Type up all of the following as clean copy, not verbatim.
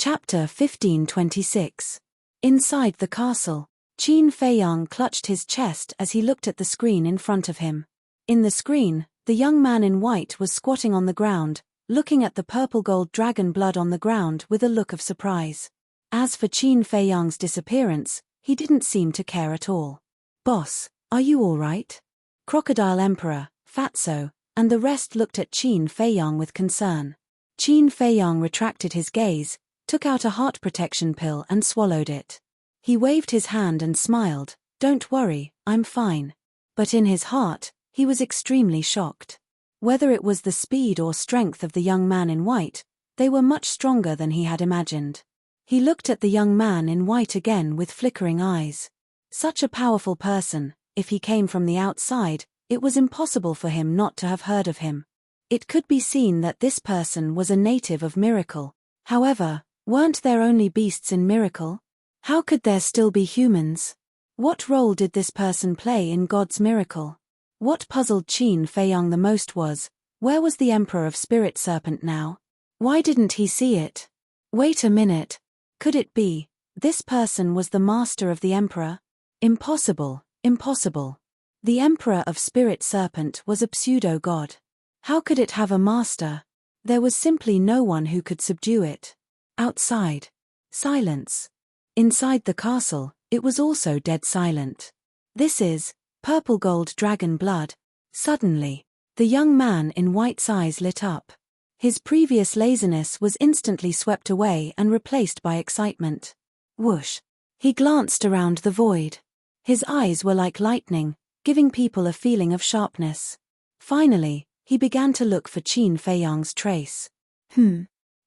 Chapter 1526. Inside the castle, Qin Feiyang clutched his chest as he looked at the screen in front of him. In the screen, the young man in white was squatting on the ground, looking at the purple-gold dragon blood on the ground with a look of surprise. As for Qin Feiyang's disappearance, he didn't seem to care at all. "Boss, are you all right?" Crocodile Emperor, Fatso, and the rest looked at Qin Feiyang with concern. Qin Feiyang retracted his gaze, took out a heart protection pill and swallowed it. He waved his hand and smiled, "Don't worry, I'm fine." But in his heart, he was extremely shocked. Whether it was the speed or strength of the young man in white, they were much stronger than he had imagined. He looked at the young man in white again with flickering eyes. Such a powerful person, if he came from the outside, it was impossible for him not to have heard of him. It could be seen that this person was a native of Miracle. However, weren't there only beasts in Miracle? How could there still be humans? What role did this person play in God's miracle? What puzzled Qin Feiyang the most was, where was the Emperor of Spirit Serpent now? Why didn't he see it? Wait a minute. Could it be, this person was the master of the Emperor? Impossible, impossible. The Emperor of Spirit Serpent was a pseudo-god. How could it have a master? There was simply no one who could subdue it. Outside. Silence. Inside the castle, it was also dead silent. "This is purple gold dragon blood." Suddenly, the young man in white's eyes lit up. His previous laziness was instantly swept away and replaced by excitement. Whoosh. He glanced around the void. His eyes were like lightning, giving people a feeling of sharpness. Finally, he began to look for Qin Feiyang's trace.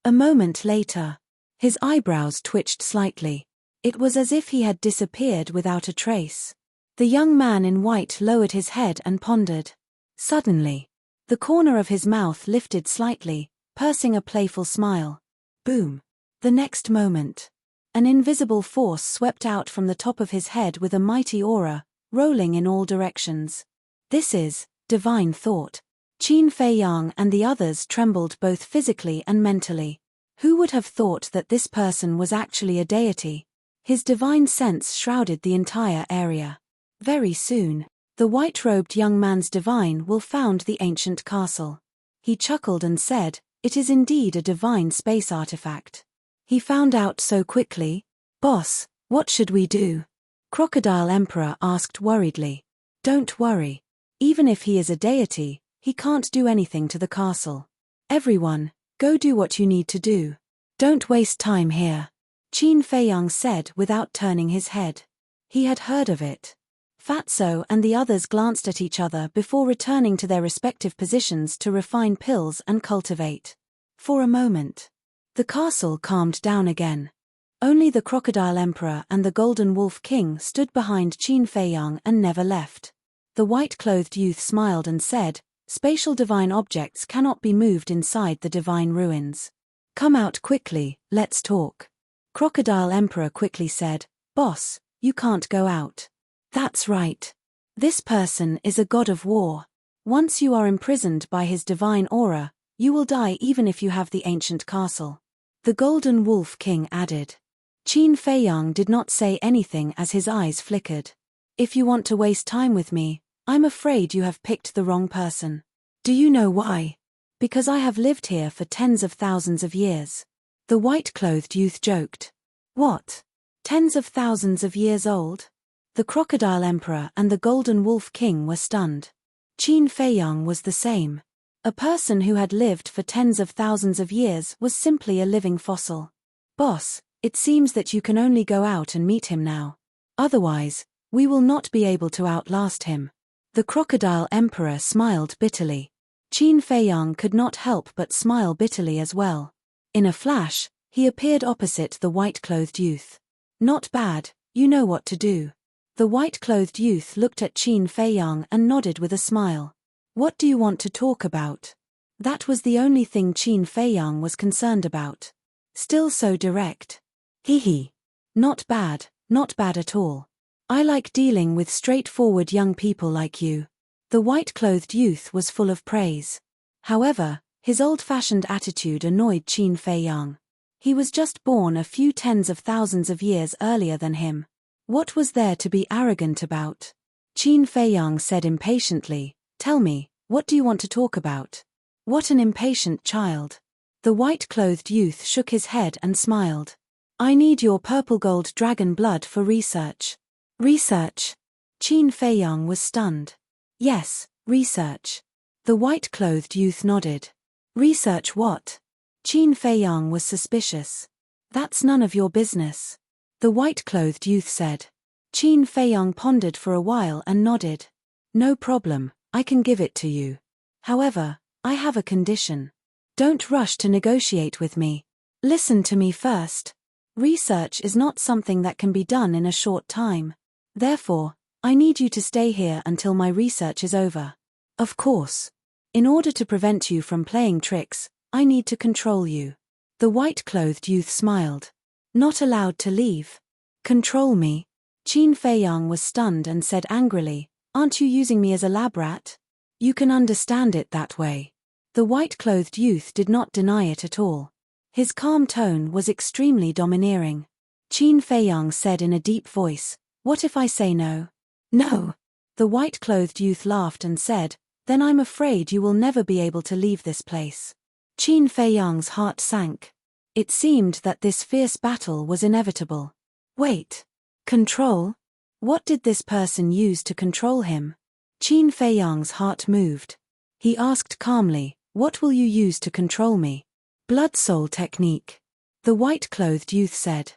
A moment later, his eyebrows twitched slightly. It was as if he had disappeared without a trace. The young man in white lowered his head and pondered. Suddenly, the corner of his mouth lifted slightly, pursing a playful smile. Boom! The next moment, an invisible force swept out from the top of his head with a mighty aura, rolling in all directions. "This is divine thought." Qin Feiyang and the others trembled both physically and mentally. Who would have thought that this person was actually a deity? His divine sense shrouded the entire area. Very soon, the white-robed young man's divine will found the ancient castle. He chuckled and said, "It is indeed a divine space artifact." He found out so quickly. "Boss, what should we do?" Crocodile Emperor asked worriedly. "Don't worry. Even if he is a deity, he can't do anything to the castle. Everyone, go do what you need to do. Don't waste time here," Qin Feiyang said without turning his head. He had heard of it. Fatso and the others glanced at each other before returning to their respective positions to refine pills and cultivate. For a moment, the castle calmed down again. Only the Crocodile Emperor and the Golden Wolf King stood behind Qin Feiyang and never left. The white-clothed youth smiled and said, "Spatial divine objects cannot be moved inside the divine ruins. Come out quickly, let's talk." Crocodile Emperor quickly said, "Boss, you can't go out." "That's right. This person is a god of war. Once you are imprisoned by his divine aura, you will die even if you have the ancient castle," the Golden Wolf King added. Qin Feiyang did not say anything as his eyes flickered. "If you want to waste time with me, I'm afraid you have picked the wrong person." "Do you know why?" "Because I have lived here for tens of thousands of years," the white-clothed youth joked. "What? Tens of thousands of years old?" The Crocodile Emperor and the Golden Wolf King were stunned. Qin Feiyang was the same. A person who had lived for tens of thousands of years was simply a living fossil. "Boss, it seems that you can only go out and meet him now. Otherwise, we will not be able to outlast him." The Crocodile Emperor smiled bitterly. Qin Feiyang could not help but smile bitterly as well. In a flash, he appeared opposite the white-clothed youth. "Not bad, you know what to do." The white-clothed youth looked at Qin Feiyang and nodded with a smile. "What do you want to talk about?" That was the only thing Qin Feiyang was concerned about. Still so direct. "Hee. Not bad at all. I like dealing with straightforward young people like you." The white-clothed youth was full of praise. However, his old-fashioned attitude annoyed Qin Feiyang. He was just born a few tens of thousands of years earlier than him. What was there to be arrogant about? Qin Feiyang said impatiently, "Tell me, what do you want to talk about?" What an impatient child. The white-clothed youth shook his head and smiled. "I need your purple-gold dragon blood for research." Research? Qin Feiyang was stunned. "Yes, research." The white-clothed youth nodded. "Research what?" Qin Feiyang was suspicious. "That's none of your business," the white-clothed youth said. Qin Feiyang pondered for a while and nodded. "No problem, I can give it to you. However, I have a condition. Don't rush to negotiate with me. Listen to me first. Research is not something that can be done in a short time. Therefore, I need you to stay here until my research is over. Of course. In order to prevent you from playing tricks, I need to control you." The white-clothed youth smiled. "Not allowed to leave. Control me?" Qin Feiyang was stunned and said angrily, "Aren't you using me as a lab rat? You can understand it that way." The white-clothed youth did not deny it at all. His calm tone was extremely domineering. Qin Feiyang said in a deep voice, "What if I say no?" "No." The white-clothed youth laughed and said, "Then I'm afraid you will never be able to leave this place." Qin Feiyang's heart sank. It seemed that this fierce battle was inevitable. Wait. Control? What did this person use to control him? Qin Feiyang's heart moved. He asked calmly, "What will you use to control me?" "Blood soul technique," the white-clothed youth said.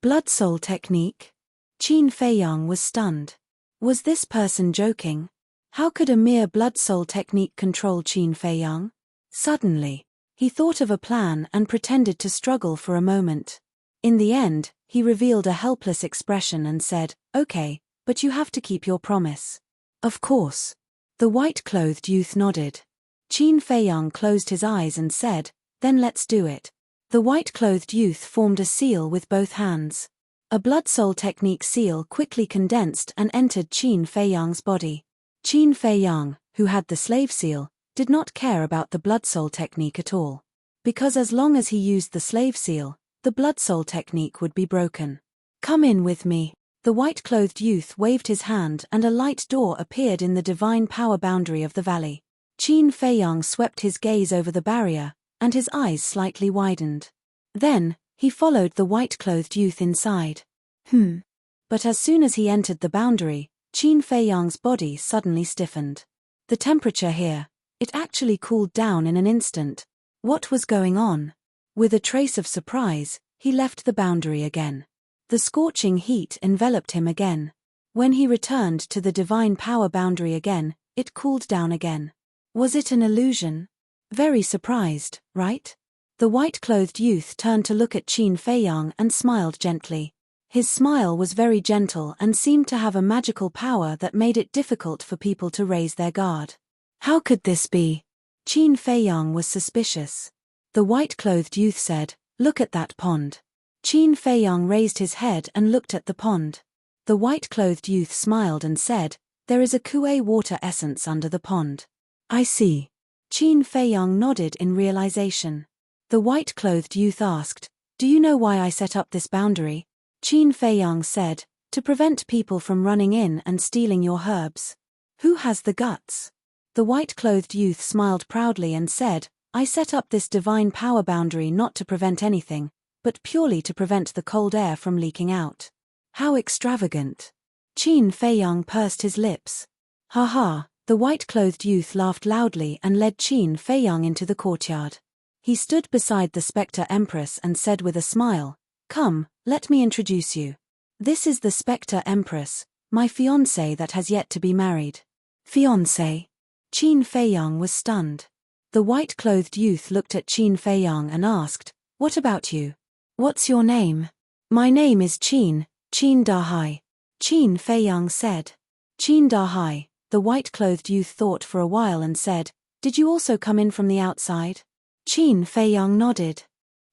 "Blood soul technique?" Qin Feiyang was stunned. Was this person joking? How could a mere blood soul technique control Qin Feiyang? Suddenly, he thought of a plan and pretended to struggle for a moment. In the end, he revealed a helpless expression and said, "Okay, but you have to keep your promise." "Of course." The white-clothed youth nodded. Qin Feiyang closed his eyes and said, "Then let's do it." The white-clothed youth formed a seal with both hands. A blood soul technique seal quickly condensed and entered Qin Feiyang's body. Qin Feiyang, who had the slave seal, did not care about the blood soul technique at all. Because as long as he used the slave seal, the blood soul technique would be broken. "Come in with me." The white-clothed youth waved his hand and a light door appeared in the divine power boundary of the valley. Qin Feiyang swept his gaze over the barrier, and his eyes slightly widened. Then, he followed the white-clothed youth inside. But as soon as he entered the boundary, Qin Feiyang's body suddenly stiffened. The temperature here, it actually cooled down in an instant. What was going on? With a trace of surprise, he left the boundary again. The scorching heat enveloped him again. When he returned to the divine power boundary again, it cooled down again. Was it an illusion? Very surprised, right? The white-clothed youth turned to look at Qin Feiyang and smiled gently. His smile was very gentle and seemed to have a magical power that made it difficult for people to raise their guard. How could this be? Qin Feiyang was suspicious. The white-clothed youth said, "Look at that pond." Qin Feiyang raised his head and looked at the pond. The white-clothed youth smiled and said, "There is a kuei water essence under the pond." "I see." Qin Feiyang nodded in realization. The white-clothed youth asked, "Do you know why I set up this boundary?" Qin Feiyang said, "To prevent people from running in and stealing your herbs." "Who has the guts?" The white-clothed youth smiled proudly and said, "I set up this divine power boundary not to prevent anything, but purely to prevent the cold air from leaking out." "How extravagant." Qin Feiyang pursed his lips. "Ha ha," the white-clothed youth laughed loudly and led Qin Feiyang into the courtyard. He stood beside the Spectre Empress and said with a smile, "Come, let me introduce you. This is the Spectre Empress, my fiancé that has yet to be married." "Fiancé?" Qin Feiyang was stunned. The white-clothed youth looked at Qin Feiyang and asked, "What about you? What's your name?" "My name is Qin Dahai," Qin Feiyang said. "Qin Dahai," the white-clothed youth thought for a while and said, "Did you also come in from the outside?" Qin Feiyang nodded.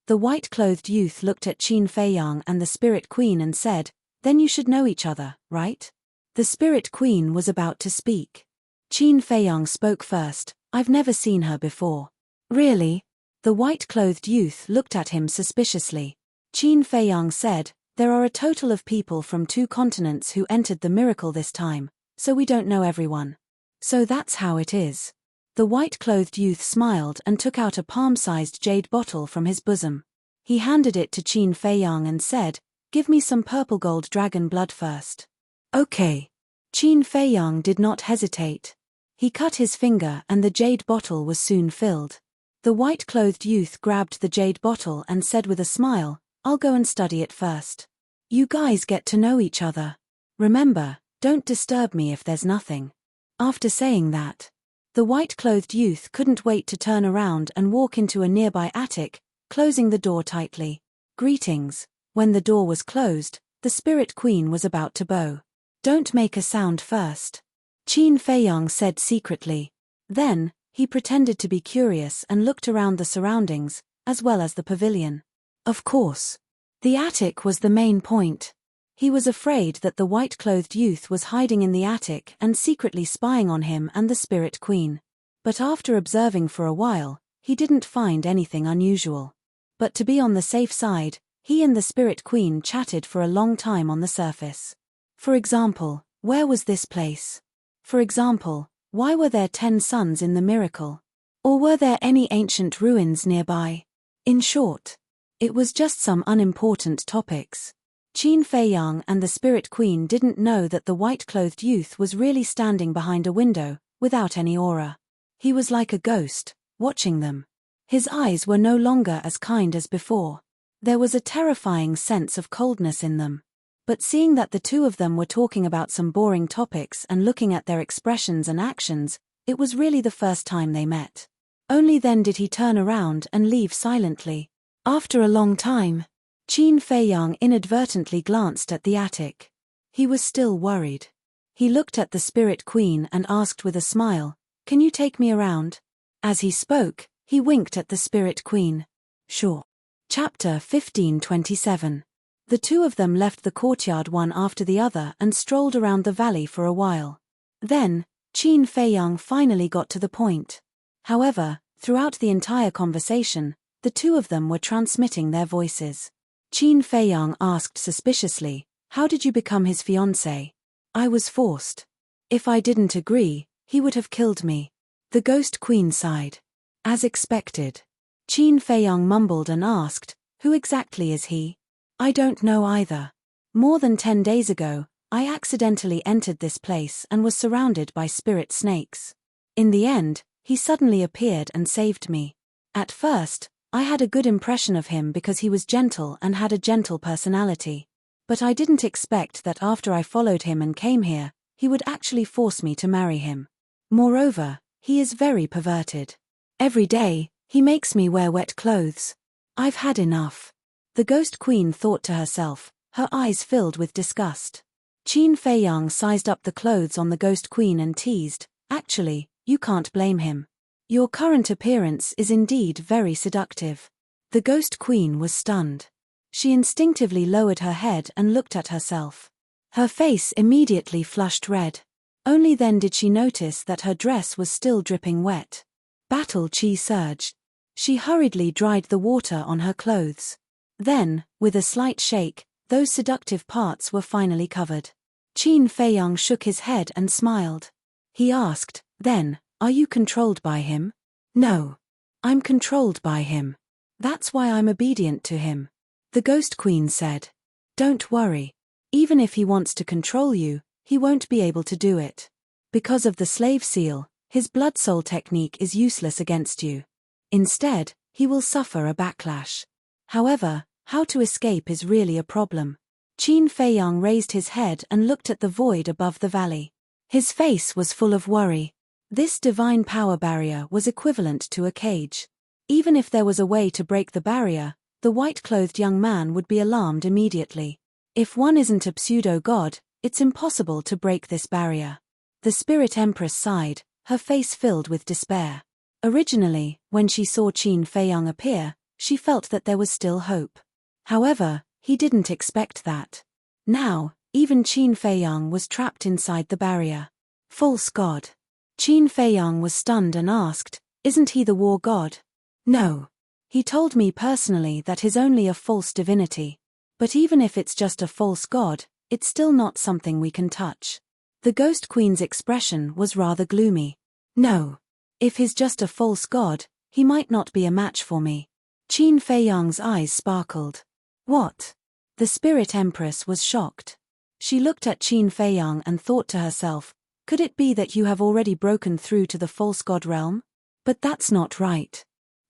The white-clothed youth looked at Qin Feiyang and the Spirit Queen and said, "Then you should know each other, right?" The Spirit Queen was about to speak. Qin Feiyang spoke first, "I've never seen her before." "Really?" The white-clothed youth looked at him suspiciously. Qin Feiyang said, "There are a total of people from 2 continents who entered the miracle this time, so we don't know everyone. So that's how it is." The white-clothed youth smiled and took out a palm-sized jade bottle from his bosom. He handed it to Qin Feiyang and said, "Give me some purple gold dragon blood first." "Okay." Qin Feiyang did not hesitate. He cut his finger and the jade bottle was soon filled. The white-clothed youth grabbed the jade bottle and said with a smile, "I'll go and study it first. You guys get to know each other. Remember, don't disturb me if there's nothing." After saying that, the white-clothed youth couldn't wait to turn around and walk into a nearby attic, closing the door tightly. "Greetings." When the door was closed, the spirit queen was about to bow. "Don't make a sound first," Qin Feiyang said secretly. Then, he pretended to be curious and looked around the surroundings, as well as the pavilion. Of course, the attic was the main point. He was afraid that the white-clothed youth was hiding in the attic and secretly spying on him and the spirit queen. But after observing for a while, he didn't find anything unusual. But to be on the safe side, he and the spirit queen chatted for a long time on the surface. For example, where was this place? For example, why were there 10 suns in the miracle? Or were there any ancient ruins nearby? In short, it was just some unimportant topics. Qin Feiyang and the spirit queen didn't know that the white-clothed youth was really standing behind a window, without any aura. He was like a ghost, watching them. His eyes were no longer as kind as before. There was a terrifying sense of coldness in them. But seeing that the 2 of them were talking about some boring topics and looking at their expressions and actions, it was really the first time they met. Only then did he turn around and leave silently. After a long time, Qin Feiyang inadvertently glanced at the attic. He was still worried. He looked at the spirit queen and asked with a smile, "Can you take me around?" As he spoke, he winked at the spirit queen. "Sure." Chapter 1527. The 2 of them left the courtyard one after the other and strolled around the valley for a while. Then, Qin Feiyang finally got to the point. However, throughout the entire conversation, the 2 of them were transmitting their voices. Qin Feiyang asked suspiciously, "How did you become his fiancé?" "I was forced. If I didn't agree, he would have killed me." The ghost queen sighed. "As expected." Qin Feiyang mumbled and asked, "Who exactly is he?" "I don't know either. More than 10 days ago, I accidentally entered this place and was surrounded by spirit snakes. In the end, he suddenly appeared and saved me. At first, I had a good impression of him because he was gentle and had a gentle personality. But I didn't expect that after I followed him and came here, he would actually force me to marry him. Moreover, he is very perverted. Every day, he makes me wear wet clothes. I've had enough." The ghost queen thought to herself, her eyes filled with disgust. Qin Feiyang sized up the clothes on the ghost queen and teased, "Actually, you can't blame him. Your current appearance is indeed very seductive." The ghost queen was stunned. She instinctively lowered her head and looked at herself. Her face immediately flushed red. Only then did she notice that her dress was still dripping wet. Battle chi surged. She hurriedly dried the water on her clothes. Then, with a slight shake, those seductive parts were finally covered. Qin Feiyang shook his head and smiled. He asked, "Then, are you controlled by him?" "No. I'm controlled by him. That's why I'm obedient to him." The ghost queen said, "Don't worry. Even if he wants to control you, he won't be able to do it. Because of the slave seal, his blood soul technique is useless against you. Instead, he will suffer a backlash. However, how to escape is really a problem." Qin Feiyang raised his head and looked at the void above the valley. His face was full of worry. This divine power barrier was equivalent to a cage. Even if there was a way to break the barrier, the white-clothed young man would be alarmed immediately. If one isn't a pseudo-god, it's impossible to break this barrier. The spirit empress sighed, her face filled with despair. Originally, when she saw Qin Feiyang appear, she felt that there was still hope. However, he didn't expect that. Now, even Qin Feiyang was trapped inside the barrier. False god. Qin Feiyang was stunned and asked, "Isn't he the war god?" "No. He told me personally that he's only a false divinity. But even if it's just a false god, it's still not something we can touch. The Ghost Queen's expression was rather gloomy. No. If he's just a false god, he might not be a match for me. Qin Feiyang's eyes sparkled. What? The Spirit Empress was shocked. She looked at Qin Feiyang and thought to herself, could it be that you have already broken through to the false god realm? But that's not right.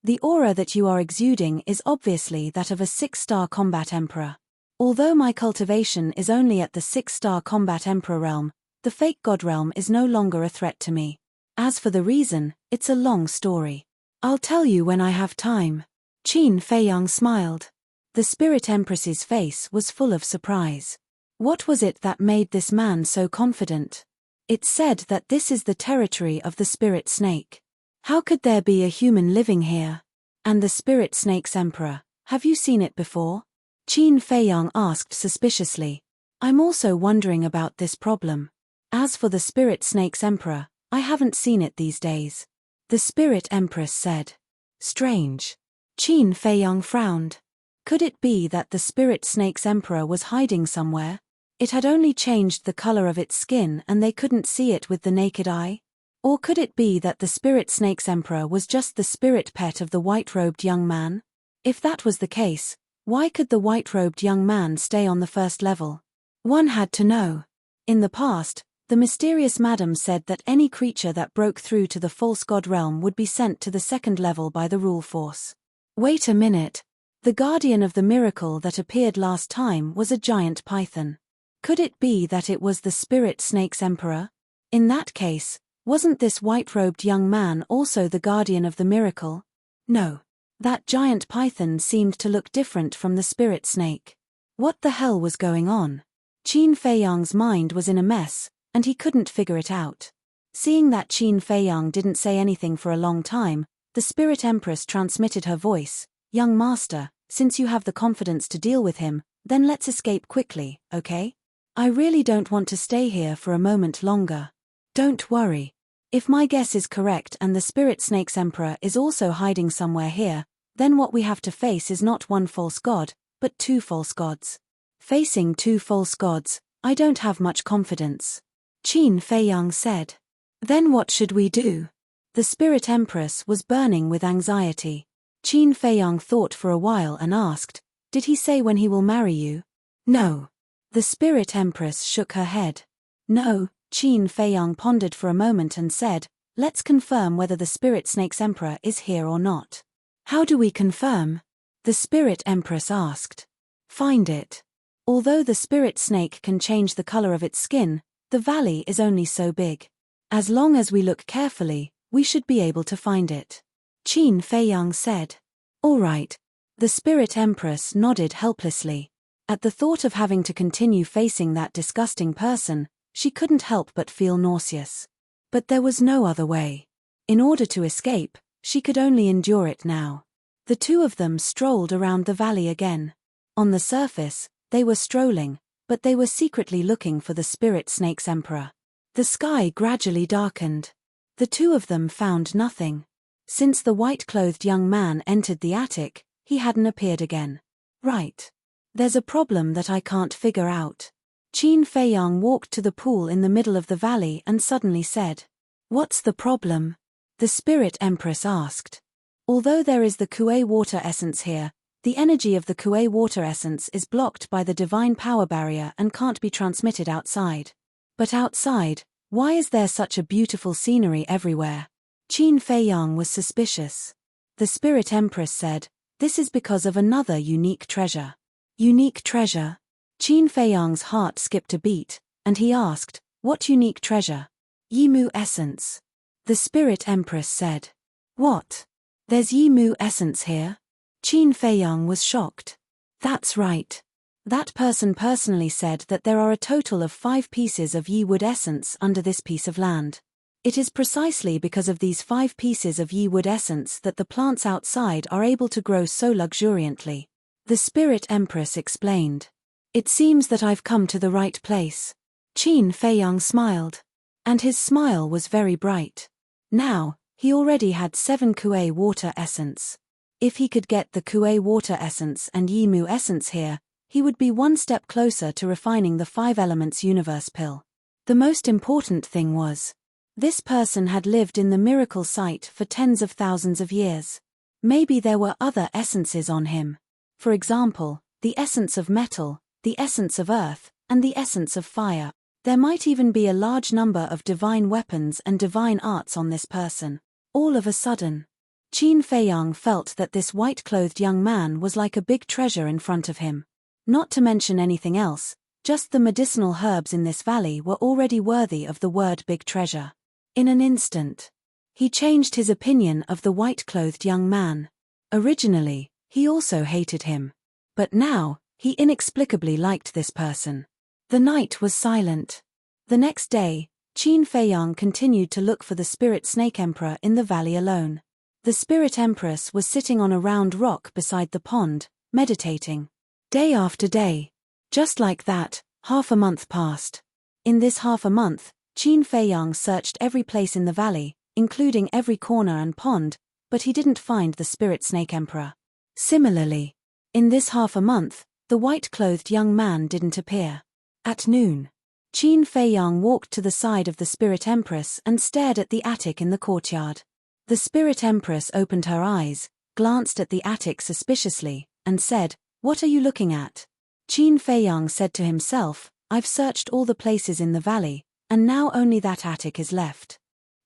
The aura that you are exuding is obviously that of a 6-star combat emperor. Although my cultivation is only at the 6-star combat emperor realm, the fake god realm is no longer a threat to me. As for the reason, it's a long story. I'll tell you when I have time. Qin Feiyang smiled. The Spirit Empress's face was full of surprise. What was it that made this man so confident? It's said that this is the territory of the Spirit Snake. How could there be a human living here? And the Spirit Snake's emperor, have you seen it before? Qin Feiyang asked suspiciously. I'm also wondering about this problem. As for the Spirit Snake's emperor, I haven't seen it these days. The Spirit Empress said. Strange. Qin Feiyang frowned. Could it be that the Spirit Snake's emperor was hiding somewhere? It had only changed the color of its skin and they couldn't see it with the naked eye? Or could it be that the Spirit Snake's emperor was just the spirit pet of the white-robed young man? If that was the case, why could the white-robed young man stay on the first level? One had to know. In the past, the mysterious madam said that any creature that broke through to the false god realm would be sent to the second level by the rule force. Wait a minute. The guardian of the miracle that appeared last time was a giant python. Could it be that it was the Spirit Snake's emperor? In that case, wasn't this white-robed young man also the guardian of the miracle? No. That giant python seemed to look different from the Spirit Snake. What the hell was going on? Qin Feiyang's mind was in a mess, and he couldn't figure it out. Seeing that Qin Feiyang didn't say anything for a long time, the Spirit Empress transmitted her voice. Young master, since you have the confidence to deal with him, then let's escape quickly, okay? I really don't want to stay here for a moment longer. Don't worry. If my guess is correct and the Spirit Snake's emperor is also hiding somewhere here, then what we have to face is not one false god, but 2 false gods. Facing 2 false gods, I don't have much confidence. Qin Feiyang said. Then what should we do? The Spirit Empress was burning with anxiety. Qin Feiyang thought for a while and asked, did he say when he will marry you? No. The Spirit Empress shook her head. No. Qin Feiyang pondered for a moment and said, let's confirm whether the Spirit Snake's emperor is here or not. How do we confirm? The Spirit Empress asked. Find it. Although the Spirit Snake can change the color of its skin, the valley is only so big. As long as we look carefully, we should be able to find it. Qin Feiyang said. All right. The Spirit Empress nodded helplessly. At the thought of having to continue facing that disgusting person, she couldn't help but feel nauseous. But there was no other way. In order to escape, she could only endure it now. The 2 of them strolled around the valley again. On the surface, they were strolling, but they were secretly looking for the Spirit Snake's emperor. The sky gradually darkened. The 2 of them found nothing. Since the white-clothed young man entered the attic, he hadn't appeared again. Right. There's a problem that I can't figure out. Qin Feiyang walked to the pool in the middle of the valley and suddenly said, what's the problem? The Spirit Empress asked. Although there is the Kuei water essence here, the energy of the Kuei water essence is blocked by the divine power barrier and can't be transmitted outside. But outside, why is there such a beautiful scenery everywhere? Qin Feiyang was suspicious. The Spirit Empress said, this is because of another unique treasure. Unique treasure? Qin Feiyang's heart skipped a beat, and he asked, what unique treasure? Yimu essence. The Spirit Empress said. What? There's Yimu essence here? Qin Feiyang was shocked. That's right. That person personally said that there are a total of 5 pieces of Yi wood essence under this piece of land. It is precisely because of these 5 pieces of Yi wood essence that the plants outside are able to grow so luxuriantly. The Spirit Empress explained. It seems that I've come to the right place. Qin Feiyang smiled. And his smile was very bright. Now, he already had 7 Kuei water essence. If he could get the Kuei water essence and Yimu essence here, he would be one step closer to refining the 5 elements universe pill. The most important thing was, this person had lived in the miracle site for tens of thousands of years. Maybe there were other essences on him. For example, the essence of metal, the essence of earth, and the essence of fire. There might even be a large number of divine weapons and divine arts on this person. All of a sudden, Qin Feiyang felt that this white-clothed young man was like a big treasure in front of him. Not to mention anything else, just the medicinal herbs in this valley were already worthy of the word big treasure. In an instant, he changed his opinion of the white-clothed young man. Originally, he also hated him. But now, he inexplicably liked this person. The night was silent. The next day, Qin Feiyang continued to look for the Spirit Snake Emperor in the valley alone. The Spirit Empress was sitting on a round rock beside the pond, meditating. Day after day. Just like that, half a month passed. In this half a month, Qin Feiyang searched every place in the valley, including every corner and pond, but he didn't find the Spirit Snake Emperor. Similarly, in this half a month, the white-clothed young man didn't appear. At noon, Qin Feiyang walked to the side of the Spirit Empress and stared at the attic in the courtyard. The Spirit Empress opened her eyes, glanced at the attic suspiciously, and said, "What are you looking at?" Qin Feiyang said to himself, "I've searched all the places in the valley, and now only that attic is left."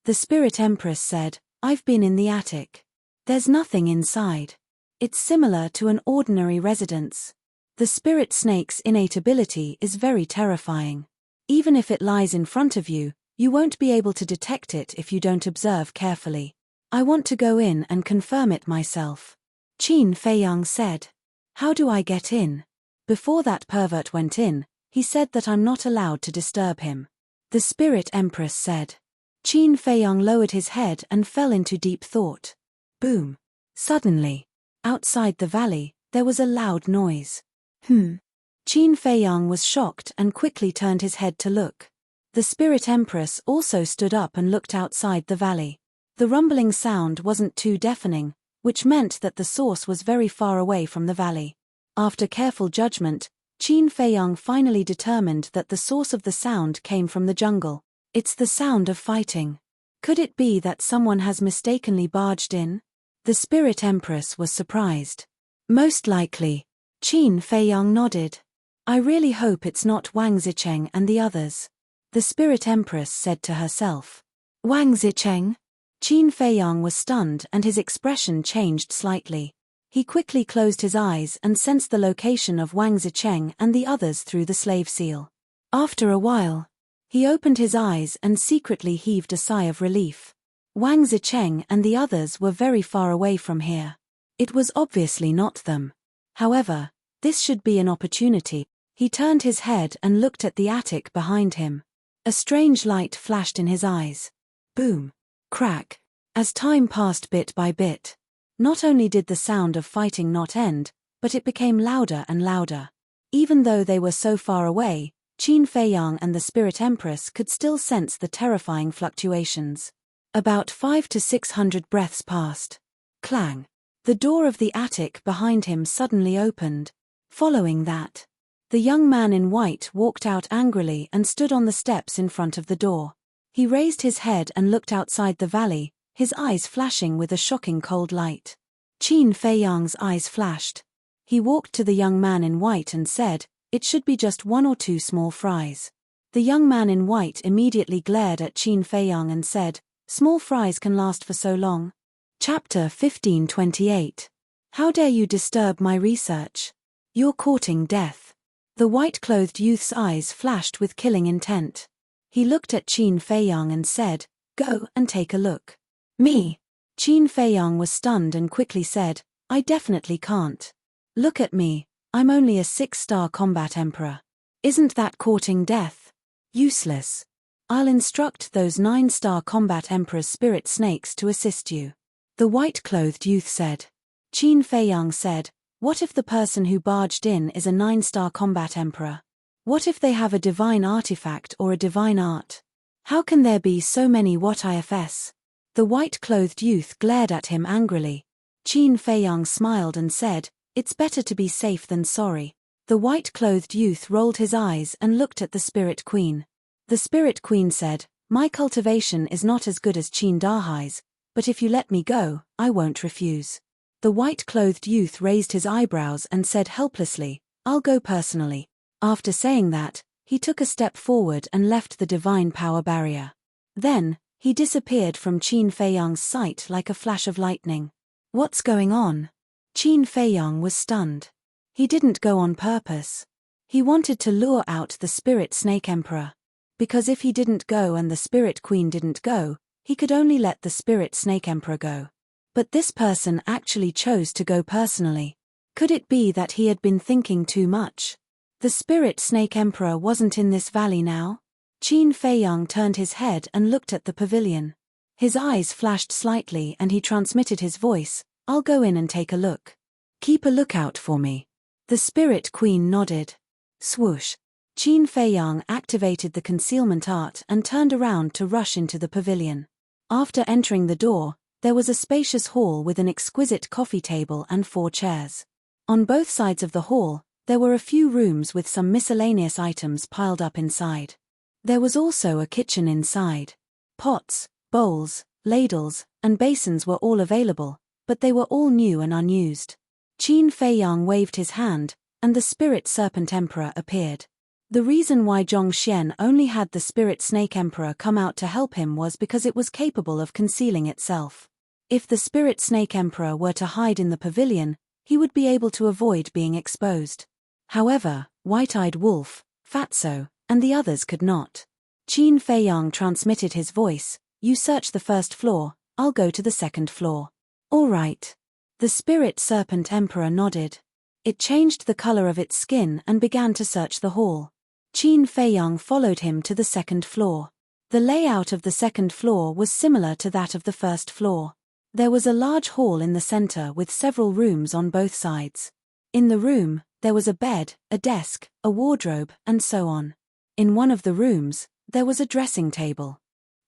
The Spirit Empress said, "I've been in the attic. There's nothing inside. It's similar to an ordinary residence." The spirit snake's innate ability is very terrifying. Even if it lies in front of you, you won't be able to detect it if you don't observe carefully. "I want to go in and confirm it myself," Qin Feiyang said. "How do I get in?" Before that pervert went in, he said that I'm not allowed to disturb him. The Spirit Empress said. Qin Feiyang lowered his head and fell into deep thought. Boom. Suddenly, outside the valley, there was a loud noise. Qin Feiyang was shocked and quickly turned his head to look. The Spirit Empress also stood up and looked outside the valley. The rumbling sound wasn't too deafening, which meant that the source was very far away from the valley. After careful judgment, Qin Feiyang finally determined that the source of the sound came from the jungle. It's the sound of fighting. Could it be that someone has mistakenly barged in? The Spirit Empress was surprised. Most likely. Qin Feiyang nodded. "I really hope it's not Wang Zicheng and the others," the Spirit Empress said to herself. Wang Zicheng? Qin Feiyang was stunned and his expression changed slightly. He quickly closed his eyes and sensed the location of Wang Zicheng and the others through the slave seal. After a while, he opened his eyes and secretly heaved a sigh of relief. Wang Zicheng and the others were very far away from here. It was obviously not them. However, this should be an opportunity. He turned his head and looked at the attic behind him. A strange light flashed in his eyes. Boom. Crack. As time passed bit by bit, not only did the sound of fighting not end, but it became louder and louder. Even though they were so far away, Qin Feiyang and the Spirit Empress could still sense the terrifying fluctuations. About 500 to 600 breaths passed. Clang. The door of the attic behind him suddenly opened. Following that, the young man in white walked out angrily and stood on the steps in front of the door. He raised his head and looked outside the valley, his eyes flashing with a shocking cold light. Qin Feiyang's eyes flashed. He walked to the young man in white and said, "It should be just 1 or 2 small fries." The young man in white immediately glared at Qin Feiyang and said, "Small fries can last for so long." Chapter 1528. How dare you disturb my research? You're courting death. The white-clothed youth's eyes flashed with killing intent. He looked at Qin Feiyang and said, "Go and take a look." Me? Qin Feiyang was stunned and quickly said, "I definitely can't. Look at me, I'm only a 6-star combat emperor. Isn't that courting death? Useless. I'll instruct those 9-star combat emperor's spirit snakes to assist you." The white-clothed youth said. Qin Feiyang said, "What if the person who barged in is a 9-star combat emperor? What if they have a divine artifact or a divine art? How can there be so many what ifs?" The white-clothed youth glared at him angrily. Qin Feiyang smiled and said, "It's better to be safe than sorry." The white-clothed youth rolled his eyes and looked at the Spirit Queen. The Spirit Queen said, "My cultivation is not as good as Qin Dahai's, but if you let me go, I won't refuse." The white-clothed youth raised his eyebrows and said helplessly, "I'll go personally." After saying that, he took a step forward and left the divine power barrier. Then, he disappeared from Qin Feiyang's sight like a flash of lightning. What's going on? Qin Feiyang was stunned. He didn't go on purpose. He wanted to lure out the Spirit Snake Emperor. Because if he didn't go and the Spirit Queen didn't go, he could only let the Spirit Snake Emperor go. But this person actually chose to go personally. Could it be that he had been thinking too much? The Spirit Snake Emperor wasn't in this valley now? Qin Feiyang turned his head and looked at the pavilion. His eyes flashed slightly and he transmitted his voice, "I'll go in and take a look. Keep a lookout for me." The Spirit Queen nodded. Swoosh. Qin Feiyang activated the concealment art and turned around to rush into the pavilion. After entering the door, there was a spacious hall with an exquisite coffee table and 4 chairs. On both sides of the hall, there were a few rooms with some miscellaneous items piled up inside. There was also a kitchen inside. Pots, bowls, ladles, and basins were all available, but they were all new and unused. Qin Feiyang waved his hand, and the Spirit Serpent Emperor appeared. The reason why Zhongxian only had the Spirit Snake Emperor come out to help him was because it was capable of concealing itself. If the Spirit Snake Emperor were to hide in the pavilion, he would be able to avoid being exposed. However, White-Eyed Wolf, Fatso, and the others could not. Qin Feiyang transmitted his voice, "You search the 1st floor, I'll go to the 2nd floor." "All right." The Spirit Serpent Emperor nodded. It changed the color of its skin and began to search the hall. Qin Feiyang followed him to the 2nd floor. The layout of the 2nd floor was similar to that of the 1st floor. There was a large hall in the center with several rooms on both sides. In the room, there was a bed, a desk, a wardrobe, and so on. In one of the rooms, there was a dressing table.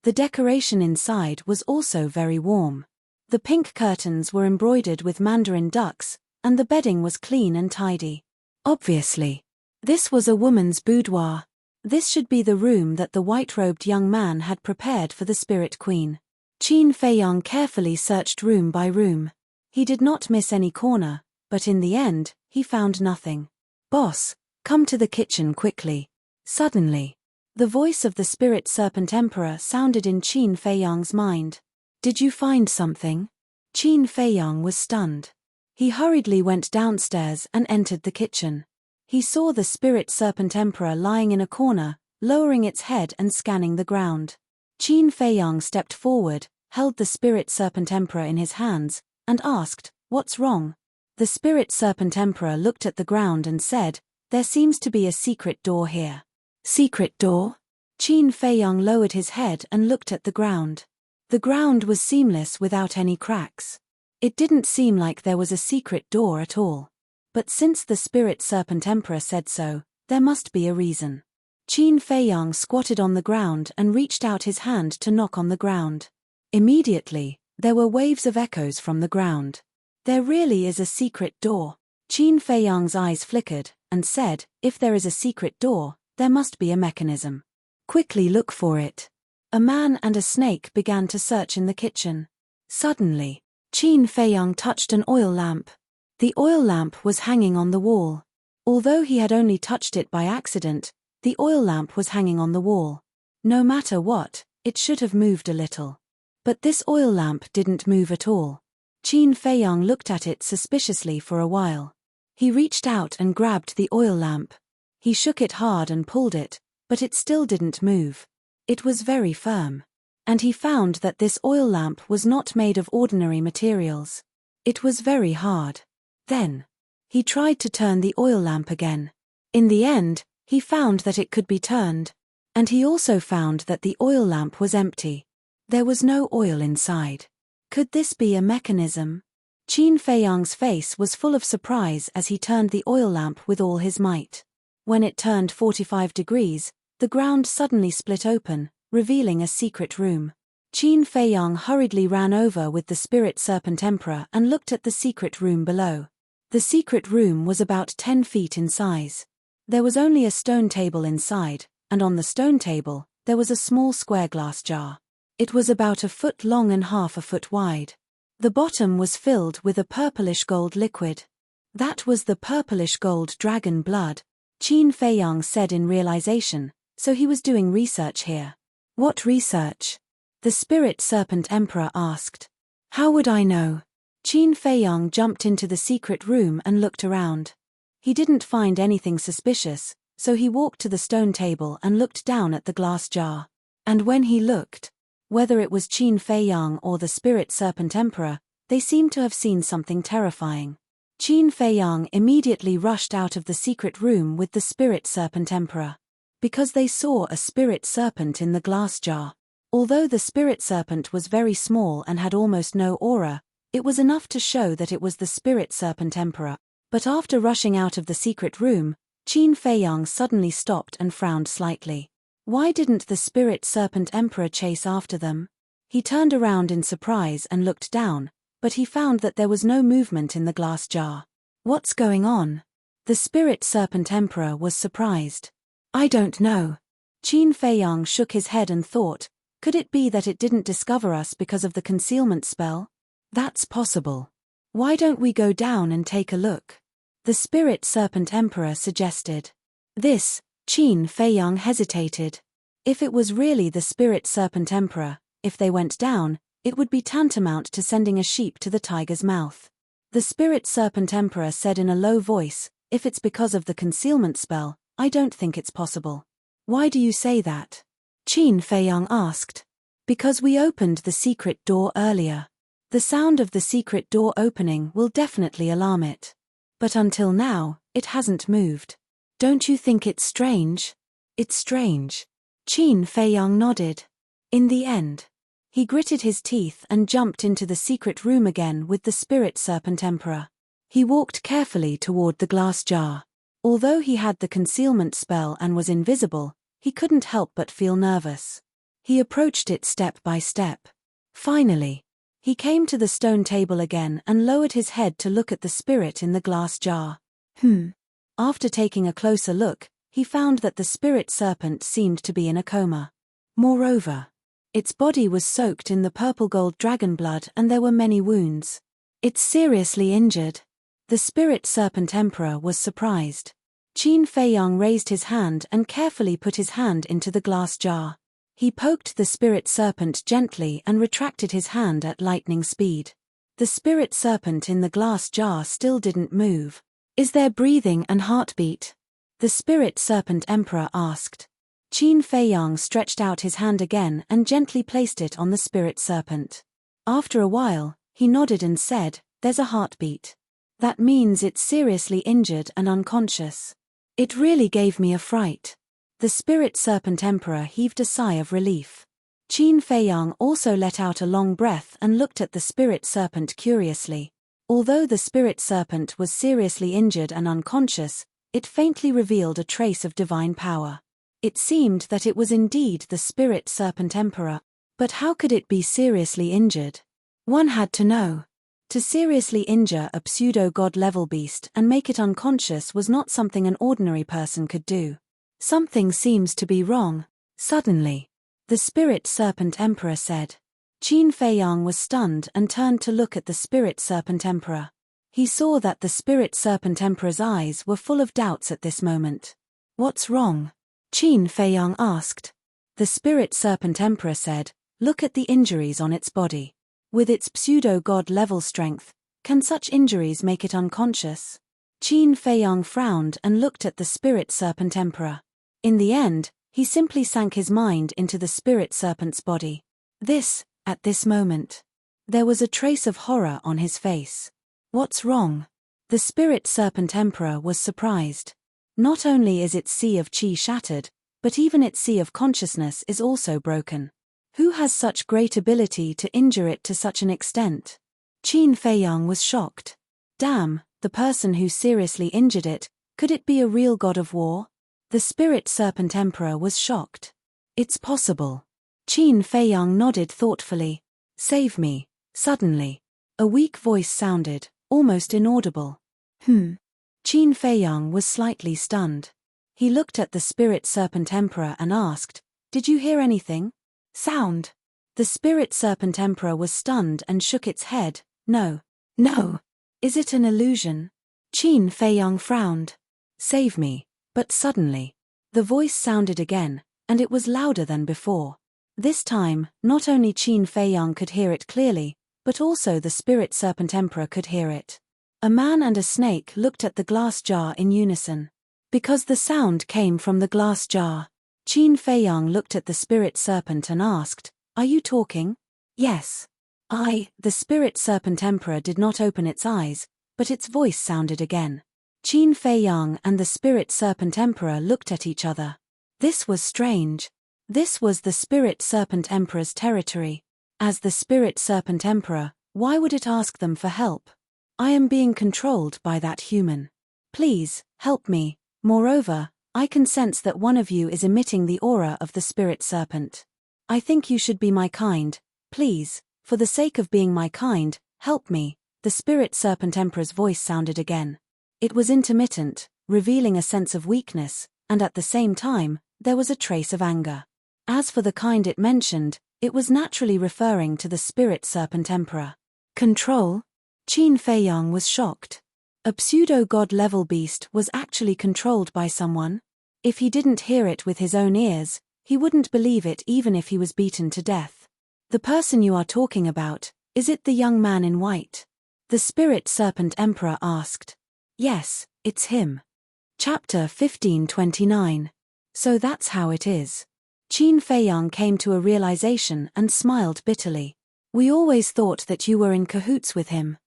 The decoration inside was also very warm. The pink curtains were embroidered with mandarin ducks, and the bedding was clean and tidy. Obviously, this was a woman's boudoir. This should be the room that the white-robed young man had prepared for the Spirit Queen. Qin Feiyang carefully searched room by room. He did not miss any corner, but in the end, he found nothing. "Boss, come to the kitchen quickly." Suddenly, the voice of the Spirit Serpent Emperor sounded in Qin Feiyang's mind. "Did you find something?" Qin Feiyang was stunned. He hurriedly went downstairs and entered the kitchen. He saw the Spirit Serpent Emperor lying in a corner, lowering its head and scanning the ground. Qin Feiyang stepped forward, held the Spirit Serpent Emperor in his hands, and asked, "What's wrong?" The Spirit Serpent Emperor looked at the ground and said, "There seems to be a secret door here." "Secret door?" Qin Feiyang lowered his head and looked at the ground. The ground was seamless without any cracks. It didn't seem like there was a secret door at all. But since the Spirit Serpent Emperor said so, there must be a reason. Qin Feiyang squatted on the ground and reached out his hand to knock on the ground. Immediately, there were waves of echoes from the ground. "There really is a secret door." Qin Feiyang's eyes flickered, and said, "If there is a secret door, there must be a mechanism. Quickly look for it." A man and a snake began to search in the kitchen. Suddenly, Qin Feiyang touched an oil lamp. The oil lamp was hanging on the wall. Although he had only touched it by accident, the oil lamp was hanging on the wall. No matter what, it should have moved a little. But this oil lamp didn't move at all. Qin Feiyang looked at it suspiciously for a while. He reached out and grabbed the oil lamp. He shook it hard and pulled it, but it still didn't move. It was very firm. And he found that this oil lamp was not made of ordinary materials. It was very hard. Then, he tried to turn the oil lamp again. In the end, he found that it could be turned. And he also found that the oil lamp was empty. There was no oil inside. Could this be a mechanism? Qin Feiyang's face was full of surprise as he turned the oil lamp with all his might. When it turned 45 degrees, the ground suddenly split open, revealing a secret room. Qin Feiyang hurriedly ran over with the Spirit Serpent Emperor and looked at the secret room below. The secret room was about 10 feet in size. There was only a stone table inside, and on the stone table, there was a small square glass jar. It was about a foot long and half a foot wide. The bottom was filled with a purplish gold liquid. That was the purplish gold dragon blood, Qin Feiyang said in realization, so he was doing research here. What research? The Spirit Serpent Emperor asked. How would I know? Qin Feiyang jumped into the secret room and looked around. He didn't find anything suspicious, so he walked to the stone table and looked down at the glass jar. And when he looked, whether it was Qin Feiyang or the Spirit Serpent Emperor, they seemed to have seen something terrifying. Qin Feiyang immediately rushed out of the secret room with the Spirit Serpent Emperor. Because they saw a spirit serpent in the glass jar. Although the spirit serpent was very small and had almost no aura, it was enough to show that it was the Spirit Serpent Emperor. But after rushing out of the secret room, Qin Feiyang suddenly stopped and frowned slightly. Why didn't the Spirit Serpent Emperor chase after them? He turned around in surprise and looked down, but he found that there was no movement in the glass jar. What's going on? The Spirit Serpent Emperor was surprised. I don't know. Qin Feiyang shook his head and thought, could it be that it didn't discover us because of the concealment spell? That's possible. Why don't we go down and take a look? The Spirit Serpent Emperor suggested. Qin Feiyang hesitated. If it was really the Spirit Serpent Emperor, if they went down, it would be tantamount to sending a sheep to the tiger's mouth. The Spirit Serpent Emperor said in a low voice, if it's because of the concealment spell, I don't think it's possible. Why do you say that? Qin Feiyang asked. Because we opened the secret door earlier. The sound of the secret door opening will definitely alarm it. But until now, it hasn't moved. Don't you think it's strange? It's strange. Qin Feiyang nodded. In the end, he gritted his teeth and jumped into the secret room again with the Spirit Serpent Emperor. He walked carefully toward the glass jar. Although he had the concealment spell and was invisible, he couldn't help but feel nervous. He approached it step by step. Finally, he came to the stone table again and lowered his head to look at the spirit in the glass jar. After taking a closer look, he found that the spirit serpent seemed to be in a coma. Moreover, its body was soaked in the purple gold dragon blood and there were many wounds. It's seriously injured. The Spirit Serpent Emperor was surprised. Qin Feiyang raised his hand and carefully put his hand into the glass jar. He poked the spirit serpent gently and retracted his hand at lightning speed. The spirit serpent in the glass jar still didn't move. Is there breathing and heartbeat? The Spirit Serpent Emperor asked. Qin Feiyang stretched out his hand again and gently placed it on the spirit serpent. After a while, he nodded and said, there's a heartbeat. That means it's seriously injured and unconscious. It really gave me a fright. The Spirit Serpent Emperor heaved a sigh of relief. Qin Feiyang also let out a long breath and looked at the spirit serpent curiously. Although the spirit serpent was seriously injured and unconscious, it faintly revealed a trace of divine power. It seemed that it was indeed the Spirit Serpent Emperor. But how could it be seriously injured? One had to know. To seriously injure a pseudo-god level beast and make it unconscious was not something an ordinary person could do. Something seems to be wrong. Suddenly, the Spirit Serpent Emperor said. Qin Feiyang was stunned and turned to look at the Spirit Serpent Emperor. He saw that the Spirit Serpent Emperor's eyes were full of doubts at this moment. What's wrong? Qin Feiyang asked. The Spirit Serpent Emperor said, look at the injuries on its body. With its pseudo-god level strength, can such injuries make it unconscious? Qin Feiyang frowned and looked at the Spirit Serpent Emperor. In the end, he simply sank his mind into the Spirit Serpent's body. At this moment, there was a trace of horror on his face. What's wrong? The Spirit Serpent Emperor was surprised. Not only is its sea of qi shattered, but even its sea of consciousness is also broken. Who has such great ability to injure it to such an extent? Qin Feiyang was shocked. Damn, the person who seriously injured it, could it be a real god of war? The Spirit Serpent Emperor was shocked. It's possible. Qin Feiyang nodded thoughtfully. Save me. Suddenly, a weak voice sounded, almost inaudible. Qin Feiyang was slightly stunned. He looked at the Spirit Serpent Emperor and asked, "Did you hear anything? Sound?" The Spirit Serpent Emperor was stunned and shook its head. No. Is it an illusion? Qin Feiyang frowned. Save me. But suddenly, the voice sounded again, and it was louder than before. This time, not only Qin Feiyang could hear it clearly, but also the Spirit Serpent Emperor could hear it. A man and a snake looked at the glass jar in unison. Because the sound came from the glass jar, Qin Feiyang looked at the Spirit Serpent and asked, "Are you talking?" "Yes." The Spirit Serpent Emperor did not open its eyes, but its voice sounded again. Qin Feiyang and the Spirit Serpent Emperor looked at each other. This was strange. This was the Spirit Serpent Emperor's territory. As the Spirit Serpent Emperor, why would it ask them for help? I am being controlled by that human. Please, help me. Moreover, I can sense that one of you is emitting the aura of the Spirit Serpent. I think you should be my kind. Please, for the sake of being my kind, help me. The Spirit Serpent Emperor's voice sounded again. It was intermittent, revealing a sense of weakness, and at the same time, there was a trace of anger. As for the kind it mentioned, it was naturally referring to the Spirit Serpent Emperor. Control? Qin Feiyang was shocked. A pseudo-god level beast was actually controlled by someone? If he didn't hear it with his own ears, he wouldn't believe it even if he was beaten to death. The person you are talking about, is it the young man in white? The Spirit Serpent Emperor asked. Yes, it's him. Chapter 1529. So that's how it is. Qin Feiyang came to a realization and smiled bitterly. We always thought that you were in cahoots with him.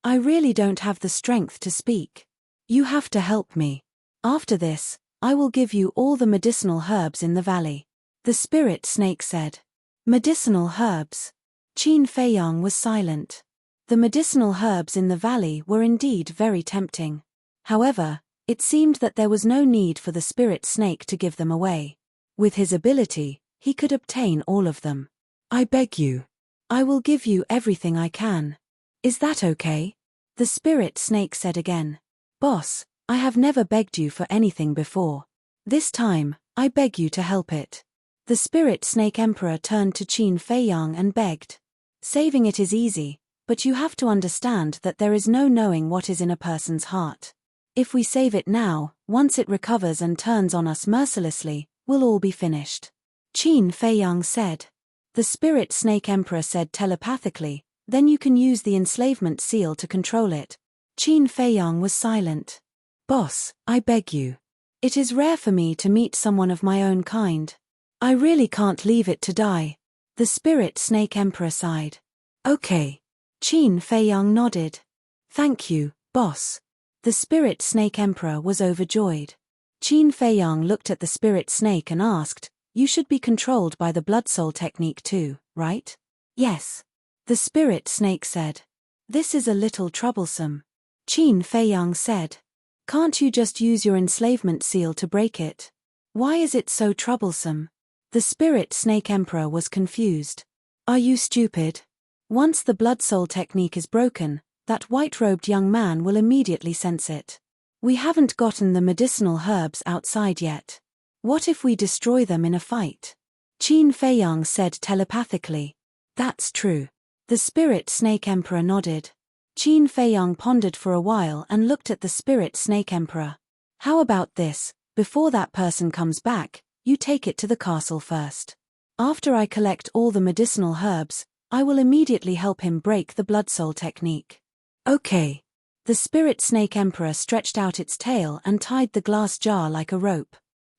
I really don't have the strength to speak. You have to help me. After this, I will give you all the medicinal herbs in the valley. The spirit snake said. Medicinal herbs. Qin Feiyang was silent. The medicinal herbs in the valley were indeed very tempting. However, it seemed that there was no need for the spirit snake to give them away. With his ability, he could obtain all of them. I beg you. I will give you everything I can. Is that okay? The spirit snake said again. Boss, I have never begged you for anything before. This time, I beg you to help it. The spirit snake emperor turned to Qin Feiyang and begged. Saving it is easy, but you have to understand that there is no knowing what is in a person's heart. If we save it now, once it recovers and turns on us mercilessly, we'll all be finished. Qin Feiyang said. The spirit snake emperor said telepathically, then you can use the enslavement seal to control it. Qin Feiyang was silent. Boss, I beg you. It is rare for me to meet someone of my own kind. I really can't leave it to die. The spirit snake emperor sighed. Okay. Qin Feiyang nodded. Thank you, boss. The spirit snake emperor was overjoyed. Qin Feiyang looked at the spirit snake and asked, you should be controlled by the blood soul technique too, right? Yes. The spirit snake said. This is a little troublesome. Qin Feiyang said. Can't you just use your enslavement seal to break it? Why is it so troublesome? The spirit snake emperor was confused. Are you stupid? Once the blood soul technique is broken, that white-robed young man will immediately sense it. We haven't gotten the medicinal herbs outside yet. What if we destroy them in a fight? Qin Feiyang said telepathically. That's true. The spirit snake emperor nodded. Qin Feiyang pondered for a while and looked at the spirit snake emperor. How about this, before that person comes back, you take it to the castle first. After I collect all the medicinal herbs, I will immediately help him break the blood soul technique. Okay. The spirit snake emperor stretched out its tail and tied the glass jar like a rope.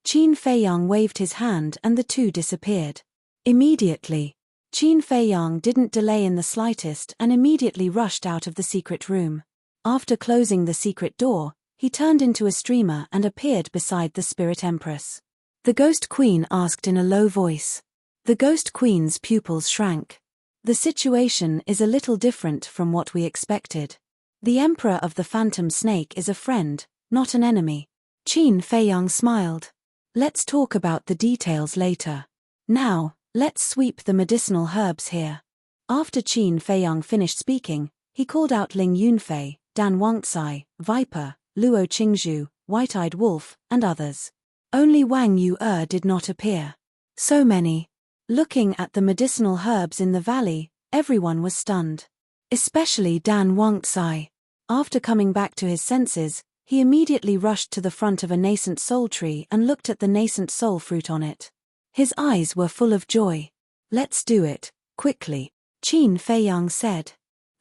Qin Feiyang waved his hand and the two disappeared. Immediately. Qin Feiyang didn't delay in the slightest and immediately rushed out of the secret room. After closing the secret door, he turned into a streamer and appeared beside the spirit empress. The ghost queen asked in a low voice. The ghost queen's pupils shrank. The situation is a little different from what we expected. The emperor of the phantom snake is a friend, not an enemy. Qin Feiyang smiled. Let's talk about the details later. Now, Let's sweep the medicinal herbs here. After Qin Feiyang finished speaking, he called out Ling Yunfei, Dan Wangcai, Viper, Luo Qingzhu, White-Eyed Wolf, and others. Only Wang Yu did not appear. So many. Looking at the medicinal herbs in the valley, everyone was stunned. Especially Dan Wangcai. After coming back to his senses, he immediately rushed to the front of a nascent soul tree and looked at the nascent soul fruit on it. His eyes were full of joy. Let's do it, quickly, Qin Feiyang said.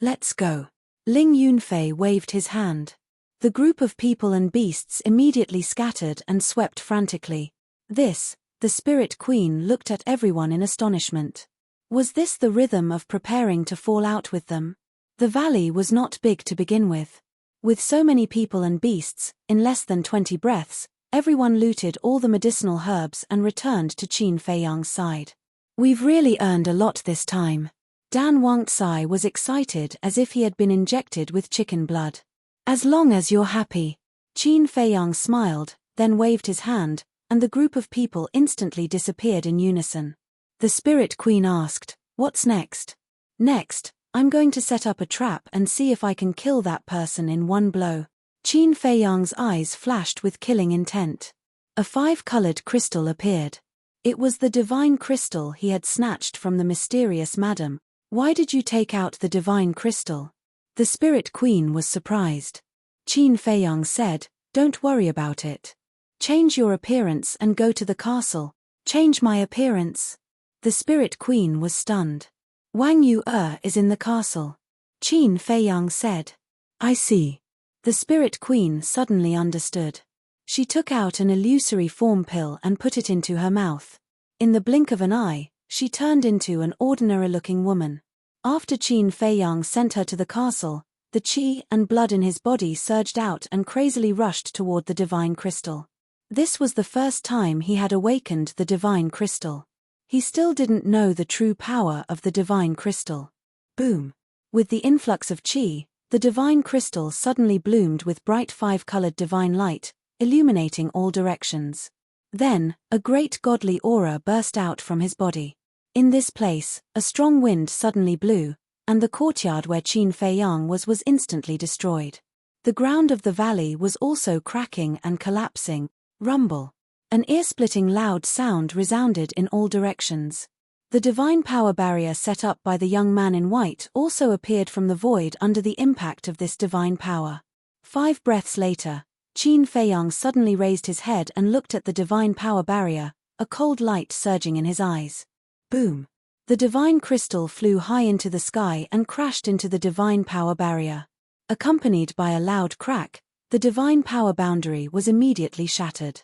Let's go. Ling Yunfei waved his hand. The group of people and beasts immediately scattered and swept frantically. The Spirit Queen looked at everyone in astonishment. Was this the rhythm of preparing to fall out with them? The valley was not big to begin with. With so many people and beasts, in less than 20 breaths, everyone looted all the medicinal herbs and returned to Qin Feiyang's side. We've really earned a lot this time. Dan Wangcai was excited as if he had been injected with chicken blood. As long as you're happy. Qin Feiyang smiled, then waved his hand, and the group of people instantly disappeared in unison. The Spirit Queen asked, "What's next?" "Next, I'm going to set up a trap and see if I can kill that person in one blow." Qin Feiyang's eyes flashed with killing intent. A 5-colored crystal appeared. It was the divine crystal he had snatched from the mysterious madam. "Why did you take out the divine crystal?" The Spirit Queen was surprised. Qin Feiyang said, "Don't worry about it. Change your appearance and go to the castle." "Change my appearance?" The Spirit Queen was stunned. "Wang Yu is in the castle," Qin Feiyang said. "I see." The Spirit Queen suddenly understood. She took out an illusory form pill and put it into her mouth. In the blink of an eye, she turned into an ordinary-looking woman. After Qin Feiyang sent her to the castle, the qi and blood in his body surged out and crazily rushed toward the divine crystal. This was the first time he had awakened the divine crystal. He still didn't know the true power of the divine crystal. Boom! With the influx of qi, the divine crystal suddenly bloomed with bright 5-colored divine light, illuminating all directions. Then, a great godly aura burst out from his body. In this place, a strong wind suddenly blew, and the courtyard where Qin Feiyang was instantly destroyed. The ground of the valley was also cracking and collapsing. Rumble. An ear-splitting loud sound resounded in all directions. The divine power barrier set up by the young man in white also appeared from the void under the impact of this divine power. 5 breaths later, Qin Feiyang suddenly raised his head and looked at the divine power barrier, a cold light surging in his eyes. Boom! The divine crystal flew high into the sky and crashed into the divine power barrier. Accompanied by a loud crack, the divine power boundary was immediately shattered.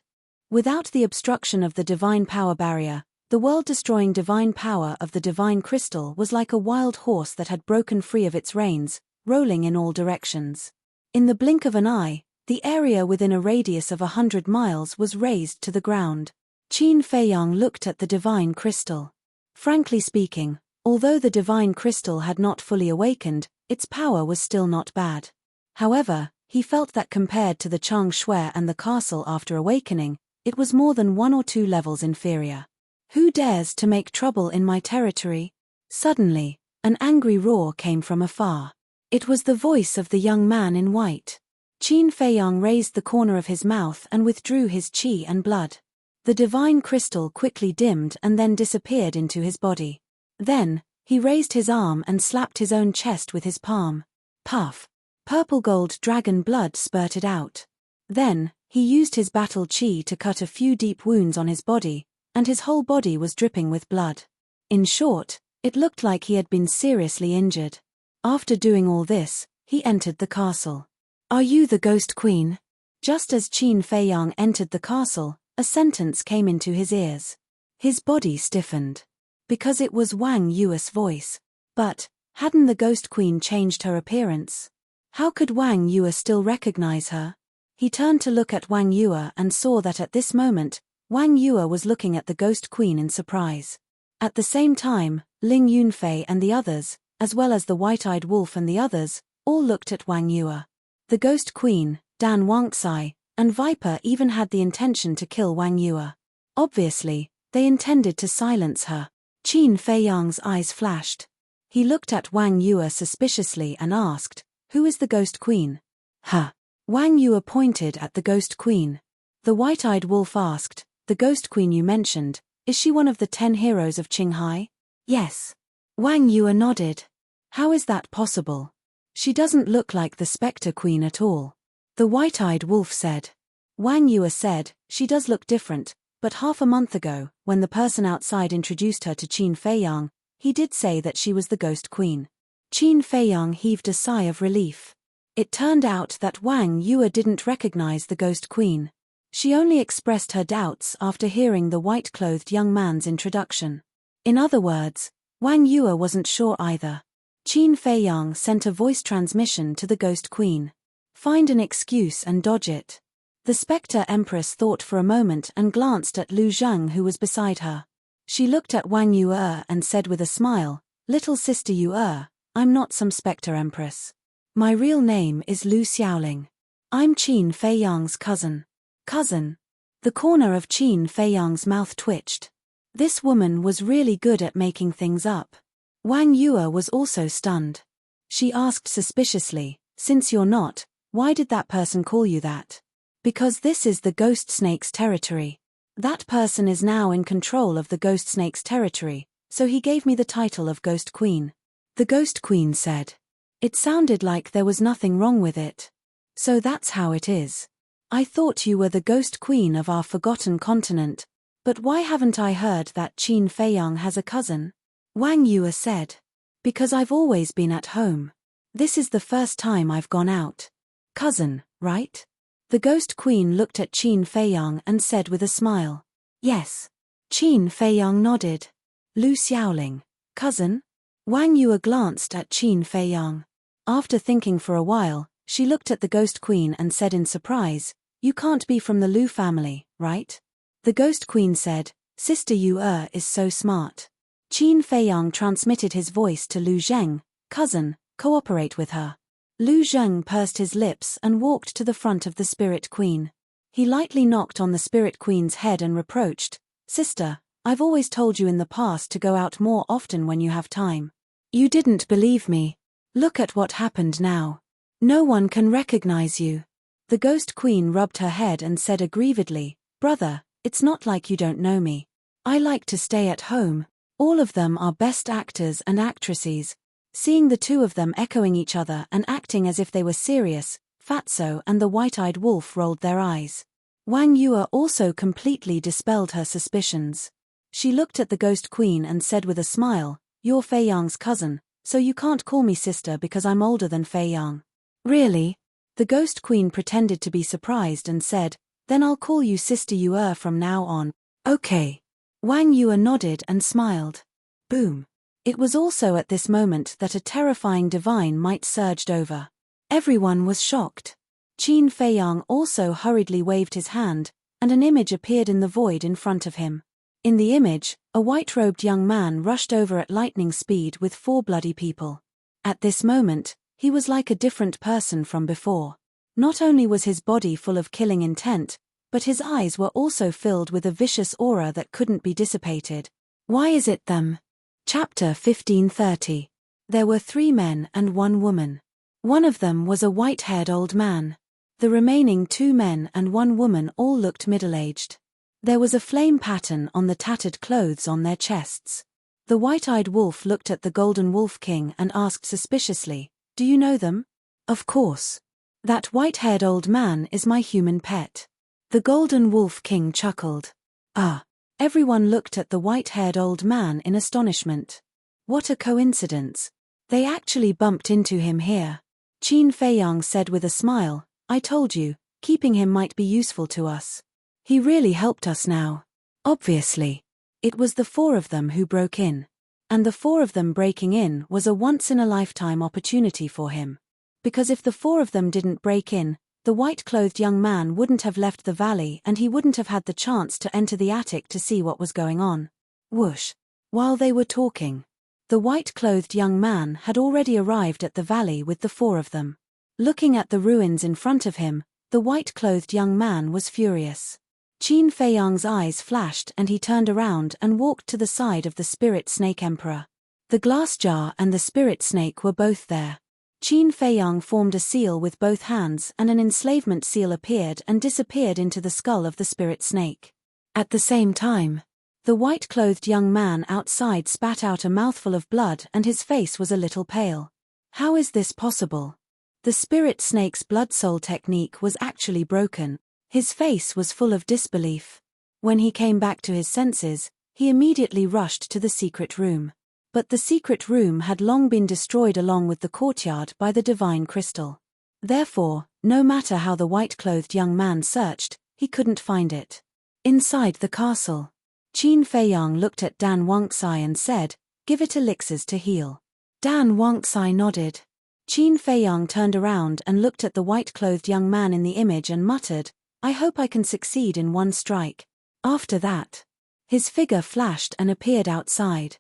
Without the obstruction of the divine power barrier, the world-destroying divine power of the divine crystal was like a wild horse that had broken free of its reins, rolling in all directions. In the blink of an eye, the area within a radius of 100 miles was razed to the ground. Qin Feiyang looked at the divine crystal. Frankly speaking, although the divine crystal had not fully awakened, its power was still not bad. However, he felt that compared to the Chang Shui and the castle after awakening, it was more than 1 or 2 levels inferior. "Who dares to make trouble in my territory?" Suddenly, an angry roar came from afar. It was the voice of the young man in white. Qin Feiyang raised the corner of his mouth and withdrew his qi and blood. The divine crystal quickly dimmed and then disappeared into his body. Then, he raised his arm and slapped his own chest with his palm. Puff! Purple gold dragon blood spurted out. Then, he used his battle qi to cut a few deep wounds on his body, and his whole body was dripping with blood. In short, it looked like he had been seriously injured. After doing all this, he entered the castle. "Are you the Ghost Queen?" Just as Qin Feiyang entered the castle, a sentence came into his ears. His body stiffened. Because it was Wang Yu's voice. But, hadn't the Ghost Queen changed her appearance? How could Wang Yu still recognize her? He turned to look at Wang Yu and saw that at this moment, Wang Yu was looking at the Ghost Queen in surprise. At the same time, Ling Yunfei and the others, as well as the White-Eyed Wolf and the others, all looked at Wang Yu. The Ghost Queen, Dan Wangcai, and Viper even had the intention to kill Wang Yu. Obviously, they intended to silence her. Qin Feiyang's eyes flashed. He looked at Wang Yue suspiciously and asked, "Who is the Ghost Queen?" "Huh." Wang Yue pointed at the Ghost Queen. The white-eyed wolf asked, "The Ghost Queen you mentioned, is she one of the 10 heroes of Qinghai?" "Yes." Wang Yue nodded. "How is that possible? She doesn't look like the Spectre Queen at all." The white-eyed wolf said. Wang Yue said, "She does look different, but half a month ago, when the person outside introduced her to Qin Feiyang, he did say that she was the Ghost Queen." Qin Feiyang heaved a sigh of relief. It turned out that Wang Yue didn't recognize the Ghost Queen. She only expressed her doubts after hearing the white-clothed young man's introduction. In other words, Wang Yue wasn't sure either. Qin Feiyang sent a voice transmission to the Ghost Queen. "Find an excuse and dodge it." The Spectre Empress thought for a moment and glanced at Lu Zheng, who was beside her. She looked at Wang Yue and said with a smile, "Little sister Yue, I'm not some Spectre Empress. My real name is Lu Xiaoling. I'm Qin Feiyang's cousin." "Cousin?" The corner of Qin Feiyang's mouth twitched. This woman was really good at making things up. Wang Yue was also stunned. She asked suspiciously, "Since you're not, why did that person call you that?" "Because this is the Ghost Snake's territory. That person is now in control of the Ghost Snake's territory, so he gave me the title of Ghost Queen." The Ghost Queen said. It sounded like there was nothing wrong with it. "So that's how it is. I thought you were the Ghost Queen of our forgotten continent, but why haven't I heard that Qin Feiyang has a cousin?" Wang Yue said. "Because I've always been at home. This is the first time I've gone out." "Cousin, right?" The Ghost Queen looked at Qin Feiyang and said with a smile, "Yes." Qin Feiyang nodded. "Lu Xiaoling, cousin?" Wang Yue glanced at Qin Feiyang. After thinking for a while, she looked at the Ghost Queen and said in surprise, "You can't be from the Lu family, right?" The Ghost Queen said, "Sister Yue is so smart." Qin Feiyang transmitted his voice to Lu Zheng, "Cousin, cooperate with her." Lu Zheng pursed his lips and walked to the front of the Spirit Queen. He lightly knocked on the Spirit Queen's head and reproached, "Sister, I've always told you in the past to go out more often when you have time. You didn't believe me. Look at what happened now. No one can recognize you." The Ghost Queen rubbed her head and said aggrievedly, "Brother, it's not like you don't know me. I like to stay at home. All of them are best actors and actresses." Seeing the two of them echoing each other and acting as if they were serious, Fatso and the white-eyed wolf rolled their eyes. Wang Yue also completely dispelled her suspicions. She looked at the Ghost Queen and said with a smile, "You're Feiyang's cousin, so you can't call me sister because I'm older than Feiyang." "Really?" The Ghost Queen pretended to be surprised and said, "Then I'll call you Sister Yue from now on." "Okay." Wang Yue nodded and smiled. Boom. It was also at this moment that a terrifying divine might surged over. Everyone was shocked. Qin Feiyang also hurriedly waved his hand, and an image appeared in the void in front of him. In the image, a white-robed young man rushed over at lightning speed with 4 bloody people. At this moment, he was like a different person from before. Not only was his body full of killing intent, but his eyes were also filled with a vicious aura that couldn't be dissipated. Why is it them? Chapter 1530. There were 3 men and 1 woman. One of them was a white-haired old man. The remaining 2 men and 1 woman all looked middle-aged. There was a flame pattern on the tattered clothes on their chests. The white-eyed wolf looked at the Golden Wolf King and asked suspiciously, "Do you know them?" "Of course. That white-haired old man is my human pet." The Golden Wolf King chuckled. "Ah." Everyone looked at the white-haired old man in astonishment. What a coincidence. They actually bumped into him here. Qin Feiyang said with a smile, "I told you, keeping him might be useful to us. He really helped us now." Obviously. It was the 4 of them who broke in. And the 4 of them breaking in was a once-in-a-lifetime opportunity for him. Because if the 4 of them didn't break in, the white-clothed young man wouldn't have left the valley and he wouldn't have had the chance to enter the attic to see what was going on. Whoosh. While they were talking, the white-clothed young man had already arrived at the valley with the 4 of them. Looking at the ruins in front of him, the white-clothed young man was furious. Qin Feiyang's eyes flashed and he turned around and walked to the side of the spirit snake emperor. The glass jar and the spirit snake were both there. Qin Feiyang formed a seal with both hands and an enslavement seal appeared and disappeared into the skull of the spirit snake. At the same time, the white-clothed young man outside spat out a mouthful of blood and his face was a little pale. How is this possible? The spirit snake's blood soul technique was actually broken. His face was full of disbelief. When he came back to his senses, he immediately rushed to the secret room. But the secret room had long been destroyed along with the courtyard by the divine crystal. Therefore, no matter how the white-clothed young man searched, he couldn't find it. Inside the castle, Qin Feiyang looked at Dan Wangxi and said, "Give it elixirs to heal." Dan Wangxi nodded. Qin Feiyang turned around and looked at the white-clothed young man in the image and muttered, "I hope I can succeed in one strike." After that, his figure flashed and appeared outside.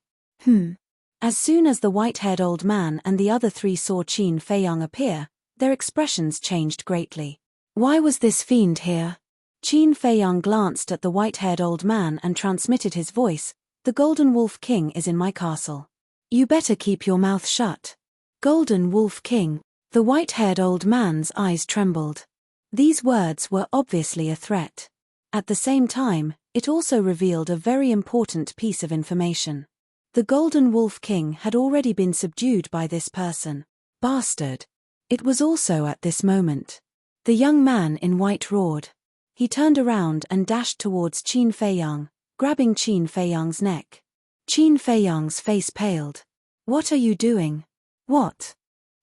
As soon as the white-haired old man and the other three saw Qin Feiyang appear, their expressions changed greatly. Why was this fiend here? Qin Feiyang glanced at the white-haired old man and transmitted his voice, "The Golden Wolf King is in my castle. You better keep your mouth shut." Golden Wolf King. The white-haired old man's eyes trembled. These words were obviously a threat. At the same time, it also revealed a very important piece of information. The Golden Wolf King had already been subdued by this person. Bastard. It was also at this moment. The young man in white roared. He turned around and dashed towards Qin Feiyang, grabbing Qin Feiyang's neck. Qin Feiyang's face paled. "What are you doing?" "What?"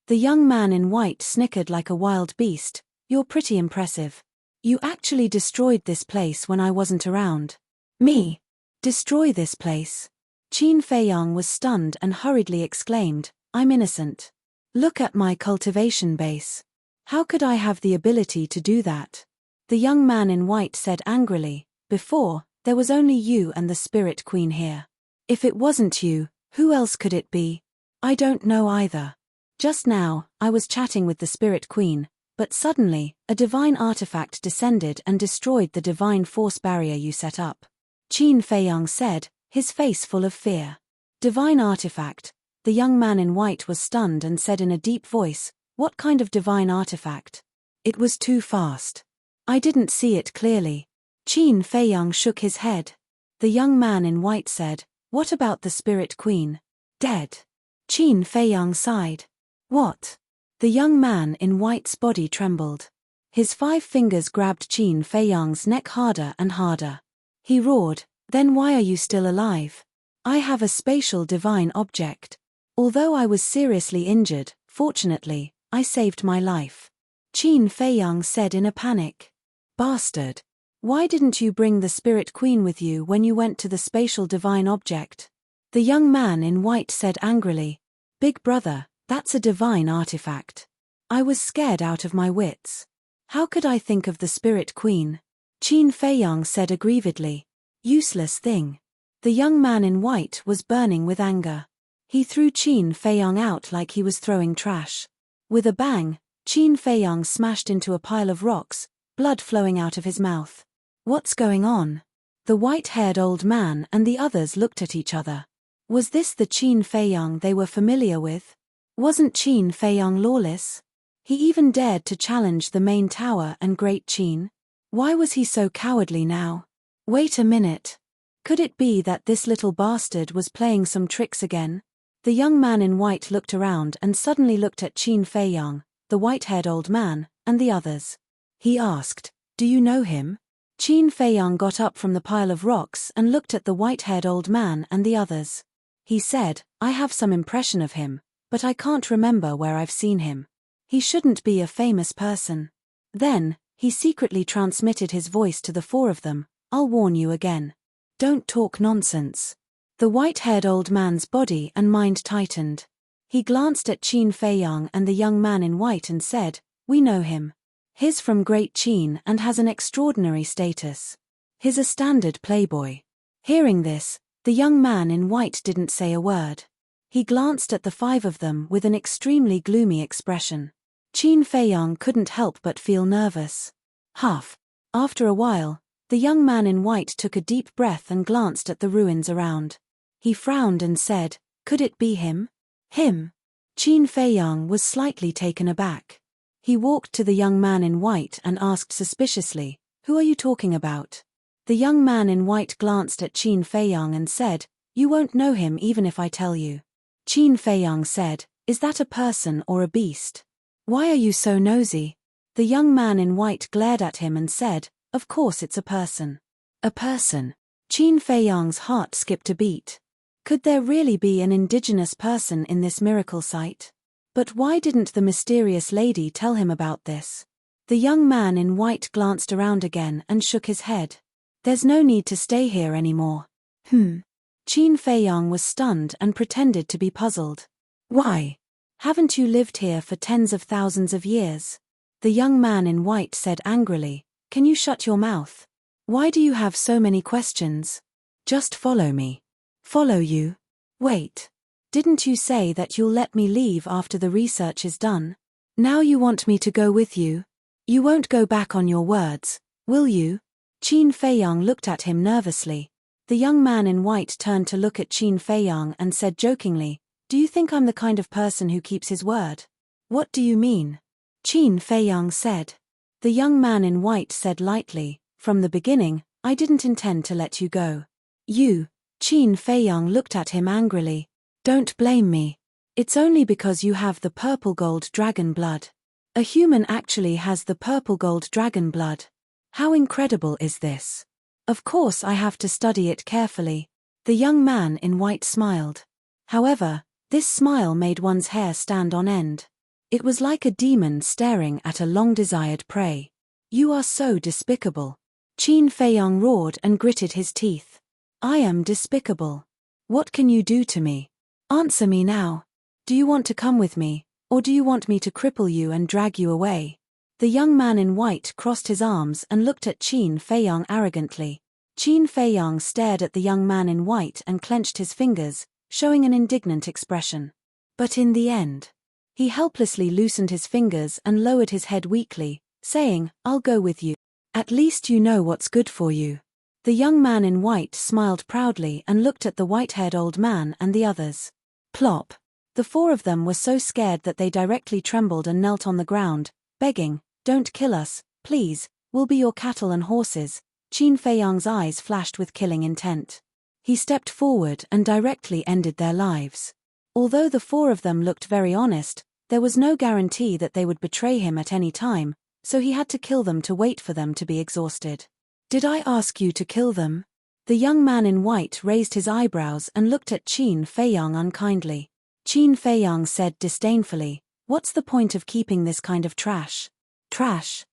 The young man in white snickered like a wild beast. "You're pretty impressive. You actually destroyed this place when I wasn't around." "Me? Destroy this place?" Qin Feiyang was stunned and hurriedly exclaimed, "I'm innocent. Look at my cultivation base. How could I have the ability to do that?" The young man in white said angrily, "Before, there was only you and the Spirit Queen here. If it wasn't you, who else could it be?" "I don't know either. Just now, I was chatting with the Spirit Queen, but suddenly, a divine artifact descended and destroyed the divine force barrier you set up," Qin Feiyang said, his face full of fear. "Divine artifact?" The young man in white was stunned and said in a deep voice, "What kind of divine artifact?" "It was too fast. I didn't see it clearly." Qin Feiyang shook his head. The young man in white said, "What about the Spirit Queen?" "Dead." Qin Feiyang sighed. "What?" The young man in white's body trembled. His 5 fingers grabbed Qin Feiyang's neck harder and harder. He roared, "Then why are you still alive?" "I have a spatial divine object. Although I was seriously injured, fortunately, I saved my life," Qin Feiyang said in a panic. "Bastard. Why didn't you bring the Spirit Queen with you when you went to the spatial divine object?" The young man in white said angrily, "Big brother, that's a divine artifact. I was scared out of my wits. How could I think of the Spirit Queen?" Qin Feiyang said aggrievedly, "Useless thing." The young man in white was burning with anger. He threw Qin Feiyang out like he was throwing trash. With a bang, Qin Feiyang smashed into a pile of rocks, blood flowing out of his mouth. "What's going on?" The white-haired old man and the others looked at each other. Was this the Qin Feiyang they were familiar with? Wasn't Qin Feiyang lawless? He even dared to challenge the main tower and Great Qin. Why was he so cowardly now? Wait a minute. Could it be that this little bastard was playing some tricks again? The young man in white looked around and suddenly looked at Qin Feiyang, the white-haired old man, and the others. He asked, "Do you know him?" Qin Feiyang got up from the pile of rocks and looked at the white-haired old man and the others. He said, "I have some impression of him, but I can't remember where I've seen him. He shouldn't be a famous person." Then, he secretly transmitted his voice to the 4 of them, "I'll warn you again. Don't talk nonsense." The white-haired old man's body and mind tightened. He glanced at Qin Feiyang and the young man in white and said, "We know him. He's from Great Qin and has an extraordinary status. He's a standard playboy." Hearing this, the young man in white didn't say a word. He glanced at the 5 of them with an extremely gloomy expression. Qin Feiyang couldn't help but feel nervous. Huff. After a while, The young man in white took a deep breath and glanced at the ruins around. He frowned and said, "Could it be him?" Him? Qin Feiyang was slightly taken aback. He walked to the young man in white and asked suspiciously, "Who are you talking about?" The young man in white glanced at Qin Feiyang and said, "You won't know him even if I tell you." Qin Feiyang said, "Is that a person or a beast? Why are you so nosy?" The young man in white glared at him and said, "Of course it's a person." A person? Qin Feiyang's heart skipped a beat. Could there really be an indigenous person in this miracle site? But why didn't the mysterious lady tell him about this? The young man in white glanced around again and shook his head. "There's no need to stay here anymore." Qin Feiyang was stunned and pretended to be puzzled. "Why? Haven't you lived here for tens of thousands of years?" The young man in white said angrily, "Can you shut your mouth? Why do you have so many questions? Just follow me." "Follow you? Wait. Didn't you say that you'll let me leave after the research is done? Now you want me to go with you? You won't go back on your words, will you?" Qin Feiyang looked at him nervously. The young man in white turned to look at Qin Feiyang and said jokingly, "Do you think I'm the kind of person who keeps his word?" "What do you mean?" Qin Feiyang said. The young man in white said lightly, "From the beginning, I didn't intend to let you go." "You?" Qin Feiyang looked at him angrily. "Don't blame me. It's only because you have the purple gold dragon blood. A human actually has the purple gold dragon blood. How incredible is this? Of course I have to study it carefully." The young man in white smiled. However, this smile made one's hair stand on end. It was like a demon staring at a long-desired prey. "You are so despicable." Qin Feiyang roared and gritted his teeth. "I am despicable. What can you do to me? Answer me now. Do you want to come with me, or do you want me to cripple you and drag you away?" The young man in white crossed his arms and looked at Qin Feiyang arrogantly. Qin Feiyang stared at the young man in white and clenched his fingers, showing an indignant expression. But in the end, he helplessly loosened his fingers and lowered his head weakly, saying, "I'll go with you. At least you know what's good for you." The young man in white smiled proudly and looked at the white-haired old man and the others. Plop. The four of them were so scared that they directly trembled and knelt on the ground, begging, "Don't kill us, please, we'll be your cattle and horses." Qin Feiyang's eyes flashed with killing intent. He stepped forward and directly ended their lives. Although the four of them looked very honest, there was no guarantee that they would betray him at any time, so he had to kill them to wait for them to be exhausted. "Did I ask you to kill them?" The young man in white raised his eyebrows and looked at Qin Feiyang unkindly. Qin Feiyang said disdainfully, "What's the point of keeping this kind of trash?" "Trash?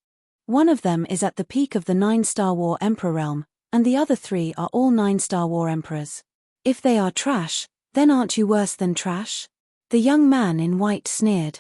One of them is at the peak of the 9-star War Emperor realm, and the other 3 are all 9-star War Emperors. If they are trash, then aren't you worse than trash?" The young man in white sneered.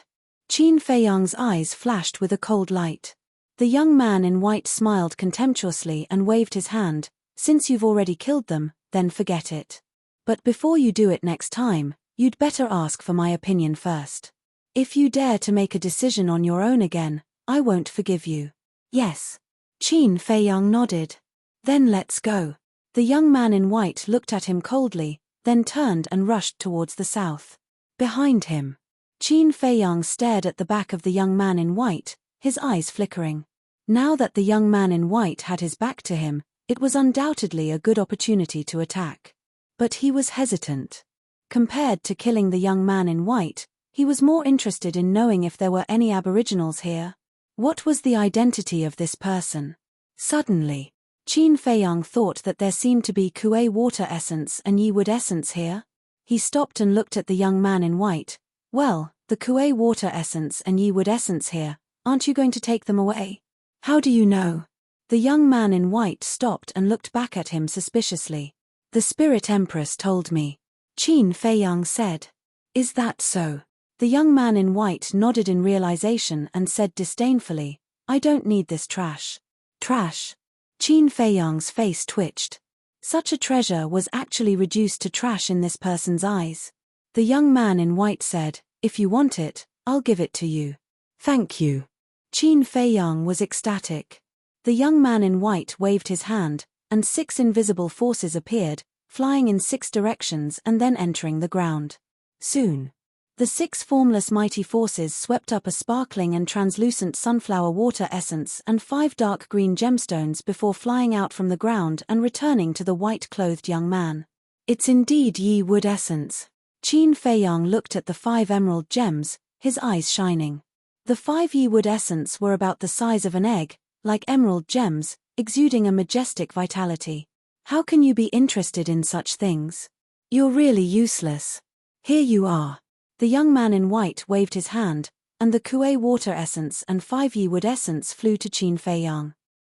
Qin Feiyang's eyes flashed with a cold light. The young man in white smiled contemptuously and waved his hand. "Since you've already killed them, then forget it. But before you do it next time, you'd better ask for my opinion first. If you dare to make a decision on your own again, I won't forgive you." "Yes." Qin Feiyang nodded. "Then let's go." The young man in white looked at him coldly, then turned and rushed towards the south. Behind him, Qin Feiyang stared at the back of the young man in white, his eyes flickering. Now that the young man in white had his back to him, it was undoubtedly a good opportunity to attack. But he was hesitant. Compared to killing the young man in white, he was more interested in knowing if there were any aboriginals here. What was the identity of this person? Suddenly, Qin Feiyang thought that there seemed to be Kuei water essence and Yi wood essence here. He stopped and looked at the young man in white. "Well, the Kuei water essence and Yi wood essence here, aren't you going to take them away?" "How do you know?" The young man in white stopped and looked back at him suspiciously. "The Spirit Empress told me," Qin Feiyang said. "Is that so?" The young man in white nodded in realization and said disdainfully, "I don't need this trash." "Trash?" Qin Feiyang's face twitched. Such a treasure was actually reduced to trash in this person's eyes. The young man in white said, "If you want it, I'll give it to you." "Thank you." Qin Feiyang was ecstatic. The young man in white waved his hand, and 6 invisible forces appeared, flying in 6 directions and then entering the ground. Soon, the 6 formless mighty forces swept up a sparkling and translucent sunflower water essence and 5 dark green gemstones before flying out from the ground and returning to the white-clothed young man. It's indeed Yi wood essence. Qin Feiyang looked at the 5 emerald gems, his eyes shining. The 5 Yi wood essence were about the size of an egg, like emerald gems, exuding a majestic vitality. How can you be interested in such things? You're really useless. Here you are. The young man in white waved his hand, and the Kuei water essence and 5 Yi wood essence flew to Qin Feiyang.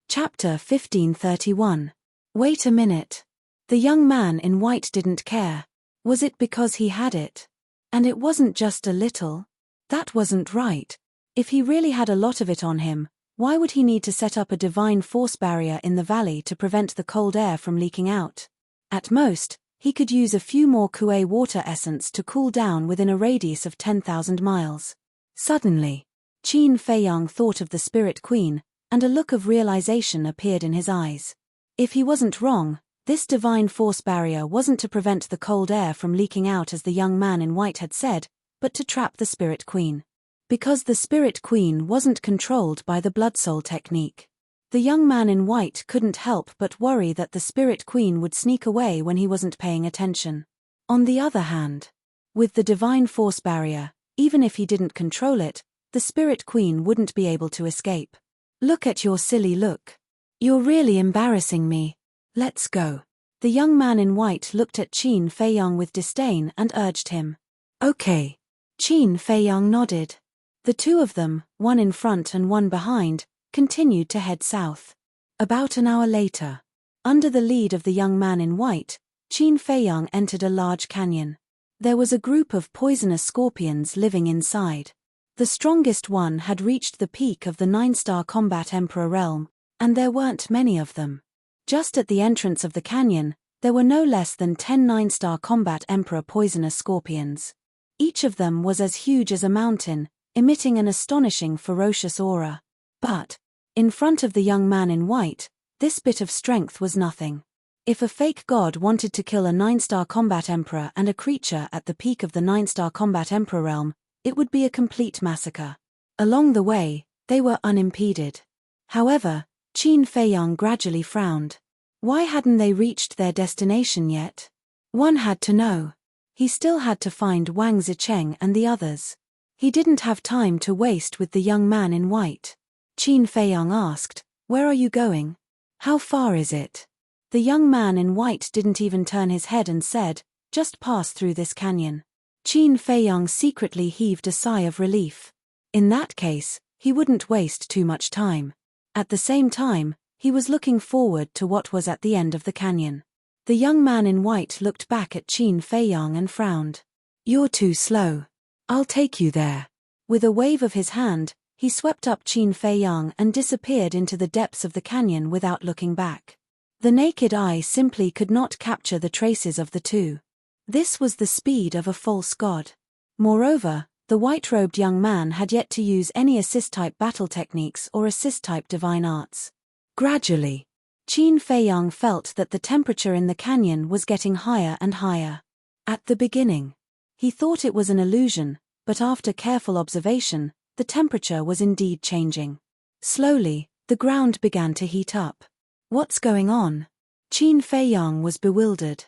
Chapter 1531. Wait a minute. The young man in white didn't care. Was it because he had it? And it wasn't just a little? That wasn't right. If he really had a lot of it on him, why would he need to set up a divine force barrier in the valley to prevent the cold air from leaking out? At most, he could use a few more Kuei water essence to cool down within a radius of 10,000 miles. Suddenly, Qin Feiyang thought of the Spirit Queen, and a look of realization appeared in his eyes. If he wasn't wrong, this divine force barrier wasn't to prevent the cold air from leaking out as the young man in white had said, but to trap the Spirit Queen. Because the Spirit Queen wasn't controlled by the Blood Soul technique. The young man in white couldn't help but worry that the Spirit Queen would sneak away when he wasn't paying attention. On the other hand, with the divine force barrier, even if he didn't control it, the Spirit Queen wouldn't be able to escape. Look at your silly look. You're really embarrassing me. Let's go. The young man in white looked at Qin Feiyang with disdain and urged him. Okay. Qin Feiyang nodded. The 2 of them, one in front and one behind, continued to head south. About an hour later, under the lead of the young man in white, Qin Feiyang entered a large canyon. There was a group of poisonous scorpions living inside. The strongest one had reached the peak of the 9-star combat emperor realm, and there weren't many of them. Just at the entrance of the canyon, there were no less than 10 9-star combat emperor poisonous scorpions. Each of them was as huge as a mountain, emitting an astonishing ferocious aura. But, in front of the young man in white, this bit of strength was nothing. If a fake god wanted to kill a 9-star combat emperor and a creature at the peak of the 9-star combat emperor realm, it would be a complete massacre. Along the way, they were unimpeded. However, Qin Feiyang gradually frowned. Why hadn't they reached their destination yet? One had to know. He still had to find Wang Zicheng and the others. He didn't have time to waste with the young man in white. Qin Feiyang asked, "Where are you going? How far is it?" The young man in white didn't even turn his head and said, "Just pass through this canyon." Qin Feiyang secretly heaved a sigh of relief. In that case, he wouldn't waste too much time. At the same time, he was looking forward to what was at the end of the canyon. The young man in white looked back at Qin Feiyang and frowned. "You're too slow. I'll take you there." With a wave of his hand, he swept up Qin Feiyang and disappeared into the depths of the canyon without looking back. The naked eye simply could not capture the traces of the 2. This was the speed of a false god. Moreover, the white-robed young man had yet to use any assist-type battle techniques or assist-type divine arts. Gradually, Qin Feiyang felt that the temperature in the canyon was getting higher and higher. At the beginning, he thought it was an illusion, but after careful observation, the temperature was indeed changing. Slowly, the ground began to heat up. What's going on? Qin Feiyang was bewildered.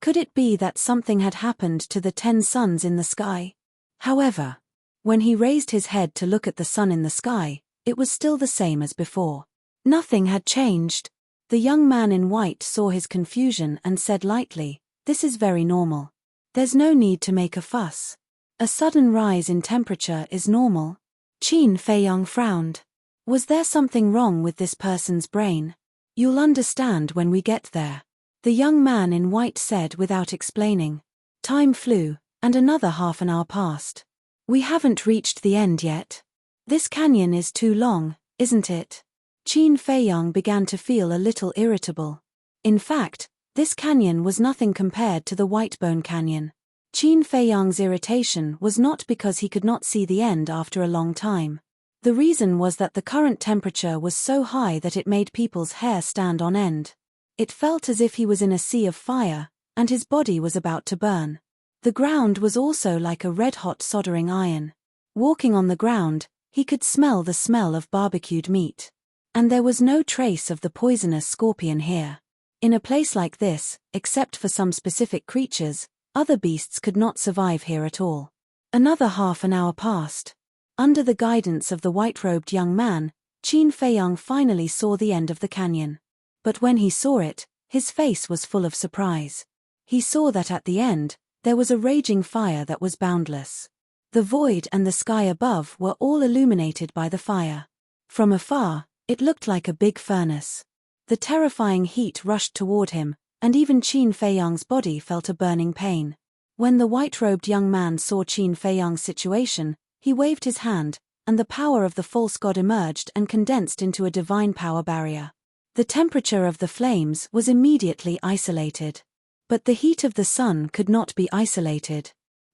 Could it be that something had happened to the 10 suns in the sky? However, when he raised his head to look at the sun in the sky, it was still the same as before. Nothing had changed. The young man in white saw his confusion and said lightly, "This is very normal. There's no need to make a fuss. A sudden rise in temperature is normal." Qin Feiyang frowned. Was there something wrong with this person's brain? "You'll understand when we get there," the young man in white said without explaining. Time flew, and another half an hour passed. "We haven't reached the end yet. This canyon is too long, isn't it?" Qin Feiyang began to feel a little irritable. In fact, this canyon was nothing compared to the Whitebone Canyon. Qin Feiyang's irritation was not because he could not see the end after a long time. The reason was that the current temperature was so high that it made people's hair stand on end. It felt as if he was in a sea of fire, and his body was about to burn. The ground was also like a red-hot soldering iron. Walking on the ground, he could smell the smell of barbecued meat. And there was no trace of the poisonous scorpion here. In a place like this, except for some specific creatures, other beasts could not survive here at all. Another half an hour passed. Under the guidance of the white-robed young man, Qin Feiyang finally saw the end of the canyon. But when he saw it, his face was full of surprise. He saw that at the end, there was a raging fire that was boundless. The void and the sky above were all illuminated by the fire. From afar, it looked like a big furnace. The terrifying heat rushed toward him, and even Qin Feiyang's body felt a burning pain. When the white-robed young man saw Qin Feiyang's situation, he waved his hand, and the power of the false god emerged and condensed into a divine power barrier. The temperature of the flames was immediately isolated. But the heat of the sun could not be isolated.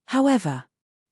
However,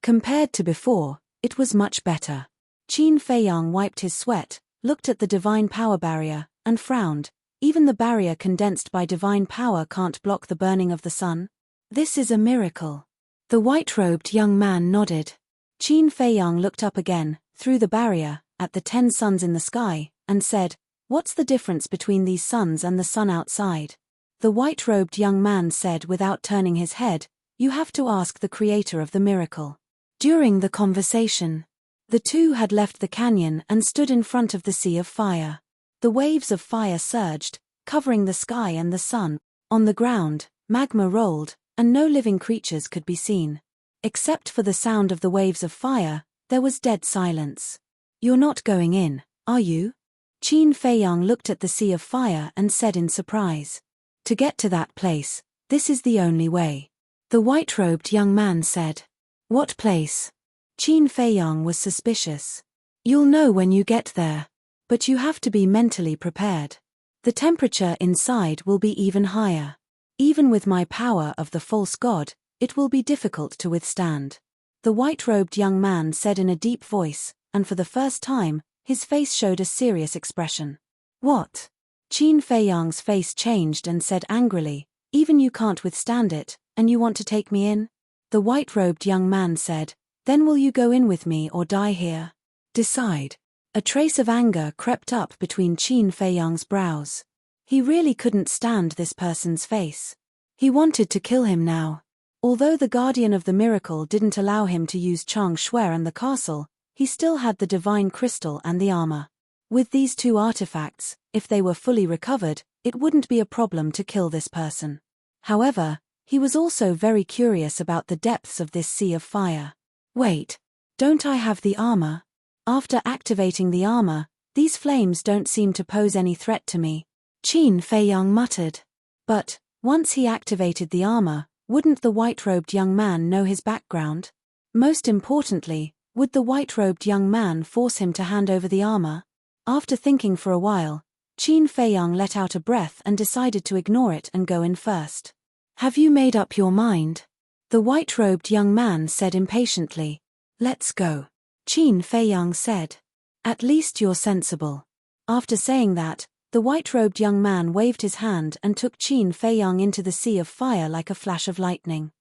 compared to before, it was much better. Qin Feiyang wiped his sweat, looked at the divine power barrier, and frowned. Even the barrier condensed by divine power can't block the burning of the sun. This is a miracle. The white-robed young man nodded. Qin Feiyang looked up again, through the barrier, at the 10 suns in the sky, and said, "What's the difference between these suns and the sun outside?" The white-robed young man said without turning his head, "You have to ask the creator of the miracle." During the conversation, the two had left the canyon and stood in front of the sea of fire. The waves of fire surged, covering the sky and the sun. On the ground, magma rolled, and no living creatures could be seen. Except for the sound of the waves of fire, there was dead silence. "You're not going in, are you?" Qin Feiyang looked at the sea of fire and said in surprise. "To get to that place, this is the only way." The white-robed young man said. "What place?" Qin Feiyang was suspicious. "You'll know when you get there. But you have to be mentally prepared. The temperature inside will be even higher. Even with my power of the false god, it will be difficult to withstand." The white-robed young man said in a deep voice, and for the first time, his face showed a serious expression. "What?" Qin Feiyang's face changed and said angrily, "Even you can't withstand it, and you want to take me in?" The white-robed young man said, "Then will you go in with me or die here? Decide." A trace of anger crept up between Qin Feiyang's brows. He really couldn't stand this person's face. He wanted to kill him now. Although the guardian of the miracle didn't allow him to use Chang Shui and the castle, he still had the divine crystal and the armor. With these two artifacts, if they were fully recovered, it wouldn't be a problem to kill this person. However, he was also very curious about the depths of this sea of fire. "Wait, don't I have the armor? After activating the armor, these flames don't seem to pose any threat to me," Qin Feiyang muttered. But, once he activated the armor, wouldn't the white-robed young man know his background? Most importantly, would the white-robed young man force him to hand over the armor? After thinking for a while, Qin Feiyang let out a breath and decided to ignore it and go in first. "Have you made up your mind?" The white-robed young man said impatiently. "Let's go," Qin Feiyang said. "At least you're sensible." After saying that, the white-robed young man waved his hand and took Qin Feiyang into the sea of fire like a flash of lightning.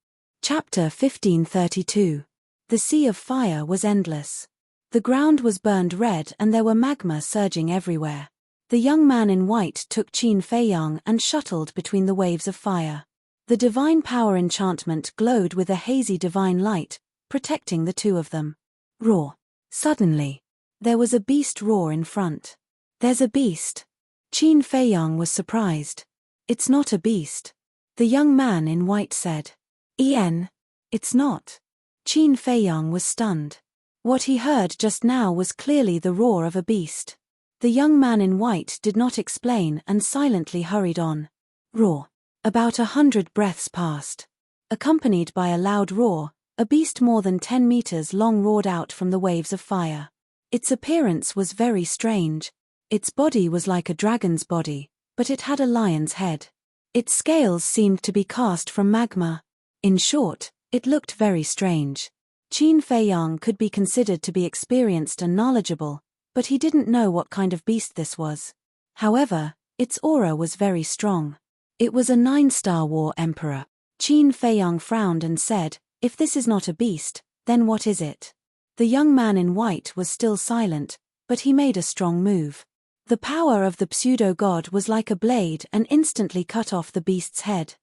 Chapter 1532. The sea of fire was endless. The ground was burned red and there were magma surging everywhere. The young man in white took Qin Feiyang and shuttled between the waves of fire. The divine power enchantment glowed with a hazy divine light, protecting the two of them. Roar. Suddenly, there was a beast roar in front. "There's a beast." Qin Feiyang was surprised. "It's not a beast," the young man in white said. It's not." Qin Feiyang was stunned. What he heard just now was clearly the roar of a beast. The young man in white did not explain and silently hurried on. Roar. About 100 breaths passed. Accompanied by a loud roar, a beast more than 10 meters long roared out from the waves of fire. Its appearance was very strange. Its body was like a dragon's body, but it had a lion's head. Its scales seemed to be cast from magma. In short, it looked very strange. Qin Feiyang could be considered to be experienced and knowledgeable, but he didn't know what kind of beast this was. However, its aura was very strong. It was a 9-star war emperor. Qin Feiyang frowned and said, "If this is not a beast, then what is it?" The young man in white was still silent, but he made a strong move. The power of the pseudo-god was like a blade and instantly cut off the beast's head.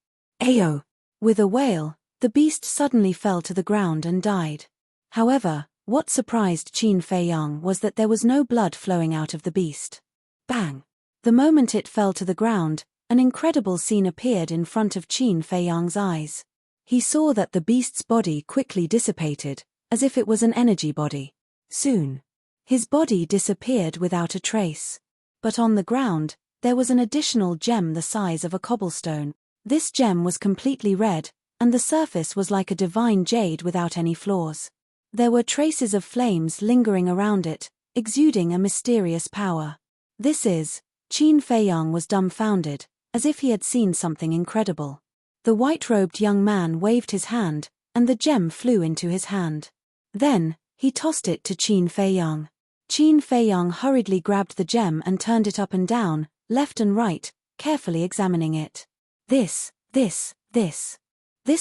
Ayo! With a wail, the beast suddenly fell to the ground and died. However, what surprised Qin Feiyang was that there was no blood flowing out of the beast. Bang! The moment it fell to the ground, an incredible scene appeared in front of Qin Feiyang's eyes. He saw that the beast's body quickly dissipated, as if it was an energy body. Soon, his body disappeared without a trace. But on the ground, there was an additional gem the size of a cobblestone. This gem was completely red, and the surface was like a divine jade without any flaws. There were traces of flames lingering around it, exuding a mysterious power. Qin Feiyang was dumbfounded, as if he had seen something incredible. The white-robed young man waved his hand, and the gem flew into his hand. Then, he tossed it to Qin Feiyang. Qin Feiyang hurriedly grabbed the gem and turned it up and down, left and right, carefully examining it. This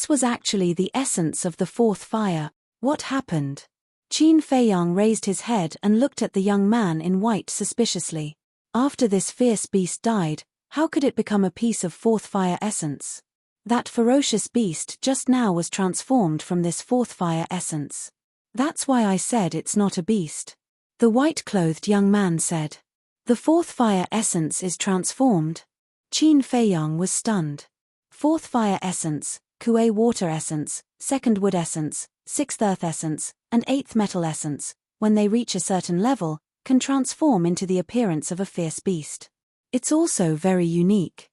was actually the essence of the fourth fire. What happened? Qin Feiyang raised his head and looked at the young man in white suspiciously. After this fierce beast died, how could it become a piece of fourth fire essence? That ferocious beast just now was transformed from this fourth fire essence. That's why I said it's not a beast. The white-clothed young man said. The fourth fire essence is transformed. Qin Feiyang was stunned. Fourth fire essence, Kuei water essence, second wood essence, sixth earth essence, and eighth metal essence, when they reach a certain level, can transform into the appearance of a fierce beast. It's also very unique.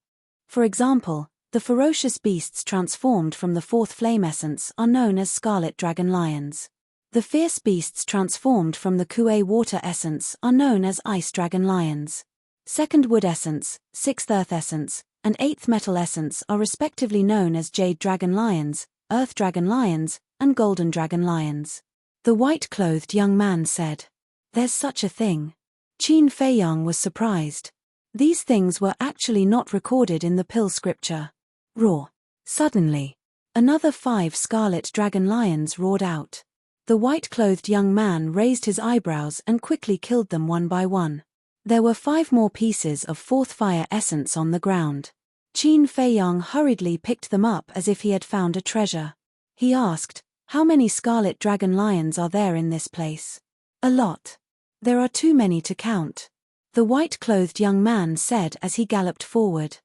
For example, the ferocious beasts transformed from the fourth flame essence are known as scarlet dragon lions. The fierce beasts transformed from the Kuei water essence are known as ice dragon lions. Second wood essence, sixth earth essence, and eighth metal essence are respectively known as jade dragon lions, earth dragon lions, and golden dragon lions. The white-clothed young man said. There's such a thing. Qin Feiyang was surprised. These things were actually not recorded in the pill scripture. Roar. Suddenly, another 5 scarlet dragon lions roared out. The white-clothed young man raised his eyebrows and quickly killed them one by one. There were 5 more pieces of fourth fire essence on the ground. Qin Feiyang hurriedly picked them up as if he had found a treasure. He asked, "How many scarlet dragon lions are there in this place?" "A lot. There are too many to count," the white-clothed young man said as he galloped forward.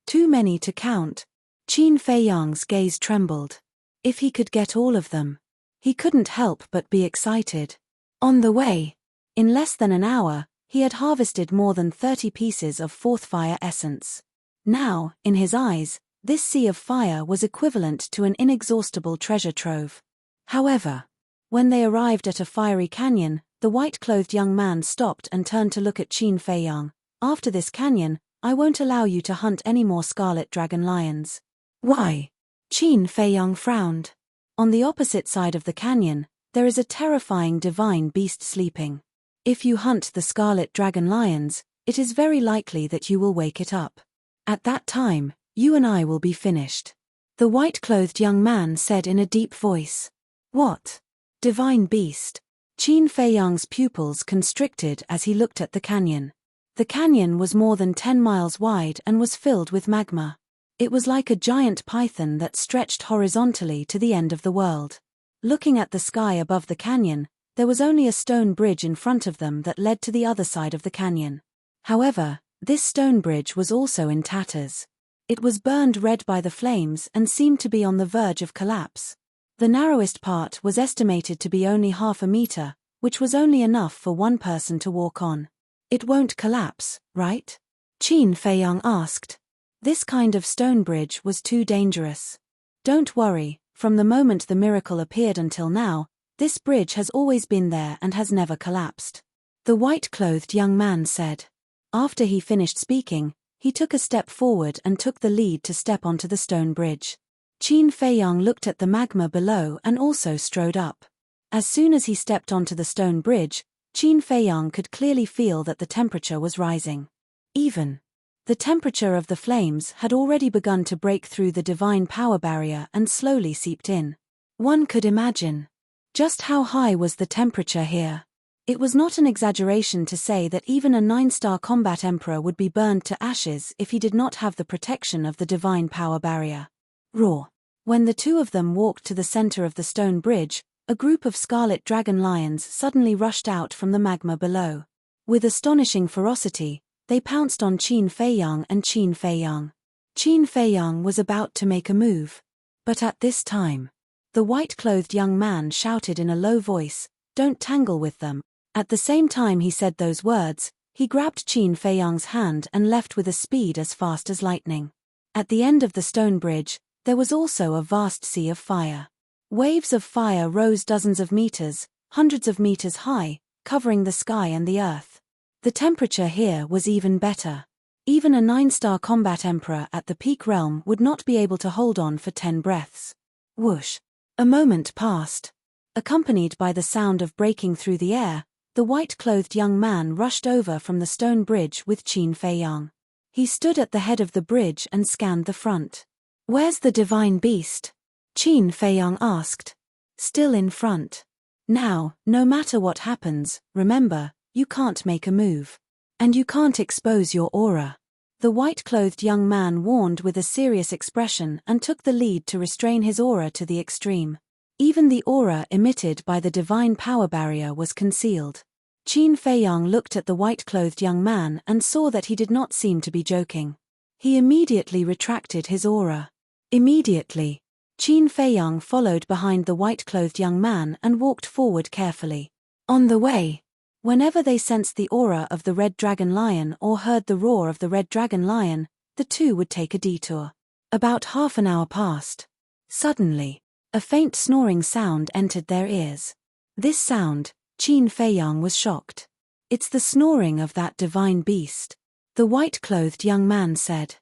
Too many to count. Qin Feiyang's gaze trembled. If he could get all of them. He couldn't help but be excited. On the way, in less than an hour, he had harvested more than 30 pieces of fourth fire essence. Now, in his eyes, this sea of fire was equivalent to an inexhaustible treasure trove. However, when they arrived at a fiery canyon, the white-clothed young man stopped and turned to look at Qin Feiyang. "After this canyon, I won't allow you to hunt any more scarlet dragon lions." "Why?" Qin Feiyang frowned. On the opposite side of the canyon, there is a terrifying divine beast sleeping. If you hunt the scarlet dragon lions, it is very likely that you will wake it up. At that time, you and I will be finished. The white-clothed young man said in a deep voice. What? Divine beast? Qin Feiyang's pupils constricted as he looked at the canyon. The canyon was more than 10 miles wide and was filled with magma. It was like a giant python that stretched horizontally to the end of the world. Looking at the sky above the canyon, there was only a stone bridge in front of them that led to the other side of the canyon. However, this stone bridge was also in tatters. It was burned red by the flames and seemed to be on the verge of collapse. The narrowest part was estimated to be only half a meter, which was only enough for one person to walk on. "It won't collapse, right?" Qin Feiyang asked. This kind of stone bridge was too dangerous. "Don't worry, from the moment the miracle appeared until now, this bridge has always been there and has never collapsed," the white-clothed young man said. After he finished speaking, he took a step forward and took the lead to step onto the stone bridge. Qin Feiyang looked at the magma below and also strode up. As soon as he stepped onto the stone bridge, Qin Feiyang could clearly feel that the temperature was rising. Even the temperature of the flames had already begun to break through the divine power barrier and slowly seeped in. One could imagine just how high was the temperature here. It was not an exaggeration to say that even a 9-star combat emperor would be burned to ashes if he did not have the protection of the divine power barrier. Roar. When the two of them walked to the center of the stone bridge, a group of scarlet dragon lions suddenly rushed out from the magma below. With astonishing ferocity, they pounced on Qin Feiyang and Qin Feiyang. Qin Feiyang was about to make a move. But at this time, the white-clothed young man shouted in a low voice, "Don't tangle with them." At the same time he said those words, he grabbed Qin Feiyang's hand and left with a speed as fast as lightning. At the end of the stone bridge, there was also a vast sea of fire. Waves of fire rose dozens of meters, hundreds of meters high, covering the sky and the earth. The temperature here was even better. Even a 9-star combat emperor at the peak realm would not be able to hold on for 10 breaths. Whoosh! A moment passed. Accompanied by the sound of breaking through the air, the white-clothed young man rushed over from the stone bridge with Qin Feiyang. He stood at the head of the bridge and scanned the front. "Where's the divine beast?" Qin Feiyang asked. "Still in front. Now, no matter what happens, remember, you can't make a move. And you can't expose your aura." The white-clothed young man warned with a serious expression and took the lead to restrain his aura to the extreme. Even the aura emitted by the divine power barrier was concealed. Qin Feiyang looked at the white-clothed young man and saw that he did not seem to be joking. He immediately retracted his aura. Immediately, Qin Feiyang followed behind the white-clothed young man and walked forward carefully. On the way, whenever they sensed the aura of the red dragon lion or heard the roar of the red dragon lion, the two would take a detour. About half an hour passed. Suddenly, a faint snoring sound entered their ears. This sound, Qin Feiyang was shocked. "It's the snoring of that divine beast," the white-clothed young man said.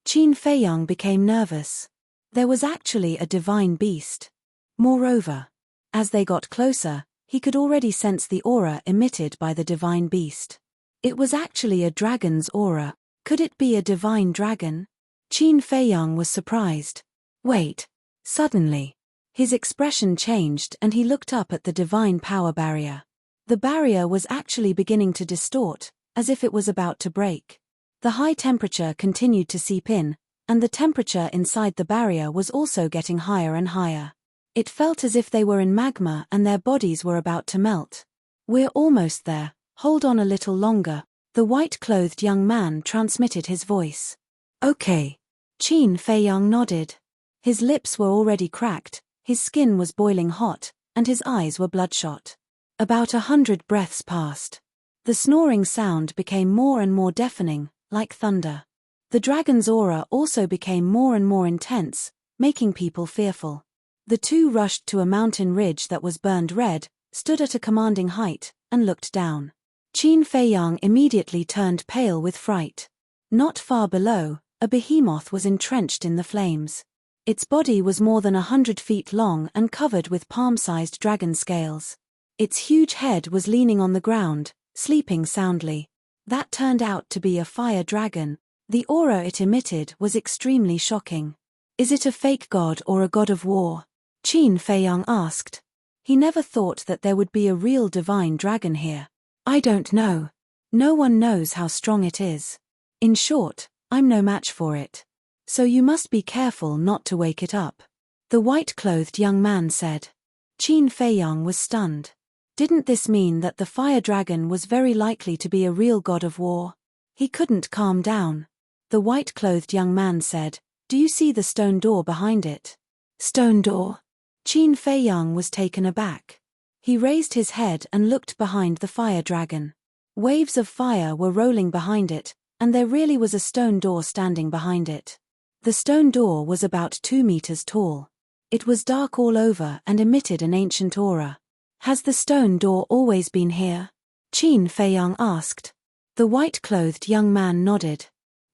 Qin Feiyang became nervous. There was actually a divine beast. Moreover, as they got closer, he could already sense the aura emitted by the divine beast. It was actually a dragon's aura. Could it be a divine dragon? Qin Feiyang was surprised. Wait. Suddenly, his expression changed and he looked up at the divine power barrier. The barrier was actually beginning to distort, as if it was about to break. The high temperature continued to seep in, and the temperature inside the barrier was also getting higher and higher. It felt as if they were in magma and their bodies were about to melt. "We're almost there, hold on a little longer," the white-clothed young man transmitted his voice. "Okay." Qin Feiyang nodded. His lips were already cracked, his skin was boiling hot, and his eyes were bloodshot. About 100 breaths passed. The snoring sound became more and more deafening, like thunder. The dragon's aura also became more and more intense, making people fearful. The two rushed to a mountain ridge that was burned red, stood at a commanding height, and looked down. Qin Feiyang immediately turned pale with fright. Not far below, a behemoth was entrenched in the flames. Its body was more than 100 feet long and covered with palm-sized dragon scales. Its huge head was leaning on the ground, sleeping soundly. That turned out to be a fire dragon. The aura it emitted was extremely shocking. "Is it a fake god or a god of war?" Qin Feiyang asked. He never thought that there would be a real divine dragon here. "I don't know. No one knows how strong it is. In short, I'm no match for it. So you must be careful not to wake it up," the white-clothed young man said. Qin Feiyang was stunned. Didn't this mean that the fire dragon was very likely to be a real god of war? He couldn't calm down. The white-clothed young man said, "Do you see the stone door behind it?" "Stone door?" Qin Feiyang was taken aback. He raised his head and looked behind the fire dragon. Waves of fire were rolling behind it, and there really was a stone door standing behind it. The stone door was about 2 meters tall. It was dark all over and emitted an ancient aura. "Has the stone door always been here?" Qin Feiyang asked. The white-clothed young man nodded.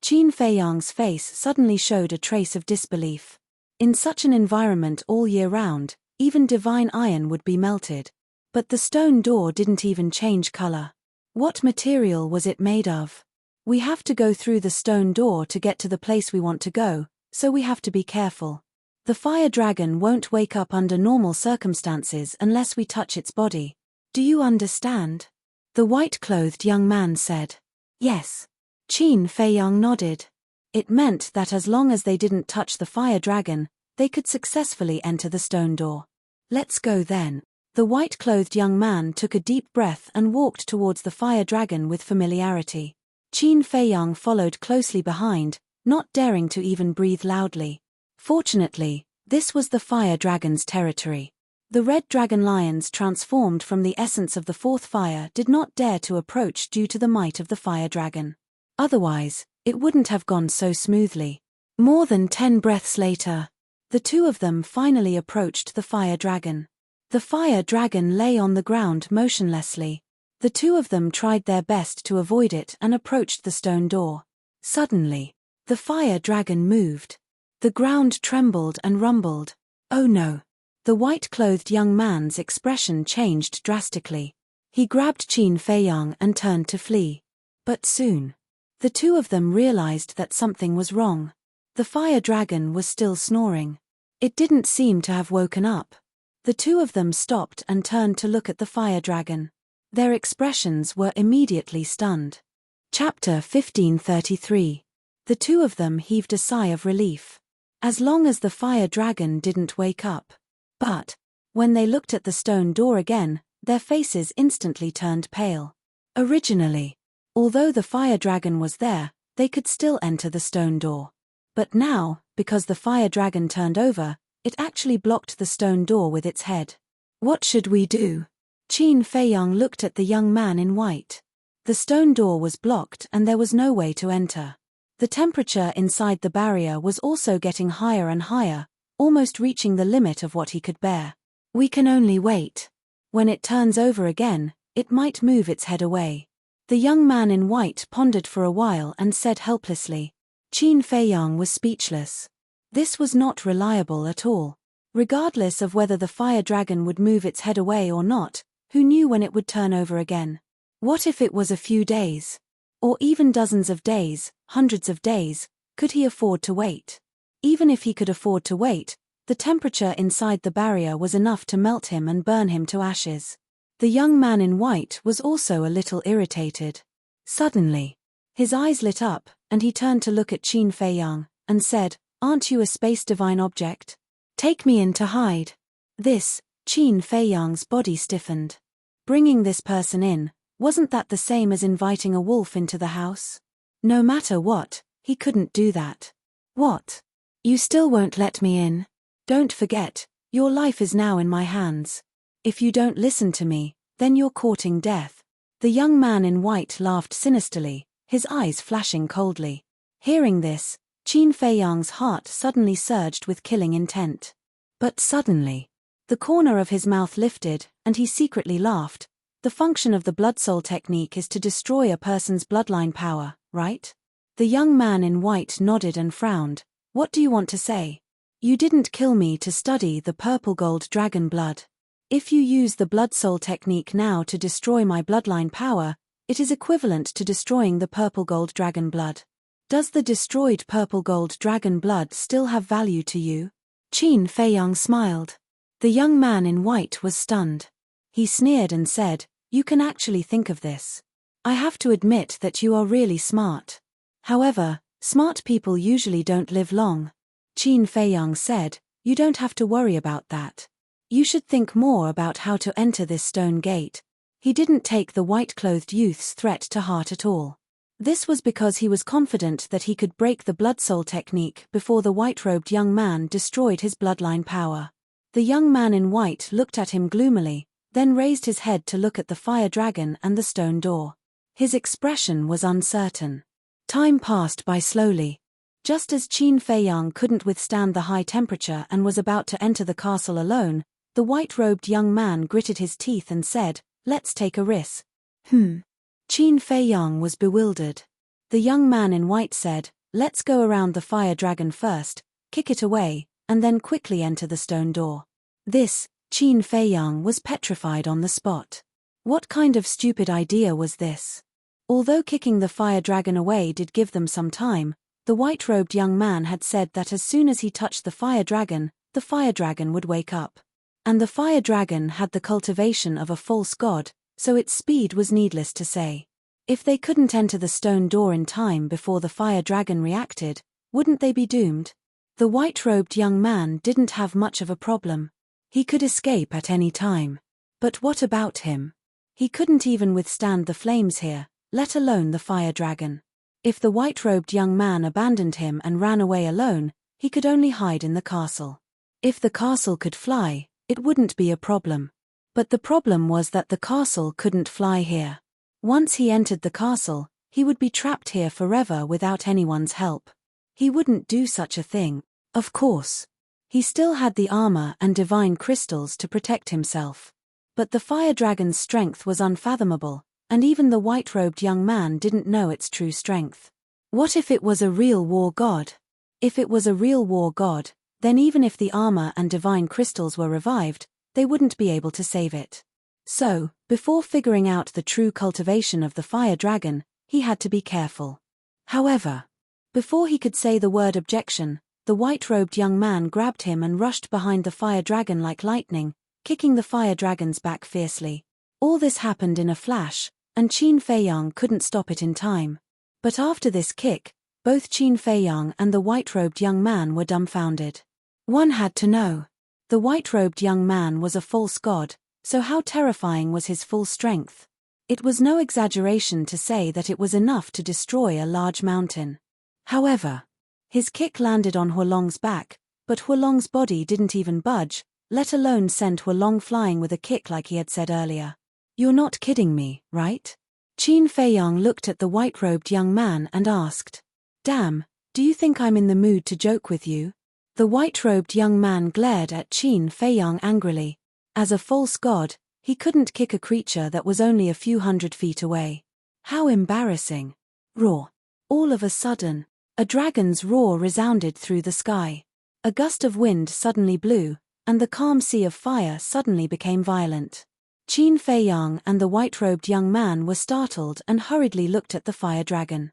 Qin Feiyang's face suddenly showed a trace of disbelief. In such an environment all year round, even divine iron would be melted. But the stone door didn't even change color. What material was it made of? We have to go through the stone door to get to the place we want to go, so we have to be careful. The fire dragon won't wake up under normal circumstances unless we touch its body. Do you understand? The white-clothed young man said. Yes. Qin Feiyang nodded. It meant that as long as they didn't touch the fire dragon, they could successfully enter the stone door. Let's go then. The white-clothed young man took a deep breath and walked towards the fire dragon with familiarity. Qin Feiyang followed closely behind, not daring to even breathe loudly. Fortunately, this was the fire dragon's territory. The red dragon lions transformed from the essence of the fourth fire did not dare to approach due to the might of the fire dragon. Otherwise, it wouldn't have gone so smoothly. More than 10 breaths later, the two of them finally approached the fire dragon. The fire dragon lay on the ground motionlessly. The two of them tried their best to avoid it and approached the stone door. Suddenly, the fire dragon moved. The ground trembled and rumbled. Oh no! The white-clothed young man's expression changed drastically. He grabbed Qin Feiyang and turned to flee. But soon, the two of them realized that something was wrong. The fire dragon was still snoring. It didn't seem to have woken up. The two of them stopped and turned to look at the fire dragon. Their expressions were immediately stunned. Chapter 1533. The two of them heaved a sigh of relief. As long as the fire dragon didn't wake up. But, when they looked at the stone door again, their faces instantly turned pale. Originally, although the fire dragon was there, they could still enter the stone door. But now, because the fire dragon turned over, it actually blocked the stone door with its head. What should we do? Qin Feiyang looked at the young man in white. The stone door was blocked and there was no way to enter. The temperature inside the barrier was also getting higher and higher, almost reaching the limit of what he could bear. We can only wait. When it turns over again, it might move its head away. The young man in white pondered for a while and said helplessly. Qin Feiyang was speechless. This was not reliable at all. Regardless of whether the fire dragon would move its head away or not, who knew when it would turn over again? What if it was a few days? Or even dozens of days, hundreds of days? Could he afford to wait? Even if he could afford to wait, the temperature inside the barrier was enough to melt him and burn him to ashes. The young man in white was also a little irritated. Suddenly, his eyes lit up, and he turned to look at Qin Feiyang, and said, "Aren't you a space divine object? Take me in to hide." This, Qin Feiyang's body stiffened. Bringing this person in, wasn't that the same as inviting a wolf into the house? No matter what, he couldn't do that. What? You still won't let me in? Don't forget, your life is now in my hands. If you don't listen to me, then you're courting death. The young man in white laughed sinisterly, his eyes flashing coldly. Hearing this, Qin Feiyang's heart suddenly surged with killing intent. But suddenly, the corner of his mouth lifted, and he secretly laughed. The function of the blood soul technique is to destroy a person's bloodline power, right? The young man in white nodded and frowned. What do you want to say? You didn't kill me to study the purple gold dragon blood. If you use the blood soul technique now to destroy my bloodline power, it is equivalent to destroying the purple gold dragon blood. Does the destroyed purple gold dragon blood still have value to you? Qin Feiyang smiled. The young man in white was stunned. He sneered and said, "You can actually think of this. I have to admit that you are really smart. However, smart people usually don't live long." Qin Feiyang said, "You don't have to worry about that. You should think more about how to enter this stone gate." He didn't take the white-clothed youth's threat to heart at all. This was because he was confident that he could break the blood soul technique before the white-robed young man destroyed his bloodline power. The young man in white looked at him gloomily, then raised his head to look at the fire dragon and the stone door. His expression was uncertain. Time passed by slowly. Just as Qin Feiyang couldn't withstand the high temperature and was about to enter the castle alone, the white-robed young man gritted his teeth and said, "Let's take a risk." Qin Feiyang was bewildered. The young man in white said, "Let's go around the fire dragon first, kick it away, and then quickly enter the stone door." This, Qin Feiyang was petrified on the spot. What kind of stupid idea was this? Although kicking the fire dragon away did give them some time, the white-robed young man had said that as soon as he touched the fire dragon would wake up. And the fire dragon had the cultivation of a false god, so its speed was needless to say. If they couldn't enter the stone door in time before the fire dragon reacted, wouldn't they be doomed? The white-robed young man didn't have much of a problem. He could escape at any time. But what about him? He couldn't even withstand the flames here, let alone the fire dragon. If the white-robed young man abandoned him and ran away alone, he could only hide in the castle. If the castle could fly, it wouldn't be a problem. But the problem was that the castle couldn't fly here. Once he entered the castle, he would be trapped here forever without anyone's help. He wouldn't do such a thing, of course. He still had the armor and divine crystals to protect himself. But the fire dragon's strength was unfathomable, and even the white-robed young man didn't know its true strength. What if it was a real war god? If it was a real war god, then even if the armor and divine crystals were revived, they wouldn't be able to save it. So, before figuring out the true cultivation of the fire dragon, he had to be careful. However, before he could say the word objection, the white-robed young man grabbed him and rushed behind the fire dragon like lightning, kicking the fire dragon's back fiercely. All this happened in a flash, and Qin Feiyang couldn't stop it in time. But after this kick, both Qin Feiyang and the white-robed young man were dumbfounded. One had to know. The white-robed young man was a false god, so how terrifying was his full strength? It was no exaggeration to say that it was enough to destroy a large mountain. However, his kick landed on Huolong's back, but Huolong's body didn't even budge, let alone send Huolong flying with a kick like he had said earlier. "You're not kidding me, right?" Qin Feiyang looked at the white-robed young man and asked. "Damn, do you think I'm in the mood to joke with you?" The white-robed young man glared at Qin Feiyang angrily. As a false god, he couldn't kick a creature that was only a few hundred feet away. How embarrassing. Roar. All of a sudden, a dragon's roar resounded through the sky. A gust of wind suddenly blew, and the calm sea of fire suddenly became violent. Qin Feiyang and the white-robed young man were startled and hurriedly looked at the fire dragon.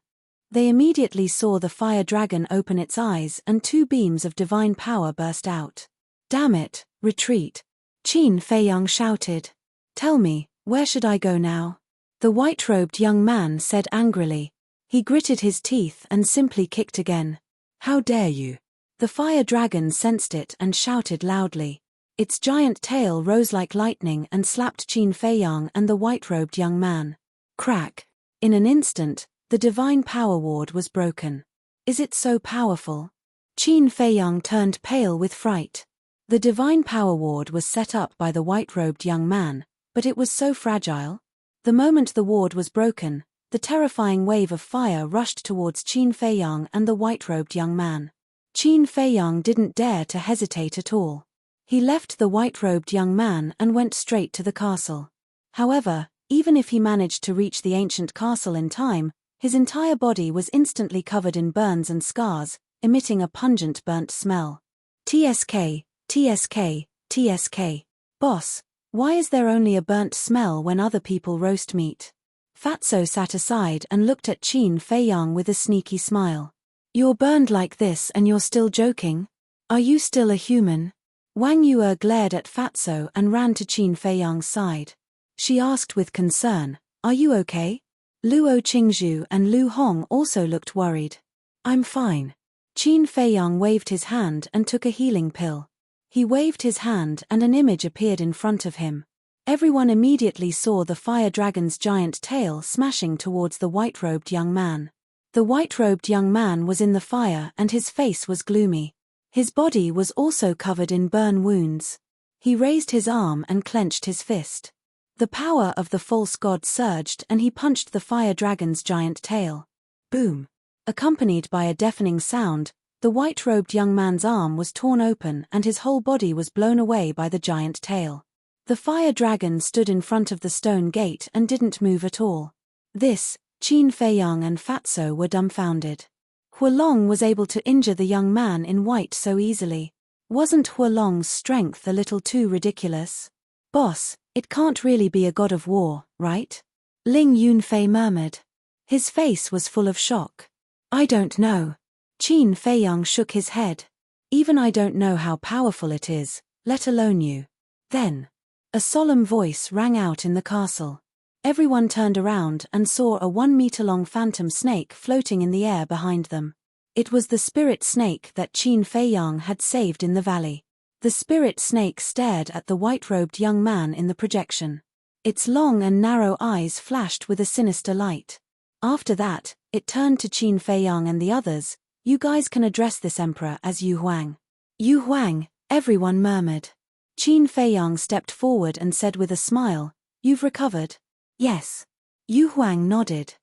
They immediately saw the fire dragon open its eyes and two beams of divine power burst out. "Damn it, retreat!" Qin Feiyang shouted. "Tell me, where should I go now?" The white-robed young man said angrily. He gritted his teeth and simply kicked again. "How dare you!" The fire dragon sensed it and shouted loudly. Its giant tail rose like lightning and slapped Qin Feiyang and the white-robed young man. Crack! In an instant, the divine power ward was broken. "Is it so powerful?" Qin Feiyang turned pale with fright. The divine power ward was set up by the white-robed young man, but it was so fragile. The moment the ward was broken, the terrifying wave of fire rushed towards Qin Feiyang and the white-robed young man. Qin Feiyang didn't dare to hesitate at all. He left the white-robed young man and went straight to the castle. However, even if he managed to reach the ancient castle in time, his entire body was instantly covered in burns and scars, emitting a pungent burnt smell. "TSK, TSK, TSK. Boss, why is there only a burnt smell when other people roast meat?" Fatso sat aside and looked at Qin Feiyang with a sneaky smile. "You're burned like this and you're still joking? Are you still a human?" Wang Yue glared at Fatso and ran to Qin Feiyang's side. She asked with concern, "Are you okay?" Luo Qingzhu and Lu Hong also looked worried. "I'm fine." Qin Feiyang waved his hand and took a healing pill. He waved his hand and an image appeared in front of him. Everyone immediately saw the fire dragon's giant tail smashing towards the white-robed young man. The white-robed young man was in the fire and his face was gloomy. His body was also covered in burn wounds. He raised his arm and clenched his fist. The power of the false god surged and he punched the fire dragon's giant tail. Boom! Accompanied by a deafening sound, the white-robed young man's arm was torn open and his whole body was blown away by the giant tail. The fire dragon stood in front of the stone gate and didn't move at all. This, Qin Feiyang and Fatso were dumbfounded. Huolong was able to injure the young man in white so easily. Wasn't Huolong's strength a little too ridiculous? Boss, it can't really be a god of war, right? Ling Yunfei murmured. His face was full of shock. I don't know. Qin Feiyang shook his head. Even I don't know how powerful it is, let alone you. Then, a solemn voice rang out in the castle. Everyone turned around and saw a 1-meter-long phantom snake floating in the air behind them. It was the spirit snake that Qin Feiyang had saved in the valley. The spirit snake stared at the white-robed young man in the projection. Its long and narrow eyes flashed with a sinister light. After that, it turned to Qin Feiyang and the others. You guys can address this emperor as Yu Huang. Yu Huang, everyone murmured. Qin Feiyang stepped forward and said with a smile, You've recovered? Yes. Yu Huang nodded.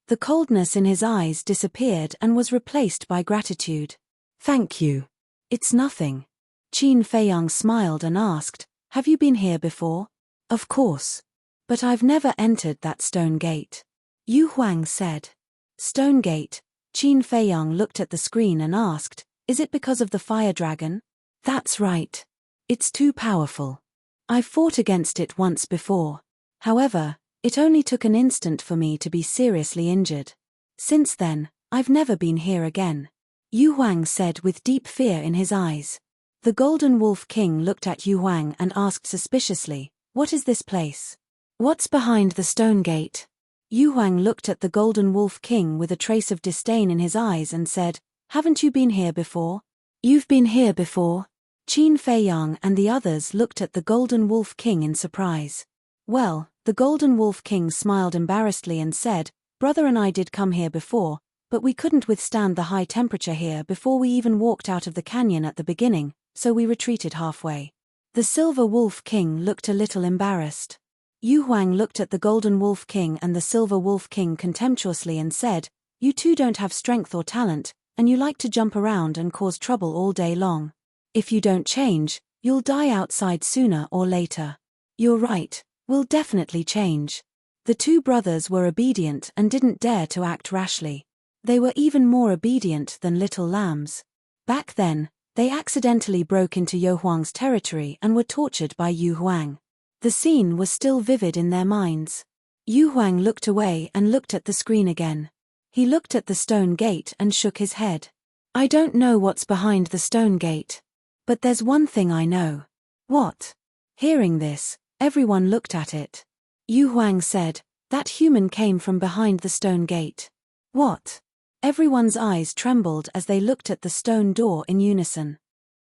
The coldness in his eyes disappeared and was replaced by gratitude. Thank you. It's nothing. Qin Feiyang smiled and asked, Have you been here before? Of course. But I've never entered that stone gate. Yu Huang said. Stone gate? Qin Feiyang looked at the screen and asked, Is it because of the fire dragon? That's right. It's too powerful. I've fought against it once before. However, it only took an instant for me to be seriously injured. Since then, I've never been here again. Yu Huang said with deep fear in his eyes. The Golden Wolf King looked at Yu Huang and asked suspiciously, What is this place? What's behind the stone gate? Yu Huang looked at the Golden Wolf King with a trace of disdain in his eyes and said, Haven't you been here before? You've been here before? Qin Feiyang and the others looked at the Golden Wolf King in surprise. Well, the Golden Wolf King smiled embarrassedly and said, Brother and I did come here before, but we couldn't withstand the high temperature here before we even walked out of the canyon at the beginning, so we retreated halfway. The Silver Wolf King looked a little embarrassed. Yu Huang looked at the Golden Wolf King and the Silver Wolf King contemptuously and said, You two don't have strength or talent, and you like to jump around and cause trouble all day long. If you don't change, you'll die outside sooner or later. You're right, we'll definitely change. The two brothers were obedient and didn't dare to act rashly. They were even more obedient than little lambs. Back then, they accidentally broke into Yu Huang's territory and were tortured by Yu Huang. The scene was still vivid in their minds. Yu Huang looked away and looked at the screen again. He looked at the stone gate and shook his head. I don't know what's behind the stone gate. But there's one thing I know. What? Hearing this, everyone looked at it. Yu Huang said, That human came from behind the stone gate. What? Everyone's eyes trembled as they looked at the stone door in unison.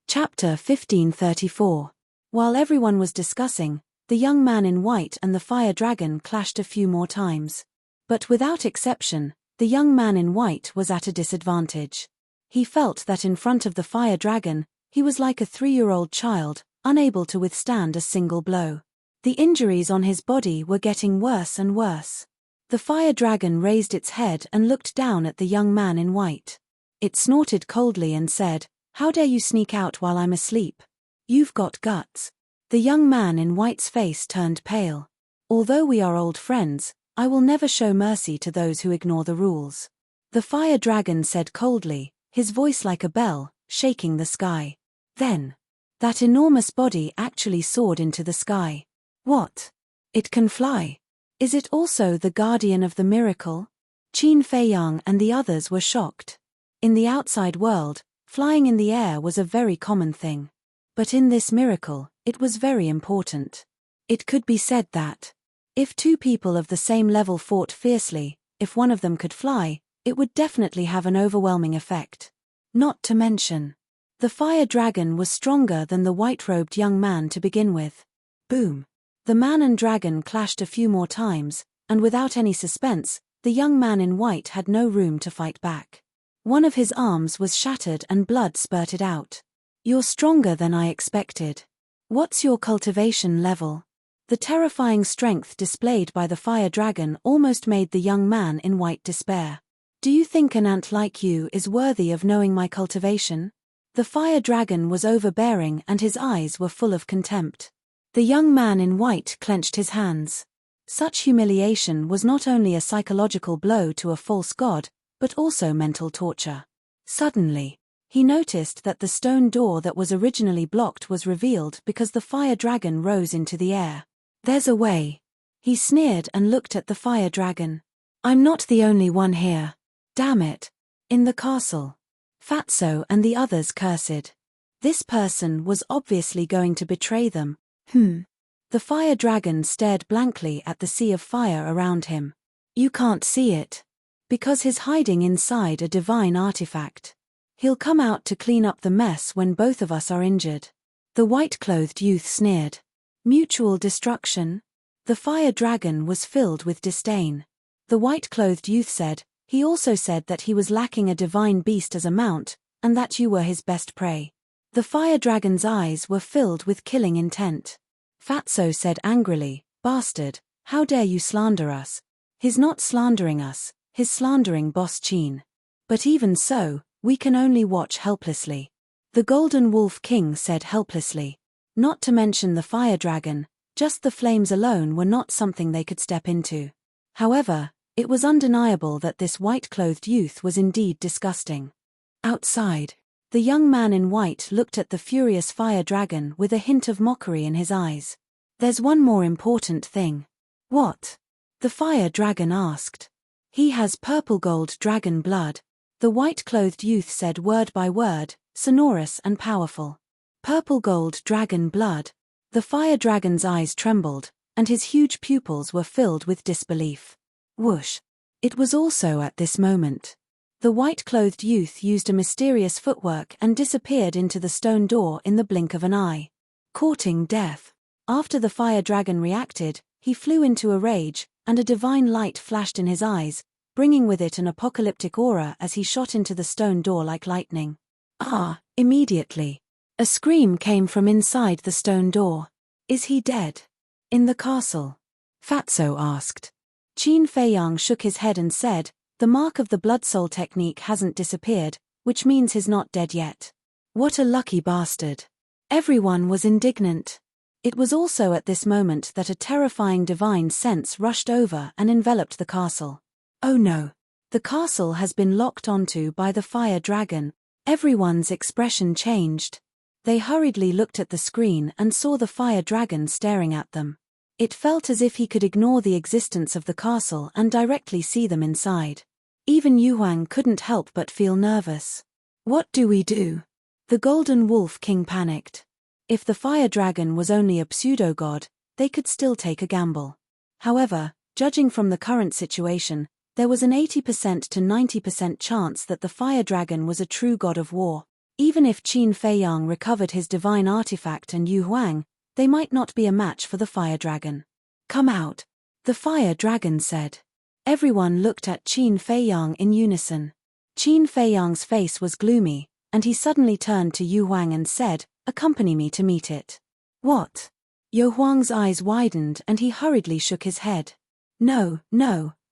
Chapter 1534. While everyone was discussing, the young man in white and the fire dragon clashed a few more times. But without exception, the young man in white was at a disadvantage. He felt that in front of the fire dragon, he was like a 3-year-old child, unable to withstand a single blow. The injuries on his body were getting worse and worse. The fire dragon raised its head and looked down at the young man in white. It snorted coldly and said, How dare you sneak out while I'm asleep? You've got guts. The young man in white's face turned pale. Although we are old friends, I will never show mercy to those who ignore the rules. The fire dragon said coldly, his voice like a bell, shaking the sky. Then, that enormous body actually soared into the sky. What? It can fly. Is it also the guardian of the miracle? Qin Feiyang and the others were shocked. In the outside world, flying in the air was a very common thing. But in this miracle, it was very important. It could be said that, if two people of the same level fought fiercely, if one of them could fly, it would definitely have an overwhelming effect. Not to mention, the fire dragon was stronger than the white-robed young man to begin with. Boom. The man and dragon clashed a few more times, and without any suspense, the young man in white had no room to fight back. One of his arms was shattered and blood spurted out. You're stronger than I expected. What's your cultivation level? The terrifying strength displayed by the fire dragon almost made the young man in white despair. Do you think an ant like you is worthy of knowing my cultivation? The fire dragon was overbearing and his eyes were full of contempt. The young man in white clenched his hands. Such humiliation was not only a psychological blow to a false god, but also mental torture. Suddenly, He noticed that the stone door that was originally blocked was revealed because the fire dragon rose into the air. "There's a way." He sneered and looked at the fire dragon. "I'm not the only one here. Damn it." In the castle, Fatso and the others cursed. This person was obviously going to betray them. The fire dragon stared blankly at the sea of fire around him. "You can't see it. Because he's hiding inside a divine artifact. He'll come out to clean up the mess when both of us are injured." The white-clothed youth sneered. "Mutual destruction?" The fire dragon was filled with disdain. The white-clothed youth said, "He also said that he was lacking a divine beast as a mount, and that you were his best prey." The fire dragon's eyes were filled with killing intent. Fatso said angrily, "Bastard, how dare you slander us?" "He's not slandering us, he's slandering Boss Qin. But even so, we can only watch helplessly." The Golden Wolf King said helplessly. Not to mention the fire dragon, just the flames alone were not something they could step into. However, it was undeniable that this white-clothed youth was indeed disgusting. Outside, the young man in white looked at the furious fire dragon with a hint of mockery in his eyes. "There's one more important thing." "What?" the fire dragon asked. "He has purple gold dragon blood." The white-clothed youth said word by word, sonorous and powerful. "Purple gold dragon blood." The fire dragon's eyes trembled, and his huge pupils were filled with disbelief. Whoosh! It was also at this moment. The white-clothed youth used a mysterious footwork and disappeared into the stone door in the blink of an eye. Courting death. After the fire dragon reacted, he flew into a rage, and a divine light flashed in his eyes, bringing with it an apocalyptic aura as he shot into the stone door like lightning. Immediately, a scream came from inside the stone door. "Is he dead?" "In the castle?" Fatso asked. Qin Feiyang shook his head and said, "The mark of the blood soul technique hasn't disappeared, which means he's not dead yet." What a lucky bastard. Everyone was indignant. It was also at this moment that a terrifying divine sense rushed over and enveloped the castle. "Oh no. The castle has been locked onto by the fire dragon." Everyone's expression changed. They hurriedly looked at the screen and saw the fire dragon staring at them. It felt as if he could ignore the existence of the castle and directly see them inside. Even Yuhuang couldn't help but feel nervous. "What do we do?" The Golden Wolf King panicked. If the fire dragon was only a pseudo-god, they could still take a gamble. However, judging from the current situation, there was an 80% to 90% chance that the fire dragon was a true god of war. Even if Qin Feiyang recovered his divine artifact and Yu Huang, they might not be a match for the fire dragon. "Come out," the fire dragon said. Everyone looked at Qin Feiyang in unison. Qin Feiyang's face was gloomy, and he suddenly turned to Yu Huang and said, "Accompany me to meet it." "What?" Yu Huang's eyes widened and he hurriedly shook his head. No,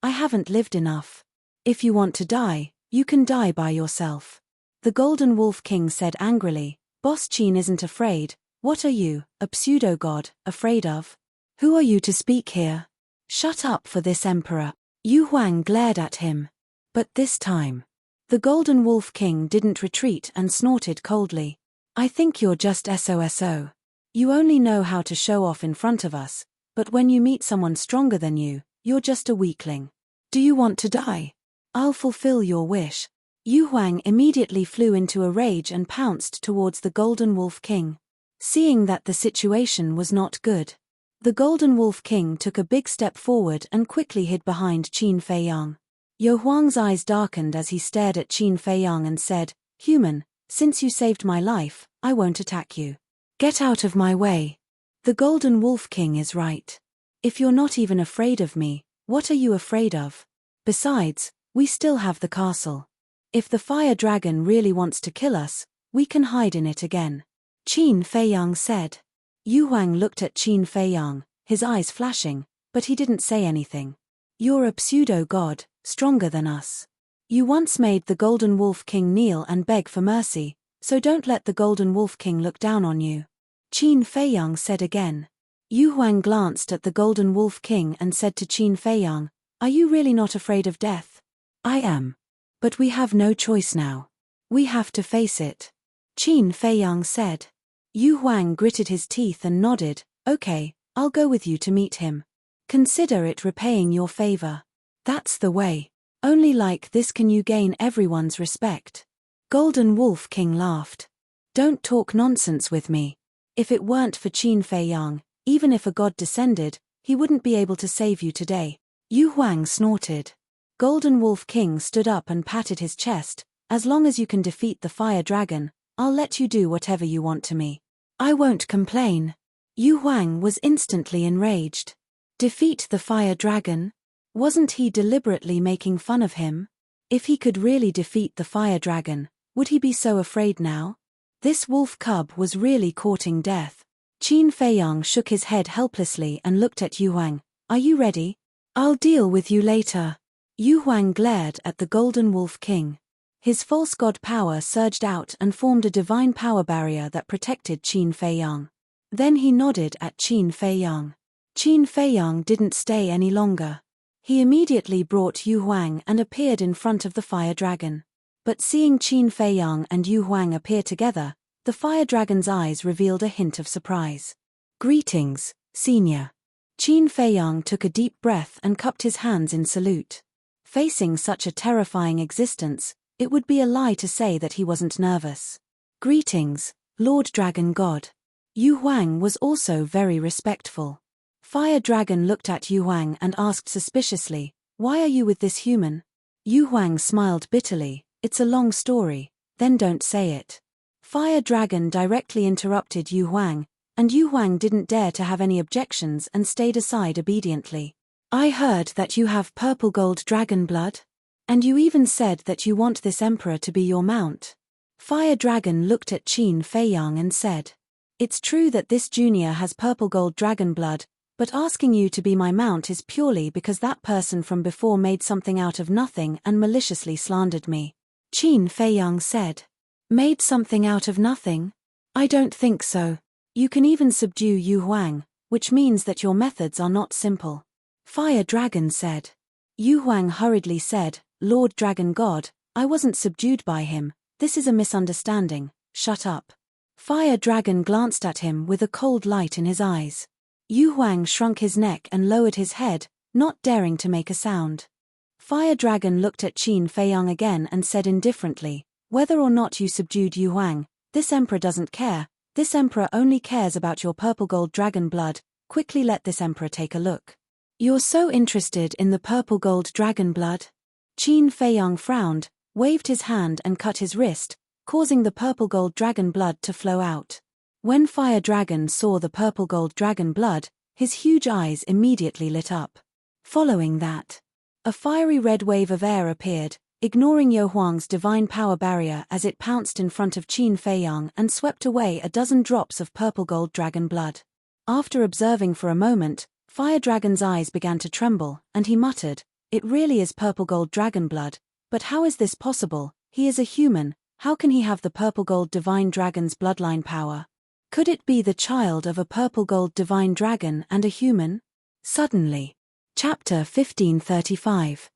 I haven't lived enough. If you want to die, you can die by yourself." The Golden Wolf King said angrily, "Boss Qin isn't afraid. What are you, a pseudo-god, afraid of? Who are you to speak here? Shut up for this emperor." Yu Huang glared at him. But this time, the Golden Wolf King didn't retreat and snorted coldly. "I think you're just SOSO. You only know how to show off in front of us, but when you meet someone stronger than you, you're just a weakling. Do you want to die? I'll fulfill your wish." Yu Huang immediately flew into a rage and pounced towards the Golden Wolf King. Seeing that the situation was not good, the Golden Wolf King took a big step forward and quickly hid behind Qin Feiyang. Yu Huang's eyes darkened as he stared at Qin Feiyang and said, "Human, since you saved my life, I won't attack you. Get out of my way." The Golden Wolf King is right. If you're not even afraid of me, what are you afraid of? Besides, we still have the castle. If the fire dragon really wants to kill us, we can hide in it again. Qin Feiyang said. Yu Huang looked at Qin Feiyang, his eyes flashing, but he didn't say anything. "You're a pseudo-god, stronger than us. You once made the Golden Wolf King kneel and beg for mercy, so don't let the Golden Wolf King look down on you," Qin Feiyang said again. Yu Huang glanced at the Golden Wolf King and said to Qin Feiyang, "Are you really not afraid of death?" "I am. But we have no choice now. We have to face it. Qin Feiyang said. Yu Huang gritted his teeth and nodded. Okay, I'll go with you to meet him. Consider it repaying your favor. That's the way. Only like this can you gain everyone's respect. Golden Wolf King laughed. Don't talk nonsense with me. If it weren't for Qin Feiyang, even if a god descended, he wouldn't be able to save you today. Yu Huang snorted. Golden Wolf King stood up and patted his chest. As long as you can defeat the fire dragon, I'll let you do whatever you want to me. I won't complain. Yu Huang was instantly enraged. Defeat the fire dragon? Wasn't he deliberately making fun of him? If he could really defeat the fire dragon, would he be so afraid now? This wolf cub was really courting death. Qin Feiyang shook his head helplessly and looked at Yu Huang. Are you ready? I'll deal with you later. Yu Huang glared at the Golden Wolf King. His false god power surged out and formed a divine power barrier that protected Qin Feiyang. Then he nodded at Qin Feiyang. Qin Feiyang didn't stay any longer. He immediately brought Yu Huang and appeared in front of the fire dragon. But seeing Qin Feiyang and Yu Huang appear together, the fire dragon's eyes revealed a hint of surprise. Greetings, senior. Qin Feiyang took a deep breath and cupped his hands in salute. Facing such a terrifying existence, it would be a lie to say that he wasn't nervous. Greetings, Lord Dragon God. Yu Huang was also very respectful. Fire Dragon looked at Yu Huang and asked suspiciously, "Why are you with this human?" Yu Huang smiled bitterly. "It's a long story, then don't say it." Fire Dragon directly interrupted Yu Huang, and Yu Huang didn't dare to have any objections and stayed aside obediently. "I heard that you have purple gold dragon blood? And you even said that you want this emperor to be your mount." Fire Dragon looked at Qin Feiyang and said, "It's true that this junior has purple gold dragon blood, but asking you to be my mount is purely because that person from before made something out of nothing and maliciously slandered me." Qin Feiyang said. "Made something out of nothing? I don't think so. You can even subdue Yu Huang, which means that your methods are not simple." Fire Dragon said. Yu Huang hurriedly said, "Lord Dragon God, I wasn't subdued by him. This is a misunderstanding. Shut up." Fire Dragon glanced at him with a cold light in his eyes. Yu Huang shrunk his neck and lowered his head, not daring to make a sound. Fire Dragon looked at Qin Feiyang again and said indifferently, "Whether or not you subdued Yu Huang, this emperor doesn't care. This emperor only cares about your purple gold dragon blood. Quickly let this emperor take a look." "You're so interested in the purple gold dragon blood?" Qin Feiyang frowned, waved his hand and cut his wrist, causing the purple gold dragon blood to flow out. When Fire Dragon saw the purple gold dragon blood, his huge eyes immediately lit up. Following that, a fiery red wave of air appeared, ignoring Yu Huang's divine power barrier as it pounced in front of Qin Feiyang and swept away a dozen drops of purple gold dragon blood. After observing for a moment, Fire Dragon's eyes began to tremble, and he muttered, "It really is purple gold dragon blood, but how is this possible? He is a human, how can he have the purple gold divine dragon's bloodline power? Could it be the child of a purple gold divine dragon and a human?" Suddenly. Chapter 1535.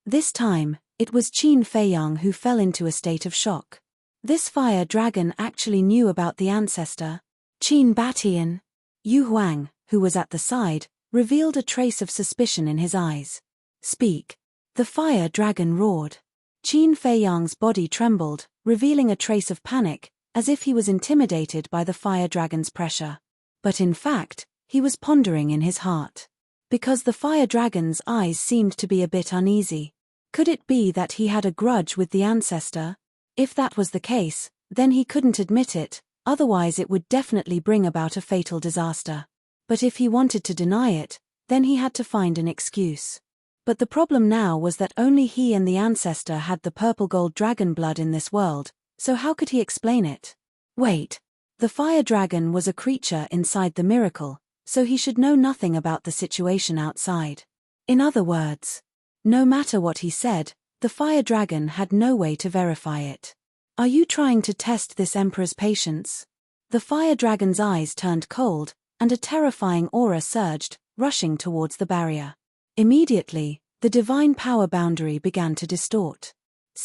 This time, it was Qin Feiyang who fell into a state of shock. This fire dragon actually knew about the ancestor. Qin Batian. Yu Huang, who was at the side, revealed a trace of suspicion in his eyes. "Speak." The fire dragon roared. Qin Feiyang's body trembled, revealing a trace of panic, as if he was intimidated by the fire dragon's pressure. But in fact, he was pondering in his heart. Because the fire dragon's eyes seemed to be a bit uneasy. Could it be that he had a grudge with the ancestor? If that was the case, then he couldn't admit it, otherwise it would definitely bring about a fatal disaster. But if he wanted to deny it, then he had to find an excuse. But the problem now was that only he and the ancestor had the purple gold dragon blood in this world, so how could he explain it? Wait. The fire dragon was a creature inside the miracle, so he should know nothing about the situation outside. In other words, no matter what he said, the fire dragon had no way to verify it. "Are you trying to test this emperor's patience?" The fire dragon's eyes turned cold, and a terrifying aura surged, rushing towards the barrier. Immediately, the divine power boundary began to distort.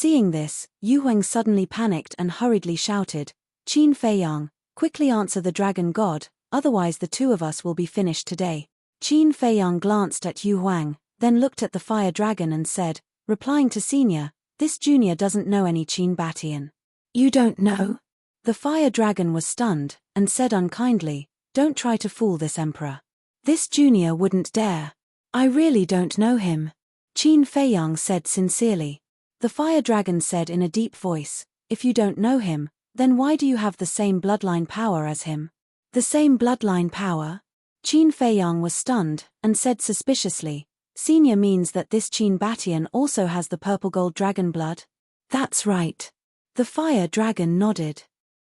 Seeing this, Yu Huang suddenly panicked and hurriedly shouted, "Qin Feiyang, quickly answer the dragon god, otherwise the two of us will be finished today." Qin Feiyang glanced at Yu Huang, then looked at the fire dragon and said, replying to Senior, "This junior doesn't know any Qin Batian." "You don't know?" The fire dragon was stunned, and said unkindly, "Don't try to fool this emperor. This junior wouldn't dare." "I really don't know him," Qin Feiyang said sincerely. The fire dragon said in a deep voice, "If you don't know him, then why do you have the same bloodline power as him?" "The same bloodline power?" Qin Feiyang was stunned, and said suspiciously, "Senior means that this Qin Batian also has the purple gold dragon blood?" "That's right." The fire dragon nodded.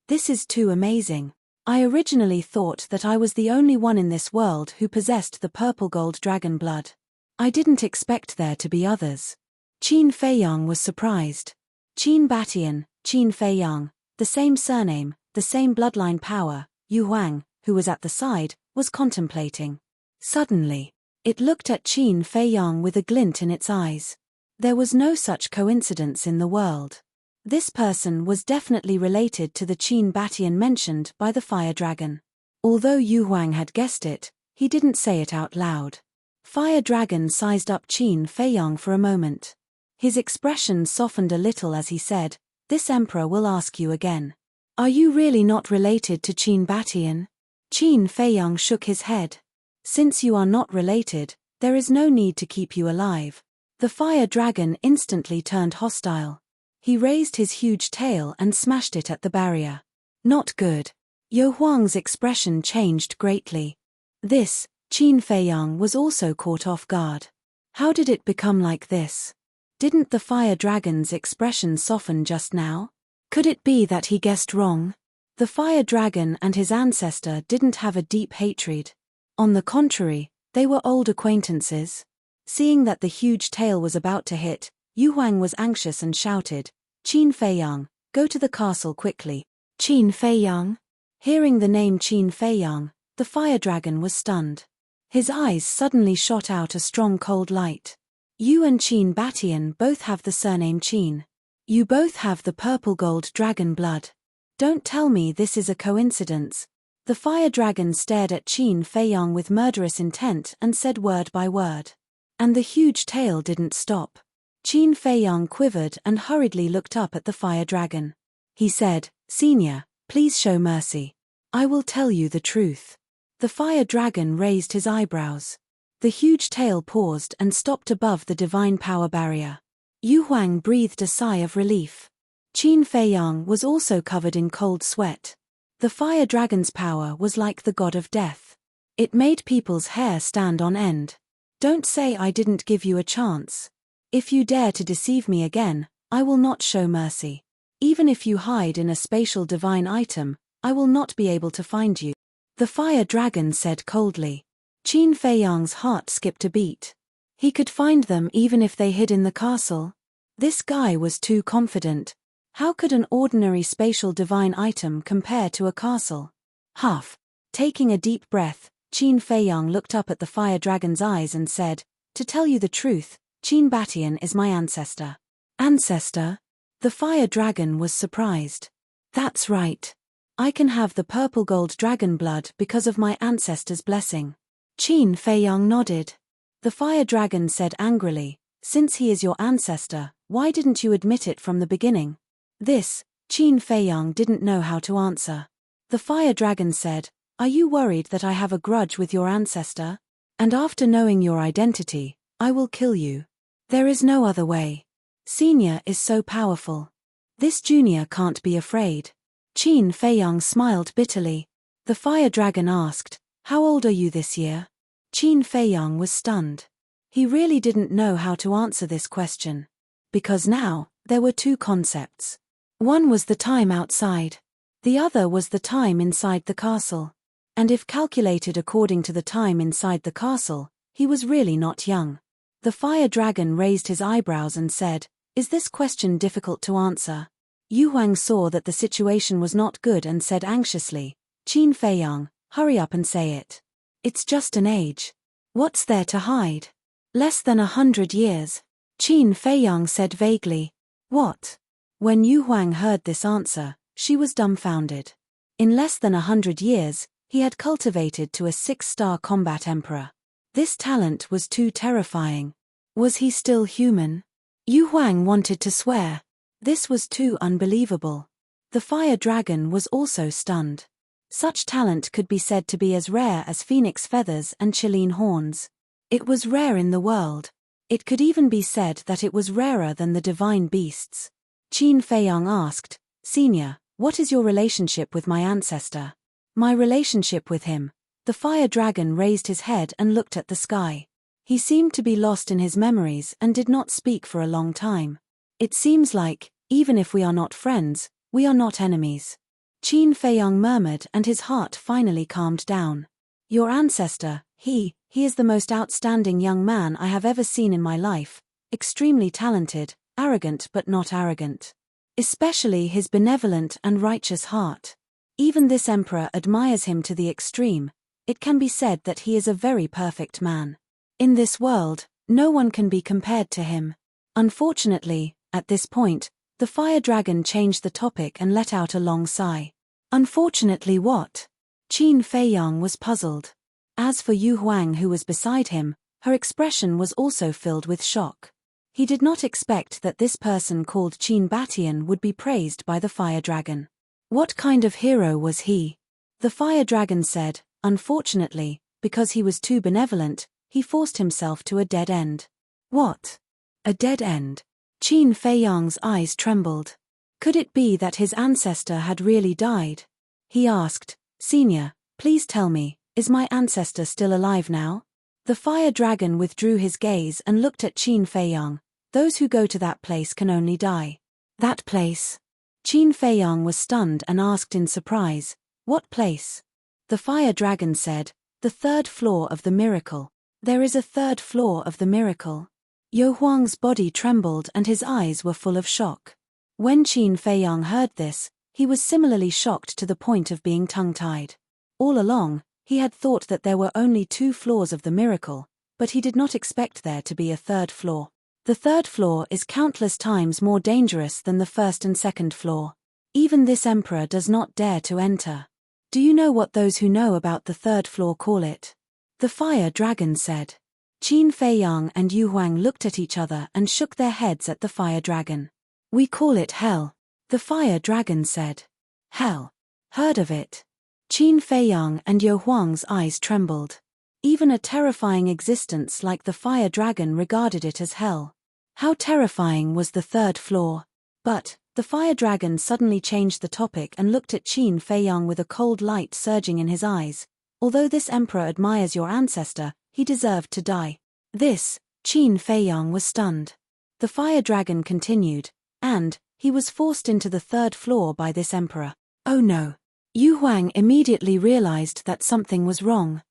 "This is too amazing. I originally thought that I was the only one in this world who possessed the purple gold dragon blood. I didn't expect there to be others." Qin Feiyang was surprised. Qin Batian, Qin Feiyang, the same surname, the same bloodline power. Yu Huang, who was at the side, was contemplating. Suddenly, it looked at Qin Feiyang with a glint in its eyes. There was no such coincidence in the world. This person was definitely related to the Qin Batian mentioned by the fire dragon. Although Yu Huang had guessed it, he didn't say it out loud. Fire dragon sized up Qin Feiyang for a moment. His expression softened a little as he said, "This emperor will ask you again. Are you really not related to Qin Batian?" Qin Feiyang shook his head. "Since you are not related, there is no need to keep you alive." The fire dragon instantly turned hostile. He raised his huge tail and smashed it at the barrier. "Not good." Yu Huang's expression changed greatly. This, Qin Feiyang was also caught off guard. How did it become like this? Didn't the fire dragon's expression soften just now? Could it be that he guessed wrong? The fire dragon and his ancestor didn't have a deep hatred. On the contrary, they were old acquaintances. Seeing that the huge tail was about to hit, Yu Huang was anxious and shouted, "Qin Feiyang, go to the castle quickly." "Qin Feiyang?" Hearing the name Qin Feiyang, the fire dragon was stunned. His eyes suddenly shot out a strong cold light. "You and Qin Batian both have the surname Qin. You both have the purple gold dragon blood. Don't tell me this is a coincidence." The fire dragon stared at Qin Feiyang with murderous intent and said word by word. And the huge tail didn't stop. Qin Feiyang quivered and hurriedly looked up at the fire dragon. He said, "Senior, please show mercy. I will tell you the truth." The fire dragon raised his eyebrows. The huge tail paused and stopped above the divine power barrier. Yu Huang breathed a sigh of relief. Qin Feiyang was also covered in cold sweat. The fire dragon's power was like the god of death. It made people's hair stand on end. "Don't say I didn't give you a chance. If you dare to deceive me again, I will not show mercy. Even if you hide in a spatial divine item, I will not be able to find you." The fire dragon said coldly. Qin Feiyang's heart skipped a beat. He could find them even if they hid in the castle. This guy was too confident. How could an ordinary spatial divine item compare to a castle? Huff. Taking a deep breath, Qin Feiyang looked up at the fire dragon's eyes and said, "To tell you the truth, Qin Batian is my ancestor." "Ancestor?" The fire dragon was surprised. "That's right. I can have the purple gold dragon blood because of my ancestor's blessing." Qin Feiyang nodded. The fire dragon said angrily, "Since he is your ancestor, why didn't you admit it from the beginning?" This, Qin Feiyang didn't know how to answer. The fire dragon said, "Are you worried that I have a grudge with your ancestor? And after knowing your identity, I will kill you. There is no other way. Senior is so powerful. This junior can't be afraid." Qin Feiyang smiled bitterly. The fire dragon asked, "How old are you this year?" Qin Feiyang was stunned. He really didn't know how to answer this question. Because now, there were two concepts. One was the time outside. The other was the time inside the castle. And if calculated according to the time inside the castle, he was really not young. The fire dragon raised his eyebrows and said, "Is this question difficult to answer?" Yu Huang saw that the situation was not good and said anxiously, "Qin Feiyang, hurry up and say it. It's just an age. What's there to hide?" "Less than 100 years. Qin Feiyang said vaguely. What? When Yu Huang heard this answer, she was dumbfounded. In less than 100 years, he had cultivated to a 6-star combat emperor. This talent was too terrifying. Was he still human? Yu Huang wanted to swear. This was too unbelievable. The fire dragon was also stunned. Such talent could be said to be as rare as phoenix feathers and Chilean horns. It was rare in the world. It could even be said that it was rarer than the divine beasts. Qin Feiyang asked, "Senior, what is your relationship with my ancestor?" "My relationship with him." The fire dragon raised his head and looked at the sky. He seemed to be lost in his memories and did not speak for a long time. "It seems like, even if we are not friends, we are not enemies." Qin Feiyang murmured and his heart finally calmed down. "Your ancestor, he is the most outstanding young man I have ever seen in my life, extremely talented, arrogant but not arrogant. Especially his benevolent and righteous heart. Even this emperor admires him to the extreme. It can be said that he is a very perfect man. In this world, no one can be compared to him." Unfortunately, at this point, the fire dragon changed the topic and let out a long sigh. "Unfortunately what?" Qin Feiyang was puzzled. As for Yu Huang, who was beside him, her expression was also filled with shock. He did not expect that this person called Qin Batian would be praised by the fire dragon. What kind of hero was he? The fire dragon said, "Unfortunately, because he was too benevolent, he forced himself to a dead end." "What? A dead end?" Qin Feiyang's eyes trembled. Could it be that his ancestor had really died? He asked, "Senior, please tell me, is my ancestor still alive now?" The fire dragon withdrew his gaze and looked at Qin Feiyang. "Those who go to that place can only die." "That place?" Qin Feiyang was stunned and asked in surprise, "What place?" The fire dragon said, "The 3rd floor of the miracle." "There is a 3rd floor of the miracle?" Yu Huang's body trembled and his eyes were full of shock. When Qin Feiyang heard this, he was similarly shocked to the point of being tongue-tied. All along, he had thought that there were only 2 floors of the miracle, but he did not expect there to be a 3rd floor. The 3rd floor is countless times more dangerous than the 1st and 2nd floor. Even this emperor does not dare to enter. "Do you know what those who know about the 3rd floor call it?" The fire dragon said. Qin Feiyang and Yu Huang looked at each other and shook their heads at the fire dragon. "We call it hell," the fire dragon said. "Hell? Heard of it?" Qin Feiyang and Yu Huang's eyes trembled. Even a terrifying existence like the fire dragon regarded it as hell. How terrifying was the 3rd floor? But the fire dragon suddenly changed the topic and looked at Qin Feiyang with a cold light surging in his eyes. "Although this emperor admires your ancestor, he deserved to die." This, Qin Feiyang was stunned. The fire dragon continued, "And he was forced into the 3rd floor by this emperor." Oh no. Yu Huang immediately realized that something was wrong.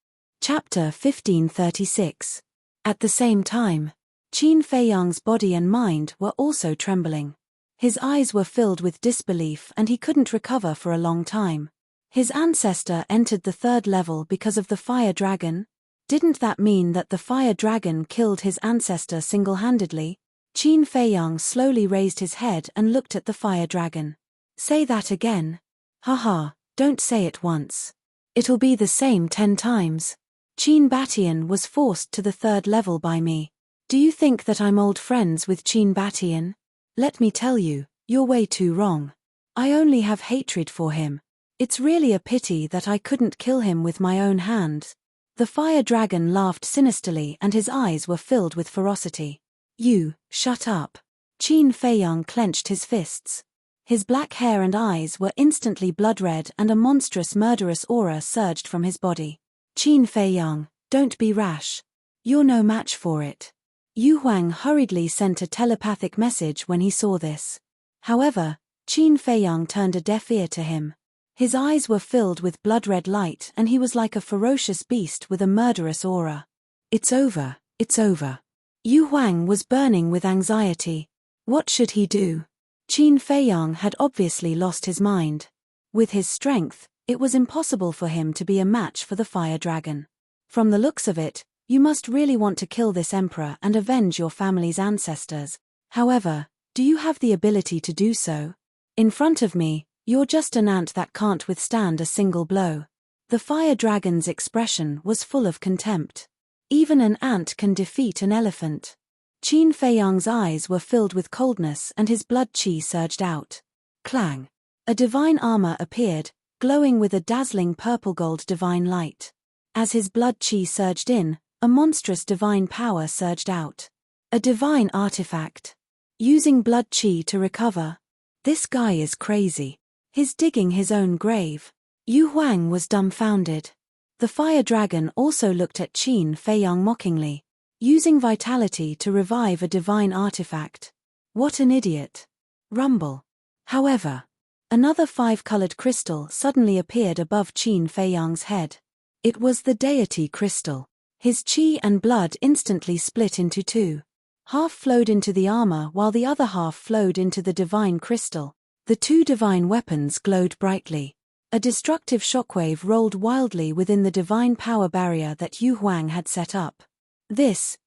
Chapter 1536. At the same time, Qin Feiyang's body and mind were also trembling. His eyes were filled with disbelief and he couldn't recover for a long time. His ancestor entered the 3rd level because of the fire dragon? Didn't that mean that the fire dragon killed his ancestor single-handedly? Qin Feiyang slowly raised his head and looked at the fire dragon. "Say that again." "Haha, don't say it once. It'll be the same 10 times. Qin Batian was forced to the 3rd level by me. Do you think that I'm old friends with Qin Batian? Let me tell you, you're way too wrong. I only have hatred for him. It's really a pity that I couldn't kill him with my own hands." The fire dragon laughed sinisterly and his eyes were filled with ferocity. "You, shut up." Qin Feiyang clenched his fists. His black hair and eyes were instantly blood-red and a monstrous murderous aura surged from his body. "Qin Feiyang, don't be rash. You're no match for it." Yu Huang hurriedly sent a telepathic message when he saw this. However, Qin Feiyang turned a deaf ear to him. His eyes were filled with blood-red light and he was like a ferocious beast with a murderous aura. "It's over, it's over." Yu Huang was burning with anxiety. What should he do? Qin Feiyang had obviously lost his mind. With his strength, it was impossible for him to be a match for the fire dragon. From the looks of it, you must really want to kill this emperor and avenge your family's ancestors. However, Do you have the ability to do so? In front of me, you're just an ant that can't withstand a single blow. The fire dragon's expression was full of contempt. Even an ant can defeat an elephant. Qin Feiyang's eyes were filled with coldness and his blood chi surged out. Clang! A divine armor appeared, glowing with a dazzling purple-gold divine light. As his blood chi surged in, a monstrous divine power surged out. A divine artifact. Using blood chi to recover. This guy is crazy. He's digging his own grave. Yu Huang was dumbfounded. The fire dragon also looked at Qin Feiyang mockingly. Using vitality to revive a divine artifact. What an idiot. Rumble. However, another 5-colored crystal suddenly appeared above Qin Feiyang's head. It was the Deity crystal. His chi and blood instantly split into two. Half flowed into the armor while the other half flowed into the divine crystal. The two divine weapons glowed brightly. A destructive shockwave rolled wildly within the divine power barrier that Yu Huang had set up.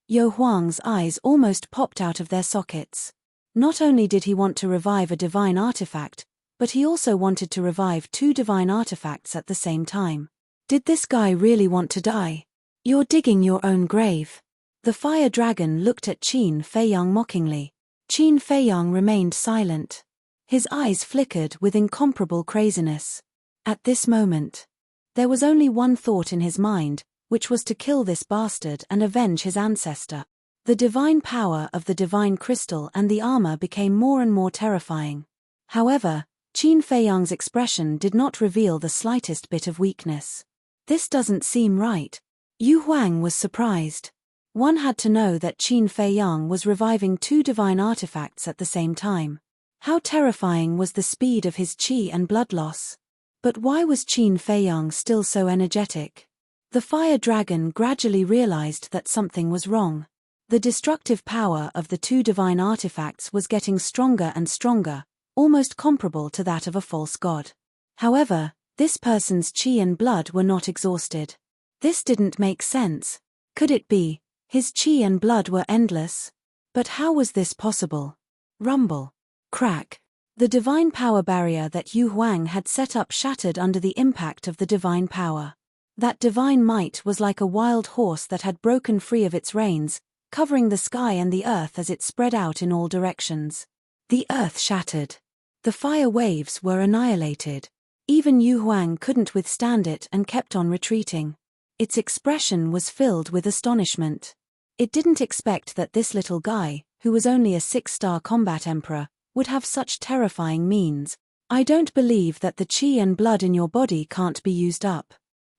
Yu Huang's eyes almost popped out of their sockets. Not only did he want to revive a divine artifact, but he also wanted to revive 2 divine artifacts at the same time. Did this guy really want to die? You're digging your own grave. The fire dragon looked at Qin Feiyang mockingly. Qin Feiyang remained silent. His eyes flickered with incomparable craziness. At this moment, there was only one thought in his mind, which was to kill this bastard and avenge his ancestor. The divine power of the divine crystal and the armor became more and more terrifying. However, Qin Feiyang's expression did not reveal the slightest bit of weakness. This doesn't seem right. Yu Huang was surprised. One had to know that Qin Feiyang was reviving 2 divine artifacts at the same time. How terrifying was the speed of his chi and blood loss. But why was Qin Feiyang still so energetic? The fire dragon gradually realized that something was wrong. The destructive power of the 2 divine artifacts was getting stronger and stronger, almost comparable to that of a false god. However, this person's chi and blood were not exhausted. This didn't make sense. Could it be? His chi and blood were endless. But how was this possible? Rumble. Crack. The divine power barrier that Yu Huang had set up shattered under the impact of the divine power. That divine might was like a wild horse that had broken free of its reins, covering the sky and the earth as it spread out in all directions. The earth shattered. The fire waves were annihilated. Even Yu Huang couldn't withstand it and kept on retreating. Its expression was filled with astonishment. It didn't expect that this little guy, who was only a 6-star combat emperor, would have such terrifying means. I don't believe that the chi and blood in your body can't be used up.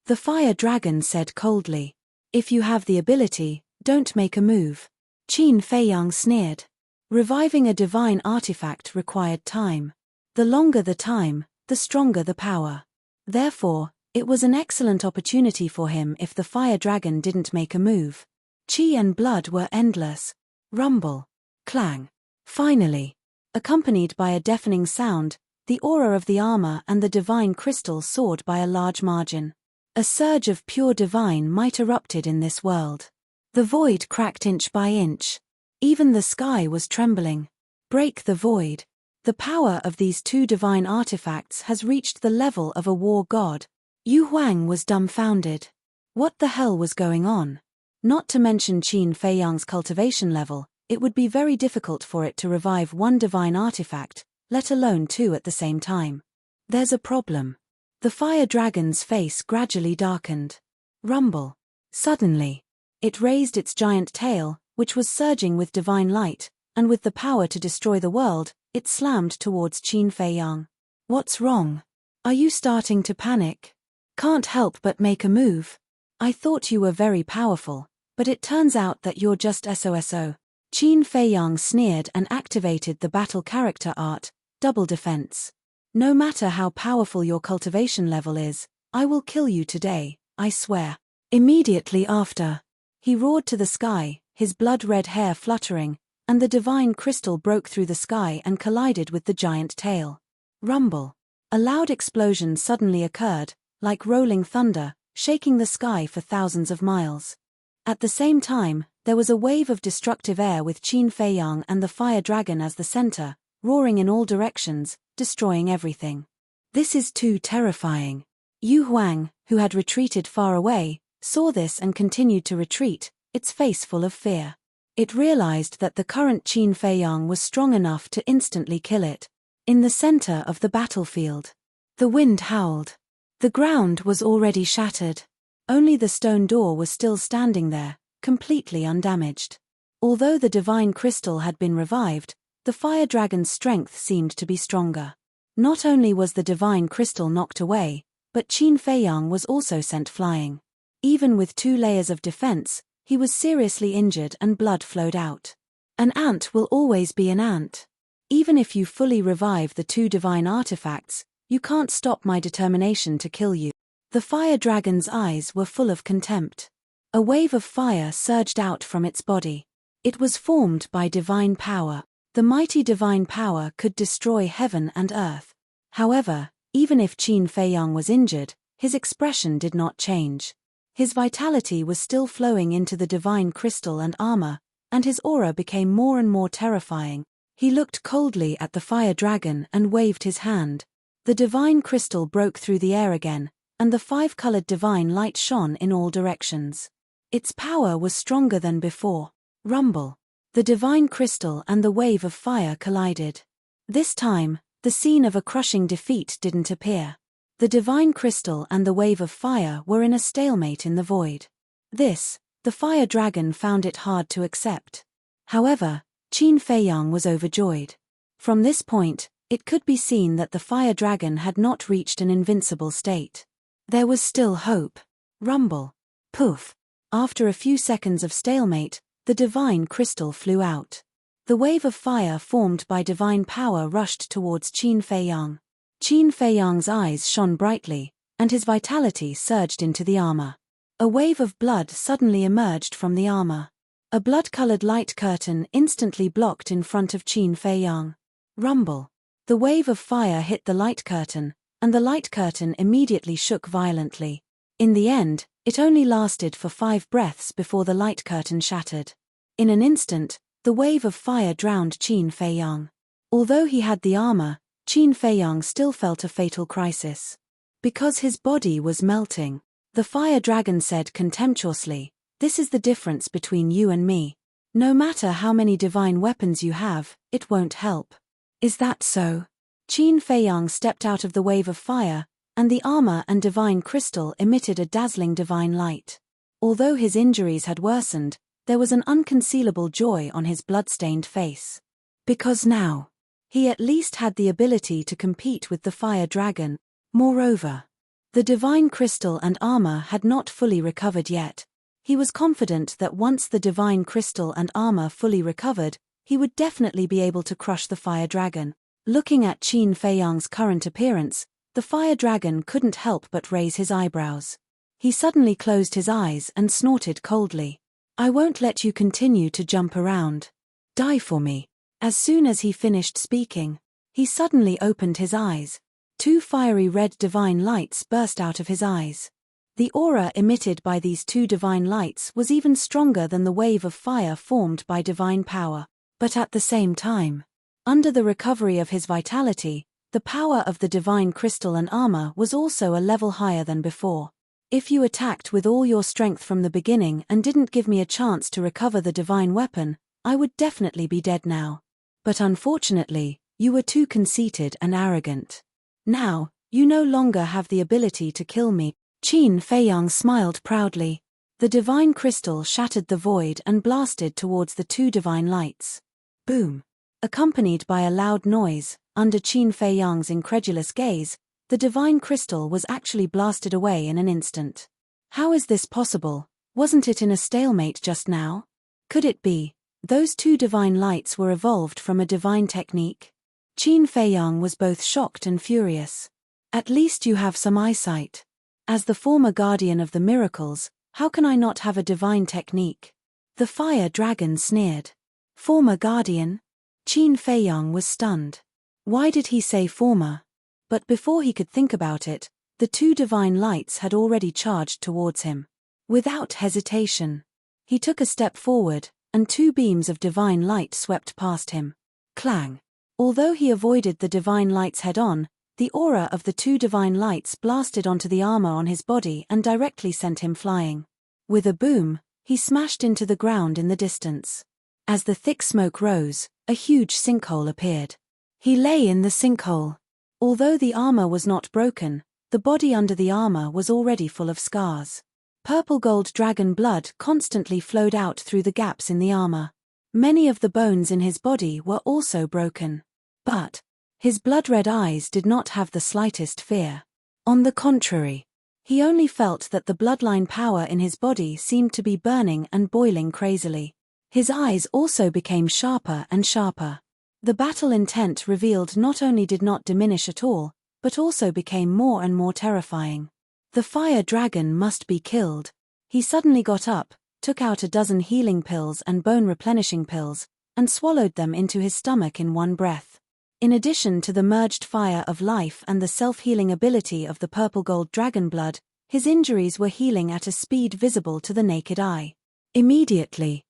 The fire dragon said coldly. If you have the ability, don't make a move. Qin Feiyang sneered. Reviving a divine artifact required time. The longer the time, the stronger the power. Therefore, it was an excellent opportunity for him if the fire dragon didn't make a move. Chi and blood were endless. Rumble. Clang. Finally, accompanied by a deafening sound, the aura of the armor and the divine crystal soared by a large margin. A surge of pure divine might erupted in this world. The void cracked inch by inch. Even the sky was trembling. Break the void. The power of these 2 divine artifacts has reached the level of a war god. Yu Huang was dumbfounded. What the hell was going on? Not to mention Qin Feiyang's cultivation level, it would be very difficult for it to revive 1 divine artifact, let alone 2 at the same time. There's a problem. The fire dragon's face gradually darkened. Rumble. Suddenly, it raised its giant tail, which was surging with divine light, and with the power to destroy the world, it slammed towards Qin Feiyang. What's wrong? Are you starting to panic? Can't help but make a move. I thought you were very powerful, but it turns out that you're just SOSO. Qin Feiyang sneered and activated the battle character art, Double Defense. No matter how powerful your cultivation level is, I will kill you today, I swear. Immediately after, he roared to the sky, his blood-red hair fluttering, and the divine crystal broke through the sky and collided with the giant tail. Rumble. A loud explosion suddenly occurred, like rolling thunder, shaking the sky for thousands of miles. At the same time, There was a wave of destructive air with Qin Feiyang and the fire dragon as the center, roaring in all directions, destroying everything. This is too terrifying. Yu Huang, who had retreated far away, saw this and continued to retreat, its face full of fear. It realized that the current Qin Feiyang was strong enough to instantly kill it. In the center of the battlefield, the wind howled. The ground was already shattered. Only the stone door was still standing there, completely undamaged. Although the divine crystal had been revived, the fire dragon's strength seemed to be stronger. Not only was the divine crystal knocked away, but Qin Feiyang was also sent flying. Even with 2 layers of defense, he was seriously injured and blood flowed out. An ant will always be an ant. Even if you fully revive the 2 divine artifacts, you can't stop my determination to kill you. The fire dragon's eyes were full of contempt. A wave of fire surged out from its body. It was formed by divine power. The mighty divine power could destroy heaven and earth. However, even if Qin Feiyang was injured, his expression did not change. His vitality was still flowing into the divine crystal and armor, and his aura became more and more terrifying. He looked coldly at the fire dragon and waved his hand. The divine crystal broke through the air again, and the 5-colored divine light shone in all directions. Its power was stronger than before. Rumble. The divine crystal and the wave of fire collided. This time, the scene of a crushing defeat didn't appear. The divine crystal and the wave of fire were in a stalemate in the void. This, the fire dragon found it hard to accept. However, Qin Feiyang was overjoyed. From this point, it could be seen that the fire dragon had not reached an invincible state. There was still hope. Rumble. Poof. After a few seconds of stalemate, the divine crystal flew out. The wave of fire formed by divine power rushed towards Qin Feiyang. Qin Feiyang's eyes shone brightly, and his vitality surged into the armor. A wave of blood suddenly emerged from the armor. A blood-colored light curtain instantly blocked in front of Qin Feiyang. Rumble. The wave of fire hit the light curtain, and the light curtain immediately shook violently. In the end, it only lasted for 5 breaths before the light curtain shattered. In an instant, the wave of fire drowned Qin Feiyang. Although he had the armor, Qin Feiyang still felt a fatal crisis. Because his body was melting, the fire dragon said contemptuously, "This is the difference between you and me. No matter how many divine weapons you have, it won't help." Is that so? Qin Feiyang stepped out of the wave of fire, and the armor and divine crystal emitted a dazzling divine light. Although his injuries had worsened, there was an unconcealable joy on his blood-stained face. Because now, he at least had the ability to compete with the fire dragon. Moreover, the divine crystal and armor had not fully recovered yet. He was confident that once the divine crystal and armor fully recovered, he would definitely be able to crush the fire dragon. Looking at Qin Feiyang's current appearance, the fire dragon couldn't help but raise his eyebrows. He suddenly closed his eyes and snorted coldly. "I won't let you continue to jump around. Die for me." As soon as he finished speaking, he suddenly opened his eyes. 2 fiery red divine lights burst out of his eyes. The aura emitted by these 2 divine lights was even stronger than the wave of fire formed by divine power. But at the same time, under the recovery of his vitality, the power of the divine crystal and armor was also a level higher than before. If you attacked with all your strength from the beginning and didn't give me a chance to recover the divine weapon, I would definitely be dead now. But unfortunately, you were too conceited and arrogant. Now, you no longer have the ability to kill me. Qin Feiyang smiled proudly. The divine crystal shattered the void and blasted towards the 2 divine lights. Boom! Accompanied by a loud noise, under Qin Feiyang's incredulous gaze, the divine crystal was actually blasted away in an instant. How is this possible? Wasn't it in a stalemate just now? Could it be those 2 divine lights were evolved from a divine technique? Qin Feiyang was both shocked and furious. At least you have some eyesight. As the former guardian of the miracles, how can I not have a divine technique? The fire dragon sneered. Former guardian? Qin Feiyang was stunned. Why did he say former? But before he could think about it, the 2 divine lights had already charged towards him. Without hesitation, He took a step forward, and two beams of divine light swept past him. Clang! Although he avoided the divine lights head-on, the aura of the two divine lights blasted onto the armor on his body and directly sent him flying. With a boom, he smashed into the ground in the distance. As the thick smoke rose, a huge sinkhole appeared. He lay in the sinkhole. Although the armor was not broken, the body under the armor was already full of scars. Purple-gold dragon blood constantly flowed out through the gaps in the armor. Many of the bones in his body were also broken. But his blood-red eyes did not have the slightest fear. On the contrary, he only felt that the bloodline power in his body seemed to be burning and boiling crazily. His eyes also became sharper and sharper. The battle intent revealed not only did not diminish at all, but also became more and more terrifying. The fire dragon must be killed. He suddenly got up, took out a dozen healing pills and bone-replenishing pills, and swallowed them into his stomach in one breath. In addition to the merged fire of life and the self-healing ability of the purple-gold dragon blood, his injuries were healing at a speed visible to the naked eye. Immediately.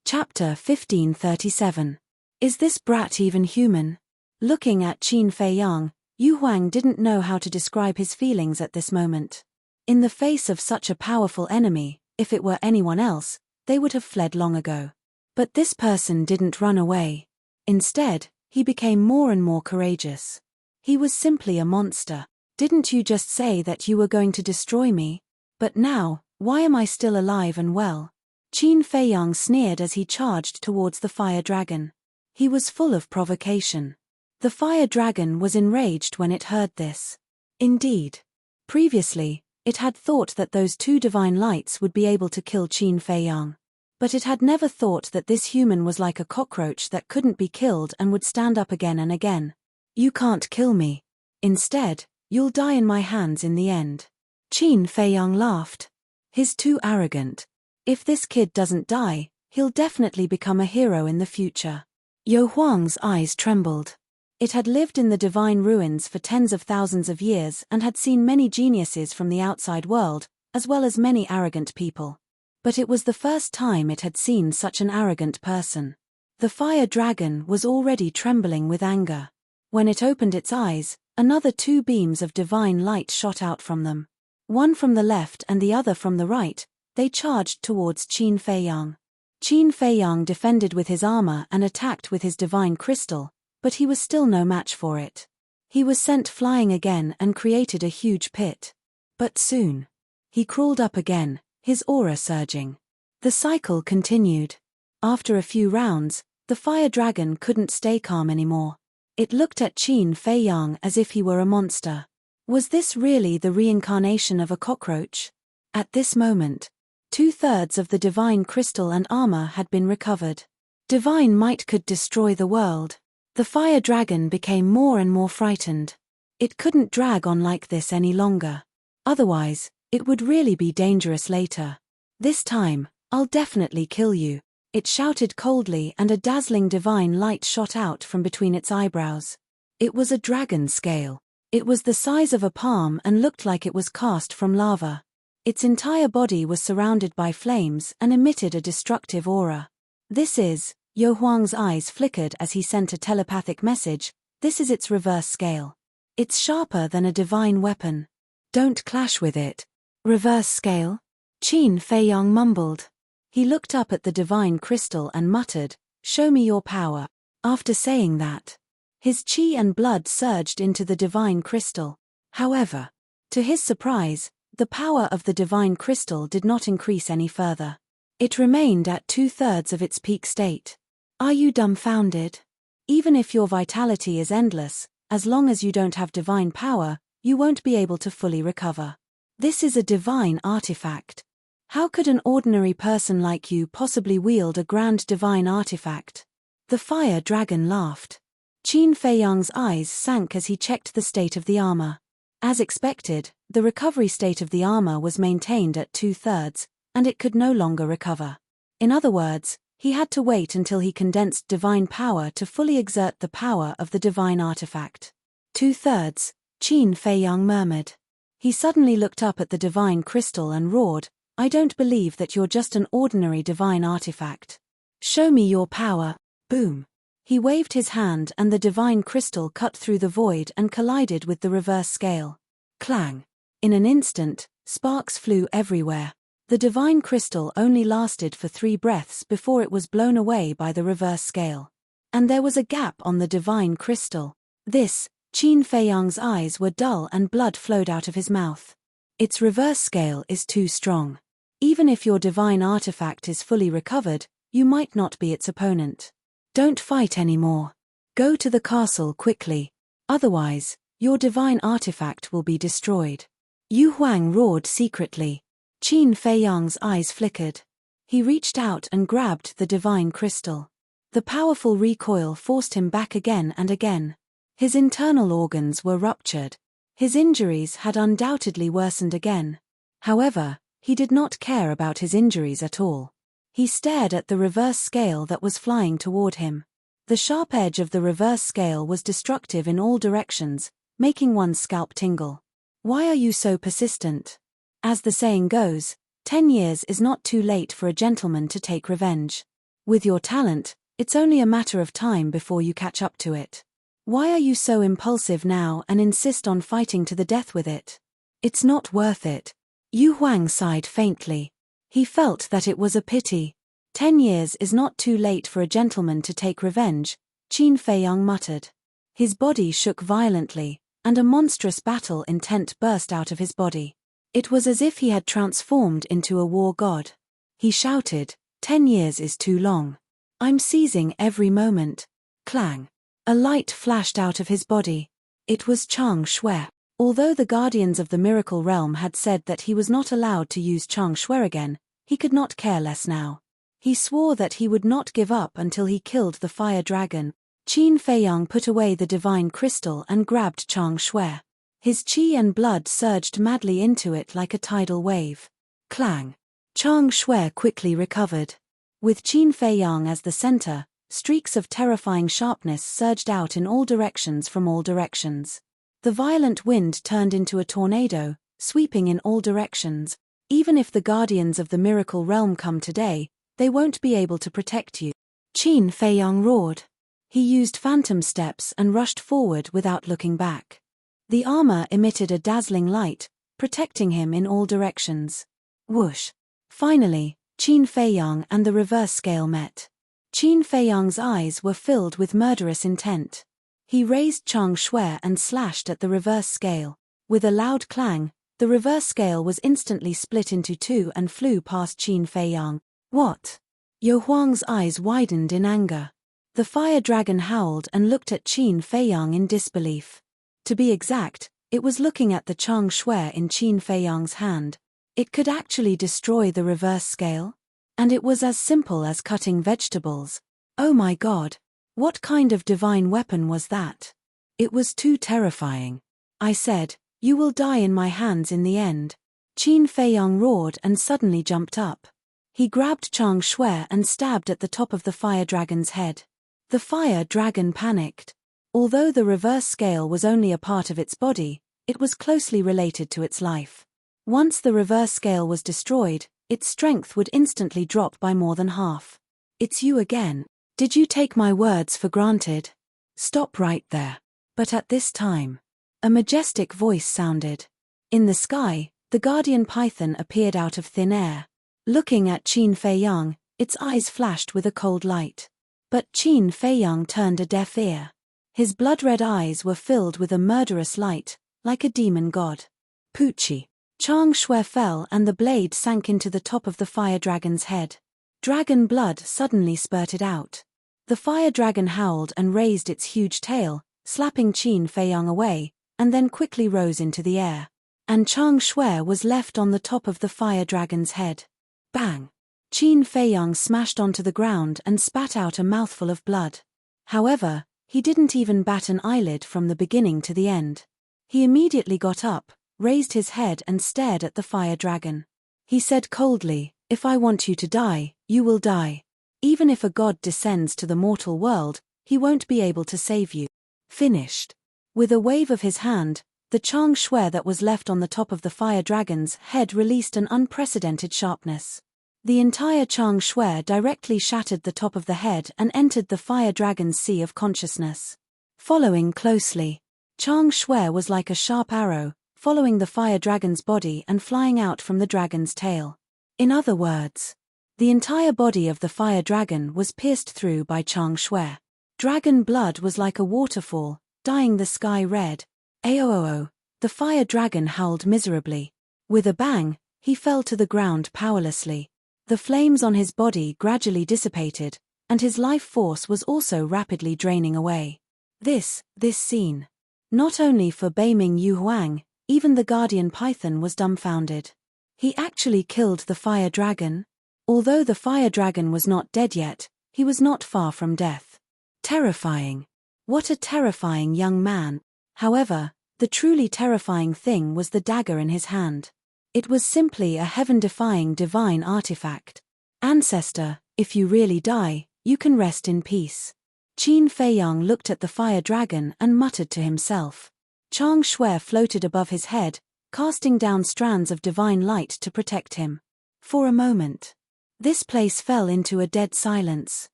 Chapter 1537. Is this brat even human? Looking at Qin Feiyang, Yu Huang didn't know how to describe his feelings at this moment. In the face of such a powerful enemy, if it were anyone else, they would have fled long ago. But this person didn't run away. Instead, he became more and more courageous. He was simply a monster. Didn't you just say that you were going to destroy me? But now, why am I still alive and well? Qin Feiyang sneered as he charged towards the fire dragon. He was full of provocation. The fire dragon was enraged when it heard this. Indeed. Previously, it had thought that those two divine lights would be able to kill Qin Feiyang. But it had never thought that this human was like a cockroach that couldn't be killed and would stand up again and again. You can't kill me. Instead, you'll die in my hands in the end. Qin Feiyang laughed. He's too arrogant. If this kid doesn't die, he'll definitely become a hero in the future. Yu Huang's eyes trembled. It had lived in the divine ruins for tens of thousands of years and had seen many geniuses from the outside world, as well as many arrogant people. But it was the first time it had seen such an arrogant person. The fire dragon was already trembling with anger. When it opened its eyes, another two beams of divine light shot out from them. One from the left and the other from the right, they charged towards Qin Feiyang. Qin Feiyang defended with his armor and attacked with his divine crystal, but he was still no match for it. He was sent flying again and created a huge pit. But soon, he crawled up again, his aura surging. The cycle continued. After a few rounds, the fire dragon couldn't stay calm anymore. It looked at Qin Feiyang as if he were a monster. Was this really the reincarnation of a cockroach? At this moment, 2/3 of the divine crystal and armor had been recovered. Divine might could destroy the world. The fire dragon became more and more frightened. It couldn't drag on like this any longer. Otherwise, it would really be dangerous later. This time, I'll definitely kill you, it shouted coldly, and a dazzling divine light shot out from between its eyebrows. It was a dragon scale. It was the size of a palm and looked like it was cast from lava. Its entire body was surrounded by flames and emitted a destructive aura. This is, Yu Huang's eyes flickered as he sent a telepathic message, this is its reverse scale. It's sharper than a divine weapon. Don't clash with it. Reverse scale? Qin Feiyang mumbled. He looked up at the divine crystal and muttered, show me your power. After saying that, his qi and blood surged into the divine crystal. However, to his surprise, the power of the divine crystal did not increase any further. It remained at 2/3 of its peak state. Are you dumbfounded? Even if your vitality is endless, as long as you don't have divine power, you won't be able to fully recover. This is a divine artifact. How could an ordinary person like you possibly wield a grand divine artifact? The fire dragon laughed. Qin Feiyang's eyes sank as he checked the state of the armor. As expected, the recovery state of the armor was maintained at 2/3, and it could no longer recover. In other words, he had to wait until he condensed divine power to fully exert the power of the divine artifact. 2/3, Qin Feiyang murmured. He suddenly looked up at the divine crystal and roared, I don't believe that you're just an ordinary divine artifact. Show me your power." Boom. He waved his hand and the divine crystal cut through the void and collided with the reverse scale. Clang. In an instant, sparks flew everywhere. The divine crystal only lasted for 3 breaths before it was blown away by the reverse scale. And there was a gap on the divine crystal. Qin Feiyang's eyes were dull and blood flowed out of his mouth. Its reverse scale is too strong. Even if your divine artifact is fully recovered, you might not be its opponent. Don't fight anymore. Go to the castle quickly. Otherwise, your divine artifact will be destroyed. Yu Huang roared secretly. Qin Feiyang's eyes flickered. He reached out and grabbed the divine crystal. The powerful recoil forced him back again and again. His internal organs were ruptured. His injuries had undoubtedly worsened again. However, he did not care about his injuries at all. He stared at the reverse scale that was flying toward him. The sharp edge of the reverse scale was destructive in all directions, making one's scalp tingle. Why are you so persistent? As the saying goes, 10 years is not too late for a gentleman to take revenge. With your talent, it's only a matter of time before you catch up to it. Why are you so impulsive now and insist on fighting to the death with it? It's not worth it. Yu Huang sighed faintly. He felt that it was a pity. 10 years is not too late for a gentleman to take revenge, Qin Feiyang muttered. His body shook violently, and a monstrous battle intent burst out of his body. It was as if he had transformed into a war god. He shouted, 10 years is too long. I'm seizing every moment. Clang. A light flashed out of his body. It was Chang Shui. Although the guardians of the miracle realm had said that he was not allowed to use Chang Shui again, he could not care less now. He swore that he would not give up until he killed the fire dragon. Qin Feiyang put away the divine crystal and grabbed Chang Shui. His qi and blood surged madly into it like a tidal wave. Clang. Chang Shui quickly recovered. With Qin Feiyang as the center, streaks of terrifying sharpness surged out in all directions from all directions. The violent wind turned into a tornado, sweeping in all directions. Even if the guardians of the miracle realm come today, they won't be able to protect you. Qin Feiyang roared. He used phantom steps and rushed forward without looking back. The armor emitted a dazzling light, protecting him in all directions. Whoosh. Finally, Qin Feiyang and the reverse scale met. Qin Feiyang's eyes were filled with murderous intent. He raised Chang Shui and slashed at the reverse scale. With a loud clang, the reverse scale was instantly split into 2 and flew past Qin Feiyang. What? Yu Huang's eyes widened in anger. The fire dragon howled and looked at Qin Feiyang in disbelief. To be exact, it was looking at the Chang Shui in Qin Feiyang's hand. It could actually destroy the reverse scale? And it was as simple as cutting vegetables. Oh my God! What kind of divine weapon was that? It was too terrifying. I said, you will die in my hands in the end. Qin Feiyang roared and suddenly jumped up. He grabbed Chang Shui and stabbed at the top of the fire dragon's head. The fire dragon panicked. Although the reverse scale was only a part of its body, it was closely related to its life. Once the reverse scale was destroyed, its strength would instantly drop by more than half. It's you again. Did you take my words for granted? Stop right there. But at this time, a majestic voice sounded. In the sky, the guardian python appeared out of thin air. Looking at Qin Feiyang, its eyes flashed with a cold light. But Qin Feiyang turned a deaf ear. His blood-red eyes were filled with a murderous light, like a demon god. Poochie. Chang Shui fell and the blade sank into the top of the fire dragon's head. Dragon blood suddenly spurted out. The fire dragon howled and raised its huge tail, slapping Qin Feiyang away, and then quickly rose into the air. And Chang Shui was left on the top of the fire dragon's head. Bang! Qin Feiyang smashed onto the ground and spat out a mouthful of blood. However, he didn't even bat an eyelid from the beginning to the end. He immediately got up, raised his head and stared at the fire dragon. He said coldly, if I want you to die, you will die. Even if a god descends to the mortal world, he won't be able to save you. Finished. With a wave of his hand, The chang shui that was left on the top of the fire dragon's head released an unprecedented sharpness. The entire chang shui directly shattered the top of the head and entered the fire dragon's sea of consciousness. Following closely, chang shui was like a sharp arrow, following the fire dragon's body and flying out from the dragon's tail. In other words, the entire body of the fire dragon was pierced through by chang shui. Dragon blood was like a waterfall, dyeing the sky red. Aooo! The fire dragon howled miserably. With a bang, he fell to the ground powerlessly. The flames on his body gradually dissipated, and his life force was also rapidly draining away. This scene. Not only for Beiming Yu Huang, even the guardian python was dumbfounded. He actually killed the fire dragon? Although the fire dragon was not dead yet, he was not far from death. Terrifying. What a terrifying young man. However, the truly terrifying thing was the dagger in his hand. It was simply a heaven-defying divine artifact. Ancestor, if you really die, you can rest in peace. Qin Feiyang looked at the fire dragon and muttered to himself. Chang shui floated above his head, casting down strands of divine light to protect him. For a moment, this place fell into a dead silence.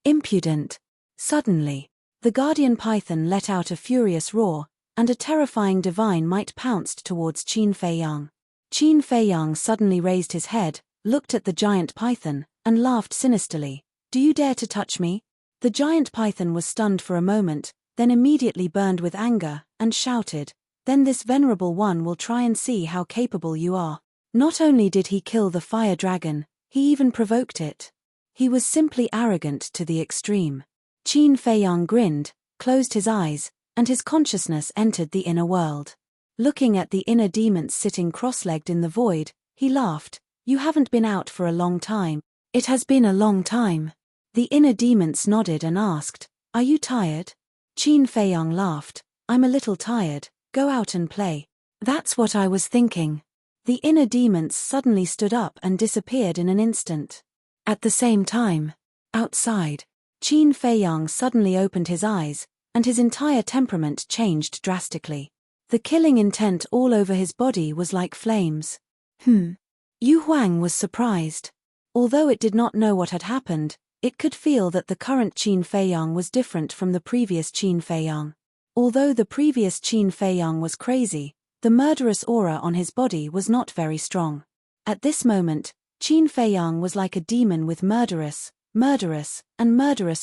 Impudent. Suddenly, the guardian python let out a furious roar, and a terrifying divine might pounced towards Qin Feiyang. Qin Feiyang suddenly raised his head, looked at the giant python, and laughed sinisterly. Do you dare to touch me? The giant python was stunned for a moment, then immediately burned with anger, and shouted, Then this venerable one will try and see how capable you are. Not only did he kill the fire dragon, he even provoked it. He was simply arrogant to the extreme. Qin Feiyang grinned, closed his eyes, and his consciousness entered the inner world. Looking at the inner demons sitting cross-legged in the void, he laughed. You haven't been out for a long time. It has been a long time. The inner demons nodded and asked, Are you tired? Qin Feiyang laughed. I'm a little tired, go out and play. That's what I was thinking. The inner demons suddenly stood up and disappeared in an instant. At the same time, outside, Qin Feiyang suddenly opened his eyes, and his entire temperament changed drastically. The killing intent all over his body was like flames. Yu Huang was surprised. Although it did not know what had happened, it could feel that the current Qin Feiyang was different from the previous Qin Feiyang. Although the previous Qin Feiyang was crazy, the murderous aura on his body was not very strong. At this moment, Qin Feiyang was like a demon with murderous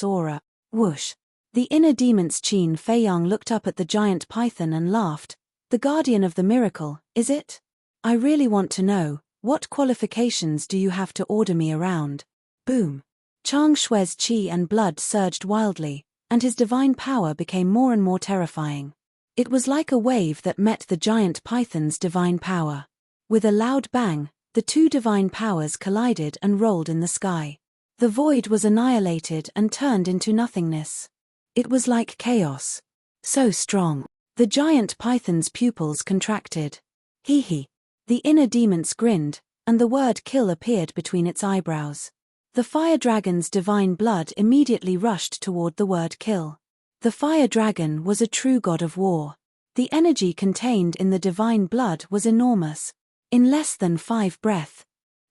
aura. Whoosh! The inner demon's Qin Feiyang looked up at the giant python and laughed. The guardian of the miracle, is it? I really want to know, what qualifications do you have to order me around? Boom! Chang Shui's qi and blood surged wildly, and his divine power became more and more terrifying. It was like a wave that met the giant python's divine power. With a loud bang, the two divine powers collided and rolled in the sky. The void was annihilated and turned into nothingness. It was like chaos. So strong. The giant python's pupils contracted. Hee. The inner demons grinned, and the word kill appeared between its eyebrows. The fire dragon's divine blood immediately rushed toward the word kill. The fire dragon was a true god of war. The energy contained in the divine blood was enormous. In less than 5 breaths,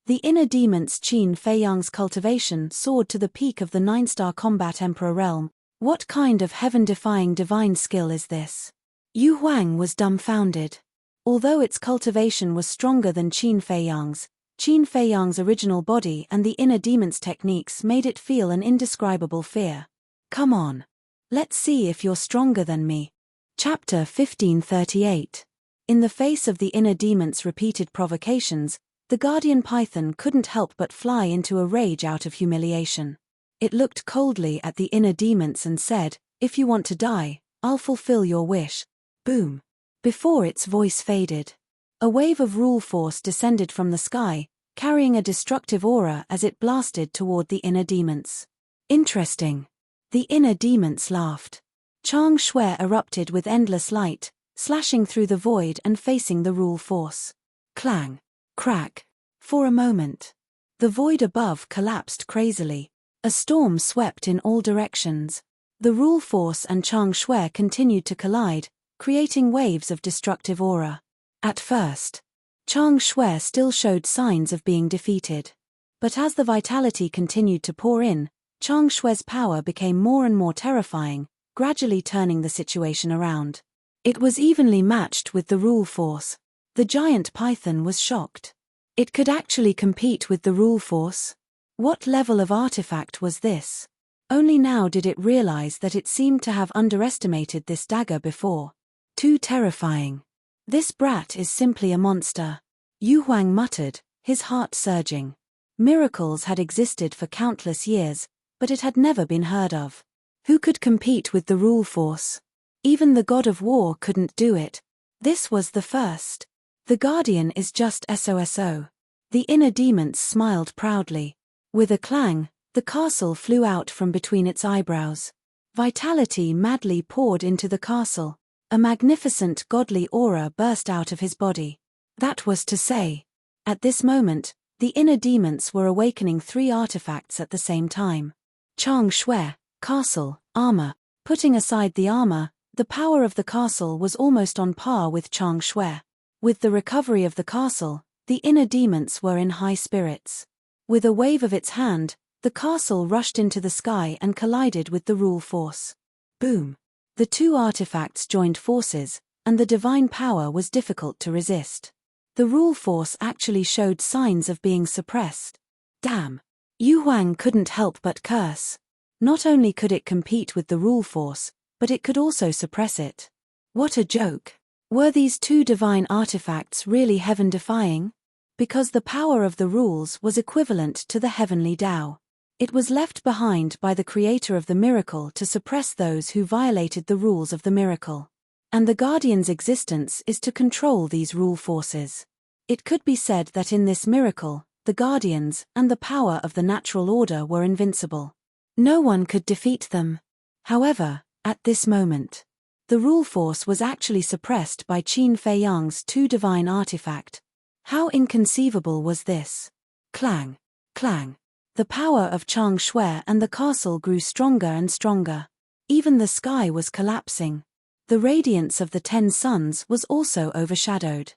the inner demon's Qin Feiyang's cultivation soared to the peak of the 9-star combat emperor realm. What kind of heaven-defying divine skill is this? Yu Huang was dumbfounded. Although its cultivation was stronger than Qin Feiyang's original body and the inner demon's techniques made it feel an indescribable fear. Come on. Let's see if you're stronger than me. Chapter 1538. In the face of the inner demon's repeated provocations, the guardian python couldn't help but fly into a rage out of humiliation. It looked coldly at the inner demons and said, If you want to die, I'll fulfill your wish. Boom. Before its voice faded, a wave of rule force descended from the sky, carrying a destructive aura as it blasted toward the inner demons. Interesting. The inner demons laughed. Chang Shui erupted with endless light, slashing through the void and facing the rule force. Clang. Crack. For a moment, the void above collapsed crazily. A storm swept in all directions. The rule force and Chang Shui continued to collide, creating waves of destructive aura. At first, Chang Shui still showed signs of being defeated. But as the vitality continued to pour in, Chang Shui's power became more and more terrifying, gradually turning the situation around. It was evenly matched with the rule force. The giant python was shocked. It could actually compete with the rule force? What level of artifact was this? Only now did it realize that it seemed to have underestimated this dagger before. Too terrifying. This brat is simply a monster. Yu Huang muttered, his heart surging. Miracles had existed for countless years, but it had never been heard of. Who could compete with the rule force? Even the god of war couldn't do it. This was the first. The guardian is just SOSO. The inner demons smiled proudly. With a clang, the castle flew out from between its eyebrows. Vitality madly poured into the castle. A magnificent godly aura burst out of his body. That was to say, at this moment, the inner demons were awakening 3 artifacts at the same time. Chang Shui, castle, armor. Putting aside the armor, the power of the castle was almost on par with Chang Shui. With the recovery of the castle, the inner demons were in high spirits. With a wave of its hand, the castle rushed into the sky and collided with the rule force. Boom! The 2 artifacts joined forces, and the divine power was difficult to resist. The rule force actually showed signs of being suppressed. Damn! Yu Huang couldn't help but curse. Not only could it compete with the rule force, but it could also suppress it. What a joke! Were these 2 divine artifacts really heaven-defying? Because the power of the rules was equivalent to the heavenly Tao. It was left behind by the creator of the miracle to suppress those who violated the rules of the miracle. And the guardian's existence is to control these rule forces. It could be said that in this miracle, the guardians and the power of the natural order were invincible. No one could defeat them. However, at this moment, the rule force was actually suppressed by Qin Feiyang's 2 divine artifact. How inconceivable was this? Clang, clang. The power of Chang Shui and the castle grew stronger and stronger. Even the sky was collapsing. The radiance of the 10 suns was also overshadowed.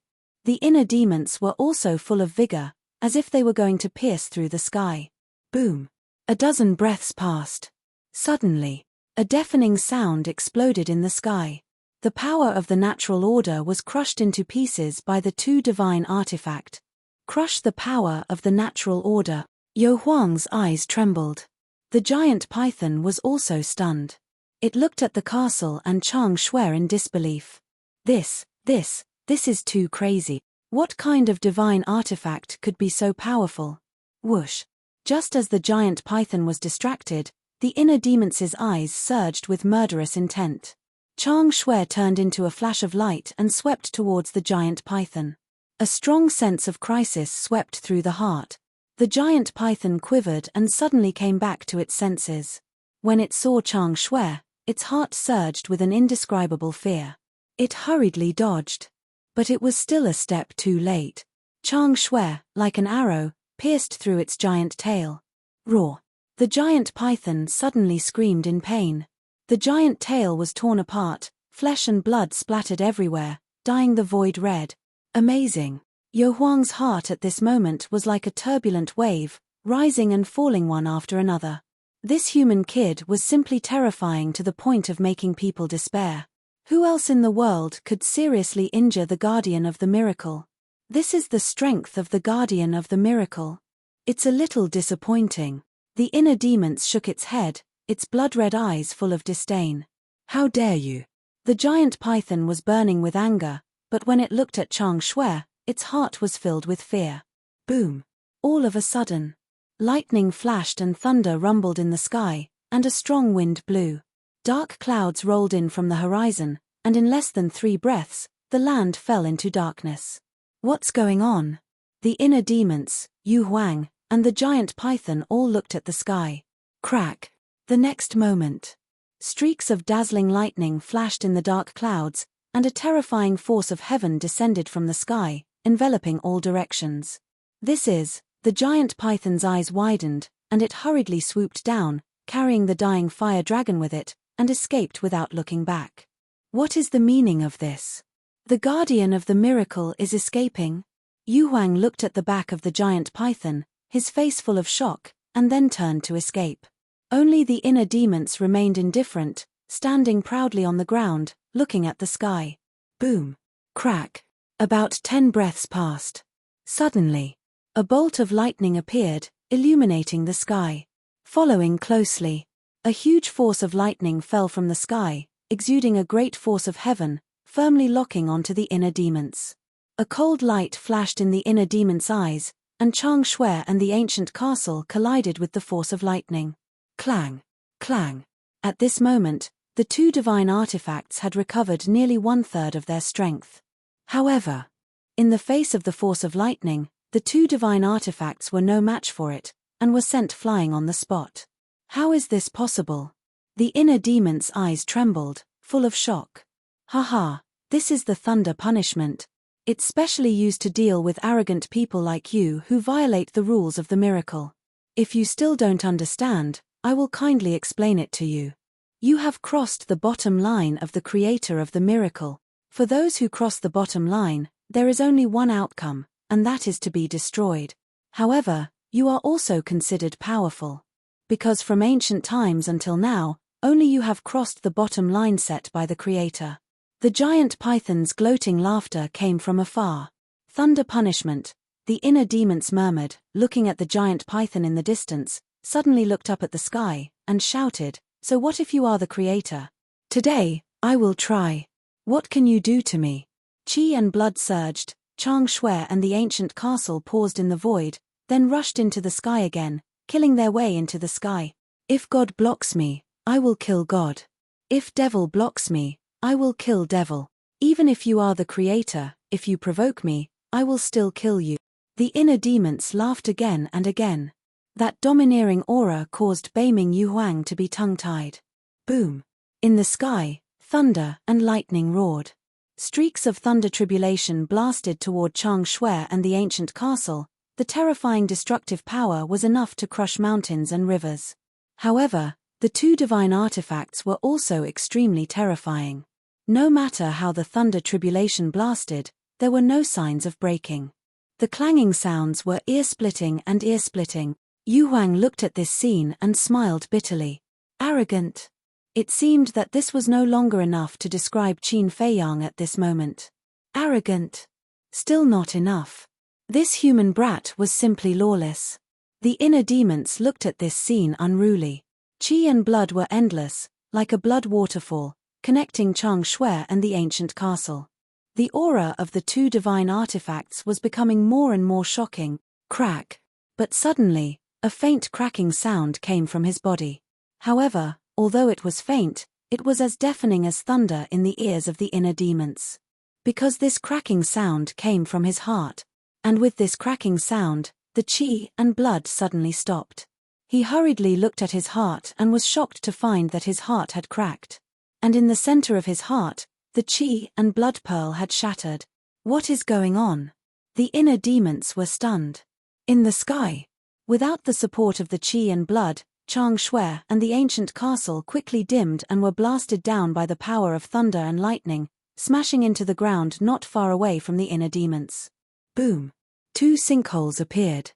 The inner demons were also full of vigor, as if they were going to pierce through the sky. Boom! A dozen breaths passed. Suddenly, a deafening sound exploded in the sky. The power of the natural order was crushed into pieces by the 2 divine artifact. Crush the power of the natural order. Yu Huang's eyes trembled. The giant python was also stunned. It looked at the castle and Chang Shui in disbelief. This is too crazy. What kind of divine artifact could be so powerful? Whoosh! Just as the giant python was distracted, the inner demon's eyes surged with murderous intent. Chang Shui turned into a flash of light and swept towards the giant python. A strong sense of crisis swept through the heart. The giant python quivered and suddenly came back to its senses. When it saw Chang Shui, its heart surged with an indescribable fear. It hurriedly dodged. But it was still a step too late. Chang Shui, like an arrow, pierced through its giant tail. Roar! The giant python suddenly screamed in pain. The giant tail was torn apart, flesh and blood splattered everywhere, dyeing the void red. Amazing! Yu Huang's heart at this moment was like a turbulent wave, rising and falling one after another. This human kid was simply terrifying to the point of making people despair. Who else in the world could seriously injure the guardian of the miracle? This is the strength of the guardian of the miracle. It's a little disappointing. The inner demon shook its head, its blood-red eyes full of disdain. How dare you? The giant python was burning with anger, but when it looked at Chang Shui, its heart was filled with fear. Boom! All of a sudden, lightning flashed and thunder rumbled in the sky, and a strong wind blew. Dark clouds rolled in from the horizon, and in less than 3 breaths, the land fell into darkness. What's going on? The inner demons, Yu Huang, and the giant python all looked at the sky. Crack! The next moment, streaks of dazzling lightning flashed in the dark clouds, and a terrifying force of heaven descended from the sky, enveloping all directions. The giant python's eyes widened, and it hurriedly swooped down, carrying the dying fire dragon with it, and escaped without looking back. What is the meaning of this? The guardian of the miracle is escaping? Yu Huang looked at the back of the giant python, his face full of shock, and then turned to escape. Only the inner demons remained indifferent, standing proudly on the ground, looking at the sky. Boom. Crack. About 10 breaths passed. Suddenly, a bolt of lightning appeared, illuminating the sky. Following closely, a huge force of lightning fell from the sky, exuding a great force of heaven, firmly locking onto the inner demons. A cold light flashed in the inner demon's eyes, and Chang Shui and the ancient castle collided with the force of lightning. Clang! Clang! At this moment, the two divine artifacts had recovered nearly 1/3 of their strength. However, in the face of the force of lightning, the two divine artifacts were no match for it, and were sent flying on the spot. How is this possible? The inner demon's eyes trembled, full of shock. Haha, this is the thunder punishment. It's specially used to deal with arrogant people like you who violate the rules of the miracle. If you still don't understand, I will kindly explain it to you. You have crossed the bottom line of the creator of the miracle. For those who cross the bottom line, there is only one outcome, and that is to be destroyed. However, you are also considered powerful. Because from ancient times until now, only you have crossed the bottom line set by the creator. The giant python's gloating laughter came from afar. Thunder punishment, the inner demons murmured, looking at the giant python in the distance, suddenly looked up at the sky, and shouted, "So what if you are the creator? Today, I will try. What can you do to me?" Qi and blood surged, Chang Shui and the ancient castle paused in the void, then rushed into the sky again, killing their way into the sky. If God blocks me, I will kill God. If devil blocks me, I will kill devil. Even if you are the creator, if you provoke me, I will still kill you. The inner demons laughed again and again. That domineering aura caused Beiming Yu Huang to be tongue-tied. Boom. In the sky, thunder and lightning roared. Streaks of thunder tribulation blasted toward Chang Shui and the ancient castle. The terrifying destructive power was enough to crush mountains and rivers. However, the two divine artifacts were also extremely terrifying. No matter how the thunder tribulation blasted, there were no signs of breaking. The clanging sounds were ear-splitting and ear-splitting. Yu Huang looked at this scene and smiled bitterly. Arrogant. It seemed that this was no longer enough to describe Qin Feiyang at this moment. Arrogant. Still not enough. This human brat was simply lawless. The inner demons looked at this scene unruly. Qi and blood were endless, like a blood waterfall, connecting Chang Shui and the ancient castle. The aura of the two divine artifacts was becoming more and more shocking. Crack. But suddenly, a faint cracking sound came from his body. However, although it was faint, it was as deafening as thunder in the ears of the inner demons. Because this cracking sound came from his heart. And with this cracking sound, the qi and blood suddenly stopped. He hurriedly looked at his heart and was shocked to find that his heart had cracked. And in the center of his heart, the qi and blood pearl had shattered. What is going on? The inner demons were stunned. In the sky, without the support of the qi and blood, Chang Shui and the ancient castle quickly dimmed and were blasted down by the power of thunder and lightning, smashing into the ground not far away from the inner demons. Boom! Two sinkholes appeared.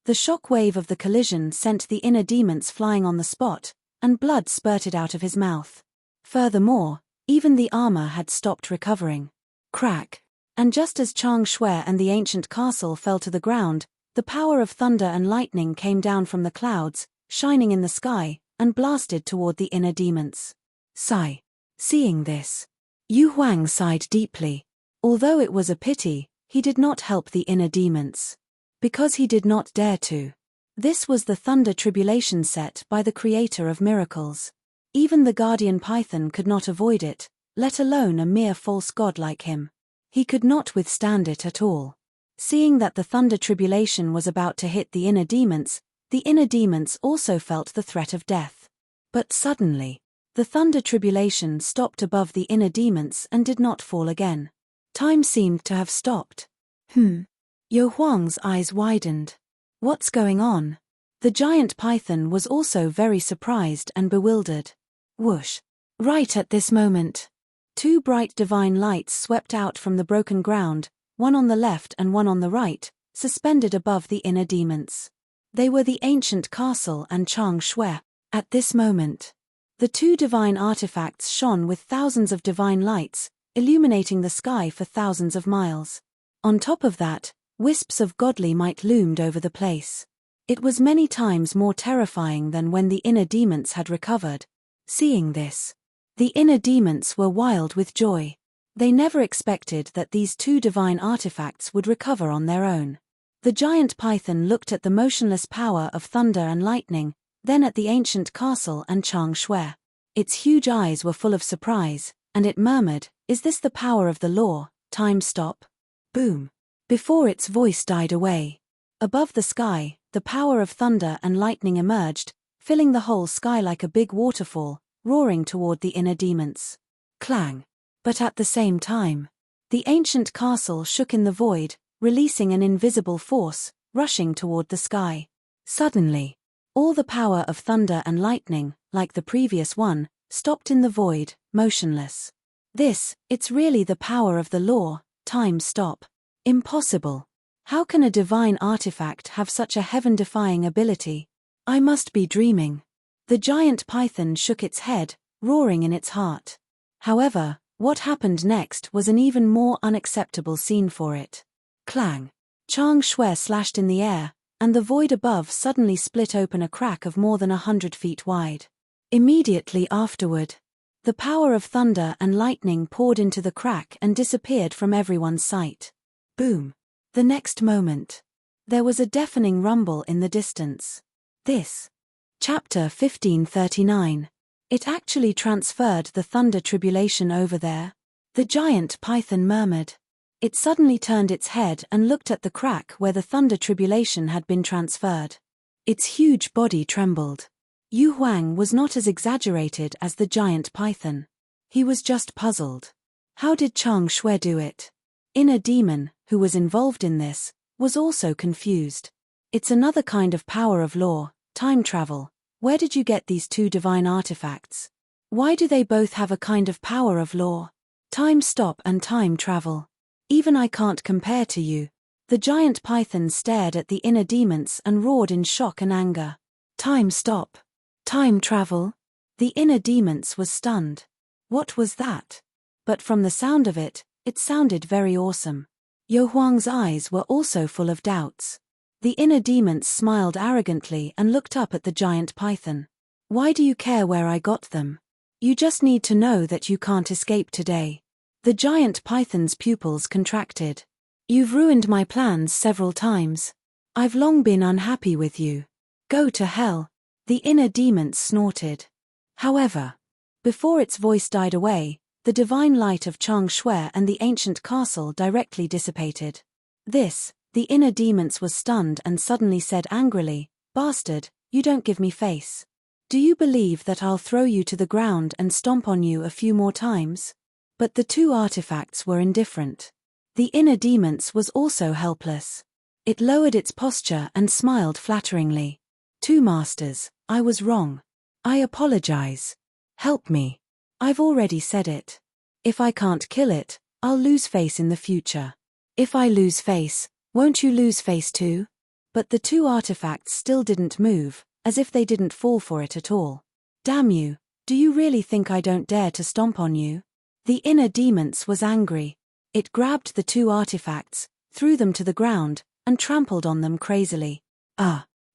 The shock wave of the collision sent the inner demons flying on the spot, and blood spurted out of his mouth. Furthermore, even the armor had stopped recovering. Crack! And just as Chang Shui and the ancient castle fell to the ground, the power of thunder and lightning came down from the clouds, shining in the sky, and blasted toward the inner demons. Sigh. Seeing this, Yu Huang sighed deeply. Although it was a pity, he did not help the inner demons. Because he did not dare to. This was the thunder tribulation set by the creator of miracles. Even the guardian python could not avoid it, let alone a mere false god like him. He could not withstand it at all. Seeing that the thunder tribulation was about to hit the inner demons also felt the threat of death. But suddenly, the thunder tribulation stopped above the inner demons and did not fall again. Time seemed to have stopped. Yu Huang's eyes widened. What's going on? The giant python was also very surprised and bewildered. Whoosh! Right at this moment, 2 bright divine lights swept out from the broken ground, one on the left and one on the right, suspended above the inner demons. They were the ancient castle and Chang Shui. At this moment, the 2 divine artifacts shone with thousands of divine lights, illuminating the sky for thousands of miles. On top of that, wisps of godly might loomed over the place. It was many times more terrifying than when the inner demons had recovered. Seeing this, the inner demons were wild with joy. They never expected that these 2 divine artifacts would recover on their own. The giant python looked at the motionless power of thunder and lightning, then at the ancient castle and Chang Shui. Its huge eyes were full of surprise, and it murmured, "Is this the power of the law? Time stop." Boom. Before its voice died away, above the sky, the power of thunder and lightning emerged, filling the whole sky like a big waterfall, roaring toward the inner demons. Clang. But at the same time, the ancient castle shook in the void, releasing an invisible force, rushing toward the sky. Suddenly, all the power of thunder and lightning, like the previous one, stopped in the void, motionless. It's really the power of the law. Time stop. Impossible. How can a divine artifact have such a heaven-defying ability? I must be dreaming. The giant python shook its head, roaring in its heart. However, what happened next was an even more unacceptable scene for it. Clang. Chang Shui slashed in the air, and the void above suddenly split open a crack of more than 100 feet wide. Immediately afterward, the power of thunder and lightning poured into the crack and disappeared from everyone's sight. Boom. The next moment, there was a deafening rumble in the distance. Chapter 1539. It actually transferred the thunder tribulation over there. The giant python murmured. It suddenly turned its head and looked at the crack where the thunder tribulation had been transferred. Its huge body trembled. Yu Huang was not as exaggerated as the giant python. He was just puzzled. How did Chang Shui do it? Inner demon, who was involved in this, was also confused. It's another kind of power of law, time travel. Where did you get these 2 divine artifacts? Why do they both have a kind of power of law? Time stop and time travel. Even I can't compare to you. The giant python stared at the inner demons and roared in shock and anger. Time stop. Time travel. The inner demons was stunned. What was that? But from the sound of it, it sounded very awesome. Yo Huang's eyes were also full of doubts. The inner demons smiled arrogantly and looked up at the giant python. Why do you care where I got them? You just need to know that you can't escape today. The giant python's pupils contracted. You've ruined my plans several times. I've long been unhappy with you. Go to hell. The inner demons snorted. However, before its voice died away, the divine light of Chang Shui and the ancient castle directly dissipated. The inner demons was stunned and suddenly said angrily, "Bastard, you don't give me face. Do you believe that I'll throw you to the ground and stomp on you a few more times?" But the 2 artifacts were indifferent. The inner demons was also helpless. It lowered its posture and smiled flatteringly. "2 masters, I was wrong. I apologize. Help me. I've already said it. If I can't kill it, I'll lose face in the future. If I lose face, won't you lose face too?" But the 2 artifacts still didn't move, as if they didn't fall for it at all. "Damn you, do you really think I don't dare to stomp on you?" The inner demons was angry. It grabbed the 2 artifacts, threw them to the ground, and trampled on them crazily.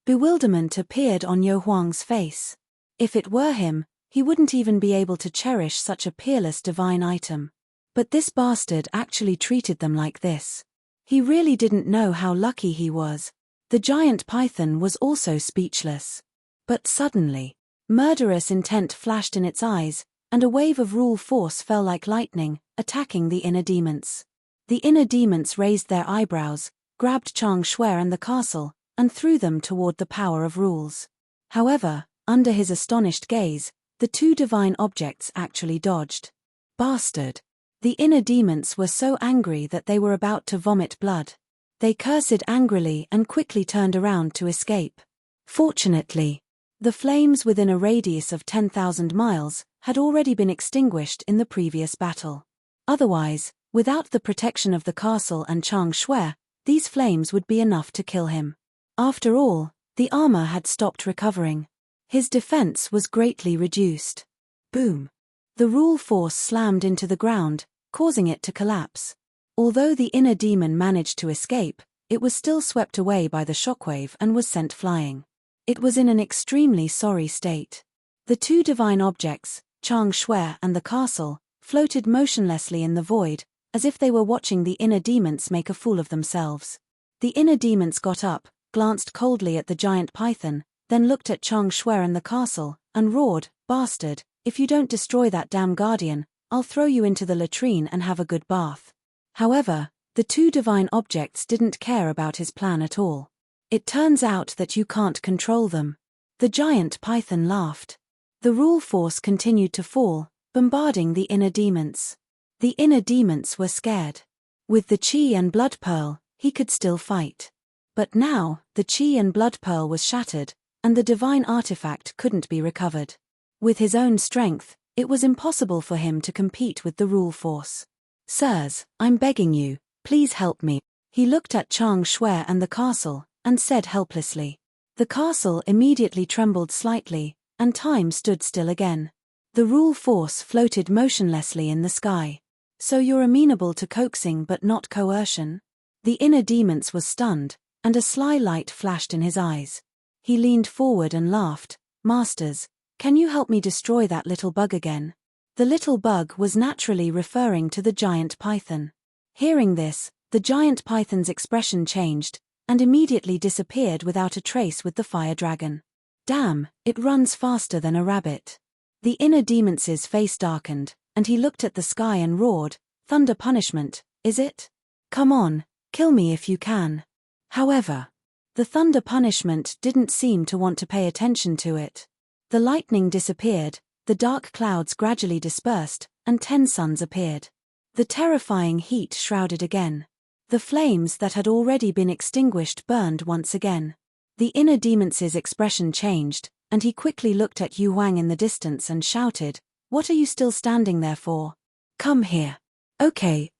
Bewilderment appeared on Yo Huang's face. If it were him, he wouldn't even be able to cherish such a peerless divine item. But this bastard actually treated them like this. He really didn't know how lucky he was. The giant python was also speechless. But suddenly, murderous intent flashed in its eyes, and a wave of rule force fell like lightning, attacking the inner demons. The inner demons raised their eyebrows, grabbed Chang Shui and the castle, and threw them toward the power of rules. However, under his astonished gaze, the 2 divine objects actually dodged. Bastard! The inner demons were so angry that they were about to vomit blood. They cursed angrily and quickly turned around to escape. Fortunately, the flames within a radius of 10,000 miles had already been extinguished in the previous battle. Otherwise, without the protection of the castle and Chang Shui, these flames would be enough to kill him. After all, the armor had stopped recovering. His defense was greatly reduced. Boom! The rule force slammed into the ground, causing it to collapse. Although the inner demon managed to escape, it was still swept away by the shockwave and was sent flying. It was in an extremely sorry state. The two divine objects, Chang Shui and the castle, floated motionlessly in the void, as if they were watching the inner demons make a fool of themselves. The inner demons got up, glanced coldly at the giant python, then looked at Chang Shui and the castle, and roared, "Bastard, if you don't destroy that damn guardian, I'll throw you into the latrine and have a good bath." However, the two divine objects didn't care about his plan at all. "It turns out that you can't control them." The giant python laughed. The rule force continued to fall, bombarding the inner demons. The inner demons were scared. With the chi and blood pearl, he could still fight. But now, the chi and blood pearl was shattered, and the divine artifact couldn't be recovered. With his own strength, it was impossible for him to compete with the rule force. "Sirs, I'm begging you, please help me." He looked at Chang Shui and the castle, and said helplessly. The castle immediately trembled slightly, and time stood still again. The rule force floated motionlessly in the sky. "So you're amenable to coaxing but not coercion?" The inner demons was stunned, and a sly light flashed in his eyes. He leaned forward and laughed. "Masters, can you help me destroy that little bug again?" The little bug was naturally referring to the giant python. Hearing this, the giant python's expression changed, and immediately disappeared without a trace with the fire dragon. "Damn, it runs faster than a rabbit." The inner demon's face darkened, and he looked at the sky and roared, "Thunder punishment, is it? Come on, kill me if you can." However, the thunder punishment didn't seem to want to pay attention to it. The lightning disappeared, the dark clouds gradually dispersed, and 10 suns appeared. The terrifying heat shrouded again. The flames that had already been extinguished burned once again. The inner demon's expression changed, and he quickly looked at Yu Huang in the distance and shouted, "What are you still standing there for? Come here." Okay.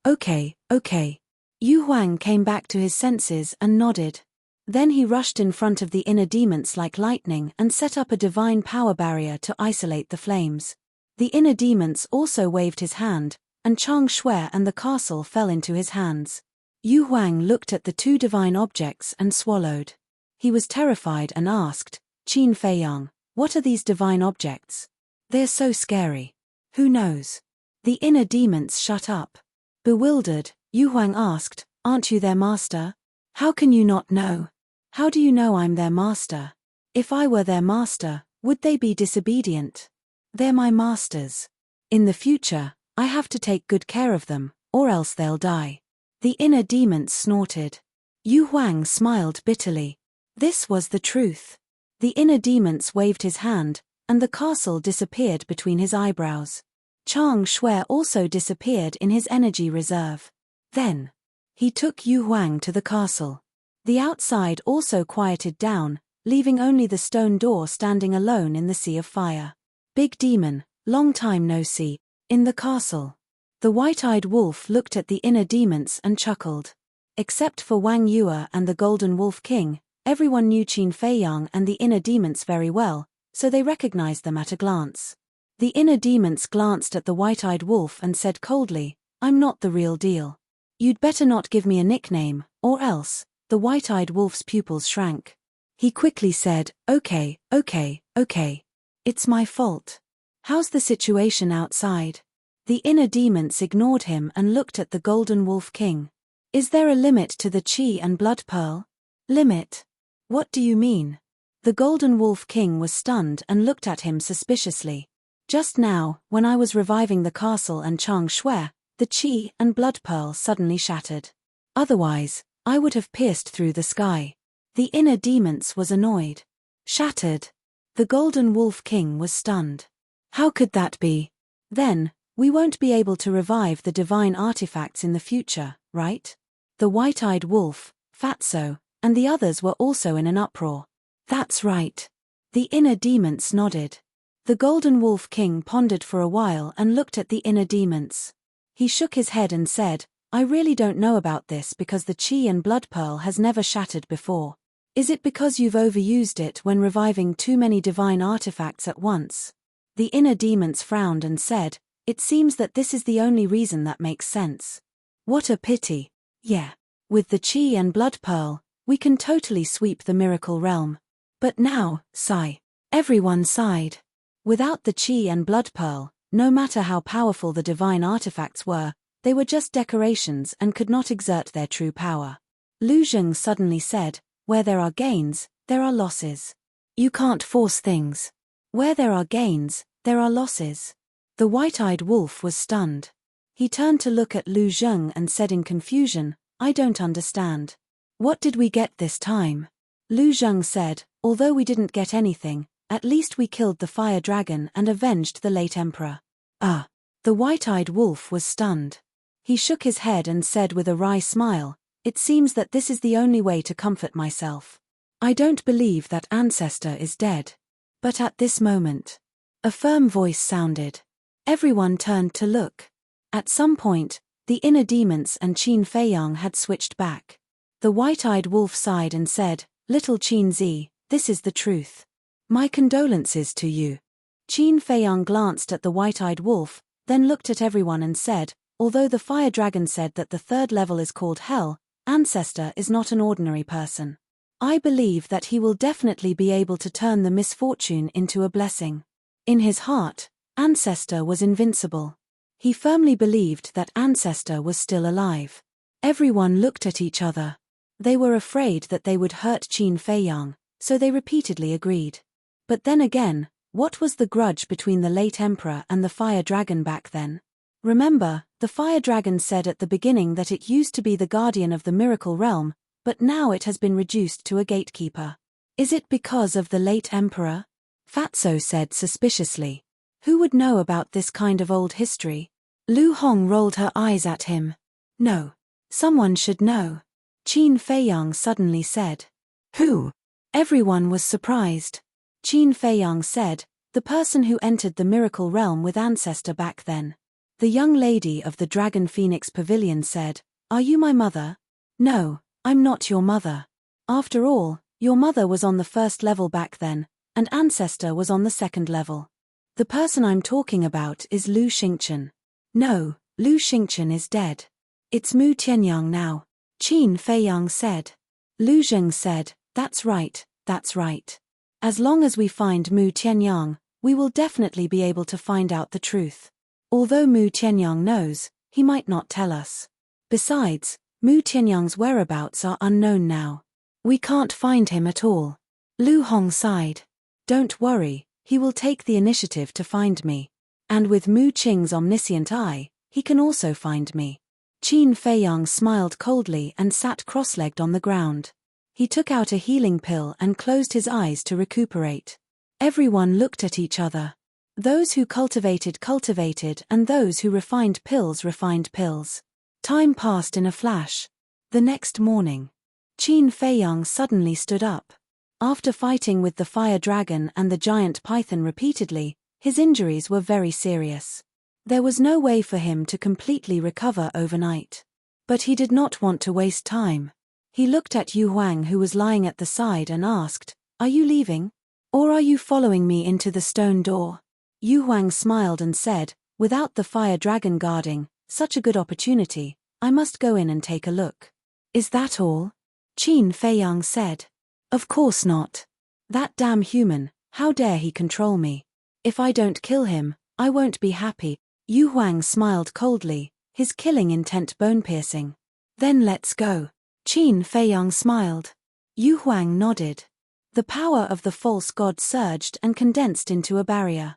Yu Huang came back to his senses and nodded. Then he rushed in front of the inner demons like lightning and set up a divine power barrier to isolate the flames. The inner demons also waved his hand, and Chang Shui and the castle fell into his hands. Yu Huang looked at the two divine objects and swallowed. He was terrified and asked, "Qin Feiyang, what are these divine objects? They're so scary. Who knows?" The inner demons shut up. Bewildered, Yu Huang asked, "Aren't you their master? How can you not know? How do you know I'm their master? If I were their master, would they be disobedient? They're my masters. In the future, I have to take good care of them, or else they'll die." The inner demons snorted. Yu Huang smiled bitterly. This was the truth. The inner demons waved his hand, and the castle disappeared between his eyebrows. Chang Shui also disappeared in his energy reserve. Then, he took Yu Huang to the castle. The outside also quieted down, leaving only the stone door standing alone in the sea of fire. "Big demon, long time no see." In the castle, the white-eyed wolf looked at the inner demons and chuckled. Except for Wang Yue and the Golden Wolf King, everyone knew Qin Feiyang and the inner demons very well, so they recognized them at a glance. The inner demons glanced at the white-eyed wolf and said coldly, "I'm not the real deal. You'd better not give me a nickname, or else." The white-eyed wolf's pupils shrank. He quickly said, Okay. It's my fault. How's the situation outside?" The inner demons ignored him and looked at the Golden Wolf King. "Is there a limit to the chi and blood pearl?" "Limit? What do you mean?" The Golden Wolf King was stunned and looked at him suspiciously. "Just now, when I was reviving the castle and Chang Shui, the chi and blood pearl suddenly shattered. Otherwise, I would have pierced through the sky." The inner demons was annoyed. "Shattered?" The Golden Wolf King was stunned. "How could that be? Then, we won't be able to revive the divine artifacts in the future, right?" The white-eyed wolf, Fatso, and the others were also in an uproar. "That's right." The inner demons nodded. The Golden Wolf King pondered for a while and looked at the inner demons. He shook his head and said, I really don't know about this because the chi and blood pearl has never shattered before. Is it because you've overused it when reviving too many divine artifacts at once? The inner demons frowned and said, it seems that this is the only reason that makes sense. What a pity. Yeah. With the chi and blood pearl, we can totally sweep the miracle realm. But now, sigh. Everyone sighed. Without the chi and blood pearl, no matter how powerful the divine artifacts were, they were just decorations and could not exert their true power. Lu Zheng suddenly said, where there are gains, there are losses. You can't force things. Where there are gains, there are losses. The white-eyed wolf was stunned. He turned to look at Lu Zheng and said in confusion, I don't understand. What did we get this time? Lu Zheng said, although we didn't get anything, at least we killed the fire dragon and avenged the late emperor. Ah! The white-eyed wolf was stunned. He shook his head and said with a wry smile, it seems that this is the only way to comfort myself. I don't believe that ancestor is dead. But at this moment, a firm voice sounded. Everyone turned to look. At some point, the inner demons and Qin Feiyang had switched back. The white-eyed wolf sighed and said, Little Qin Zi, this is the truth. My condolences to you. Qin Feiyang glanced at the white-eyed wolf, then looked at everyone and said, although the fire dragon said that the third level is called hell, Ancestor is not an ordinary person. I believe that he will definitely be able to turn the misfortune into a blessing. In his heart, Ancestor was invincible. He firmly believed that Ancestor was still alive. Everyone looked at each other. They were afraid that they would hurt Qin Feiyang, so they repeatedly agreed. But then again, what was the grudge between the late emperor and the fire dragon back then? Remember, the fire dragon said at the beginning that it used to be the guardian of the miracle realm, but now it has been reduced to a gatekeeper. Is it because of the late emperor? Fatso said suspiciously. Who would know about this kind of old history? Lu Hong rolled her eyes at him. No. Someone should know. Qin Feiyang suddenly said. Who? Everyone was surprised. Qin Feiyang said, the person who entered the miracle realm with Ancestor back then. The young lady of the Dragon Phoenix Pavilion said, Are you my mother? No, I'm not your mother. After all, your mother was on the first level back then, and Ancestor was on the second level. The person I'm talking about is Lu Xingchen. No, Lu Xingchen is dead. It's Mu Tianyang now. Qin Feiyang said. Lu Zheng said, That's right, that's right. As long as we find Mu Tianyang, we will definitely be able to find out the truth. Although Mu Tianyang knows, he might not tell us. Besides, Mu Tianyang's whereabouts are unknown now. We can't find him at all. Lu Hong sighed. Don't worry, he will take the initiative to find me. And with Mu Qing's omniscient eye, he can also find me. Qin Feiyang smiled coldly and sat cross-legged on the ground. He took out a healing pill and closed his eyes to recuperate. Everyone looked at each other. Those who cultivated, and those who refined pills. Time passed in a flash. The next morning, Qin Feiyang suddenly stood up. After fighting with the fire dragon and the giant python repeatedly, his injuries were very serious. There was no way for him to completely recover overnight. But he did not want to waste time. He looked at Yu Huang, who was lying at the side, and asked, Are you leaving? Or are you following me into the stone door? Yu Huang smiled and said, Without the fire dragon guarding, such a good opportunity, I must go in and take a look. Is that all? Qin Feiyang said. Of course not. That damn human, how dare he control me? If I don't kill him, I won't be happy. Yu Huang smiled coldly, his killing intent bone-piercing. Then let's go. Qin Feiyang smiled. Yu Huang nodded. The power of the false god surged and condensed into a barrier.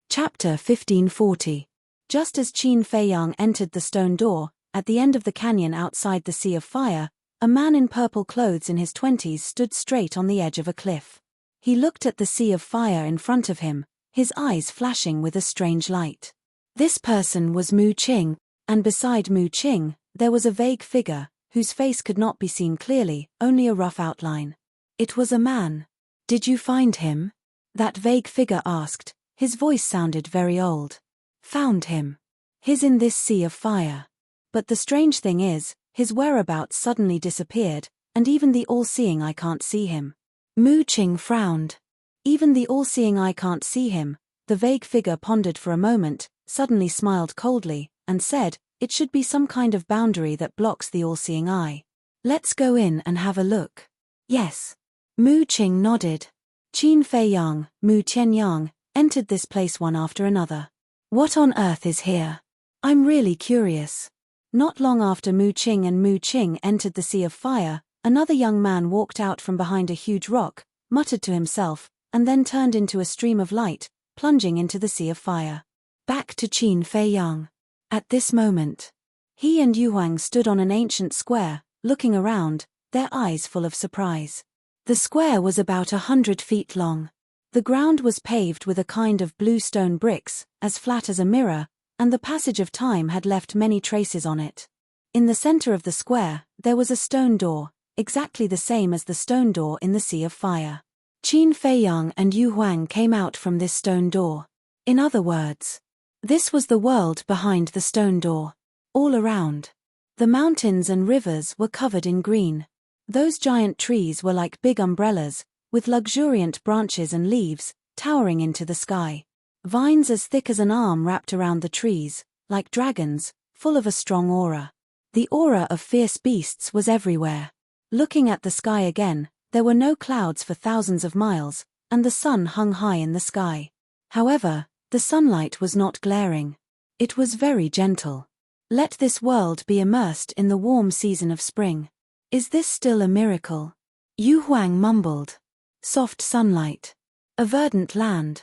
Chapter 1540. Just as Qin Feiyang entered the stone door, at the end of the canyon outside the Sea of Fire, a man in purple clothes in his 20s stood straight on the edge of a cliff. He looked at the Sea of Fire in front of him, his eyes flashing with a strange light. This person was Mu Qing, and beside Mu Qing, there was a vague figure, whose face could not be seen clearly, only a rough outline. It was a man. Did you find him? That vague figure asked, His voice sounded very old. Found him. He's in this sea of fire. But the strange thing is, his whereabouts suddenly disappeared, and even the all-seeing eye can't see him. Mu Qing frowned. Even the all-seeing eye can't see him. The vague figure pondered for a moment, suddenly smiled coldly, and said, it should be some kind of boundary that blocks the all-seeing eye. Let's go in and have a look. Yes. Mu Qing nodded. Qin Feiyang, Mu Tianyang, entered this place one after another. What on earth is here? I'm really curious. Not long after Mu Qing and Mu Qing entered the Sea of Fire, another young man walked out from behind a huge rock, muttered to himself, and then turned into a stream of light, plunging into the Sea of Fire. Back to Qin Feiyang. At this moment, he and Yu Huang stood on an ancient square, looking around, their eyes full of surprise. The square was about 100 feet long. The ground was paved with a kind of blue stone bricks, as flat as a mirror, and the passage of time had left many traces on it. In the center of the square, there was a stone door, exactly the same as the stone door in the Sea of Fire. Qin Feiyang and Yu Huang came out from this stone door. In other words, this was the world behind the stone door. All around, the mountains and rivers were covered in green. Those giant trees were like big umbrellas, with luxuriant branches and leaves, towering into the sky. Vines as thick as an arm wrapped around the trees, like dragons, full of a strong aura. The aura of fierce beasts was everywhere. Looking at the sky again, there were no clouds for thousands of miles, and the sun hung high in the sky. However, the sunlight was not glaring. It was very gentle. Let this world be immersed in the warm season of spring. Is this still a miracle? Yu Huang mumbled. Soft sunlight. A verdant land.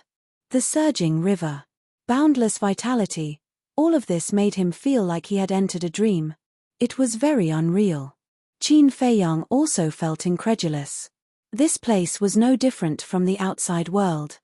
The surging river. Boundless vitality. All of this made him feel like he had entered a dream. It was very unreal. Qin Feiyang also felt incredulous. This place was no different from the outside world.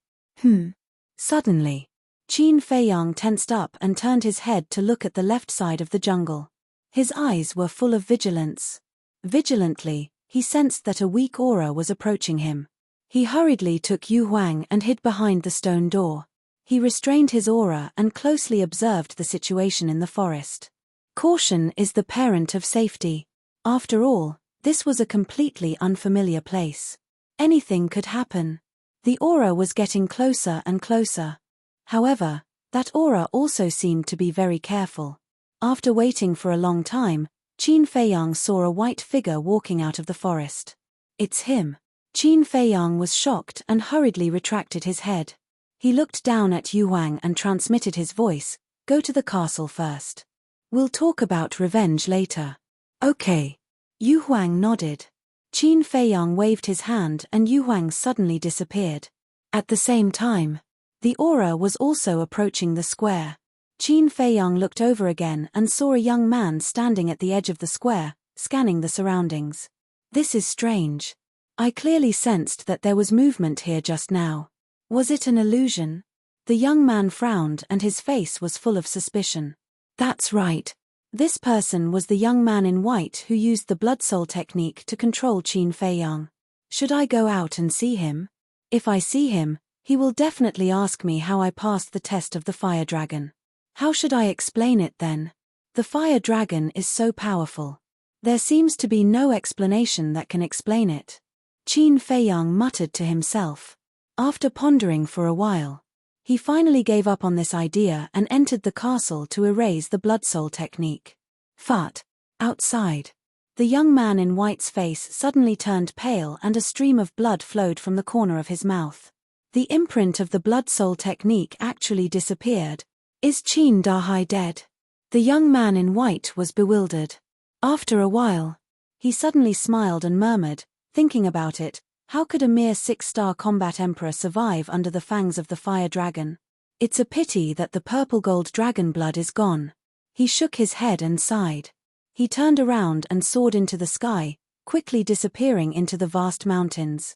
Suddenly, Qin Feiyang tensed up and turned his head to look at the left side of the jungle. His eyes were full of vigilance. Vigilantly, he sensed that a weak aura was approaching him. He hurriedly took Yu Huang and hid behind the stone door. He restrained his aura and closely observed the situation in the forest. Caution is the parent of safety. After all, this was a completely unfamiliar place. Anything could happen. The aura was getting closer and closer. However, that aura also seemed to be very careful. After waiting for a long time, Qin Feiyang saw a white figure walking out of the forest. It's him. Qin Feiyang was shocked and hurriedly retracted his head. He looked down at Yu Huang and transmitted his voice, go to the castle first. We'll talk about revenge later. Okay. Yu Huang nodded. Qin Feiyang waved his hand and Yu Huang suddenly disappeared. At the same time, the aura was also approaching the square. Qin Feiyang looked over again and saw a young man standing at the edge of the square, scanning the surroundings. This is strange. I clearly sensed that there was movement here just now. Was it an illusion? The young man frowned and his face was full of suspicion. That's right. This person was the young man in white who used the blood soul technique to control Qin Feiyang. Should I go out and see him? If I see him, he will definitely ask me how I passed the test of the fire dragon. How should I explain it then? The fire dragon is so powerful. There seems to be no explanation that can explain it. Qin Feiyang muttered to himself. After pondering for a while, he finally gave up on this idea and entered the castle to erase the blood soul technique. Fut. Outside. The young man in white's face suddenly turned pale and a stream of blood flowed from the corner of his mouth. The imprint of the blood soul technique actually disappeared. Is Qin Dahai dead? The young man in white was bewildered. After a while, he suddenly smiled and murmured, thinking about it, how could a mere 6-star combat emperor survive under the fangs of the fire dragon? It's a pity that the purple gold dragon blood is gone. He shook his head and sighed. He turned around and soared into the sky, quickly disappearing into the vast mountains.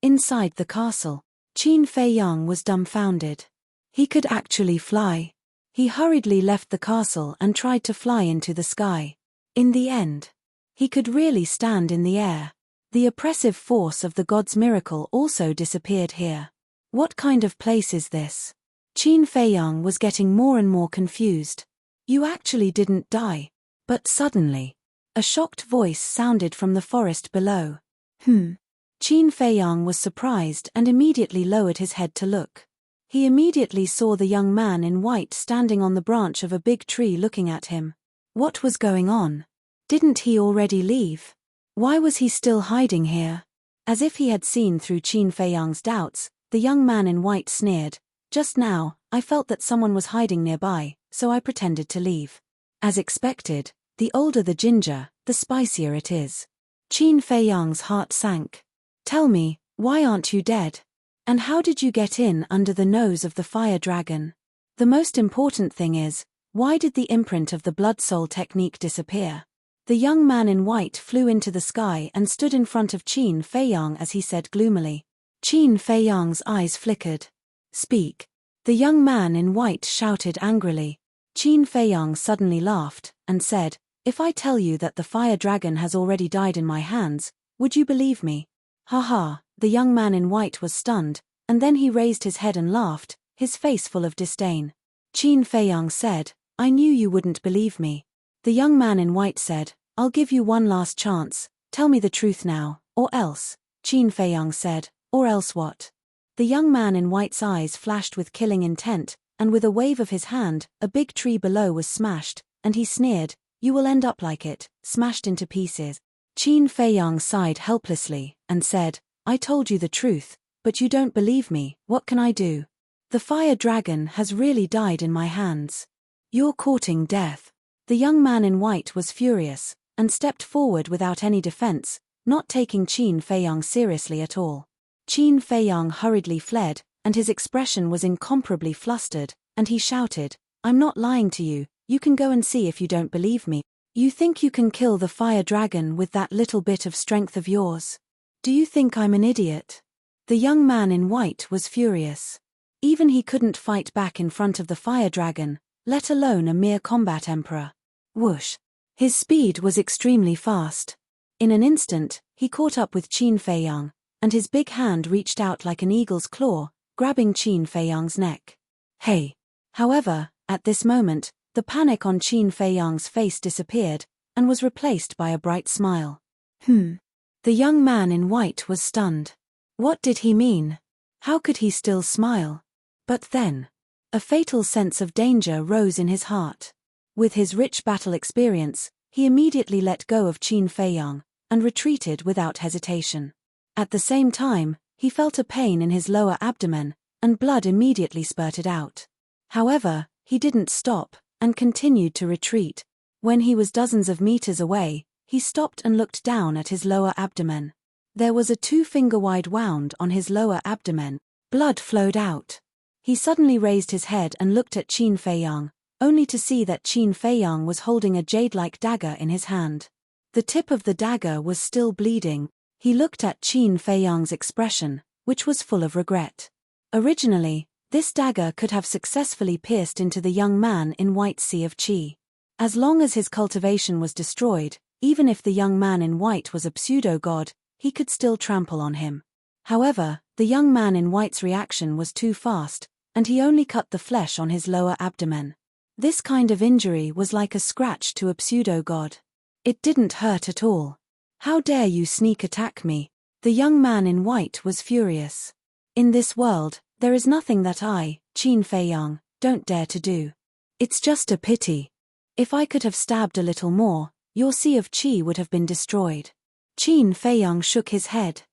Inside the castle, Qin Feiyang was dumbfounded. He could actually fly. He hurriedly left the castle and tried to fly into the sky. In the end, he could really stand in the air. The oppressive force of the god's miracle also disappeared here. What kind of place is this? Qin Feiyang was getting more and more confused. You actually didn't die. But suddenly, a shocked voice sounded from the forest below. Qin Feiyang was surprised and immediately lowered his head to look. He immediately saw the young man in white standing on the branch of a big tree looking at him. What was going on? Didn't he already leave? Why was he still hiding here? As if he had seen through Qin Feiyang's doubts, the young man in white sneered. Just now, I felt that someone was hiding nearby, so I pretended to leave. As expected, the older the ginger, the spicier it is. Qin Feiyang's heart sank. Tell me, why aren't you dead? And how did you get in under the nose of the fire dragon? The most important thing is, why did the imprint of the blood soul technique disappear? The young man in white flew into the sky and stood in front of Qin Feiyang as he said gloomily. Qin Feiyang's eyes flickered. Speak. The young man in white shouted angrily. Qin Feiyang suddenly laughed and said, if I tell you that the fire dragon has already died in my hands, would you believe me? Ha. The young man in white was stunned, and then he raised his head and laughed, his face full of disdain. Qin Feiyang said, I knew you wouldn't believe me. The young man in white said, I'll give you one last chance, tell me the truth now, or else. Qin Feiyang said, or else what? The young man in white's eyes flashed with killing intent, and with a wave of his hand, a big tree below was smashed, and he sneered, you will end up like it, smashed into pieces. Qin Feiyang sighed helplessly, and said, I told you the truth, but you don't believe me, what can I do? The fire dragon has really died in my hands. You're courting death. The young man in white was furious, and stepped forward without any defense, not taking Qin Feiyang seriously at all. Qin Feiyang hurriedly fled, and his expression was incomparably flustered, and he shouted, I'm not lying to you, you can go and see if you don't believe me. You think you can kill the fire dragon with that little bit of strength of yours? Do you think I'm an idiot? The young man in white was furious. Even he couldn't fight back in front of the fire dragon, let alone a mere combat emperor. Whoosh! His speed was extremely fast. In an instant, he caught up with Qin Feiyang, and his big hand reached out like an eagle's claw, grabbing Qin Feiyang's neck. Hey! However, at this moment, the panic on Qin Feiyang's face disappeared, and was replaced by a bright smile. The young man in white was stunned. What did he mean? How could he still smile? But then, a fatal sense of danger rose in his heart. With his rich battle experience, he immediately let go of Qin Feiyang, and retreated without hesitation. At the same time, he felt a pain in his lower abdomen, and blood immediately spurted out. However, he didn't stop, and continued to retreat. When he was dozens of meters away, he stopped and looked down at his lower abdomen. There was a 2-finger-wide wound on his lower abdomen. Blood flowed out. He suddenly raised his head and looked at Qin Feiyang, only to see that Qin Feiyang was holding a jade-like dagger in his hand. The tip of the dagger was still bleeding. He looked at Qin Feiyang's expression, which was full of regret. Originally, this dagger could have successfully pierced into the young man in white sea of qi. As long as his cultivation was destroyed, even if the young man in white was a pseudo-god, he could still trample on him. However, the young man in white's reaction was too fast, and he only cut the flesh on his lower abdomen. This kind of injury was like a scratch to a pseudo-god. It didn't hurt at all. How dare you sneak attack me? The young man in white was furious. In this world, there is nothing that I, Qin Feiyang, don't dare to do. It's just a pity. If I could have stabbed a little more, your sea of qi would have been destroyed. Qin Feiyang shook his head.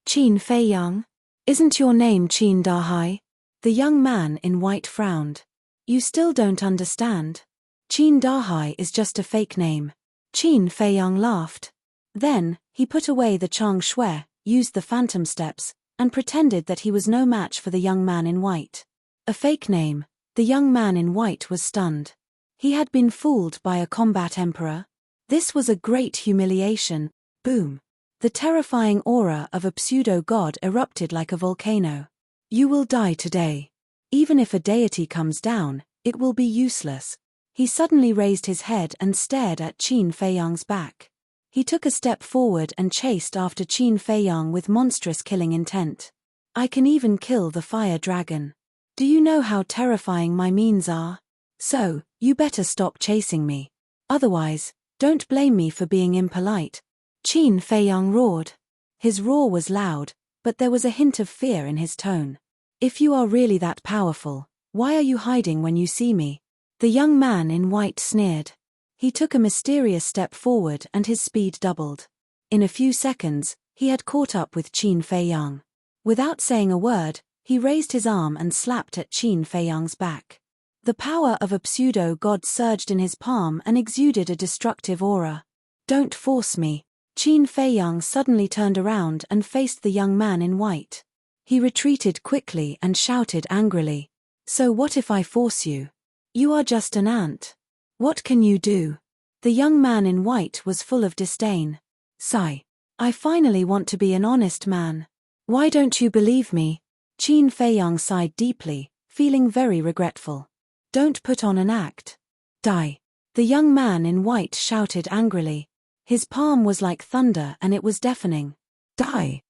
Qin Feiyang? Isn't your name Qin Dahai? The young man in white frowned. You still don't understand. Qin Dahai is just a fake name. Qin Feiyang laughed. Then, he put away the Chang Shui, used the phantom steps, and pretended that he was no match for the young man in white. A fake name. The young man in white was stunned. He had been fooled by a combat emperor. This was a great humiliation. Boom. The terrifying aura of a pseudo-god erupted like a volcano. You will die today. Even if a deity comes down, it will be useless. He suddenly raised his head and stared at Qin Feiyang's back. He took a step forward and chased after Qin Feiyang with monstrous killing intent. I can even kill the fire dragon. Do you know how terrifying my means are? So, you better stop chasing me. Otherwise, don't blame me for being impolite. Qin Feiyang roared. His roar was loud, but there was a hint of fear in his tone. If you are really that powerful, why are you hiding when you see me? The young man in white sneered. He took a mysterious step forward and his speed doubled. In a few seconds, he had caught up with Qin Feiyang. Without saying a word, he raised his arm and slapped at Qin Feiyang's back. The power of a pseudo-god surged in his palm and exuded a destructive aura. Don't force me. Qin Feiyang suddenly turned around and faced the young man in white. He retreated quickly and shouted angrily. So what if I force you? You are just an ant. What can you do? The young man in white was full of disdain. Sigh. I finally want to be an honest man. Why don't you believe me? Qin Feiyang sighed deeply, feeling very regretful. Don't put on an act. Die. The young man in white shouted angrily. His palm was like thunder and it was deafening. Die.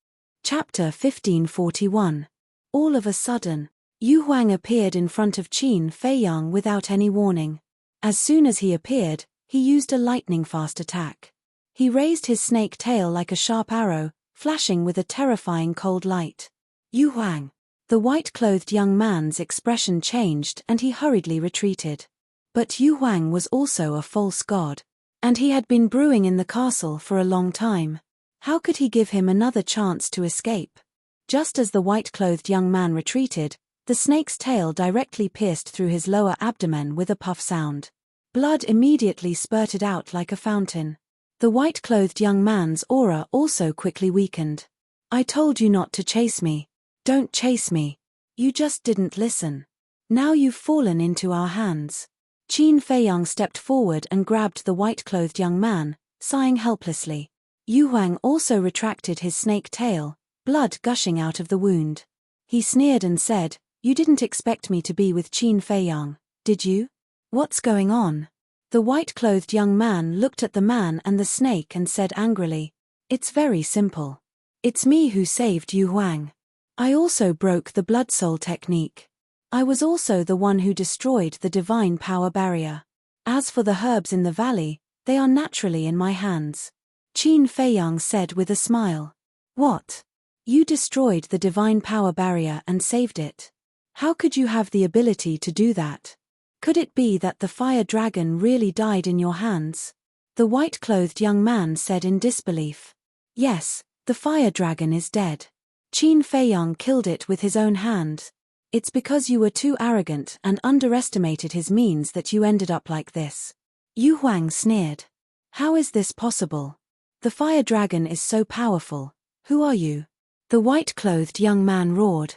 Chapter 1541. All of a sudden, Yu Huang appeared in front of Qin Feiyang without any warning. As soon as he appeared, he used a lightning-fast attack. He raised his snake tail like a sharp arrow, flashing with a terrifying cold light. Yu Huang. The white-clothed young man's expression changed and he hurriedly retreated. But Yu Huang was also a false god. And he had been brewing in the castle for a long time. How could he give him another chance to escape? Just as the white-clothed young man retreated, the snake's tail directly pierced through his lower abdomen with a puff sound. Blood immediately spurted out like a fountain. The white-clothed young man's aura also quickly weakened. I told you not to chase me. Don't chase me. You just didn't listen. Now you've fallen into our hands. Qin Feiyang stepped forward and grabbed the white-clothed young man, sighing helplessly. Yu Huang also retracted his snake tail, blood gushing out of the wound. He sneered and said, You didn't expect me to be with Qin Feiyang, did you? What's going on? The white-clothed young man looked at the man and the snake and said angrily, It's very simple. It's me who saved Yu Huang. I also broke the blood soul technique. I was also the one who destroyed the divine power barrier. As for the herbs in the valley, they are naturally in my hands. Qin Feiyang said with a smile. What? You destroyed the divine power barrier and saved it. How could you have the ability to do that? Could it be that the fire dragon really died in your hands? The white-clothed young man said in disbelief. Yes, the fire dragon is dead. Qin Feiyang killed it with his own hand. It's because you were too arrogant and underestimated his means that you ended up like this. Yu Huang sneered. How is this possible? The fire dragon is so powerful. Who are you? The white-clothed young man roared.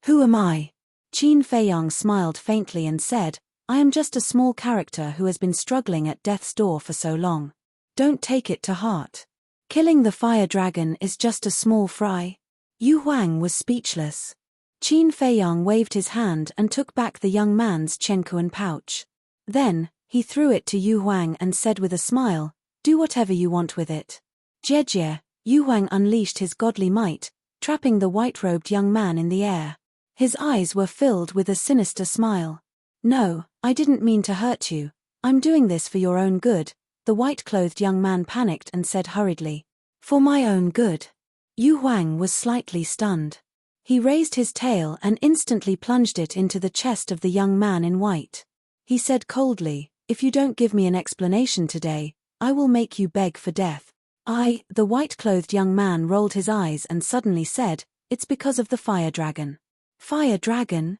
Who am I? Qin Feiyang smiled faintly and said, I am just a small character who has been struggling at death's door for so long. Don't take it to heart. Killing the fire dragon is just a small fry. Yu Huang was speechless. Qin Feiyang waved his hand and took back the young man's Chenkuan pouch. Then, he threw it to Yu Huang and said with a smile, Do whatever you want with it. Jie, Yu Huang unleashed his godly might, trapping the white-robed young man in the air. His eyes were filled with a sinister smile. No, I didn't mean to hurt you. I'm doing this for your own good. The white-clothed young man panicked and said hurriedly. For my own good. Yu Huang was slightly stunned. He raised his tail and instantly plunged it into the chest of the young man in white. He said coldly, If you don't give me an explanation today, I will make you beg for death. The white-clothed young man rolled his eyes and suddenly said, It's because of the fire dragon. Fire dragon?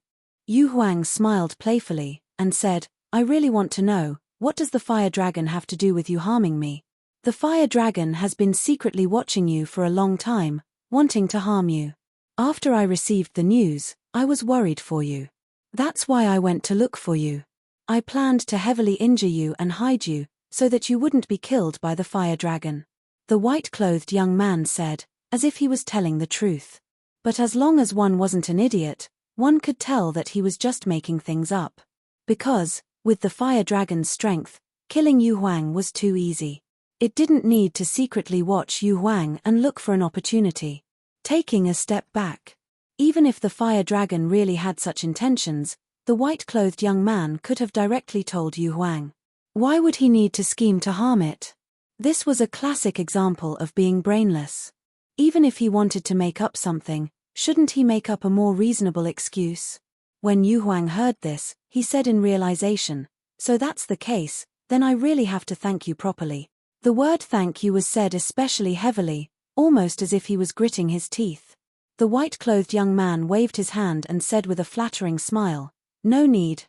Yu Huang smiled playfully, and said, I really want to know, what does the fire dragon have to do with you harming me? The fire dragon has been secretly watching you for a long time, wanting to harm you. After I received the news, I was worried for you. That's why I went to look for you. I planned to heavily injure you and hide you, so that you wouldn't be killed by the fire dragon. The white-clothed young man said, as if he was telling the truth. But as long as one wasn't an idiot, one could tell that he was just making things up. Because, with the fire dragon's strength, killing Yu Huang was too easy. It didn't need to secretly watch Yu Huang and look for an opportunity. Taking a step back. Even if the fire dragon really had such intentions, the white-clothed young man could have directly told Yu Huang. Why would he need to scheme to harm it? This was a classic example of being brainless. Even if he wanted to make up something, shouldn't he make up a more reasonable excuse? When Yu Huang heard this, he said in realization, "So that's the case, then I really have to thank you properly." The word thank you was said especially heavily, almost as if he was gritting his teeth. The white-clothed young man waved his hand and said with a flattering smile, no need,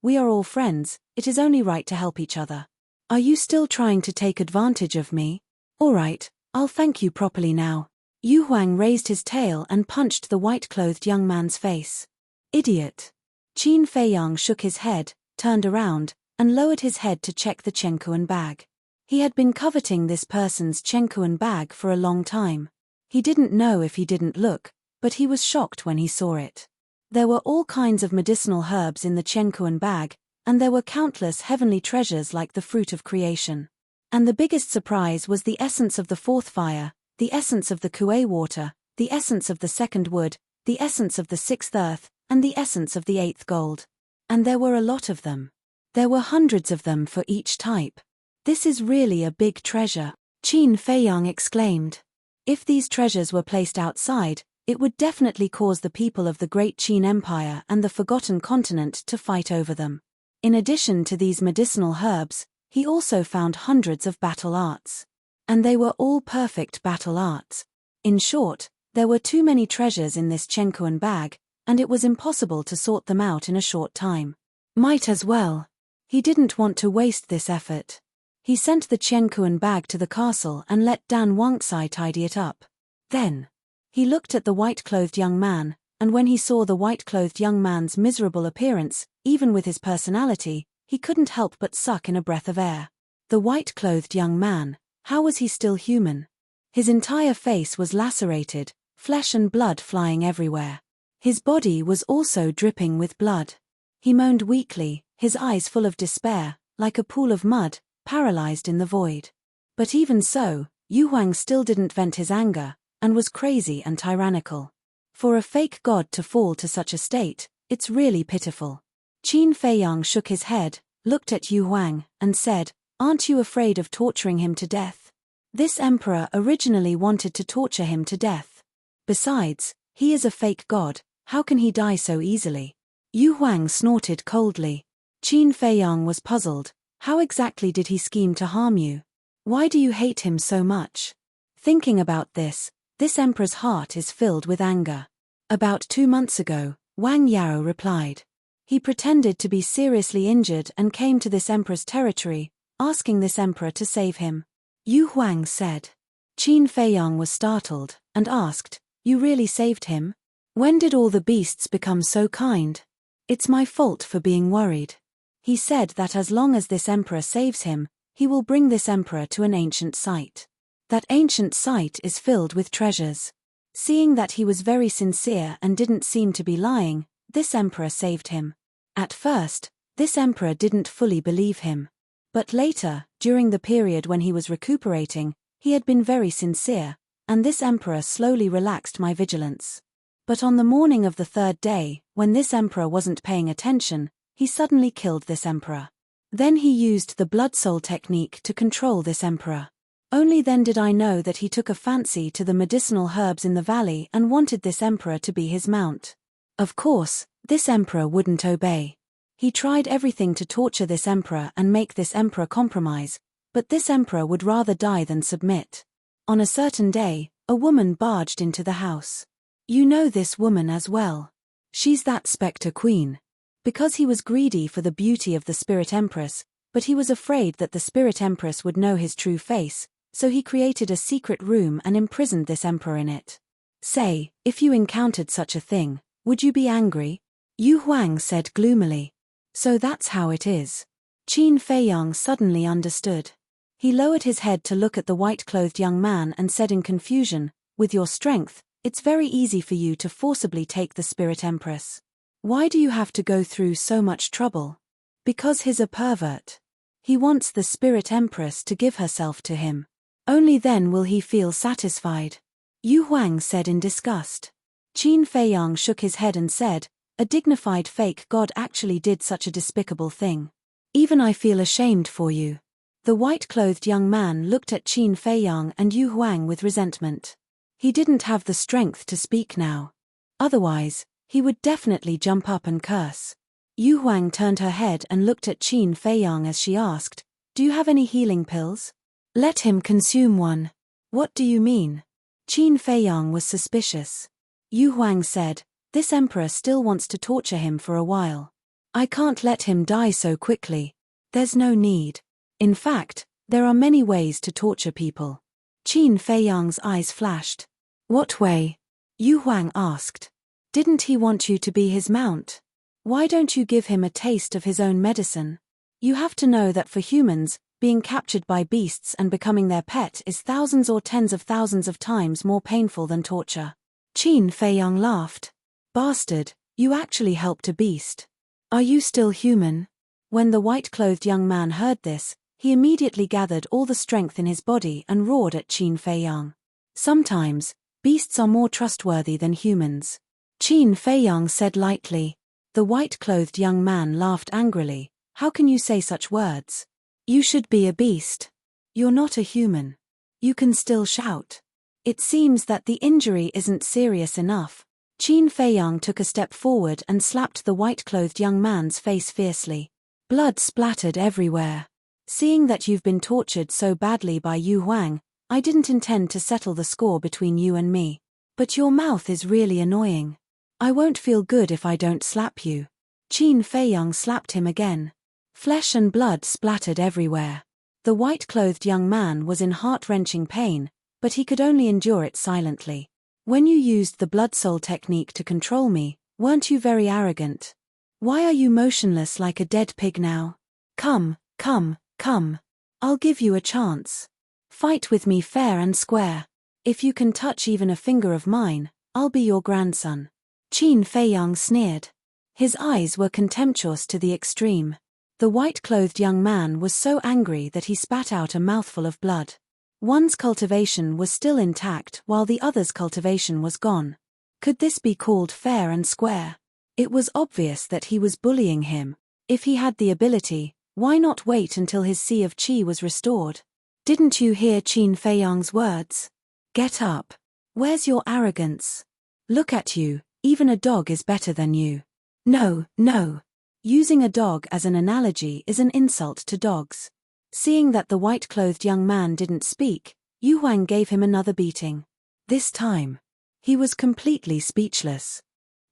we are all friends, it is only right to help each other. Are you still trying to take advantage of me? All right, I'll thank you properly now." Yu Huang raised his tail and punched the white-clothed young man's face. Idiot. Qin Feiyang shook his head, turned around, and lowered his head to check the Chenkuan bag. He had been coveting this person's Chenkuan bag for a long time. He didn't know if he didn't look, but he was shocked when he saw it. There were all kinds of medicinal herbs in the Chenkuan bag, and there were countless heavenly treasures like the fruit of creation. And the biggest surprise was the essence of the fourth fire, the essence of the Kuei water, the essence of the second wood, the essence of the sixth earth, and the essence of the eighth gold. And there were a lot of them. There were hundreds of them for each type. This is really a big treasure, Qin Feiyang exclaimed. If these treasures were placed outside, it would definitely cause the people of the Great Qin Empire and the Forgotten Continent to fight over them. In addition to these medicinal herbs, he also found hundreds of battle arts. And they were all perfect battle arts. In short, there were too many treasures in this Chenkuan bag, and it was impossible to sort them out in a short time. Might as well. He didn't want to waste this effort. He sent the Chenkuan bag to the castle and let Dan Wangxi tidy it up. Then, he looked at the white-clothed young man, and when he saw the white-clothed young man's miserable appearance, even with his personality, he couldn't help but suck in a breath of air. The white-clothed young man, how was he still human? His entire face was lacerated, flesh and blood flying everywhere. His body was also dripping with blood. He moaned weakly, his eyes full of despair, like a pool of mud, paralyzed in the void. But even so, Yu Huang still didn't vent his anger, and was crazy and tyrannical. For a fake god to fall to such a state, it's really pitiful. Qin Feiyang shook his head, looked at Yu Huang, and said, "Aren't you afraid of torturing him to death? This emperor originally wanted to torture him to death. Besides, he is a fake god, how can he die so easily?" Yu Huang snorted coldly. Qin Feiyang was puzzled. How exactly did he scheme to harm you? Why do you hate him so much? Thinking about this emperor's heart is filled with anger. About 2 months ago, Wang Yao replied. He pretended to be seriously injured and came to this emperor's territory, asking this emperor to save him. Yu Huang said. Qin Feiyang was startled, and asked, "You really saved him? When did all the beasts become so kind? It's my fault for being worried." He said that as long as this emperor saves him, he will bring this emperor to an ancient site. That ancient site is filled with treasures. Seeing that he was very sincere and didn't seem to be lying, this emperor saved him. At first, this emperor didn't fully believe him. But later, during the period when he was recuperating, he had been very sincere, and this emperor slowly relaxed my vigilance. But on the morning of the third day, when this emperor wasn't paying attention, he suddenly killed this emperor. Then he used the blood soul technique to control this emperor. Only then did I know that he took a fancy to the medicinal herbs in the valley and wanted this emperor to be his mount. Of course, this emperor wouldn't obey. He tried everything to torture this emperor and make this emperor compromise, but this emperor would rather die than submit. On a certain day, a woman barged into the house. You know this woman as well. She's that Spectre Queen. Because he was greedy for the beauty of the Spirit Empress, but he was afraid that the Spirit Empress would know his true face, so he created a secret room and imprisoned this emperor in it. Say, if you encountered such a thing, would you be angry? Yu Huang said gloomily. So that's how it is. Qin Feiyang suddenly understood. He lowered his head to look at the white-clothed young man and said in confusion, "With your strength, it's very easy for you to forcibly take the Spirit Empress. Why do you have to go through so much trouble?" Because he's a pervert. He wants the Spirit Empress to give herself to him. Only then will he feel satisfied. Yu Huang said in disgust. Qin Feiyang shook his head and said, "A dignified fake god actually did such a despicable thing. Even I feel ashamed for you." The white-clothed young man looked at Qin Feiyang and Yu Huang with resentment. He didn't have the strength to speak now. Otherwise, he would definitely jump up and curse. Yu Huang turned her head and looked at Qin Feiyang as she asked, "Do you have any healing pills? Let him consume one." "What do you mean?" Qin Feiyang was suspicious. Yu Huang said, "This emperor still wants to torture him for a while. I can't let him die so quickly. There's no need. In fact, there are many ways to torture people." Qin Feiyang's eyes flashed. "What way?" Yu Huang asked. "Didn't he want you to be his mount? Why don't you give him a taste of his own medicine? You have to know that for humans, being captured by beasts and becoming their pet is thousands or tens of thousands of times more painful than torture." Qin Feiyang laughed. "Bastard, you actually helped a beast. Are you still human?" When the white-clothed young man heard this, he immediately gathered all the strength in his body and roared at Qin Feiyang. "Sometimes, beasts are more trustworthy than humans," Qin Feiyang said lightly. The white-clothed young man laughed angrily. "How can you say such words? You should be a beast. You're not a human. You can still shout. It seems that the injury isn't serious enough." Qin Feiyang took a step forward and slapped the white-clothed young man's face fiercely. Blood splattered everywhere. "Seeing that you've been tortured so badly by Yu Huang, I didn't intend to settle the score between you and me. But your mouth is really annoying. I won't feel good if I don't slap you." Qin Feiyang slapped him again. Flesh and blood splattered everywhere. The white-clothed young man was in heart-wrenching pain, but he could only endure it silently. "When you used the blood soul technique to control me, weren't you very arrogant? Why are you motionless like a dead pig now? Come, come, come. I'll give you a chance. Fight with me fair and square. If you can touch even a finger of mine, I'll be your grandson." Qin Feiyang sneered. His eyes were contemptuous to the extreme. The white-clothed young man was so angry that he spat out a mouthful of blood. One's cultivation was still intact while the other's cultivation was gone. Could this be called fair and square? It was obvious that he was bullying him. If he had the ability, why not wait until his sea of qi was restored? "Didn't you hear Qin Feiyang's words? Get up. Where's your arrogance? Look at you, even a dog is better than you." "No, no." Using a dog as an analogy is an insult to dogs. Seeing that the white-clothed young man didn't speak, Yu Huang gave him another beating. This time, he was completely speechless.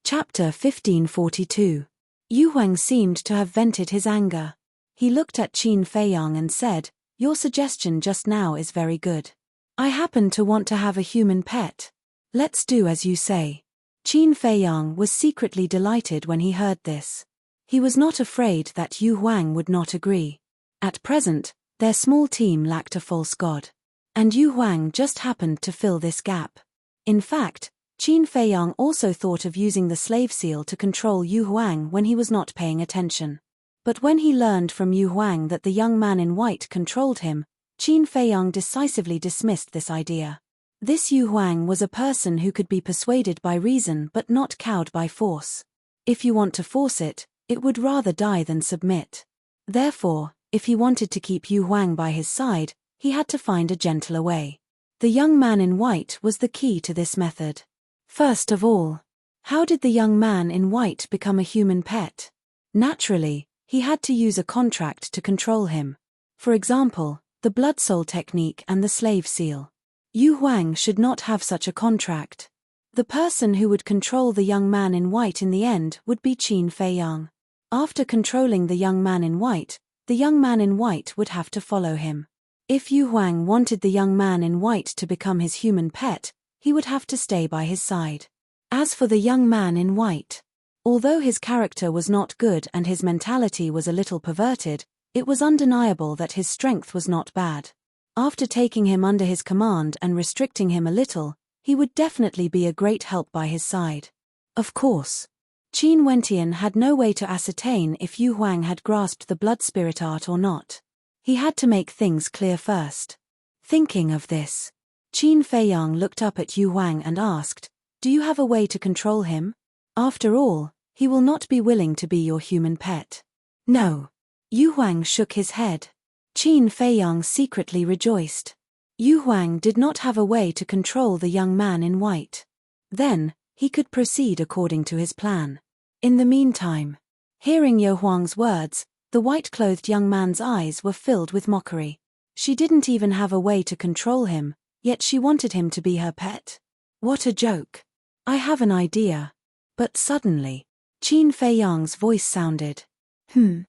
Chapter 1542. Yu Huang seemed to have vented his anger. He looked at Qin Feiyang and said, "Your suggestion just now is very good. I happen to want to have a human pet. Let's do as you say." Qin Feiyang was secretly delighted when he heard this. He was not afraid that Yu Huang would not agree. At present, their small team lacked a false god. And Yu Huang just happened to fill this gap. In fact, Qin Feiyang also thought of using the slave seal to control Yu Huang when he was not paying attention. But when he learned from Yu Huang that the young man in white controlled him, Qin Feiyang decisively dismissed this idea. This Yu Huang was a person who could be persuaded by reason but not cowed by force. If you want to force it, it would rather die than submit. Therefore, if he wanted to keep Yu Huang by his side, he had to find a gentler way. The young man in white was the key to this method. First of all, how did the young man in white become a human pet? Naturally, he had to use a contract to control him. For example, the blood soul technique and the slave seal. Yu Huang should not have such a contract. The person who would control the young man in white in the end would be Qin Feiyang. After controlling the young man in white would have to follow him. If Yu Huang wanted the young man in white to become his human pet, he would have to stay by his side. As for the young man in white, although his character was not good and his mentality was a little perverted, it was undeniable that his strength was not bad. After taking him under his command and restricting him a little, he would definitely be a great help by his side. Of course, Qin Wentian had no way to ascertain if Yu Huang had grasped the blood spirit art or not. He had to make things clear first. Thinking of this, Qin Feiyang looked up at Yu Huang and asked, Do you have a way to control him? After all, he will not be willing to be your human pet. No. Yu Huang shook his head. Qin Feiyang secretly rejoiced. Yu Huang did not have a way to control the young man in white. Then, he could proceed according to his plan. In the meantime, hearing Yu Huang's words, the white-clothed young man's eyes were filled with mockery. She didn't even have a way to control him, yet she wanted him to be her pet. What a joke. I have an idea. But suddenly, Qin Feiyang's voice sounded. The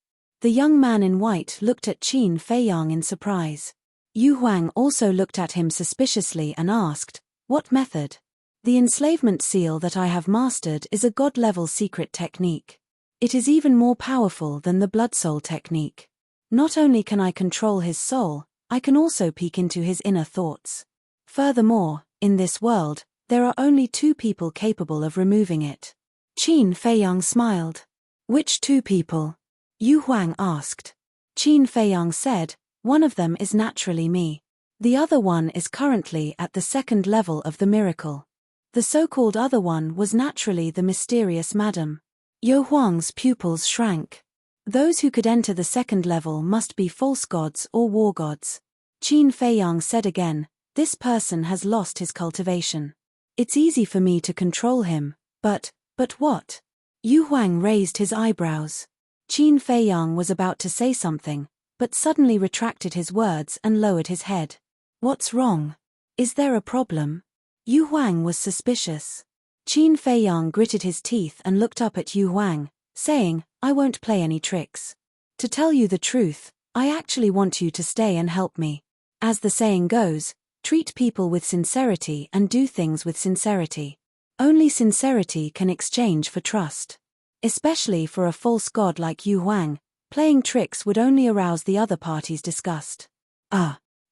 young man in white looked at Qin Feiyang in surprise. Yu Huang also looked at him suspiciously and asked, "What method?" "The enslavement seal that I have mastered is a god-level secret technique. It is even more powerful than the blood soul technique. Not only can I control his soul, I can also peek into his inner thoughts. Furthermore, in this world, there are only 2 people capable of removing it." Qin Feiyang smiled. "Which 2 people?" Yu Huang asked. Qin Feiyang said, "One of them is naturally me. The other one is currently at the 2nd level of the miracle. The so-called other one was naturally the mysterious madam." Yu Huang's pupils shrank. Those who could enter the 2nd level must be false gods or war gods. Qin Feiyang said again, "This person has lost his cultivation. It's easy for me to control him, but what?" Yu Huang raised his eyebrows. Qin Feiyang was about to say something, but suddenly retracted his words and lowered his head. "What's wrong? Is there a problem?" Yu Huang was suspicious. Qin Feiyang gritted his teeth and looked up at Yu Huang, saying, "I won't play any tricks. To tell you the truth, I actually want you to stay and help me. As the saying goes, treat people with sincerity and do things with sincerity. Only sincerity can exchange for trust. Especially for a false god like Yu Huang, playing tricks would only arouse the other party's disgust."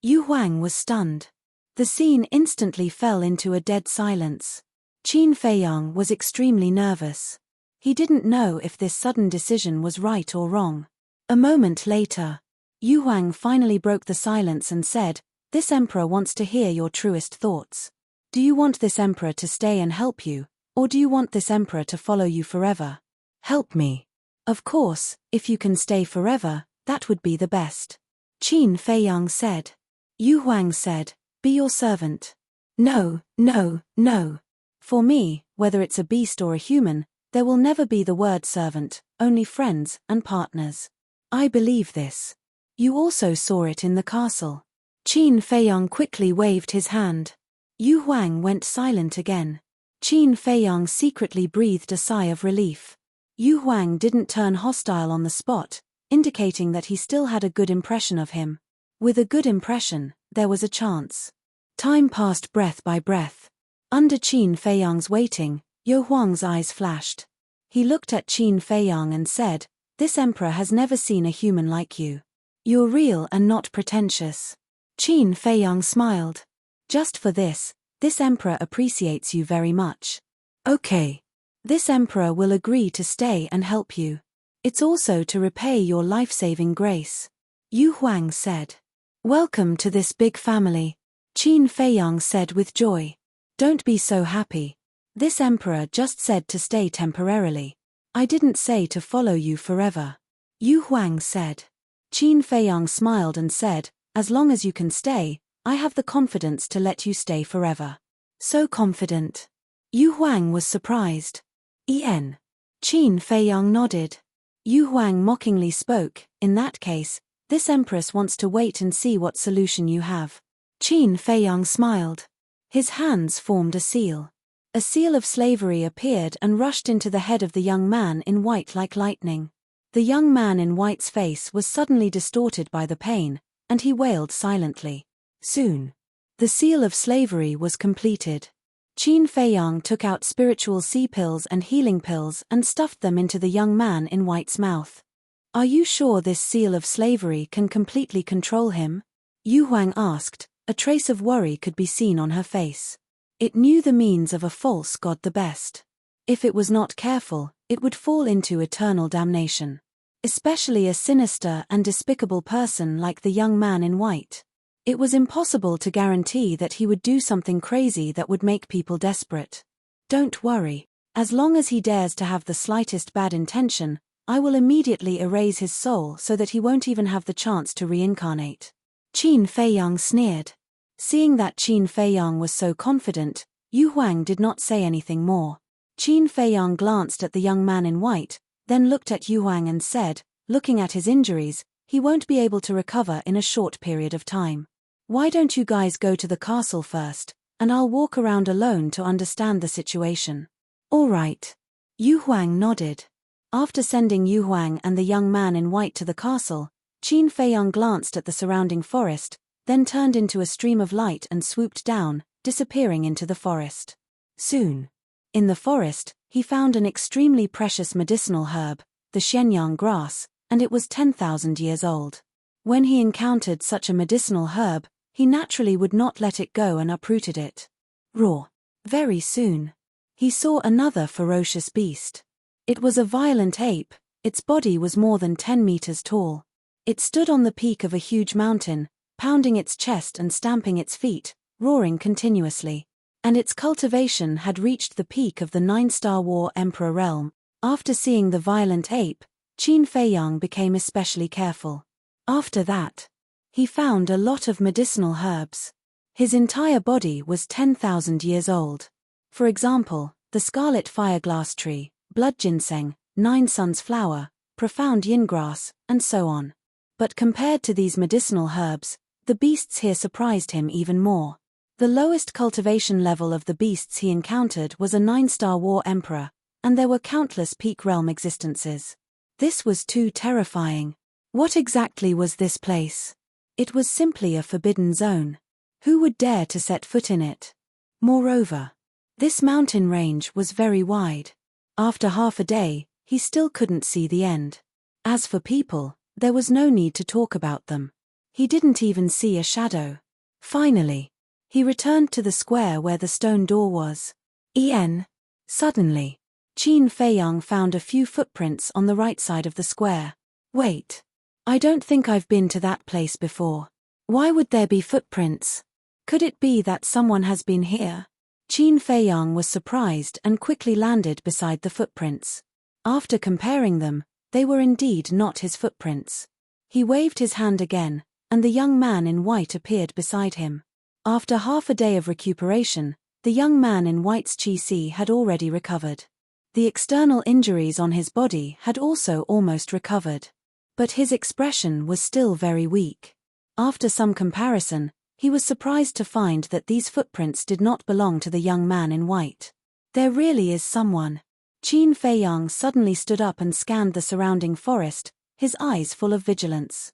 Yu Huang was stunned. The scene instantly fell into a dead silence. Qin Feiyang was extremely nervous. He didn't know if this sudden decision was right or wrong. A moment later, Yu Huang finally broke the silence and said, "This emperor wants to hear your truest thoughts. Do you want this emperor to stay and help you, or do you want this emperor to follow you forever?" "Help me. Of course, if you can stay forever, that would be the best." Qin Feiyang said. Yu Huang said, "Be your servant." No. For me, whether it's a beast or a human, there will never be the word servant, only friends and partners. I believe this. You also saw it in the castle. Qin Feiyang quickly waved his hand. Yu Huang went silent again. Qin Feiyang secretly breathed a sigh of relief. Yu Huang didn't turn hostile on the spot, indicating that he still had a good impression of him. With a good impression, there was a chance. Time passed breath by breath. Under Qin Feiyang's waiting, Yu Huang's eyes flashed. He looked at Qin Feiyang and said, "This emperor has never seen a human like you. You're real and not pretentious." Qin Feiyang smiled. "Just for this emperor appreciates you very much." "Okay. This emperor will agree to stay and help you. It's also to repay your life-saving grace." Yu Huang said. "Welcome to this big family," Qin Feiyang said with joy. "Don't be so happy. This emperor just said to stay temporarily. I didn't say to follow you forever." Yu Huang said. Qin Feiyang smiled and said, "As long as you can stay, I have the confidence to let you stay forever." "So confident?" Yu Huang was surprised. "En." Qin Feiyang nodded. Yu Huang mockingly spoke, "In that case, this empress wants to wait and see what solution you have." Qin Feiyang smiled. His hands formed a seal. A seal of slavery appeared and rushed into the head of the young man in white like lightning. The young man in white's face was suddenly distorted by the pain, and he wailed silently. Soon, the seal of slavery was completed. Qin Feiyang took out spiritual sea pills and healing pills and stuffed them into the young man in white's mouth. "Are you sure this seal of slavery can completely control him?" Yu Huang asked. A trace of worry could be seen on her face. It knew the means of a false god the best. If it was not careful, it would fall into eternal damnation. Especially a sinister and despicable person like the young man in white. It was impossible to guarantee that he would do something crazy that would make people desperate. Don't worry. As long as he dares to have the slightest bad intention, I will immediately erase his soul so that he won't even have the chance to reincarnate. Qin Feiyang sneered. Seeing that Qin Feiyang was so confident, Yu Huang did not say anything more. Qin Feiyang glanced at the young man in white, then looked at Yu Huang and said, looking at his injuries, he won't be able to recover in a short period of time. Why don't you guys go to the castle first, and I'll walk around alone to understand the situation. All right. Yu Huang nodded. After sending Yu Huang and the young man in white to the castle, Qin Feiyang glanced at the surrounding forest, then turned into a stream of light and swooped down, disappearing into the forest. Soon. In the forest, he found an extremely precious medicinal herb, the shenyang grass, and it was 10,000 years old. When he encountered such a medicinal herb, he naturally would not let it go and uprooted it. Raw. Very soon. He saw another ferocious beast. It was a violent ape. Its body was more than 10 meters tall. It stood on the peak of a huge mountain, pounding its chest and stamping its feet, roaring continuously. And its cultivation had reached the peak of the 9-star War Emperor realm. After seeing the violent ape, Qin Feiyang became especially careful. After that, he found a lot of medicinal herbs. His entire body was 10,000 years old. For example, the scarlet fireglass tree, blood ginseng, 9 suns flower, profound yin grass, and so on. But compared to these medicinal herbs, the beasts here surprised him even more. The lowest cultivation level of the beasts he encountered was a 9-star War Emperor, and there were countless peak realm existences. This was too terrifying. What exactly was this place? It was simply a forbidden zone. Who would dare to set foot in it? Moreover, this mountain range was very wide. After half a day, he still couldn't see the end. As for people, there was no need to talk about them. He didn't even see a shadow. Finally, he returned to the square where the stone door was. Suddenly, Qin Feiyang found a few footprints on the right side of the square. Wait. I don't think I've been to that place before. Why would there be footprints? Could it be that someone has been here? Qin Feiyang was surprised and quickly landed beside the footprints. After comparing them, they were indeed not his footprints. He waved his hand again, and the young man in white appeared beside him. After half a day of recuperation, the young man in white's qi had already recovered. The external injuries on his body had also almost recovered. But his expression was still very weak. After some comparison, he was surprised to find that these footprints did not belong to the young man in white. There really is someone. Qin Feiyang suddenly stood up and scanned the surrounding forest, his eyes full of vigilance.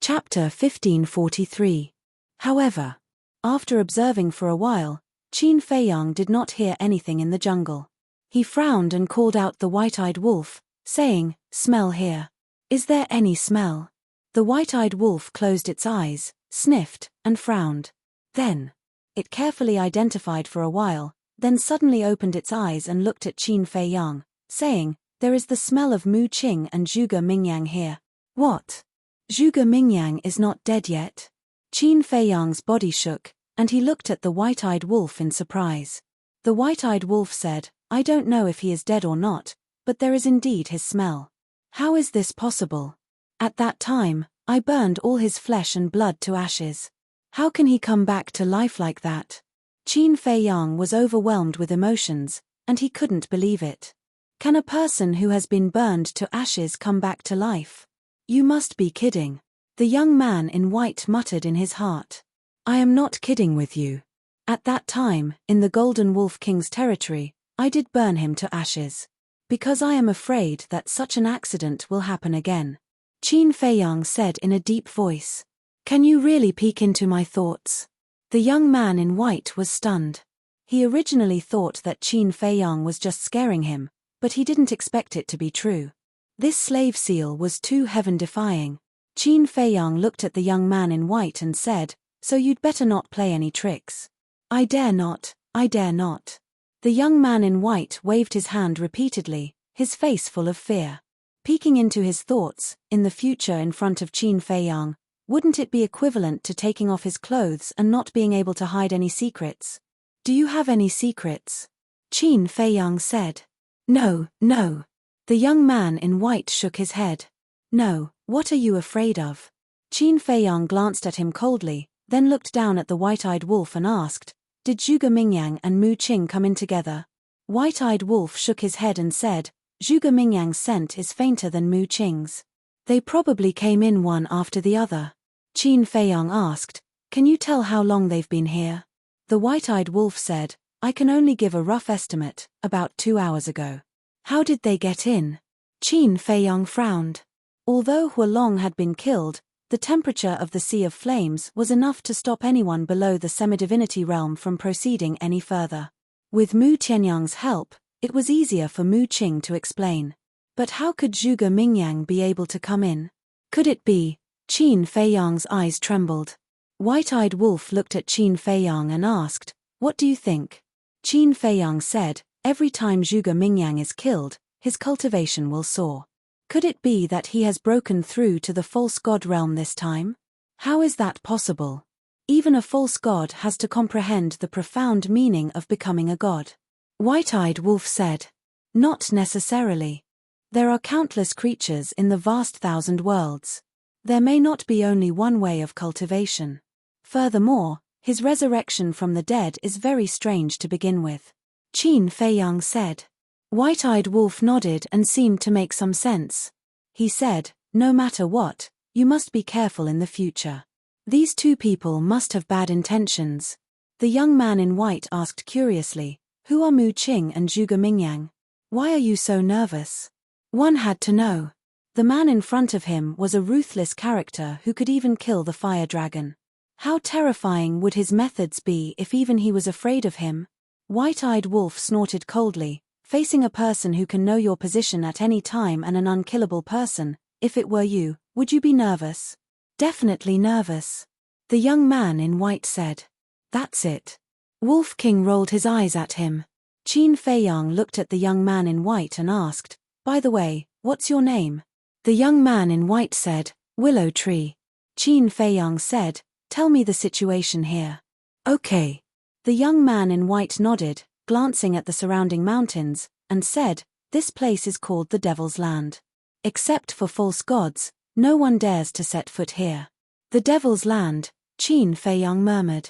Chapter 1543. However, after observing for a while, Qin Feiyang did not hear anything in the jungle. He frowned and called out the white-eyed wolf, saying, "Smell here. Is there any smell?" The white-eyed wolf closed its eyes, sniffed, and frowned. Then, it carefully identified for a while, then suddenly opened its eyes and looked at Qin Feiyang, saying, "There is the smell of Mu Qing and Zhuge Mingyang here." What? Zhuge Mingyang is not dead yet? Qin Feiyang's body shook, and he looked at the white-eyed wolf in surprise. The white-eyed wolf said, "I don't know if he is dead or not, but there is indeed his smell. How is this possible? At that time, I burned all his flesh and blood to ashes. How can he come back to life like that?" Qin Feiyang was overwhelmed with emotions, and he couldn't believe it. Can a person who has been burned to ashes come back to life? You must be kidding. The young man in white muttered in his heart. "I am not kidding with you. At that time, in the Golden Wolf King's territory, I did burn him to ashes. Because I am afraid that such an accident will happen again." Qin Feiyang said in a deep voice. "Can you really peek into my thoughts?" The young man in white was stunned. He originally thought that Qin Feiyang was just scaring him, but he didn't expect it to be true. This slave seal was too heaven-defying. Qin Feiyang looked at the young man in white and said, "So you'd better not play any tricks." "I dare not, I dare not." The young man in white waved his hand repeatedly, his face full of fear. Peeking into his thoughts, in the future in front of Qin Feiyang, wouldn't it be equivalent to taking off his clothes and not being able to hide any secrets? "Do you have any secrets?" Qin Feiyang said. No, no. The young man in white shook his head. No, what are you afraid of? Qin Feiyang glanced at him coldly, then looked down at the white-eyed wolf and asked, Did Zhuge Mingyang and Mu Qing come in together? White-eyed wolf shook his head and said, Zhuge Mingyang's scent is fainter than Mu Qing's. They probably came in one after the other. Qin Feiyang asked, Can you tell how long they've been here? The white-eyed wolf said, I can only give a rough estimate, about 2 hours ago. How did they get in? Qin Feiyang frowned. Although Huolong had been killed, the temperature of the Sea of Flames was enough to stop anyone below the semi-divinity realm from proceeding any further. With Mu Tianyang's help, it was easier for Mu Qing to explain. But how could Zhuge Mingyang be able to come in? Could it be? Qin Feiyang's eyes trembled. White-eyed wolf looked at Qin Feiyang and asked, What do you think? Qin Feiyang said, Every time Zhuge Mingyang is killed, his cultivation will soar. Could it be that he has broken through to the false god realm this time? How is that possible? Even a false god has to comprehend the profound meaning of becoming a god. White-eyed wolf said. Not necessarily. There are countless creatures in the vast thousand worlds. There may not be only one way of cultivation. Furthermore, his resurrection from the dead is very strange to begin with. Qin Feiyang said. White-eyed wolf nodded and seemed to make some sense. He said, No matter what, you must be careful in the future. These two people must have bad intentions. The young man in white asked curiously, Who are Mu Qing and Zhuge Mingyang? Why are you so nervous? One had to know. The man in front of him was a ruthless character who could even kill the fire dragon. How terrifying would his methods be if even he was afraid of him? White-eyed wolf snorted coldly, facing a person who can know your position at any time and an unkillable person. If it were you, would you be nervous? Definitely nervous. The young man in white said. That's it. Wolf King rolled his eyes at him. Qin Feiyang looked at the young man in white and asked, By the way, what's your name? The young man in white said, Willow Tree. Qin Feiyang said, Tell me the situation here. Okay. The young man in white nodded, glancing at the surrounding mountains, and said, This place is called the Devil's Land. Except for false gods, no one dares to set foot here. The Devil's Land, Qin Feiyang murmured.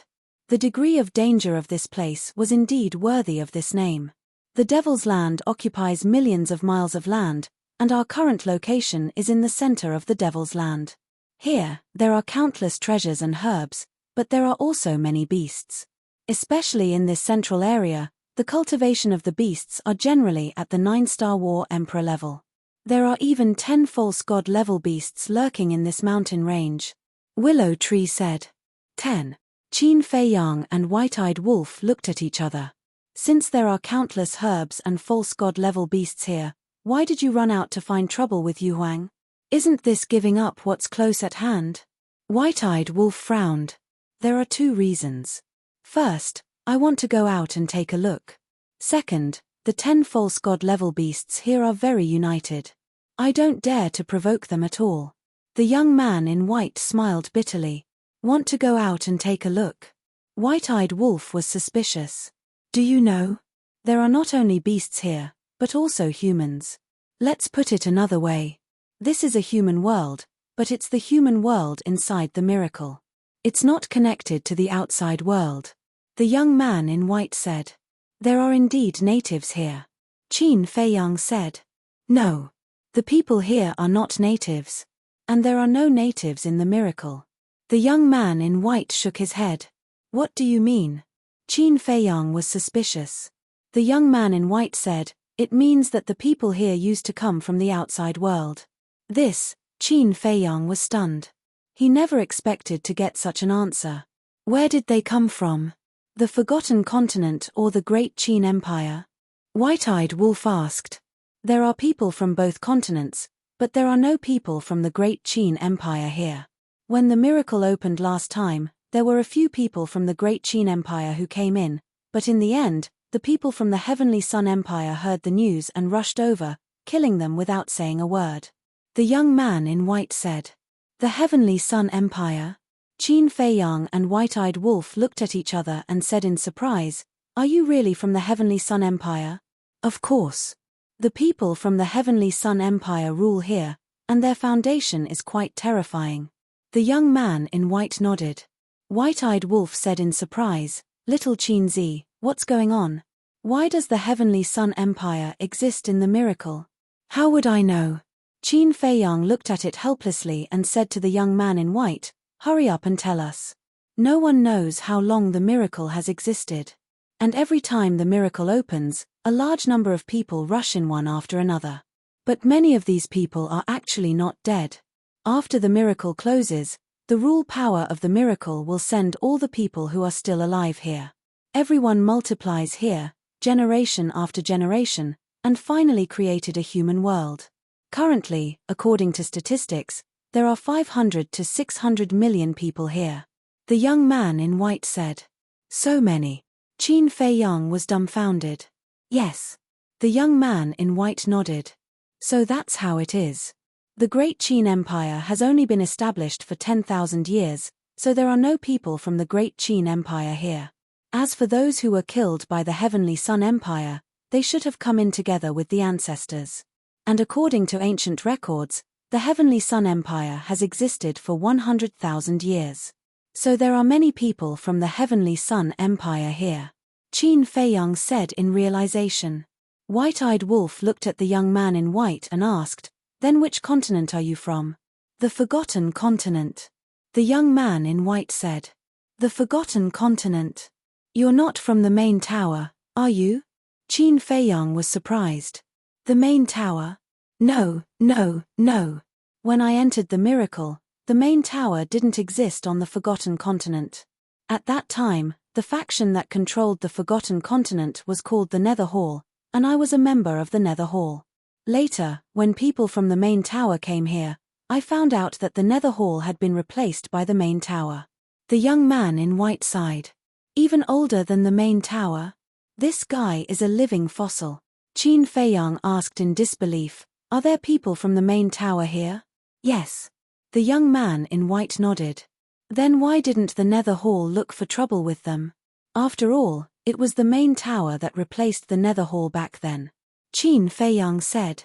The degree of danger of this place was indeed worthy of this name. The Devil's Land occupies millions of miles of land, and our current location is in the center of the Devil's Land. Here, there are countless treasures and herbs, but there are also many beasts. Especially in this central area, the cultivation of the beasts are generally at the 9-star War Emperor level. There are even 10 false god level beasts lurking in this mountain range. Willow Tree said. 10. Qin Feiyang and White-eyed Wolf looked at each other. Since there are countless herbs and false god level beasts here, why did you run out to find trouble with Yu Huang? Isn't this giving up what's close at hand? White-eyed Wolf frowned. There are 2 reasons. First, I want to go out and take a look. Second, the 10 false god level beasts here are very united. I don't dare to provoke them at all. The young man in white smiled bitterly. Want to go out and take a look? White-eyed Wolf was suspicious. Do you know? There are not only beasts here, but also humans. Let's put it another way. This is a human world, but it's the human world inside the miracle. It's not connected to the outside world. The young man in white said. There are indeed natives here. Qin Feiyang said. No. The people here are not natives. And there are no natives in the miracle. The young man in white shook his head. What do you mean? Qin Feiyang was suspicious. The young man in white said, It means that the people here used to come from the outside world. This, Qin Feiyang was stunned. He never expected to get such an answer. Where did they come from? The Forgotten Continent or the Great Qin Empire? White-eyed Wolf asked. There are people from both continents, but there are no people from the Great Qin Empire here. When the miracle opened last time, there were a few people from the Great Qin Empire who came in, but in the end, the people from the Heavenly Sun Empire heard the news and rushed over, killing them without saying a word. The young man in white said. The Heavenly Sun Empire? Qin Feiyang and White-eyed Wolf looked at each other and said in surprise, Are you really from the Heavenly Sun Empire? Of course. The people from the Heavenly Sun Empire rule here, and their foundation is quite terrifying. The young man in white nodded. White-eyed Wolf said in surprise, Little Qinzi, what's going on? Why does the Heavenly Sun Empire exist in the miracle? How would I know? Qin Feiyang looked at it helplessly and said to the young man in white, Hurry up and tell us. No one knows how long the miracle has existed. And every time the miracle opens, a large number of people rush in one after another. But many of these people are actually not dead. After the miracle closes, the rule power of the miracle will send all the people who are still alive here. Everyone multiplies here, generation after generation, and finally created a human world. Currently, according to statistics, there are 500 to 600 million people here. The young man in white said. So many. Qin Feiyang was dumbfounded. Yes. The young man in white nodded. So that's how it is. The Great Qin Empire has only been established for 10,000 years, so there are no people from the Great Qin Empire here. As for those who were killed by the Heavenly Sun Empire, they should have come in together with the ancestors. And according to ancient records, the Heavenly Sun Empire has existed for 100,000 years. So there are many people from the Heavenly Sun Empire here. Qin Feiyang said in realization. White-eyed Wolf looked at the young man in white and asked, Then which continent are you from? The Forgotten Continent. The young man in white said. The Forgotten Continent. You're not from the main tower, are you? Qin Feiyang was surprised. The main tower? No. When I entered the miracle, the main tower didn't exist on the Forgotten Continent. At that time, the faction that controlled the Forgotten Continent was called the Nether Hall, and I was a member of the Nether Hall. Later, when people from the main tower came here, I found out that the Nether Hall had been replaced by the main tower. The young man in white sighed. Even older than the main tower? This guy is a living fossil. Qin Feiyang asked in disbelief, Are there people from the main tower here? Yes. The young man in white nodded. Then why didn't the Nether Hall look for trouble with them? After all, it was the main tower that replaced the Nether Hall back then. Qin Feiyang said.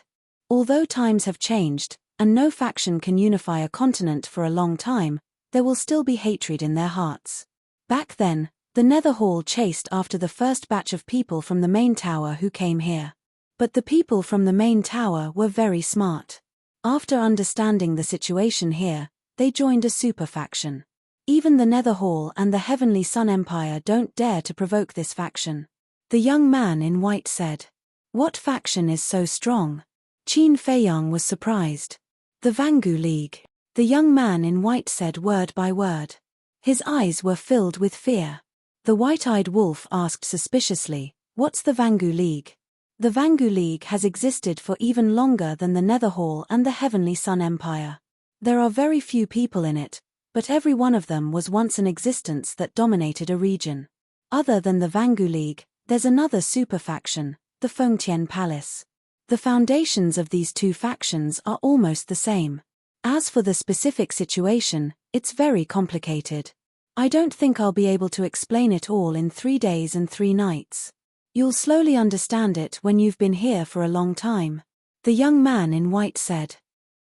Although times have changed, and no faction can unify a continent for a long time, there will still be hatred in their hearts. Back then, the Nether Hall chased after the first batch of people from the main tower who came here. But the people from the main tower were very smart. After understanding the situation here, they joined a super faction. Even the Nether Hall and the Heavenly Sun Empire don't dare to provoke this faction. The young man in white said. What faction is so strong? Qin Feiyang was surprised. The Vangu League. The young man in white said word by word. His eyes were filled with fear. The white-eyed wolf asked suspiciously, What's the Vangu League? The Vangu League has existed for even longer than the Nether Hall and the Heavenly Sun Empire. There are very few people in it, but every one of them was once an existence that dominated a region. Other than the Vangu League, there's another super faction, the Fengtian Palace. The foundations of these two factions are almost the same. As for the specific situation, it's very complicated. I don't think I'll be able to explain it all in 3 days and 3 nights. You'll slowly understand it when you've been here for a long time. The young man in white said.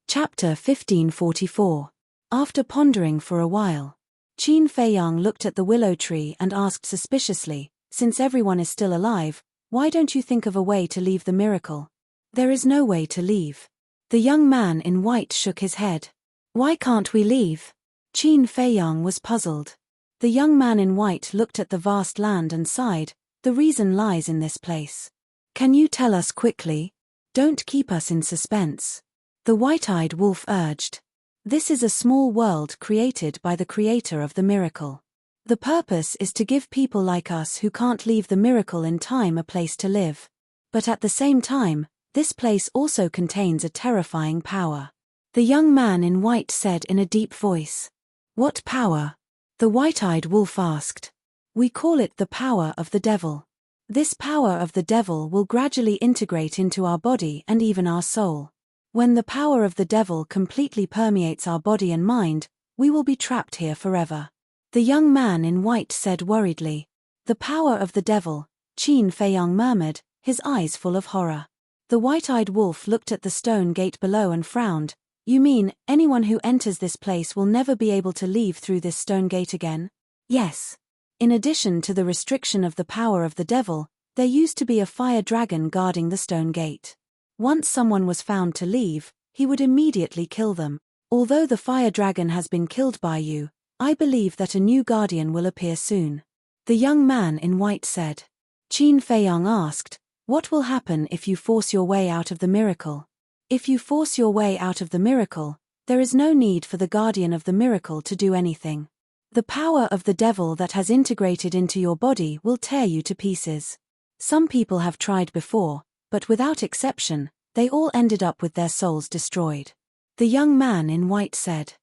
Chapter 1544. After pondering for a while, Qin Feiyang looked at the willow tree and asked suspiciously, Since everyone is still alive, why don't you think of a way to leave the miracle? There is no way to leave. The young man in white shook his head. Why can't we leave? Qin Feiyang was puzzled. The young man in white looked at the vast land and sighed. The reason lies in this place. Can you tell us quickly? Don't keep us in suspense. The white-eyed wolf urged. This is a small world created by the creator of the miracle. The purpose is to give people like us who can't leave the miracle in time a place to live. But at the same time, this place also contains a terrifying power. The young man in white said in a deep voice. What power? The white-eyed wolf asked. We call it the power of the devil. This power of the devil will gradually integrate into our body and even our soul. When the power of the devil completely permeates our body and mind, we will be trapped here forever. The young man in white said worriedly. The power of the devil, Qin Feiyang murmured, his eyes full of horror. The white-eyed wolf looked at the stone gate below and frowned. You mean, anyone who enters this place will never be able to leave through this stone gate again? Yes. In addition to the restriction of the power of the devil, there used to be a fire dragon guarding the stone gate. Once someone was found to leave, he would immediately kill them. Although the fire dragon has been killed by you, I believe that a new guardian will appear soon. The young man in white said. Qin Feiyang asked, what will happen if you force your way out of the miracle? If you force your way out of the miracle, there is no need for the guardian of the miracle to do anything. The power of the devil that has integrated into your body will tear you to pieces. Some people have tried before, but without exception, they all ended up with their souls destroyed. The young man in white said.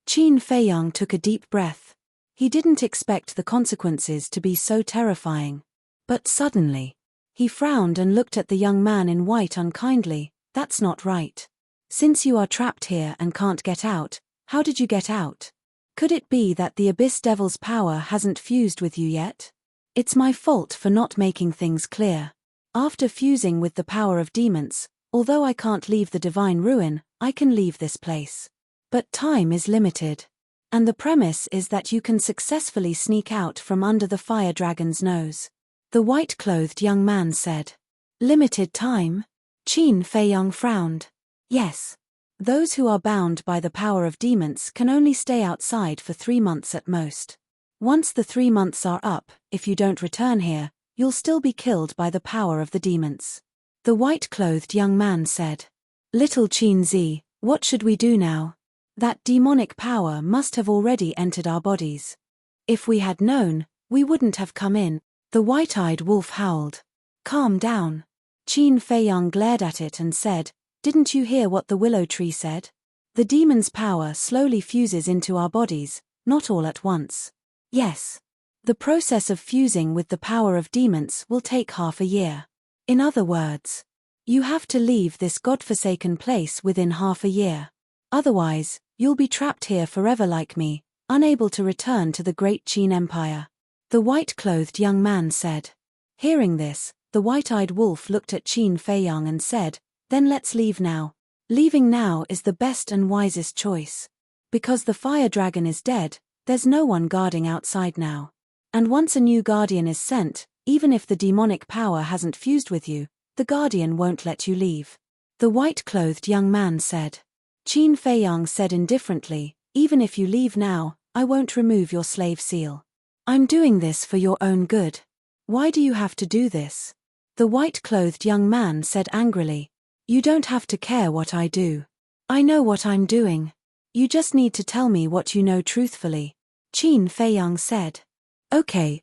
Qin Feiyang took a deep breath. He didn't expect the consequences to be so terrifying. But suddenly, he frowned and looked at the young man in white unkindly. That's not right. Since you are trapped here and can't get out, how did you get out? Could it be that the Abyss Devil's power hasn't fused with you yet? It's my fault for not making things clear. After fusing with the power of demons, although I can't leave the divine ruin, I can leave this place. But time is limited. And the premise is that you can successfully sneak out from under the fire dragon's nose. The white-clothed young man said. Limited time? Qin Feiyang frowned. Yes. Those who are bound by the power of demons can only stay outside for 3 months at most. Once the 3 months are up, if you don't return here, you'll still be killed by the power of the demons. The white-clothed young man said. Little Qin Zi, what should we do now? That demonic power must have already entered our bodies. If we had known, we wouldn't have come in. The white-eyed wolf howled. Calm down. Qin Feiyang glared at it and said, didn't you hear what the willow tree said? The demon's power slowly fuses into our bodies, not all at once. Yes. The process of fusing with the power of demons will take half a year. In other words, you have to leave this godforsaken place within half a year. Otherwise, you'll be trapped here forever like me, unable to return to the great Qin Empire. The white-clothed young man said. Hearing this, the white-eyed wolf looked at Qin Feiyang and said, then let's leave now. Leaving now is the best and wisest choice. Because the fire dragon is dead, there's no one guarding outside now. And once a new guardian is sent, even if the demonic power hasn't fused with you, the guardian won't let you leave. The white-clothed young man said. Qin Feiyang said indifferently, even if you leave now, I won't remove your slave seal. I'm doing this for your own good. Why do you have to do this? The white-clothed young man said angrily. You don't have to care what I do. I know what I'm doing. You just need to tell me what you know truthfully. Qin Feiyang said. Okay.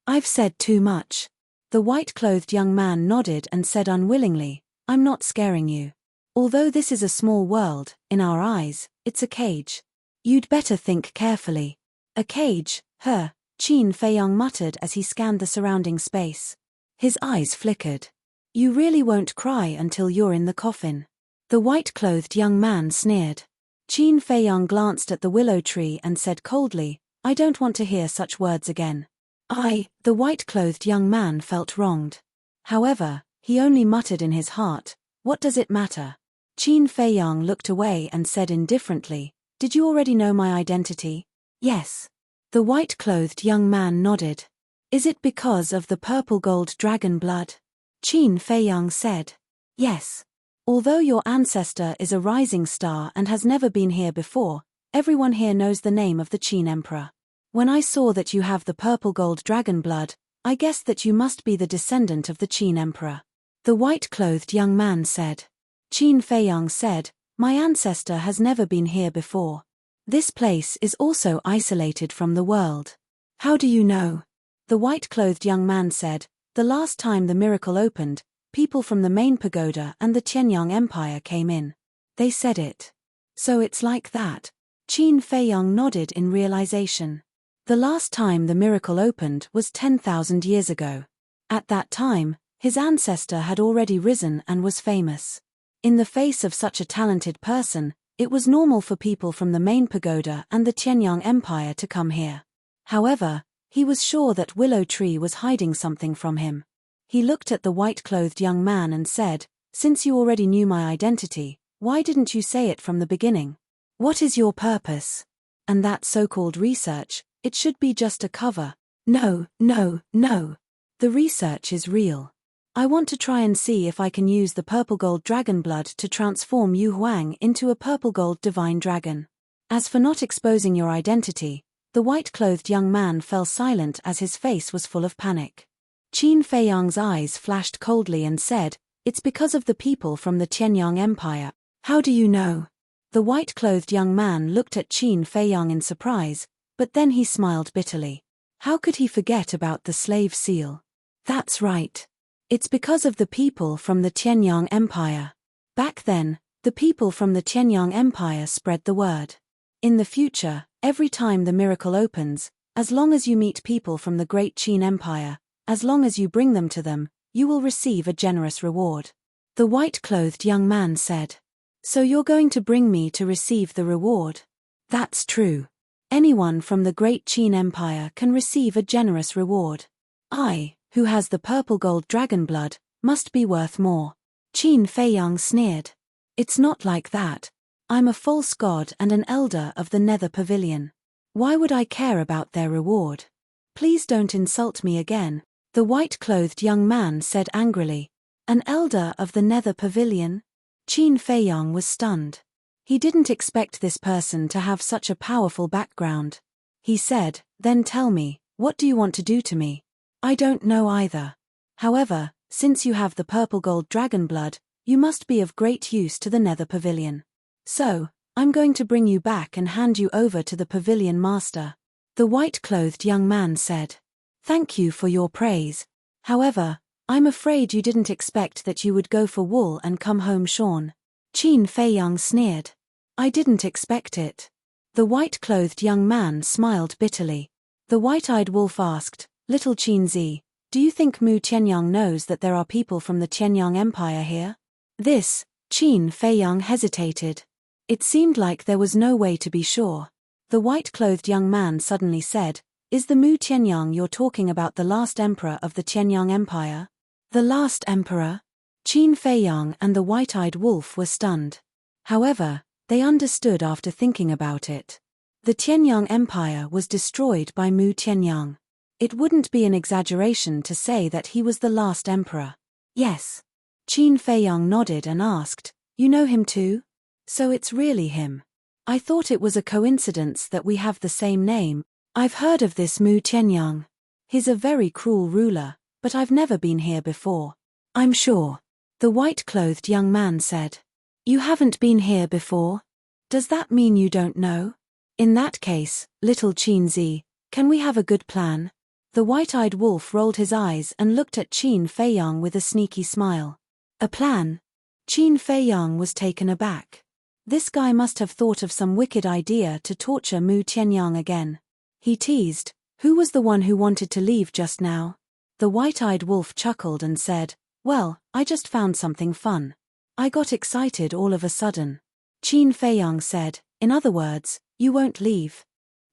I've said too much. The white-clothed young man nodded and said unwillingly, I'm not scaring you. Although this is a small world, in our eyes, it's a cage. You'd better think carefully. A cage, huh? Qin Feiyang muttered as he scanned the surrounding space. His eyes flickered. You really won't cry until you're in the coffin. The white-clothed young man sneered. Qin Feiyang glanced at the willow tree and said coldly, I don't want to hear such words again. The white-clothed young man felt wronged. However, he only muttered in his heart, what does it matter? Qin Feiyang looked away and said indifferently, did you already know my identity? Yes. The white-clothed young man nodded. Is it because of the purple-gold dragon blood? Qin Feiyang said. Yes. Although your ancestor is a rising star and has never been here before, everyone here knows the name of the Qin Emperor. When I saw that you have the purple-gold dragon blood, I guessed that you must be the descendant of the Qin Emperor. The white-clothed young man said. Qin Feiyang said, my ancestor has never been here before. This place is also isolated from the world. How do you know? The white-clothed young man said, the last time the miracle opened, people from the main pagoda and the Qianyang Empire came in. They said it. So it's like that. Qin Feiyang nodded in realization. The last time the miracle opened was 10,000 years ago. At that time, his ancestor had already risen and was famous. In the face of such a talented person, it was normal for people from the main pagoda and the Qianyang Empire to come here. However, He was sure that Willow Tree was hiding something from him. He looked at the white-clothed young man and said, "Since you already knew my identity, why didn't you say it from the beginning? What is your purpose? And that so-called research, it should be just a cover." "No, no, no. The research is real. I want to try and see if I can use the purple gold dragon blood to transform Yu Huang into a purple gold divine dragon. As for not exposing your identity," the white-clothed young man fell silent as his face was full of panic. Qin Feiyang's eyes flashed coldly and said, "It's because of the people from the Qianyang Empire." "How do you know?" The white-clothed young man looked at Qin Feiyang in surprise, but then he smiled bitterly. How could he forget about the slave seal? "That's right. It's because of the people from the Qianyang Empire." Back then, the people from the Qianyang Empire spread the word. In the future, every time the miracle opens, as long as you meet people from the Great Qin Empire, as long as you bring them to them, you will receive a generous reward. The white-clothed young man said. "So you're going to bring me to receive the reward?" "That's true. Anyone from the Great Qin Empire can receive a generous reward. I, who has the purple gold dragon blood, must be worth more." Qin Feiyang sneered. "It's not like that. I'm a false god and an elder of the Nether Pavilion. Why would I care about their reward? Please don't insult me again," the white-clothed young man said angrily. "An elder of the Nether Pavilion?" Qin Feiyang was stunned. He didn't expect this person to have such a powerful background. He said, "Then tell me, what do you want to do to me?" "I don't know either. However, since you have the purple gold dragon blood, you must be of great use to the Nether Pavilion. So, I'm going to bring you back and hand you over to the pavilion master," the white-clothed young man said. "Thank you for your praise. However, I'm afraid you didn't expect that you would go for wool and come home shorn." Qin Feiyang sneered. "I didn't expect it." The white-clothed young man smiled bitterly. The white-eyed wolf asked, "Little Qin, do you think Mu Qianyang knows that there are people from the Qianyang Empire here?" This, Qin Feiyang hesitated. It seemed like there was no way to be sure. The white-clothed young man suddenly said, "Is the Mu Qianyang you're talking about the last emperor of the Qianyang Empire?" "The last emperor?" Qin Feiyang and the white-eyed wolf were stunned. However, they understood after thinking about it. The Qianyang Empire was destroyed by Mu Qianyang. It wouldn't be an exaggeration to say that he was the last emperor. "Yes." Qin Feiyang nodded and asked, "You know him too? So it's really him. I thought it was a coincidence that we have the same name. I've heard of this Mu Qianyang. He's a very cruel ruler, but I've never been here before." "I'm sure," the white-clothed young man said. "You haven't been here before? Does that mean you don't know? In that case, little Qin, can we have a good plan?" The white-eyed wolf rolled his eyes and looked at Qin Feiyang with a sneaky smile. "A plan?" Qin Feiyang was taken aback. This guy must have thought of some wicked idea to torture Mu Qianyang again. He teased, "Who was the one who wanted to leave just now?" The white-eyed wolf chuckled and said, "Well, I just found something fun. I got excited all of a sudden." Qin Feiyang said, "In other words, you won't leave."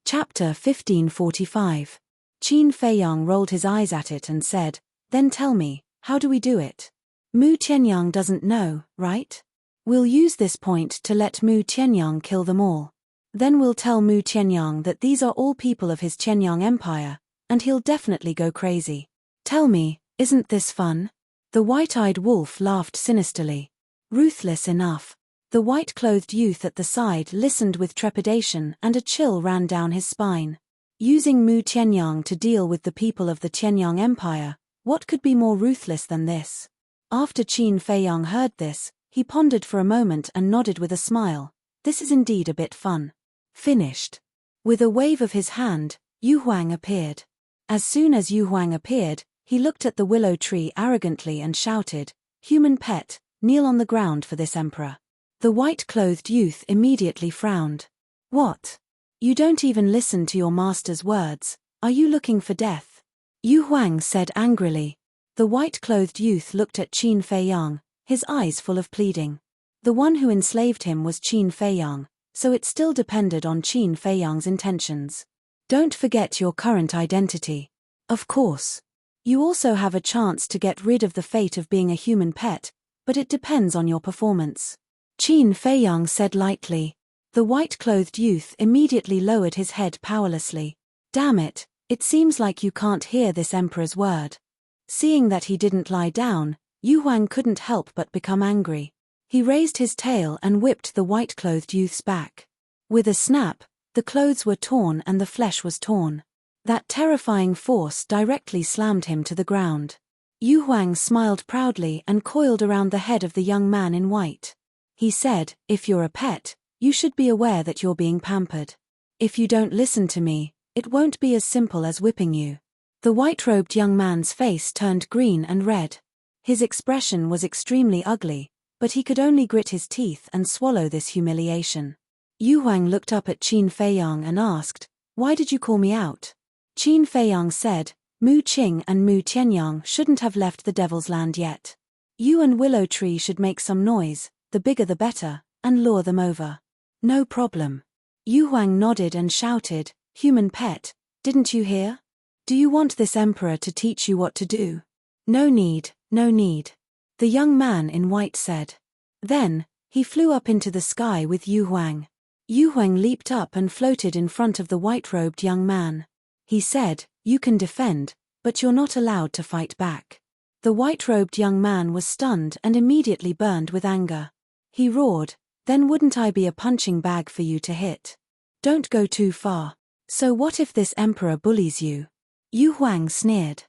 Chapter 1545. Qin Feiyang rolled his eyes at it and said, "Then tell me, how do we do it? Mu Qianyang doesn't know, right? We'll use this point to let Mu Qianyang kill them all. Then we'll tell Mu Qianyang that these are all people of his Qianyang Empire, and he'll definitely go crazy. Tell me, isn't this fun?" The white-eyed wolf laughed sinisterly. Ruthless enough. The white-clothed youth at the side listened with trepidation and a chill ran down his spine. Using Mu Qianyang to deal with the people of the Qianyang Empire, what could be more ruthless than this? After Qin Feiyang heard this, he pondered for a moment and nodded with a smile. This is indeed a bit fun. Finished. With a wave of his hand, Yu Huang appeared. As soon as Yu Huang appeared, he looked at the willow tree arrogantly and shouted, "Human pet, kneel on the ground for this emperor." The white-clothed youth immediately frowned. "What? You don't even listen to your master's words. Are you looking for death?" Yu Huang said angrily. The white-clothed youth looked at Qin Feiyang, his eyes full of pleading. The one who enslaved him was Qin Feiyang, so it still depended on Qin Feiyang's intentions. Don't forget your current identity. Of course. You also have a chance to get rid of the fate of being a human pet, but it depends on your performance. Qin Feiyang said lightly. The white-clothed youth immediately lowered his head powerlessly. Damn it, it seems like you can't hear this emperor's word. Seeing that he didn't lie down, Yu Huang couldn't help but become angry. He raised his tail and whipped the white-clothed youth's back. With a snap, the clothes were torn and the flesh was torn. That terrifying force directly slammed him to the ground. Yu Huang smiled proudly and coiled around the head of the young man in white. He said, "If you're a pet, you should be aware that you're being pampered. If you don't listen to me, it won't be as simple as whipping you." The white-robed young man's face turned green and red. His expression was extremely ugly, but he could only grit his teeth and swallow this humiliation. Yu Huang looked up at Qin Feiyang and asked, "Why did you call me out?" Qin Feiyang said, "Mu Qing and Mu Tianyang shouldn't have left the Devil's Land yet. You and Willow Tree should make some noise, the bigger the better, and lure them over." "No problem." Yu Huang nodded and shouted, "Human pet, didn't you hear? Do you want this emperor to teach you what to do?" "No need, no need," the young man in white said. Then, he flew up into the sky with Yu Huang. Yu Huang leaped up and floated in front of the white-robed young man. He said, "You can defend, but you're not allowed to fight back." The white-robed young man was stunned and immediately burned with anger. He roared, "Then wouldn't I be a punching bag for you to hit? Don't go too far. So what if this emperor bullies you?" Yu Huang sneered.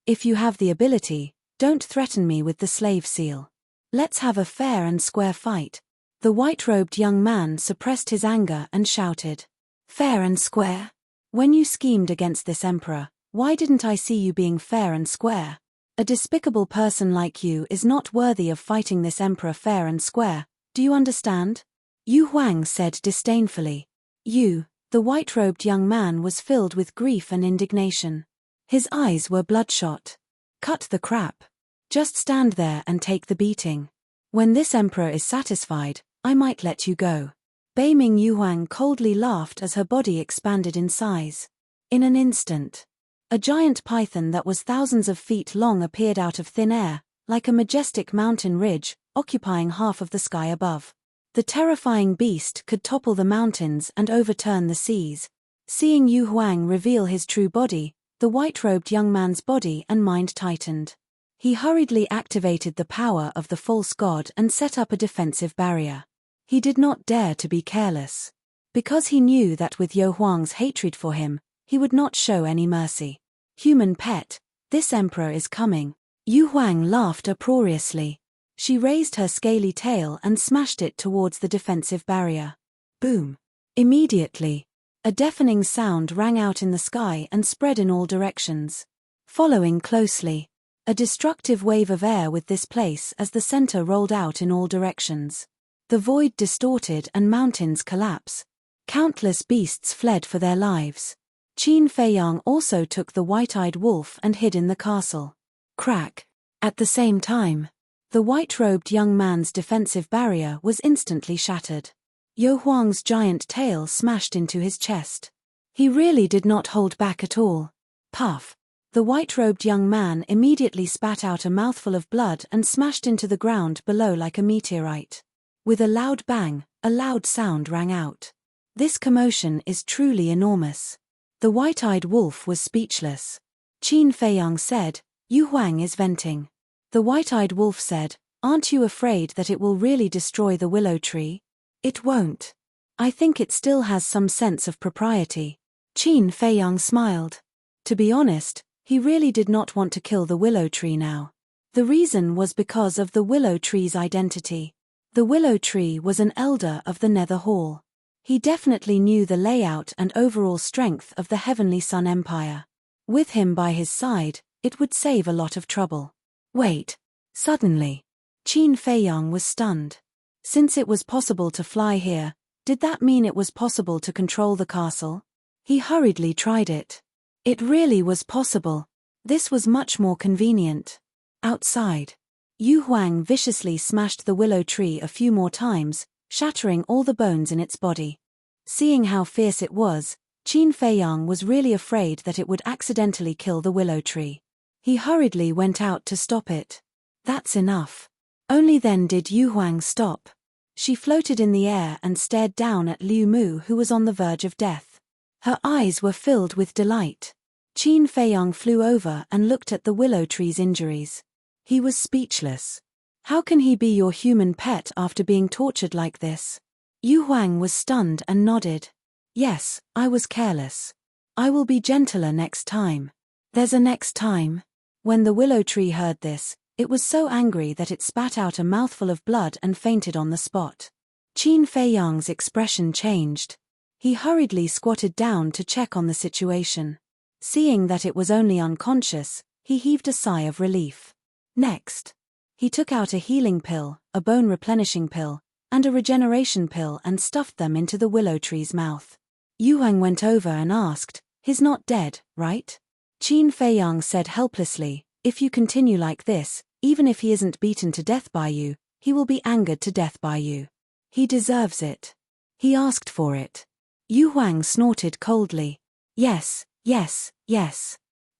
"If you have the ability, don't threaten me with the slave seal. Let's have a fair and square fight." The white-robed young man suppressed his anger and shouted, "Fair and square? When you schemed against this emperor, why didn't I see you being fair and square? A despicable person like you is not worthy of fighting this emperor fair and square, do you understand?" Yu Huang said disdainfully. The white-robed young man was filled with grief and indignation. His eyes were bloodshot. "Cut the crap. Just stand there and take the beating. When this emperor is satisfied, I might let you go." Beiming Yu Huang coldly laughed as her body expanded in size. In an instant, a giant python that was thousands of feet long appeared out of thin air, like a majestic mountain ridge, occupying half of the sky above. The terrifying beast could topple the mountains and overturn the seas. Seeing Yu Huang reveal his true body, the white-robed young man's body and mind tightened. He hurriedly activated the power of the false god and set up a defensive barrier. He did not dare to be careless. Because he knew that with Yu Huang's hatred for him, he would not show any mercy. "Human pet, this emperor is coming." Yu Huang laughed uproariously. She raised her scaly tail and smashed it towards the defensive barrier. Boom! Immediately, a deafening sound rang out in the sky and spread in all directions. Following closely, a destructive wave of air with this place as the center rolled out in all directions. The void distorted and mountains collapse. Countless beasts fled for their lives. Qin Feiyang also took the white-eyed wolf and hid in the castle. Crack! At the same time, the white-robed young man's defensive barrier was instantly shattered. Yu Huang's giant tail smashed into his chest. He really did not hold back at all. Puff! The white-robed young man immediately spat out a mouthful of blood and smashed into the ground below like a meteorite. With a loud bang, a loud sound rang out. This commotion is truly enormous. The white-eyed wolf was speechless. Qin Feiyang said, "Yu Huang is venting." The white-eyed wolf said, "Aren't you afraid that it will really destroy the willow tree?" "It won't. I think it still has some sense of propriety." Qin Feiyang smiled. To be honest, he really did not want to kill the willow tree now. The reason was because of the willow tree's identity. The willow tree was an elder of the Nether Hall. He definitely knew the layout and overall strength of the Heavenly Sun Empire. With him by his side, it would save a lot of trouble. Wait. Suddenly, Qin Feiyang was stunned. Since it was possible to fly here, did that mean it was possible to control the castle? He hurriedly tried it. It really was possible. This was much more convenient. Outside, Yu Huang viciously smashed the willow tree a few more times, shattering all the bones in its body. Seeing how fierce it was, Qin Feiyang was really afraid that it would accidentally kill the willow tree. He hurriedly went out to stop it. That's enough. Only then did Yu Huang stop. She floated in the air and stared down at Liu Mu, who was on the verge of death. Her eyes were filled with delight. Qin Feiyang flew over and looked at the willow tree's injuries. He was speechless. How can he be your human pet after being tortured like this? Yu Huang was stunned and nodded. Yes, I was careless. I will be gentler next time. There's a next time. When the willow tree heard this, it was so angry that it spat out a mouthful of blood and fainted on the spot. Qin Feiyang's expression changed. He hurriedly squatted down to check on the situation. Seeing that it was only unconscious, he heaved a sigh of relief. Next, he took out a healing pill, a bone replenishing pill, and a regeneration pill and stuffed them into the willow tree's mouth. Yu Huang went over and asked, "He's not dead, right?" Qin Feiyang said helplessly, "If you continue like this, even if he isn't beaten to death by you, he will be angered to death by you. He deserves it. He asked for it." Yu Huang snorted coldly. Yes.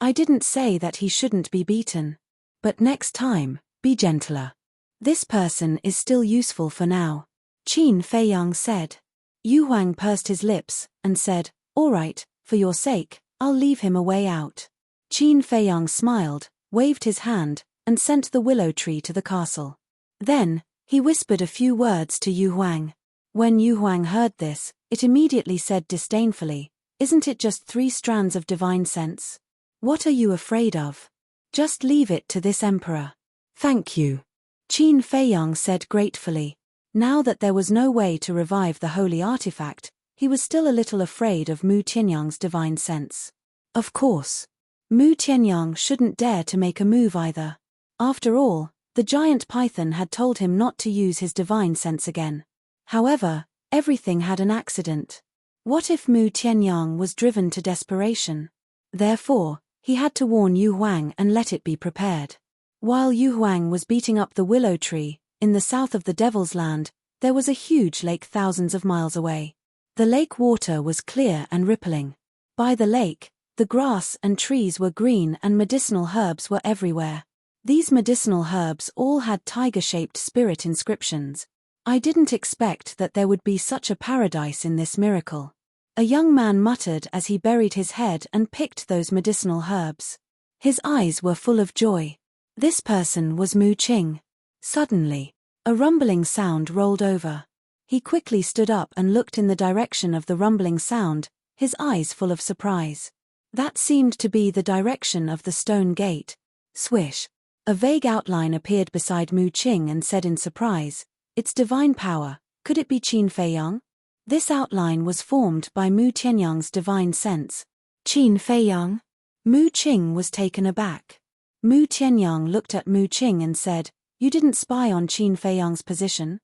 I didn't say that he shouldn't be beaten. But next time, be gentler. This person is still useful for now, Qin Feiyang said. Yu Huang pursed his lips and said, "All right, for your sake, I'll leave him a way out." Qin Feiyang smiled, waved his hand, and sent the willow tree to the castle. Then, he whispered a few words to Yu Huang. When Yu Huang heard this, it immediately said disdainfully, "Isn't it just 3 strands of divine sense? What are you afraid of? Just leave it to this emperor." "Thank you," Qin Feiyang said gratefully. Now that there was no way to revive the holy artifact, he was still a little afraid of Mu Tianyang's divine sense. Of course, Mu Tianyang shouldn't dare to make a move either. After all, the giant python had told him not to use his divine sense again. However, everything had an accident. What if Mu Tianyang was driven to desperation? Therefore, he had to warn Yu Huang and let it be prepared. While Yu Huang was beating up the willow tree, in the south of the Devil's Land, there was a huge lake thousands of miles away. The lake water was clear and rippling. By the lake, the grass and trees were green and medicinal herbs were everywhere. These medicinal herbs all had tiger-shaped spirit inscriptions. "I didn't expect that there would be such a paradise in this miracle," a young man muttered as he buried his head and picked those medicinal herbs. His eyes were full of joy. This person was Mu Qing. Suddenly, a rumbling sound rolled over. He quickly stood up and looked in the direction of the rumbling sound, his eyes full of surprise. That seemed to be the direction of the stone gate. Swish! A vague outline appeared beside Mu Qing and said in surprise, "It's divine power, could it be Qin Feiyang?" This outline was formed by Mu Tianyang's divine sense. "Qin Feiyang?" Mu Qing was taken aback. Mu Tianyang looked at Mu Qing and said, "You didn't spy on Qin Feiyang's position?"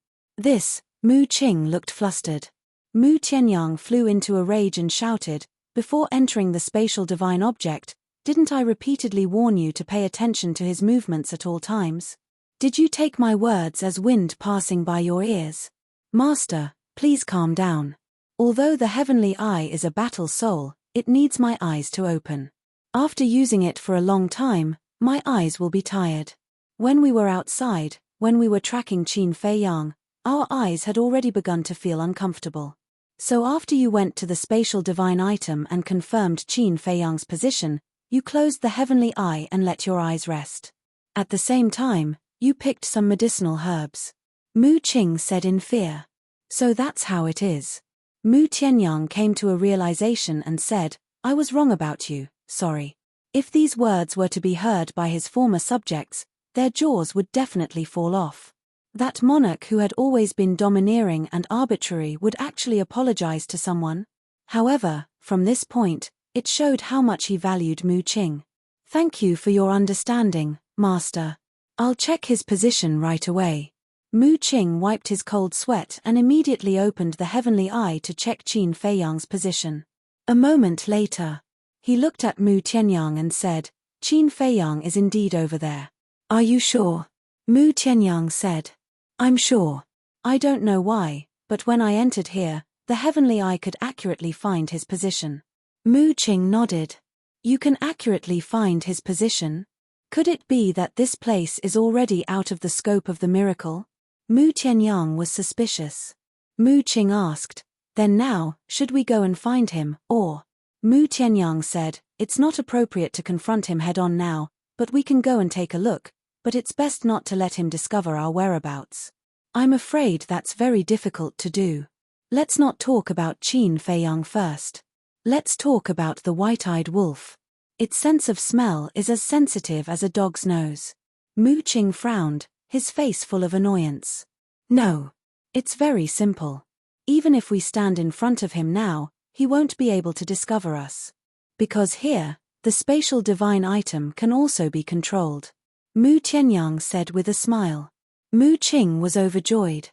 Mu Qing looked flustered. Mu Tianyang flew into a rage and shouted, "Before entering the spatial divine object, didn't I repeatedly warn you to pay attention to his movements at all times? Did you take my words as wind passing by your ears? Master, please calm down. Although the heavenly eye is a battle soul, it needs my eyes to open. After using it for a long time, my eyes will be tired. When we were outside, when we were tracking Qin Feiyang, our eyes had already begun to feel uncomfortable. So after you went to the spatial divine item and confirmed Qin Feiyang's position, you closed the heavenly eye and let your eyes rest. At the same time, you picked some medicinal herbs." Mu Qing said in fear. "So that's how it is." Mu Tianyang came to a realization and said, "I was wrong about you, sorry." If these words were to be heard by his former subjects, their jaws would definitely fall off. That monarch who had always been domineering and arbitrary would actually apologize to someone. However, from this point, it showed how much he valued Mu Qing. "Thank you for your understanding, Master. I'll check his position right away." Mu Qing wiped his cold sweat and immediately opened the heavenly eye to check Qin Feiyang's position. A moment later, he looked at Mu Tianyang and said, "Qin Feiyang is indeed over there." "Are you sure?" Mu Tianyang said. "I'm sure. I don't know why, but when I entered here, the heavenly eye could accurately find his position. Mu Qing nodded. You can accurately find his position? Could it be that this place is already out of the scope of the miracle? Mu Tianyang was suspicious. Mu Qing asked, then now, should we go and find him, or? Mu Tianyang said, it's not appropriate to confront him head-on now, but we can go and take a look, but it's best not to let him discover our whereabouts. I'm afraid that's very difficult to do. Let's not talk about Qin Feiyang first. Let's talk about the white-eyed wolf. Its sense of smell is as sensitive as a dog's nose. Mu Qing frowned, his face full of annoyance. No. It's very simple. Even if we stand in front of him now, he won't be able to discover us. Because here, the spatial divine item can also be controlled. Mu Tianyang said with a smile. Mu Qing was overjoyed.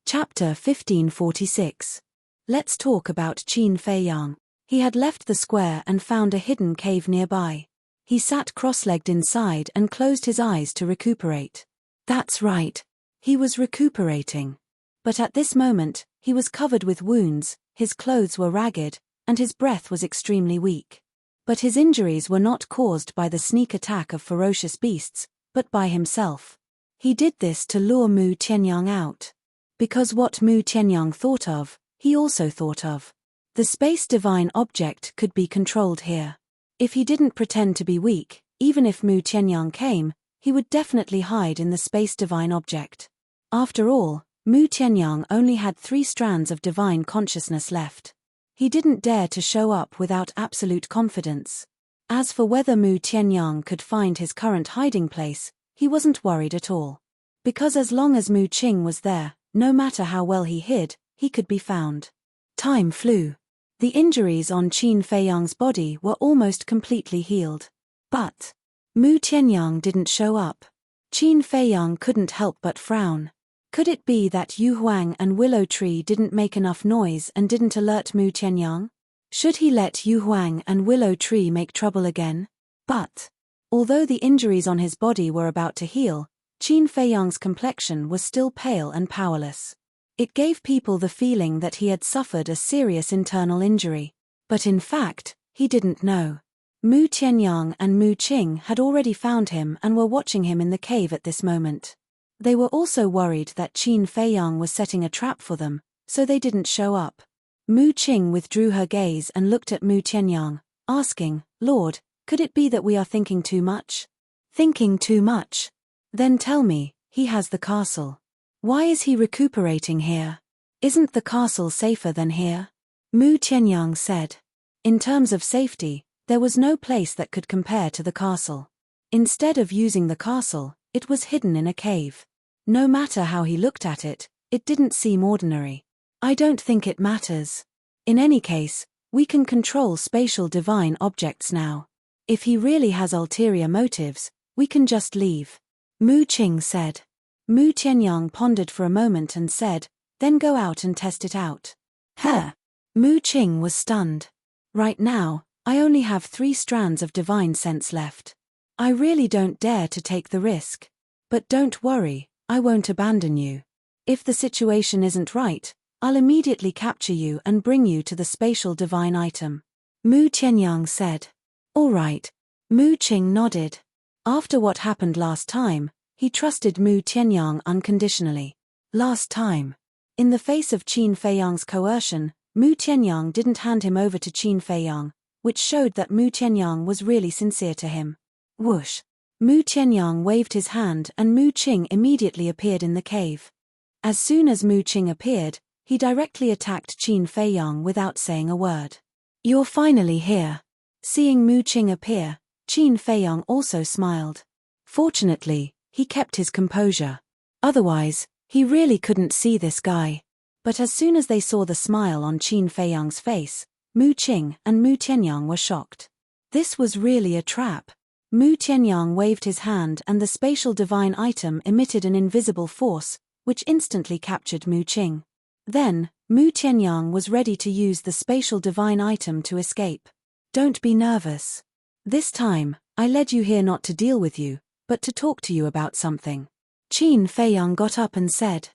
Chapter 1546. Let's talk about Qin Feiyang. He had left the square and found a hidden cave nearby. He sat cross-legged inside and closed his eyes to recuperate. That's right. He was recuperating. But at this moment, he was covered with wounds, his clothes were ragged, and his breath was extremely weak. But his injuries were not caused by the sneak attack of ferocious beasts, but by himself. He did this to lure Mu Tianyang out. Because what Mu Tianyang thought of, he also thought of. The space divine object could be controlled here. If he didn't pretend to be weak, even if Mu Tianyang came, he would definitely hide in the space divine object. After all, Mu Tianyang only had 3 strands of divine consciousness left. He didn't dare to show up without absolute confidence. As for whether Mu Tianyang could find his current hiding place, he wasn't worried at all. Because as long as Mu Qing was there, no matter how well he hid, he could be found. Time flew. The injuries on Qin Feiyang's body were almost completely healed. But Mu Tianyang didn't show up. Qin Feiyang couldn't help but frown. Could it be that Yu Huang and Willow Tree didn't make enough noise and didn't alert Mu Tianyang? Should he let Yu Huang and Willow Tree make trouble again? But although the injuries on his body were about to heal, Qin Feiyang's complexion was still pale and powerless. It gave people the feeling that he had suffered a serious internal injury. But in fact, he didn't know. Mu Tianyang and Mu Qing had already found him and were watching him in the cave at this moment. They were also worried that Qin Feiyang was setting a trap for them, so they didn't show up. Mu Qing withdrew her gaze and looked at Mu Tianyang, asking, Lord, could it be that we are thinking too much? Thinking too much? Then tell me, he has the castle. Why is he recuperating here? Isn't the castle safer than here? Mu Tianyang said. In terms of safety, there was no place that could compare to the castle. Instead of using the castle, it was hidden in a cave. No matter how he looked at it, it didn't seem ordinary. I don't think it matters. In any case, we can control spatial divine objects now. If he really has ulterior motives, we can just leave. Mu Qing said. Mu Tianyang pondered for a moment and said, then go out and test it out. Huh? Mu Qing was stunned. Right now, I only have 3 strands of divine sense left. I really don't dare to take the risk. But don't worry, I won't abandon you. If the situation isn't right, I'll immediately capture you and bring you to the spatial divine item. Mu Tianyang said. All right. Mu Qing nodded. After what happened last time, he trusted Mu Tianyang unconditionally. Last time. In the face of Qin Feiyang's coercion, Mu Tianyang didn't hand him over to Qin Feiyang, which showed that Mu Tianyang was really sincere to him. Whoosh. Mu Tianyang waved his hand and Mu Qing immediately appeared in the cave. As soon as Mu Qing appeared, he directly attacked Qin Feiyang without saying a word. You're finally here. Seeing Mu Qing appear, Qin Feiyang also smiled. Fortunately, he kept his composure. Otherwise, he really couldn't see this guy. But as soon as they saw the smile on Qin Feiyang's face, Mu Qing and Mu Tianyang were shocked. This was really a trap. Mu Tianyang waved his hand and the spatial divine item emitted an invisible force, which instantly captured Mu Qing. Then, Mu Tianyang was ready to use the spatial divine item to escape. Don't be nervous. This time, I led you here not to deal with you, but to talk to you about something. Qin Feiyang got up and said.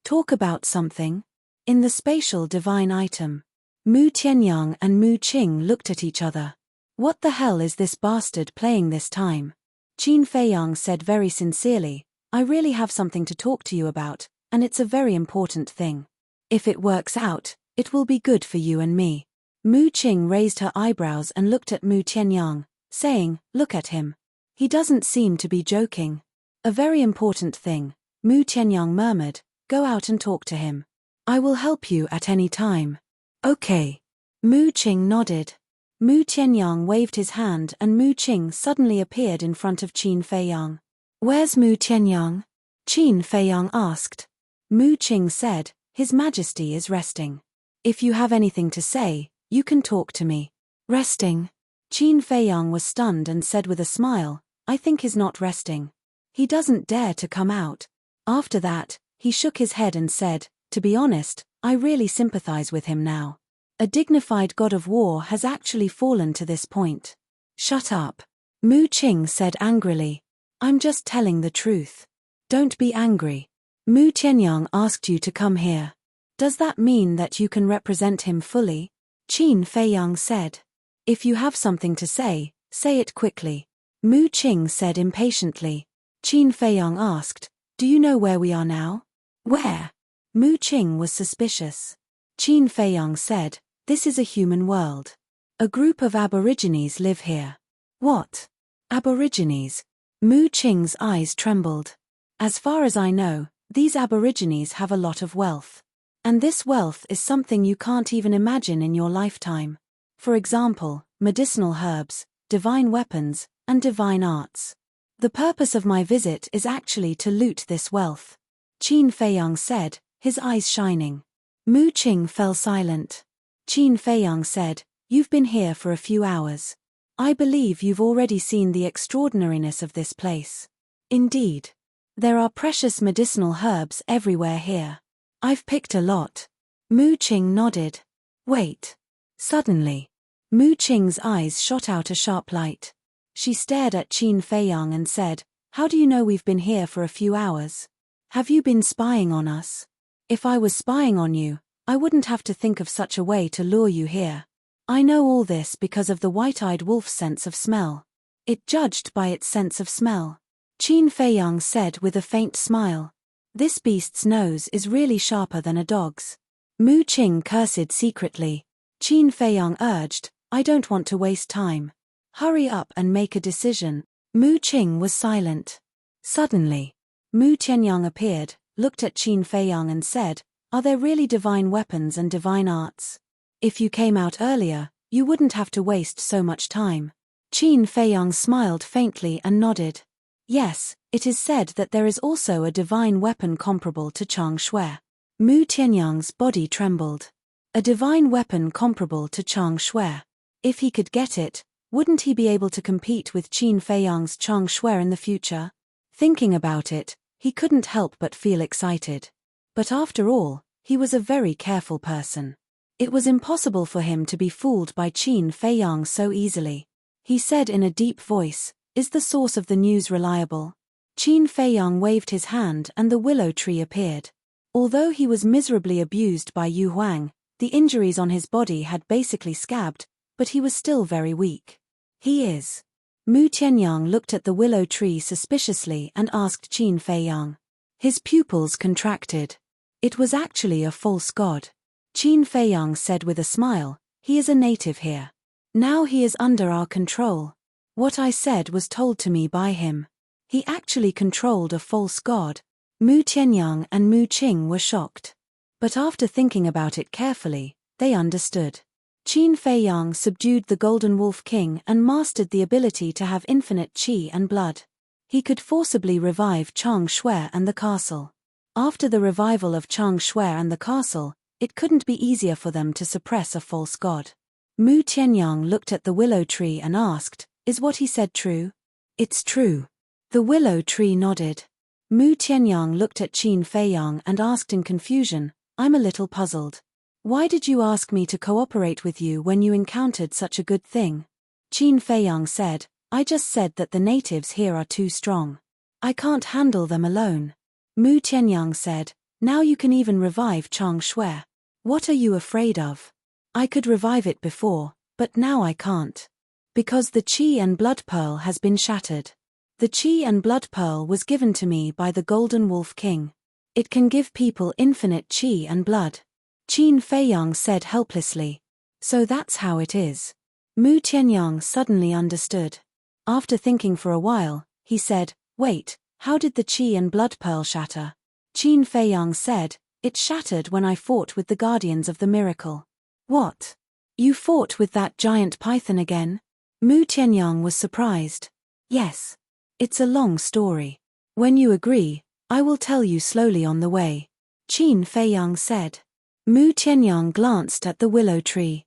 Talk about something? In the spatial divine item. Mu Tianyang and Mu Qing looked at each other. What the hell is this bastard playing this time? Qin Feiyang said very sincerely, I really have something to talk to you about, and it's a very important thing. If it works out, it will be good for you and me. Mu Qing raised her eyebrows and looked at Mu Tianyang, saying, look at him. He doesn't seem to be joking. A very important thing, Mu Tianyang murmured, go out and talk to him. I will help you at any time. Okay. Mu Qing nodded. Mu Tianyang waved his hand and Mu Qing suddenly appeared in front of Qin Feiyang. Where's Mu Tianyang? Qin Feiyang asked. Mu Qing said, His Majesty is resting. If you have anything to say, you can talk to me. Resting? Qin Feiyang was stunned and said with a smile, I think he's not resting. He doesn't dare to come out. After that, he shook his head and said, to be honest, I really sympathize with him now. A dignified god of war has actually fallen to this point. Shut up. Mu Qing said angrily. I'm just telling the truth. Don't be angry. Mu Tianyang asked you to come here. Does that mean that you can represent him fully? Qin Feiyang said. If you have something to say it quickly. Mu Qing said impatiently. Qin Feiyang asked, do you know where we are now? Where? Mu Qing was suspicious. Qin Feiyang said, this is a human world. A group of aborigines live here. What? Aborigines? Mu Qing's eyes trembled. As far as I know, these aborigines have a lot of wealth. And this wealth is something you can't even imagine in your lifetime. For example, medicinal herbs, divine weapons, and divine arts. The purpose of my visit is actually to loot this wealth. Qin Feiyang said, his eyes shining. Mu Qing fell silent. Qin Feiyang said, you've been here for a few hours. I believe you've already seen the extraordinariness of this place. Indeed. There are precious medicinal herbs everywhere here. I've picked a lot. Mu Qing nodded. Wait. Suddenly, Mu Qing's eyes shot out a sharp light. She stared at Qin Feiyang and said, how do you know we've been here for a few hours? Have you been spying on us? If I was spying on you, I wouldn't have to think of such a way to lure you here. I know all this because of the white-eyed wolf's sense of smell. It judged by its sense of smell. Qin Feiyang said with a faint smile. This beast's nose is really sharper than a dog's. Mu Qing cursed secretly. Qin Feiyang urged, I don't want to waste time. Hurry up and make a decision. Mu Qing was silent. Suddenly, Mu Tianyang appeared, looked at Qin Feiyang and said, are there really divine weapons and divine arts? If you came out earlier, you wouldn't have to waste so much time. Qin Feiyang smiled faintly and nodded. Yes, it is said that there is also a divine weapon comparable to Chang Shui. Mu Tianyang's body trembled. A divine weapon comparable to Chang Shui. If he could get it, wouldn't he be able to compete with Qin Feiyang's Chang Shui in the future? Thinking about it, he couldn't help but feel excited. But after all, he was a very careful person. It was impossible for him to be fooled by Qin Feiyang so easily. He said in a deep voice, is the source of the news reliable? Qin Feiyang waved his hand and the willow tree appeared. Although he was miserably abused by Yu Huang, the injuries on his body had basically scabbed, but he was still very weak. He is. Mu Tianyang looked at the willow tree suspiciously and asked Qin Feiyang. His pupils contracted. It was actually a false god. Qin Feiyang said with a smile, he is a native here. Now he is under our control. What I said was told to me by him. He actually controlled a false god. Mu Tianyang and Mu Qing were shocked. But after thinking about it carefully, they understood. Qin Feiyang subdued the Golden Wolf King and mastered the ability to have infinite qi and blood. He could forcibly revive Chang Shui and the castle. After the revival of Chang Shui and the castle, it couldn't be easier for them to suppress a false god. Mu Tianyang looked at the willow tree and asked, is what he said true? It's true. The willow tree nodded. Mu Tianyang looked at Qin Feiyang and asked in confusion, I'm a little puzzled. Why did you ask me to cooperate with you when you encountered such a good thing? Qin Feiyang said, I just said that the natives here are too strong. I can't handle them alone. Mu Tianyang said, now you can even revive Chang Shui. What are you afraid of? I could revive it before, but now I can't. Because the Qi and Blood Pearl has been shattered. The Qi and Blood Pearl was given to me by the Golden Wolf King. It can give people infinite Qi and blood. Qin Feiyang said helplessly. So that's how it is. Mu Tianyang suddenly understood. After thinking for a while, he said, wait, how did the Qi and Blood Pearl shatter? Qin Feiyang said, it shattered when I fought with the Guardians of the Miracle. What? You fought with that giant python again? Mu Tianyang was surprised. Yes. It's a long story. When you agree, I will tell you slowly on the way. Qin Feiyang said. Mu Tianyang glanced at the willow tree.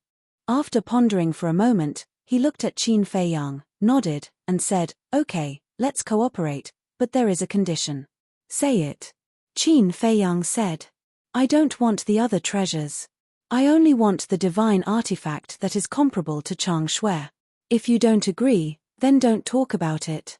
After pondering for a moment, he looked at Qin Feiyang, nodded, and said, okay, let's cooperate, but there is a condition. Say it. Qin Feiyang said. I don't want the other treasures. I only want the divine artifact that is comparable to Chang Shui. If you don't agree, then don't talk about it.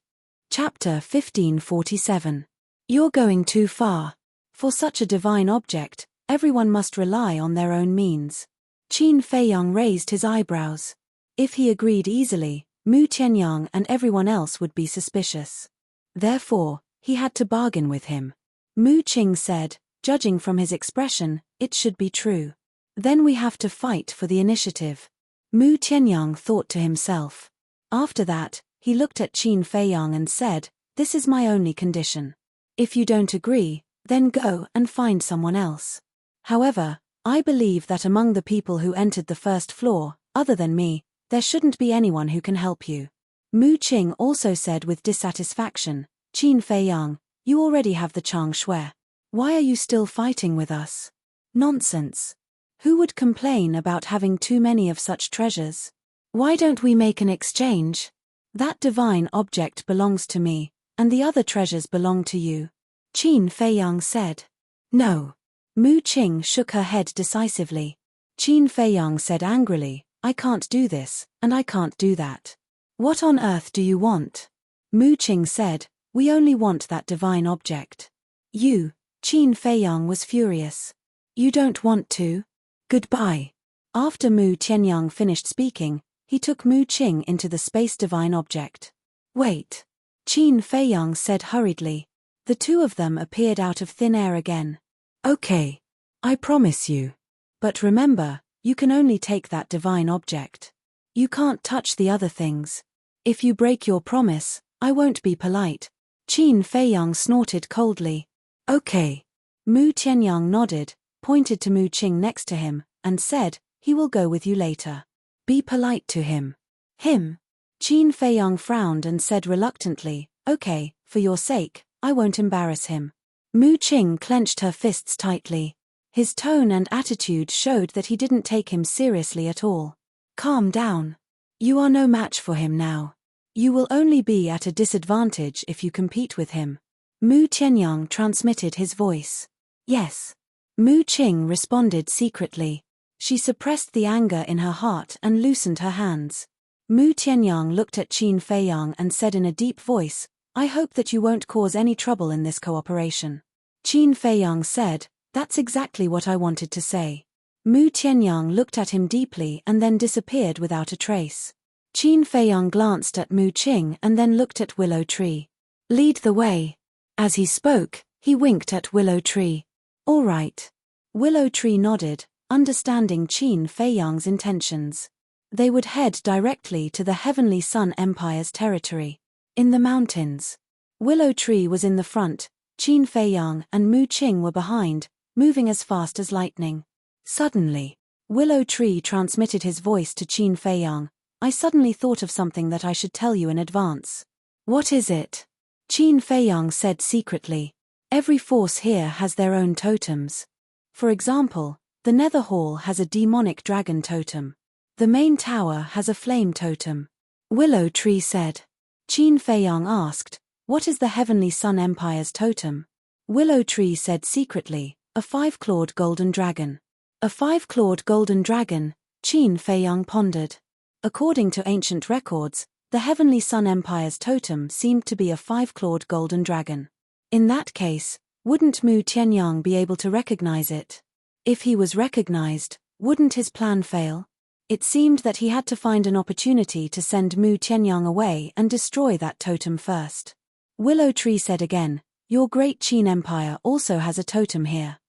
Chapter 1547. You're going too far. For such a divine object, everyone must rely on their own means. Qin Feiyang raised his eyebrows. If he agreed easily, Mu Tianyang and everyone else would be suspicious. Therefore, he had to bargain with him. Mu Qing said, judging from his expression, it should be true. Then we have to fight for the initiative. Mu Tianyang thought to himself. After that, he looked at Qin Feiyang and said, this is my only condition. If you don't agree, then go and find someone else. However, I believe that among the people who entered the first floor, other than me, there shouldn't be anyone who can help you. Mu Qing also said with dissatisfaction, Qin Feiyang, you already have the Chang Shui. Why are you still fighting with us? Nonsense. Who would complain about having too many of such treasures? Why don't we make an exchange? That divine object belongs to me, and the other treasures belong to you. Qin Feiyang said. No. Mu Qing shook her head decisively. Qin Feiyang said angrily, I can't do this, and I can't do that. What on earth do you want? Mu Qing said, we only want that divine object. You, Qin Feiyang was furious. You don't want to? Goodbye. After Mu Tianyang finished speaking, he took Mu Qing into the space divine object. Wait. Qin Feiyang said hurriedly. The two of them appeared out of thin air again. Okay. I promise you. But remember, you can only take that divine object. You can't touch the other things. If you break your promise, I won't be polite. Qin Feiyang snorted coldly. Okay. Mu Tianyang nodded, pointed to Mu Qing next to him, and said, he will go with you later. Be polite to him. Him? Qin Feiyang frowned and said reluctantly, okay, for your sake, I won't embarrass him. Mu Qing clenched her fists tightly. His tone and attitude showed that he didn't take him seriously at all. Calm down. You are no match for him now. You will only be at a disadvantage if you compete with him. Mu Tianyang transmitted his voice. Yes. Mu Qing responded secretly. She suppressed the anger in her heart and loosened her hands. Mu Tianyang looked at Qin Feiyang and said in a deep voice, I hope that you won't cause any trouble in this cooperation. Qin Feiyang said, that's exactly what I wanted to say. Mu Tianyang looked at him deeply and then disappeared without a trace. Qin Feiyang glanced at Mu Qing and then looked at Willow Tree. Lead the way. As he spoke, he winked at Willow Tree. All right. Willow Tree nodded, understanding Qin Feiyang's intentions. They would head directly to the Heavenly Sun Empire's territory. In the mountains. Willow Tree was in the front, Qin Feiyang and Mu Qing were behind, moving as fast as lightning. Suddenly, Willow Tree transmitted his voice to Qin Feiyang. I suddenly thought of something that I should tell you in advance. What is it? Qin Feiyang said secretly. Every force here has their own totems. For example, the Nether Hall has a demonic dragon totem. The main tower has a flame totem. Willow Tree said. Qin Feiyang asked, what is the Heavenly Sun Empire's totem? Willow Tree said secretly, a 5-clawed golden dragon. A 5-clawed golden dragon, Qin Feiyang pondered. According to ancient records, the Heavenly Sun Empire's totem seemed to be a 5-clawed golden dragon. In that case, wouldn't Mu Tianyang be able to recognize it? If he was recognized, Wouldn't his plan fail? It seemed that he had to find an opportunity to send Mu Qianyang away and destroy that totem first. Willow Tree said again, "Your great Qin Empire also has a totem here."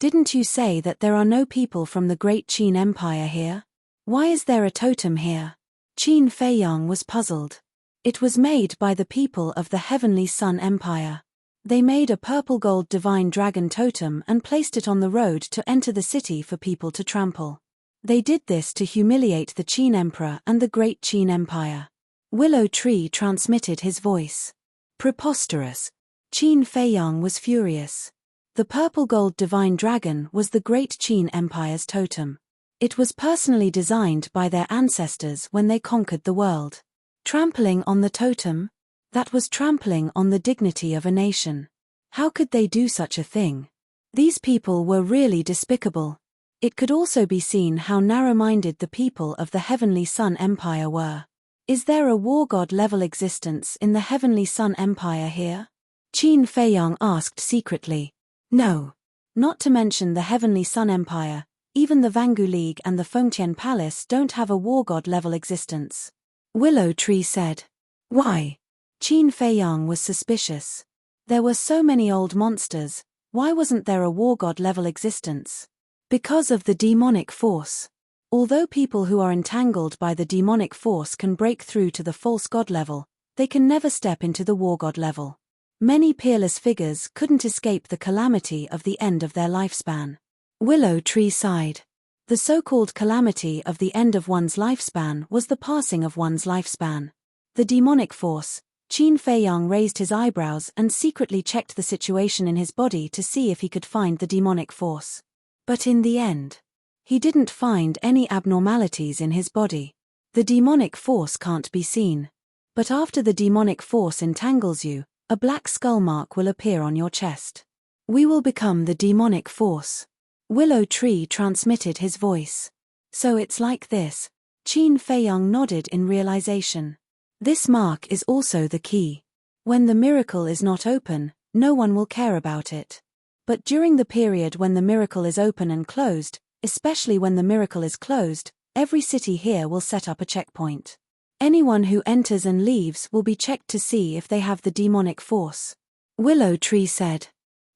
Didn't you say that there are no people from the great Qin Empire here? Why is there a totem here? Qin Feiyang was puzzled. It was made by the people of the Heavenly Sun Empire. They made a purple-gold divine dragon totem and placed it on the road to enter the city for people to trample. They did this to humiliate the Qin Emperor and the great Qin Empire. Willow Tree transmitted his voice. Preposterous. Qin Feiyang was furious. The purple-gold divine dragon was the great Qin Empire's totem. It was personally designed by their ancestors when they conquered the world. Trampling on the totem? That was trampling on the dignity of a nation. How could they do such a thing? These people were really despicable. It could also be seen how narrow-minded the people of the Heavenly Sun Empire were. Is there a war god-level existence in the Heavenly Sun Empire here? Qin Feiyang asked secretly. No. Not to mention the Heavenly Sun Empire, even the Vangu League and the Fengtian Palace don't have a war god-level existence. Willow Tree said. Why? Qin Feiyang was suspicious. There were so many old monsters, why wasn't there a war god-level existence? Because of the demonic force. Although people who are entangled by the demonic force can break through to the false god level, they can never step into the war god level. Many peerless figures couldn't escape the calamity of the end of their lifespan. Willow Tree sighed. The so-called calamity of the end of one's lifespan was the passing of one's lifespan. The demonic force. Qin Feiyang raised his eyebrows and secretly checked the situation in his body to see if he could find the demonic force. But in the end, he didn't find any abnormalities in his body. The demonic force can't be seen. But after the demonic force entangles you, a black skull mark will appear on your chest. We will become the demonic force. Willow Tree transmitted his voice. So it's like this. Qin Feiyang nodded in realization. This mark is also the key. When the miracle is not open, no one will care about it. But during the period when the miracle is open and closed, especially when the miracle is closed, every city here will set up a checkpoint. Anyone who enters and leaves will be checked to see if they have the demonic force. Willow Tree said.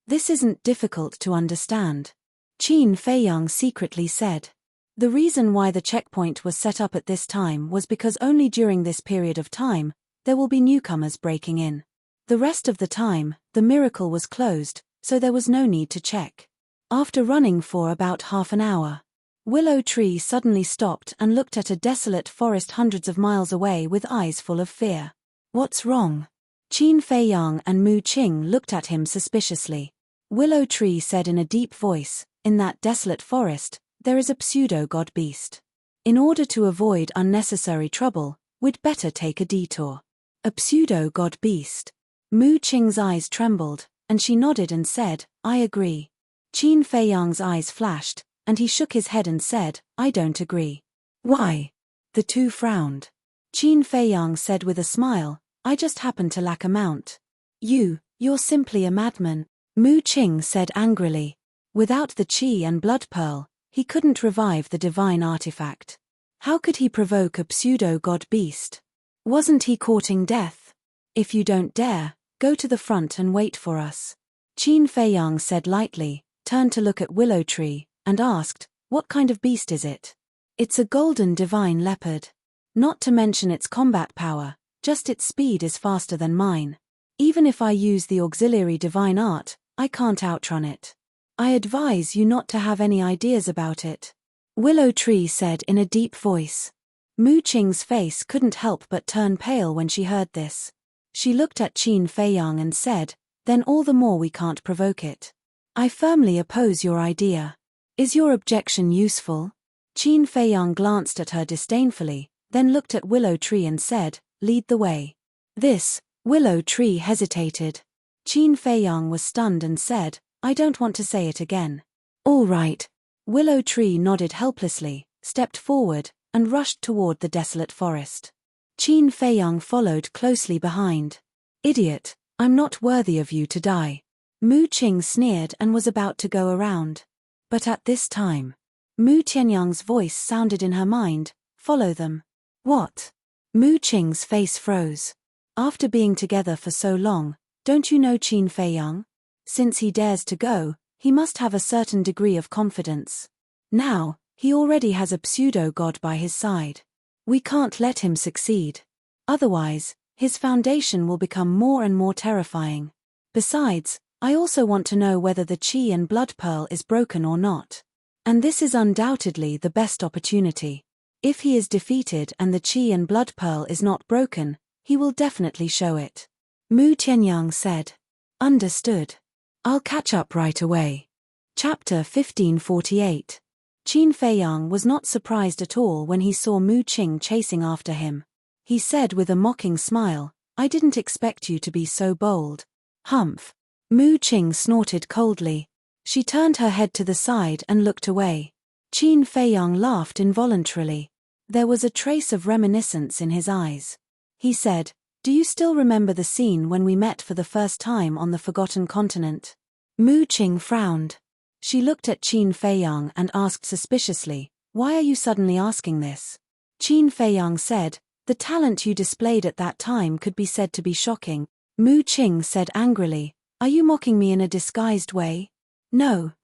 This isn't difficult to understand. Qin Feiyang secretly said. The reason why the checkpoint was set up at this time was because only during this period of time, there will be newcomers breaking in. The rest of the time, the miracle was closed, so there was no need to check. After running for about half an hour, Willow Tree suddenly stopped and looked at a desolate forest hundreds of miles away with eyes full of fear. What's wrong? Qin Feiyang and Mu Qing looked at him suspiciously. Willow Tree said in a deep voice, in that desolate forest, there is a pseudo-god beast. In order to avoid unnecessary trouble, we'd better take a detour. A pseudo-god beast. Mu Qing's eyes trembled, and she nodded and said, I agree. Qin Feiyang's eyes flashed, and he shook his head and said, I don't agree. Why? The two frowned. Qin Feiyang said with a smile, I just happen to lack a mount. You're simply a madman. Mu Qing said angrily. Without the qi and blood pearl, he couldn't revive the divine artifact. How could he provoke a pseudo-god beast? Wasn't he courting death? If you don't dare, go to the front and wait for us. Qin Feiyang said lightly, turned to look at Willow Tree, and asked, what kind of beast is it? It's a golden divine leopard. Not to mention its combat power, just its speed is faster than mine. Even if I use the auxiliary divine art, I can't outrun it. I advise you not to have any ideas about it. Willow Tree said in a deep voice. Mu Qing's face couldn't help but turn pale when she heard this. She looked at Qin Feiyang and said, then all the more we can't provoke it. I firmly oppose your idea. Is your objection useful? Qin Feiyang glanced at her disdainfully, then looked at Willow Tree and said, lead the way. Willow Tree hesitated. Qin Feiyang was stunned and said, I don't want to say it again. All right. Willow Tree nodded helplessly, stepped forward, and rushed toward the desolate forest. Qin Feiyang followed closely behind. Idiot, I'm not worthy of you to die. Mu Qing sneered and was about to go around. But at this time, Mu Tianyang's voice sounded in her mind, "Follow them." "What?" Mu Qing's face froze. "After being together for so long, don't you know Qin Feiyang? Since he dares to go, he must have a certain degree of confidence. Now, he already has a pseudo-god by his side. We can't let him succeed. Otherwise, his foundation will become more and more terrifying. Besides, I also want to know whether the Qi and Blood Pearl is broken or not. And this is undoubtedly the best opportunity. If he is defeated and the Qi and Blood Pearl is not broken, he will definitely show it." Mu Tianyang said. "Understood. I'll catch up right away." Chapter 1548. Qin Feiyang was not surprised at all when he saw Mu Qing chasing after him. He said with a mocking smile, "I didn't expect you to be so bold." "Humph." Mu Qing snorted coldly. She turned her head to the side and looked away. Qin Feiyang laughed involuntarily. There was a trace of reminiscence in his eyes. He said, "Do you still remember the scene when we met for the first time on the Forgotten Continent?" Mu Qing frowned. She looked at Qin Feiyang and asked suspiciously, "Why are you suddenly asking this?" Qin Feiyang said, "The talent you displayed at that time could be said to be shocking." Mu Qing said angrily, "Are you mocking me in a disguised way?" No,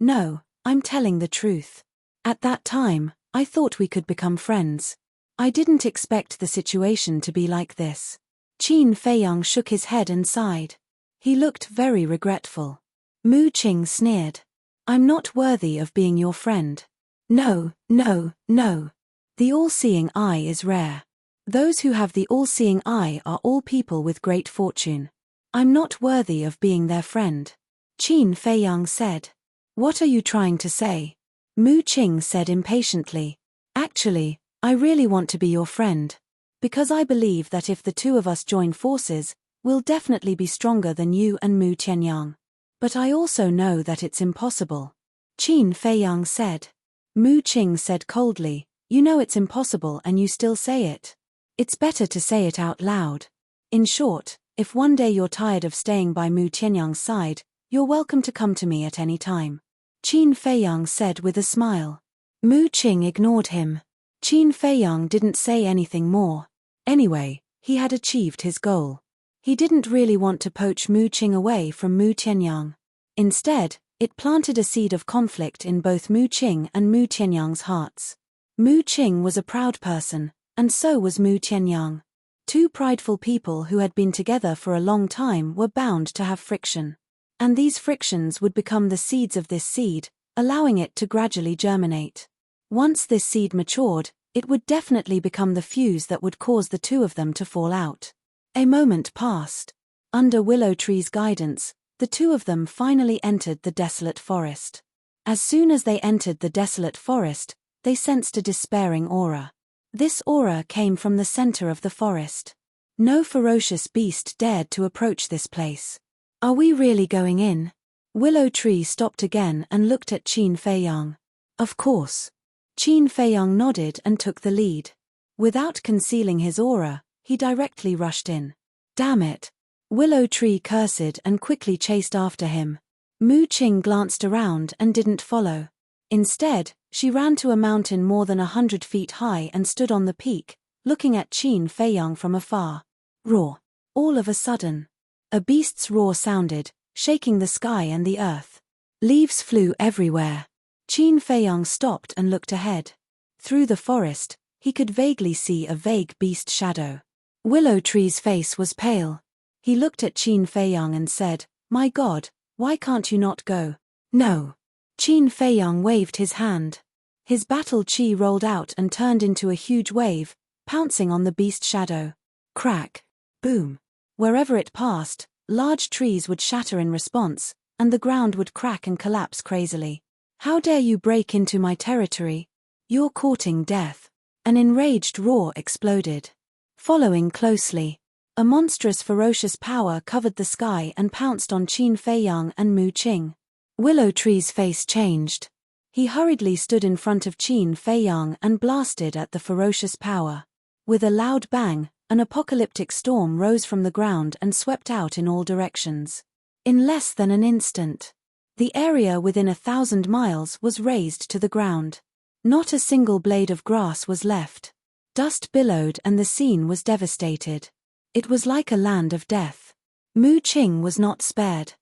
I'm telling the truth. At that time, I thought we could become friends. I didn't expect the situation to be like this." Qin Feiyang shook his head and sighed. He looked very regretful. Mu Qing sneered. "I'm not worthy of being your friend." No. The all-seeing eye is rare. Those who have the all-seeing eye are all people with great fortune. I'm not worthy of being their friend." Qin Feiyang said. "What are you trying to say?" Mu Qing said impatiently. "Actually, I really want to be your friend. Because I believe that if the two of us join forces, we'll definitely be stronger than you and Mu Tianyang. But I also know that it's impossible." Qin Feiyang said. Mu Qing said coldly, "You know it's impossible and you still say it. It's better to say it out loud. In short, if one day you're tired of staying by Mu Tianyang's side, you're welcome to come to me at any time." Qin Feiyang said with a smile. Mu Qing ignored him. Qin Feiyang didn't say anything more. Anyway, he had achieved his goal. He didn't really want to poach Mu Qing away from Mu Tianyang. Instead, it planted a seed of conflict in both Mu Qing and Mu Tianyang's hearts. Mu Qing was a proud person, and so was Mu Tianyang. Two prideful people who had been together for a long time were bound to have friction. And these frictions would become the seeds of this seed, allowing it to gradually germinate. Once this seed matured, it would definitely become the fuse that would cause the two of them to fall out. A moment passed. Under Willow Tree's guidance, the two of them finally entered the desolate forest. As soon as they entered the desolate forest, they sensed a despairing aura. This aura came from the center of the forest. No ferocious beast dared to approach this place. "Are we really going in?" Willow Tree stopped again and looked at Qin Feiyang. "Of course." Qin Feiyang nodded and took the lead. Without concealing his aura, he directly rushed in. "Damn it!" Willow Tree cursed and quickly chased after him. Mu Qing glanced around and didn't follow. Instead, she ran to a mountain more than 100 feet high and stood on the peak, looking at Qin Feiyang from afar. Roar! All of a sudden, a beast's roar sounded, shaking the sky and the earth. Leaves flew everywhere. Qin Feiyang stopped and looked ahead. Through the forest, he could vaguely see a vague beast shadow. Willow Tree's face was pale. He looked at Qin Feiyang and said, "My God, why can't you not go?" "No." Qin Feiyang waved his hand. His battle chi rolled out and turned into a huge wave, pouncing on the beast shadow. Crack! Boom! Wherever it passed, large trees would shatter in response, and the ground would crack and collapse crazily. "How dare you break into my territory? You're courting death." An enraged roar exploded. Following closely, a monstrous ferocious power covered the sky and pounced on Qin Feiyang and Mu Qing. Willow Tree's face changed. He hurriedly stood in front of Qin Feiyang and blasted at the ferocious power. With a loud bang, an apocalyptic storm rose from the ground and swept out in all directions. In less than an instant, the area within 1,000 miles was razed to the ground. Not a single blade of grass was left. Dust billowed and the scene was devastated. It was like a land of death. Mu Qing was not spared.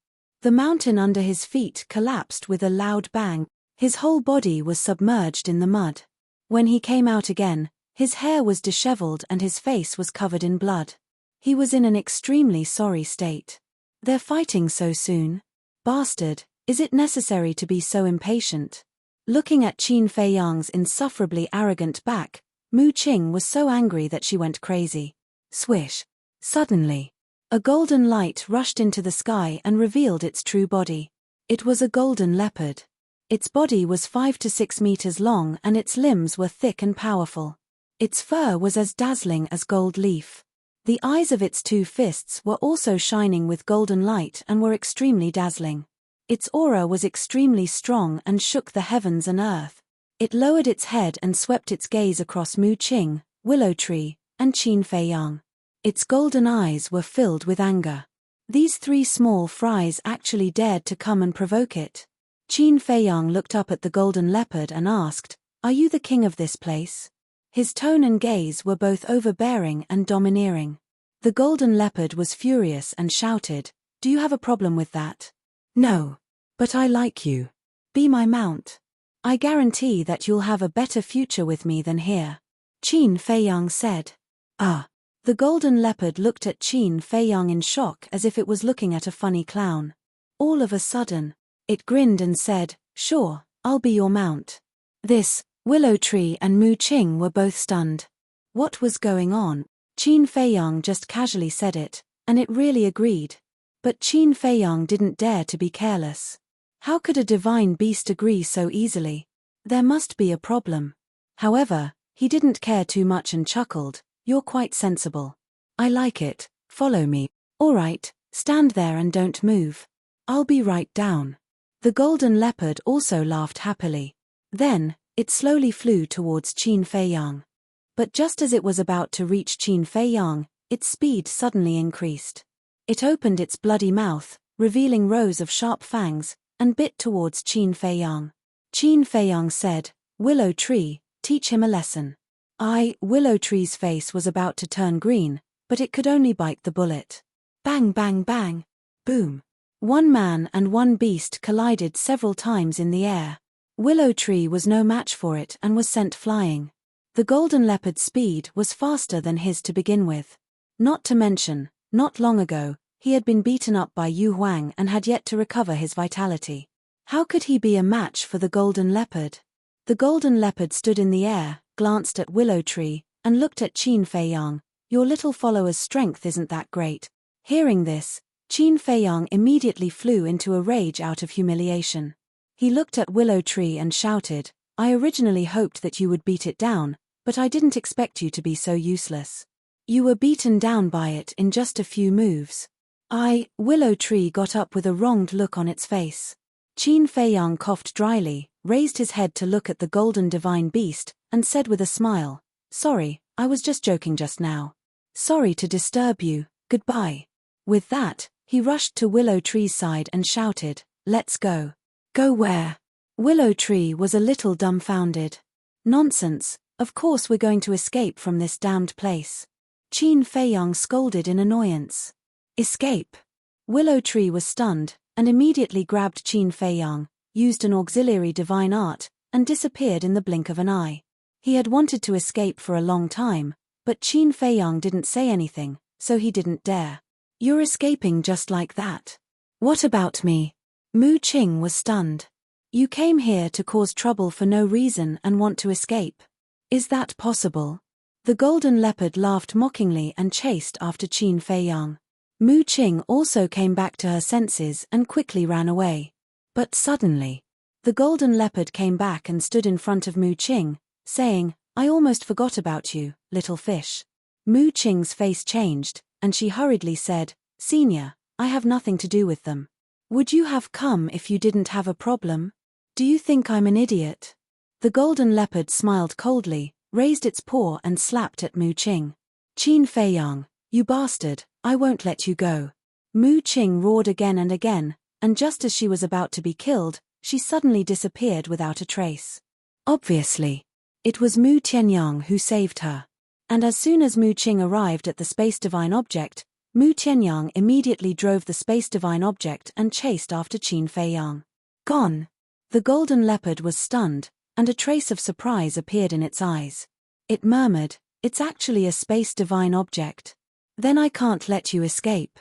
The mountain under his feet collapsed with a loud bang. His whole body was submerged in the mud. When he came out again, his hair was disheveled and his face was covered in blood. He was in an extremely sorry state. They're fighting so soon? Bastard, is it necessary to be so impatient? Looking at Qin Feiyang's insufferably arrogant back, Mu Qing was so angry that she went crazy. Swish. Suddenly, a golden light rushed into the sky and revealed its true body. It was a golden leopard. Its body was 5 to 6 meters long and its limbs were thick and powerful. Its fur was as dazzling as gold leaf. The eyes of its 2 fists were also shining with golden light and were extremely dazzling. Its aura was extremely strong and shook the heavens and earth. It lowered its head and swept its gaze across Mu Qing, Willow Tree, and Qin Feiyang. Its golden eyes were filled with anger. These 3 small fries actually dared to come and provoke it. Qin Feiyang looked up at the golden leopard and asked, "Are you the king of this place?" His tone and gaze were both overbearing and domineering. The golden leopard was furious and shouted, "Do you have a problem with that?" "No. But I like you. Be my mount. I guarantee that you'll have a better future with me than here," Qin Feiyang said. "Ah." The golden leopard looked at Qin Feiyang in shock as if it was looking at a funny clown. All of a sudden, it grinned and said, "Sure, I'll be your mount." This, Willow Tree and Mu Qing were both stunned. What was going on? Qin Feiyang just casually said it, and it really agreed. But Qin Feiyang didn't dare to be careless. How could a divine beast agree so easily? There must be a problem. However, he didn't care too much and chuckled, "You're quite sensible. I like it, follow me. All right, stand there and don't move. I'll be right down." The golden leopard also laughed happily. Then, it slowly flew towards Qin Feiyang. But just as it was about to reach Qin Feiyang, its speed suddenly increased. It opened its bloody mouth, revealing rows of sharp fangs, and bit towards Qin Feiyang. Qin Feiyang said, "Willow Tree, teach him a lesson." Willow Tree's face was about to turn green, but it could only bite the bullet. Bang bang bang. Boom. One man and one beast collided several times in the air. Willow Tree was no match for it and was sent flying. The golden leopard's speed was faster than his to begin with. Not to mention, not long ago, he had been beaten up by Yu Huang and had yet to recover his vitality. How could he be a match for the golden leopard? The golden leopard stood in the air, glanced at Willow Tree, and looked at Qin Feiyang. "Your little follower's strength isn't that great." Hearing this, Qin Feiyang immediately flew into a rage out of humiliation. He looked at Willow Tree and shouted, "I originally hoped that you would beat it down, but I didn't expect you to be so useless. You were beaten down by it in just a few moves." Willow Tree got up with a wronged look on its face. Qin Feiyang coughed dryly, raised his head to look at the golden divine beast, and said with a smile, "Sorry, I was just joking just now. Sorry to disturb you, goodbye." With that, he rushed to Willow Tree's side and shouted, "Let's go." "Go where?" Willow Tree was a little dumbfounded. "Nonsense, of course we're going to escape from this damned place." Qin Feiyang scolded in annoyance. "Escape?" Willow Tree was stunned, and immediately grabbed Qin Feiyang, used an auxiliary divine art, and disappeared in the blink of an eye. He had wanted to escape for a long time, but Qin Feiyang didn't say anything, so he didn't dare. "You're escaping just like that? What about me?" Mu Qing was stunned. "You came here to cause trouble for no reason and want to escape. Is that possible?" The golden leopard laughed mockingly and chased after Qin Feiyang. Mu Qing also came back to her senses and quickly ran away. But suddenly, the golden leopard came back and stood in front of Mu Qing, saying, "I almost forgot about you, little fish." Mu Qing's face changed, and she hurriedly said, "Senior, I have nothing to do with them. Would you have come if you didn't have a problem? Do you think I'm an idiot?" The golden leopard smiled coldly, raised its paw and slapped at Mu Qing. "Qin Feiyang, you bastard, I won't let you go." Mu Qing roared again and again, and just as she was about to be killed, she suddenly disappeared without a trace. Obviously. It was Mu Tianyang who saved her. And as soon as Mu Qing arrived at the space divine object, Mu Tianyang immediately drove the space divine object and chased after Qin Feiyang. Gone. The golden leopard was stunned, and a trace of surprise appeared in its eyes. It murmured, "It's actually a space divine object. Then I can't let you escape."